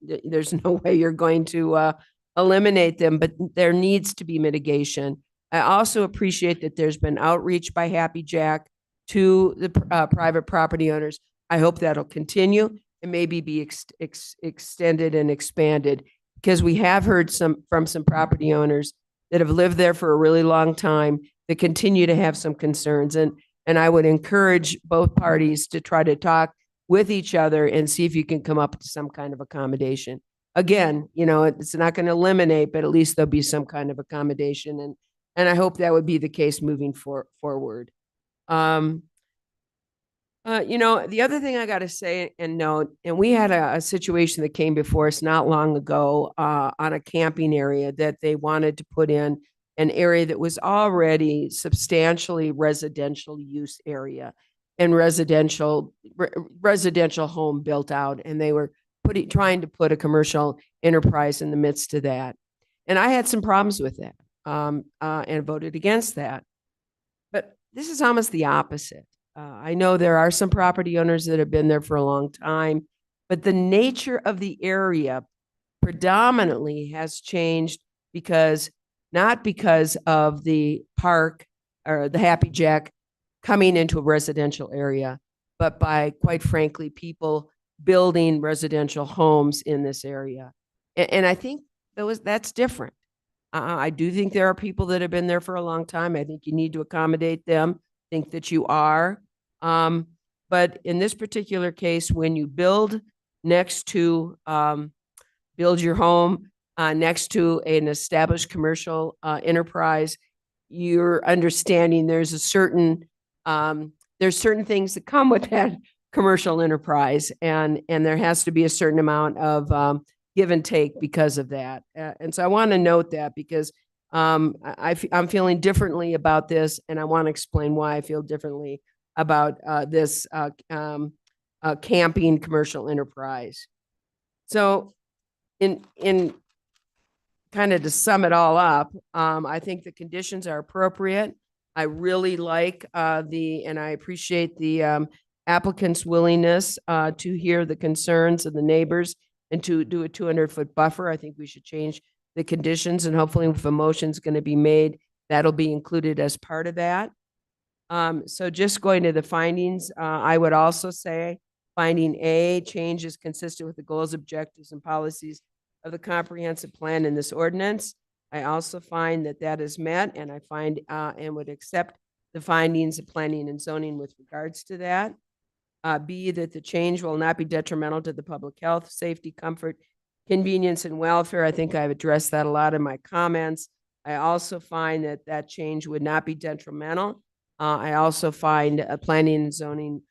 There's no way you're going to eliminate them, but there needs to be mitigation. I also appreciate that there's been outreach by Happy Jack to the private property owners. I hope that'll continue and maybe be extended and expanded, because we have heard from some property owners that have lived there for a really long time that continue to have some concerns. And I would encourage both parties to try to talk with each other and see if you can come up with some kind of accommodation. Again, it's not going to eliminate, but at least there'll be some kind of accommodation. And I hope that would be the case moving forward. The other thing I got to say and note, and we had a situation that came before us not long ago on a camping area that they wanted to put in an area that was already substantially residential use area. and residential home built out, and they were trying to put a commercial enterprise in the midst of that. And I had some problems with that, and voted against that. But this is almost the opposite. I know there are some property owners that have been there for a long time, but the nature of the area predominantly has changed not because of the park or the Happy Jack coming into a residential area, but by, quite frankly, people building residential homes in this area. And I think that's different. I do think there are people that have been there for a long time. I think you need to accommodate them. Think that you are. But in this particular case, when you build your home next to an established commercial enterprise, you're understanding there's certain things that come with that commercial enterprise, and there has to be a certain amount of give and take because of that. And so I want to note that because I'm feeling differently about this, and I want to explain why I feel differently about this camping commercial enterprise. So in kind of to sum it all up, I think the conditions are appropriate. I really like and I appreciate the applicant's willingness to hear the concerns of the neighbors and to do a 200-foot buffer. I think we should change the conditions, and hopefully if a motion is going to be made, that'll be included as part of that. So just going to the findings, I would also say finding A, change is consistent with the goals, objectives, and policies of the comprehensive plan in this ordinance. I also find that is met, and I find and would accept the findings of planning and zoning with regards to that. B, that the change will not be detrimental to the public health, safety, comfort, convenience, and welfare. I think I've addressed that a lot in my comments. I also find that change would not be detrimental. I also find planning and zoning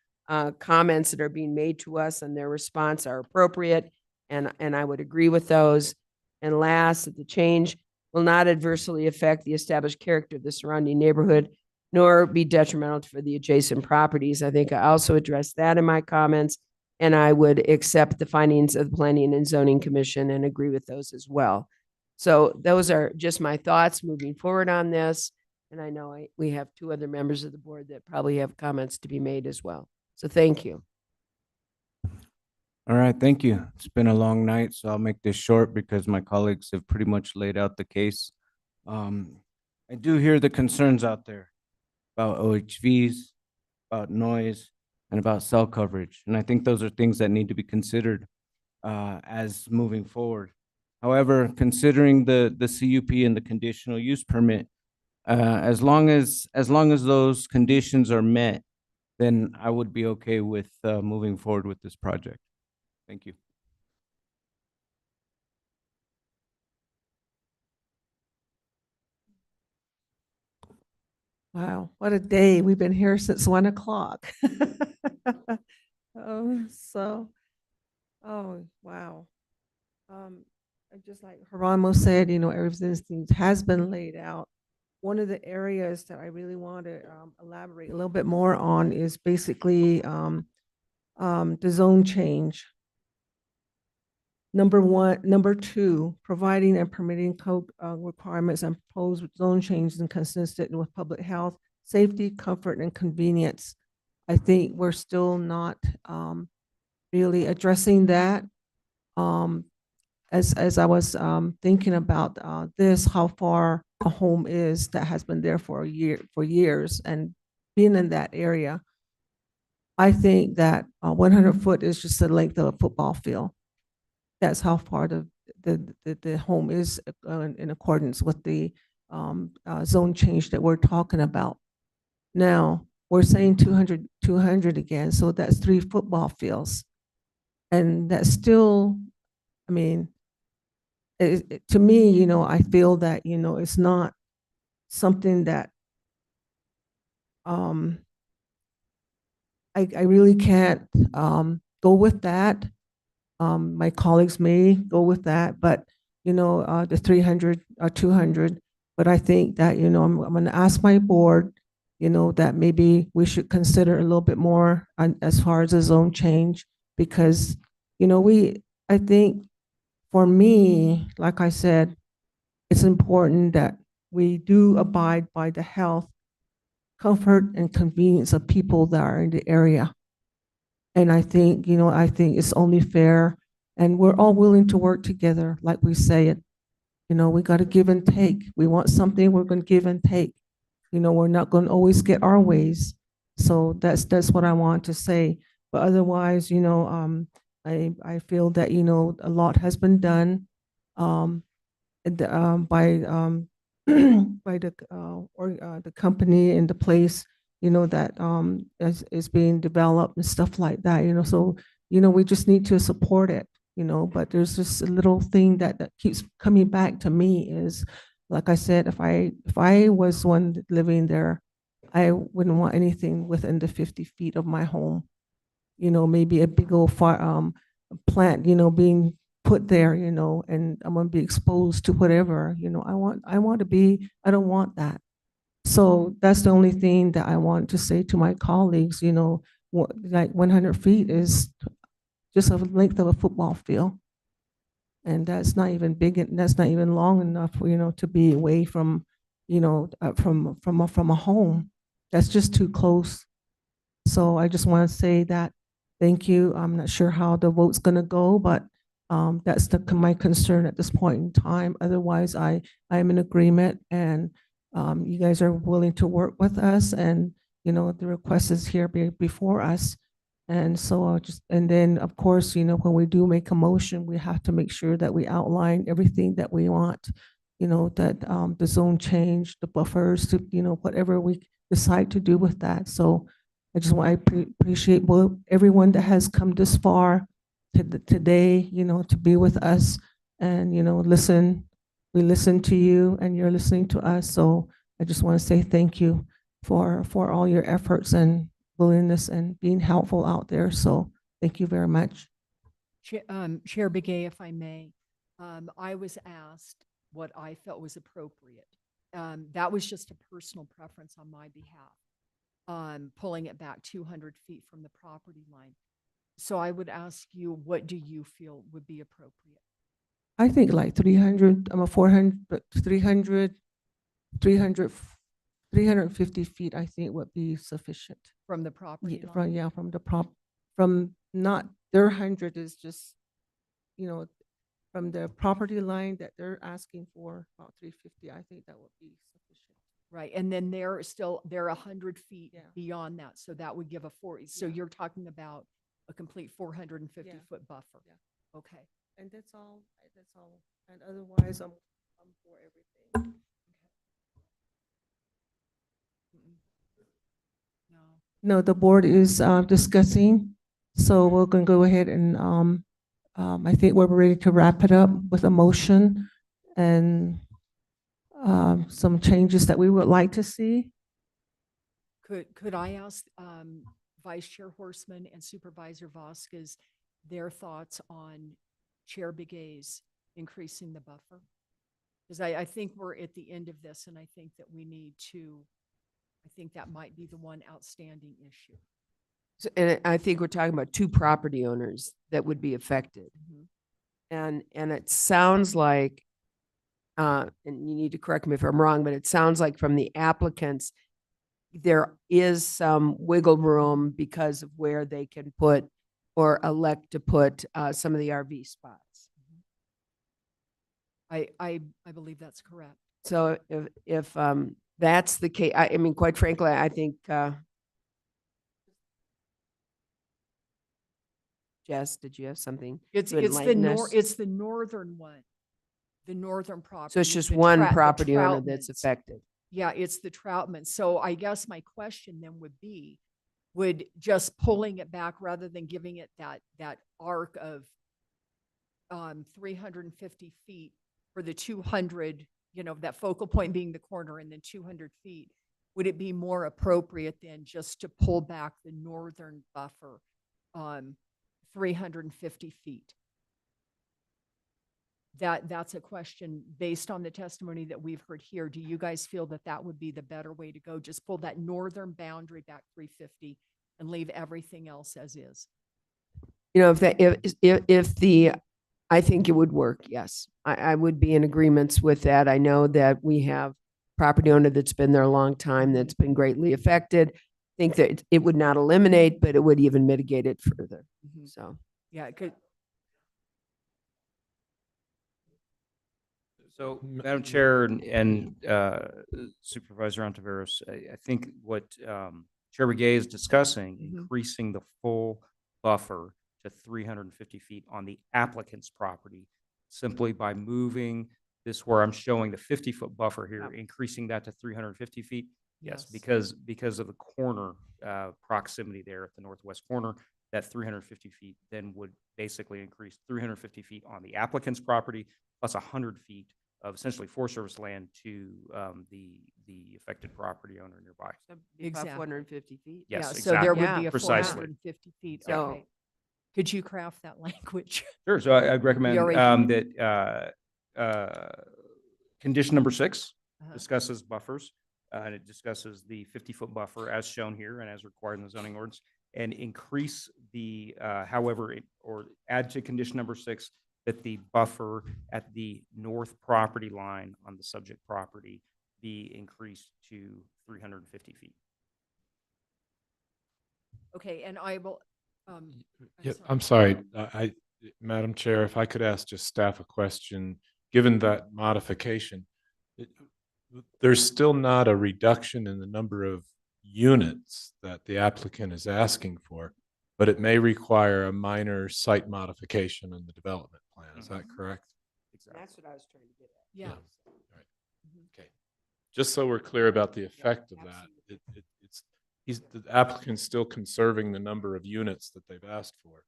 comments that are being made to us and their response are appropriate, and I would agree with those. And last, that the change will not adversely affect the established character of the surrounding neighborhood, nor be detrimental for the adjacent properties. I think I also addressed that in my comments, and I would accept the findings of the Planning and Zoning Commission and agree with those as well. So those are just my thoughts moving forward on this. And I know we have two other members of the board that probably have comments to be made as well. So thank you. All right, thank you. It's been a long night, so I'll make this short because my colleagues have pretty much laid out the case. I do hear the concerns out there about OHVs, about noise, and about cell coverage. And I think those are things that need to be considered as moving forward. However, considering the CUP and the conditional use permit, as long as those conditions are met, then I would be okay with moving forward with this project. Thank you. Wow, what a day. We've been here since 1 o'clock. Oh, wow. Just like Geronimo said, everything has been laid out. One of the areas that I really want to elaborate a little bit more on is basically the zone change. Number two, providing and permitting code requirements and proposed zone changes and consistent with public health, safety, comfort, and convenience. I think we're still not really addressing that. As I was thinking about this, how far a home is that has been there for years and being in that area, I think that 100 foot is just the length of a football field. That's how far the home is in accordance with the zone change that we're talking about. Now, we're saying 200 again, so that's 3 football fields. And that's still, I mean, to me, I feel that, it's not something that I really can't go with that. My colleagues may go with that, but the 300 or 200. But I think that I'm going to ask my board that maybe we should consider a little bit more as far as the zone change, because, I think for me, like I said, it's important that we do abide by the health, comfort, and convenience of people that are in the area. And I think it's only fair, and we're all willing to work together, like we say it. We got to give and take. We want something, we're going to give and take. We're not going to always get our ways. So that's what I want to say. But otherwise, I feel that, a lot has been done by by the company and the place, that is being developed and stuff like that. So we just need to support it. But there's just a little thing that keeps coming back to me is, like I said, if I was one living there, I wouldn't want anything within the 50 feet of my home. Maybe a big old plant, being put there, and I'm gonna be exposed to whatever, I don't want that. So that's the only thing that I want to say to my colleagues, like 100 feet is just a length of a football field. And that's not even big, and that's not even long enough, to be away from, from a home. That's just too close. So I just want to say that, thank you. I'm not sure how the vote's gonna go, but that's my concern at this point in time. Otherwise, I am in agreement, and you guys are willing to work with us, and the request is here before us. And so and then of course, when we do make a motion, we have to make sure that we outline everything that we want, that the zone change, the buffers, to, whatever we decide to do with that. So I just want to appreciate everyone that has come this far today, to be with us and, listen. We listen to you and you're listening to us. So I just want to say thank you for all your efforts and willingness and being helpful out there. So thank you very much. Chair Begay, if I may, I was asked what I felt was appropriate. That was just a personal preference on my behalf, pulling it back 200 feet from the property line. So I would ask you, what do you feel would be appropriate? I think like 300, 400, 300, 300, 350 feet, I think would be sufficient. From the property line? From not their 100 is just, from the property line that they're asking for about 350, I think that would be sufficient. Right, and then they're 100 feet beyond that, so that would give a 40. So you're talking about a complete 450 foot buffer. Yeah. Okay. And that's all. And otherwise, I'm for everything. No, the board is discussing. So we're going to go ahead and I think we're ready to wrap it up with a motion and some changes that we would like to see. Could I ask Vice Chair Horseman and Supervisor Vasquez their thoughts on Chair Begay's increasing the buffer? Because I think we're at the end of this, and I think that we need to, I think that might be the one outstanding issue. So, and I think we're talking about two property owners that would be affected. And it sounds like, and you need to correct me if I'm wrong, but it sounds like from the applicants, there is some wiggle room because of where they can put or elect to put some of the RV spots. I believe that's correct. So if that's the case, I mean, quite frankly, I think Jess, did you have something? It's the northern one, the northern property. So it's just one property owner that's affected. Yeah, it's the Troutman. So I guess my question then would be, would just pulling it back rather than giving it that arc of 350 feet for the 200, that focal point being the corner and then 200 feet, would it be more appropriate than just to pull back the northern buffer 350 feet? that's a question based on the testimony that we've heard here. Do you guys feel that that would be the better way to go? Just pull that northern boundary back 350 and leave everything else as is? You know, if the, I think it would work, yes. I would be in agreements with that. I know that we have property owner that's been there a long time, that's been greatly affected. Think that it would not eliminate, but it would even mitigate it further. So. Yeah, it could. So, Madam Chair and Supervisor Ontiveros, I think what Chair Begay is discussing, increasing the full buffer to 350 feet on the applicant's property, simply by moving this where I'm showing the 50-foot buffer here, increasing that to 350 feet. Yes, because of the corner proximity there at the northwest corner, that 350 feet then would basically increase 350 feet on the applicant's property plus 100 feet of essentially Forest Service land to the affected property owner nearby. Exactly. 450 feet. Yes, Yeah, exactly. so there would be a Precisely. 450 feet. So- Okay. Could you craft that language? Sure. So I'd recommend already- that condition number 6 Uh-huh. discusses buffers. And it discusses the 50-foot buffer as shown here and as required in the zoning ordinance, and increase the, or add to condition number 6 that the buffer at the north property line on the subject property be increased to 350 feet. Okay, and I will, Yeah, I'm sorry, Madam Chair, if I could ask just staff a question, given that modification, there's still not a reduction in the number of units that the applicant is asking for, but it may require a minor site modification in the development plan. Is that correct? Exactly. That's what I was trying to get at. yeah. Right. Okay. Just so we're clear about the effect of that, the applicant's still conserving the number of units that they've asked for.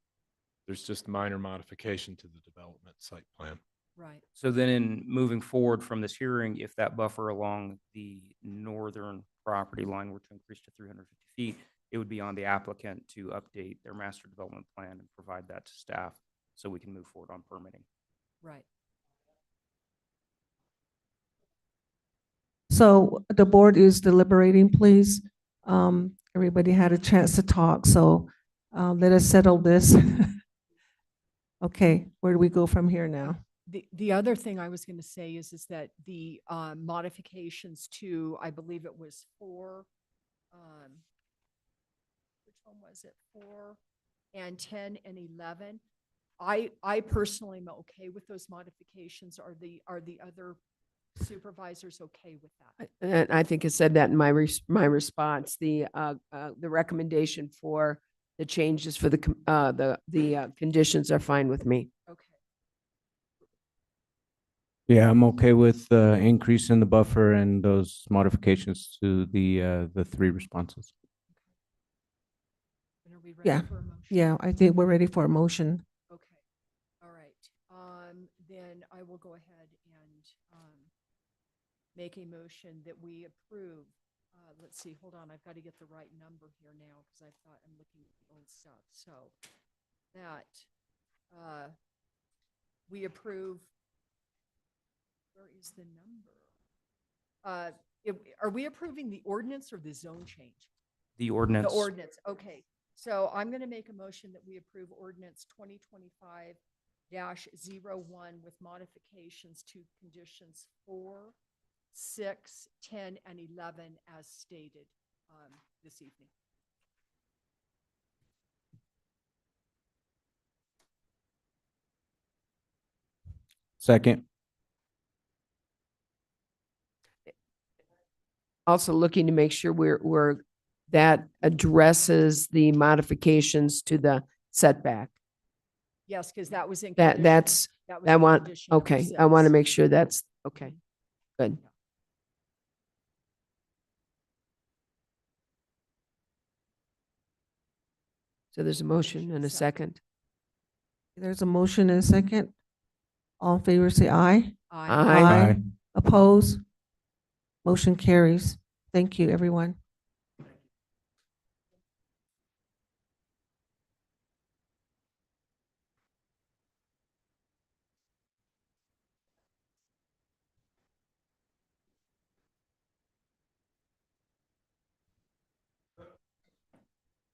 There's just minor modification to the development site plan. Right. So then in moving forward from this hearing, if that buffer along the northern property line were to increase to 350 feet, it would be on the applicant to update their master development plan and provide that to staff so we can move forward on permitting. Right. So the board is deliberating, please. Everybody had a chance to talk, so let us settle this. Okay, where do we go from here now? The other thing I was going to say is that the modifications to, I believe it was 4, which one was it? 4 and 10 and 11. I personally am okay with those modifications. Are the other supervisors okay with that? And I think I said that in my response, the recommendation for the changes for the conditions are fine with me. Okay. Yeah, I'm okay with increase in the buffer and those modifications to the 3 responses. And are we ready Yeah, for a motion? yeah, I think we're ready for a motion. Okay. All right. Then I will go ahead and make a motion that we approve. Let's see, hold on. I've got to get the right number here now because I thought I'm looking at the old stuff. So that we approve. Where is the number? Are we approving the ordinance or the zone change? The ordinance. The ordinance, okay. So I'm going to make a motion that we approve ordinance 2025-01 with modifications to conditions 4, 6, 10, and 11 as stated this evening. Second. Also looking to make sure that addresses the modifications to the setback. Yes, because that was in. That condition- was in condition number okay. I want to 6. make sure that's okay. Good. So there's a motion and a second. There's a motion and a second. All in favor, say aye. Aye. Oppose? Motion carries. Thank you, everyone.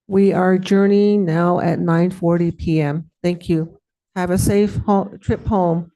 We are journeying now at 9:40 p.m. Thank you. Have a safe trip home.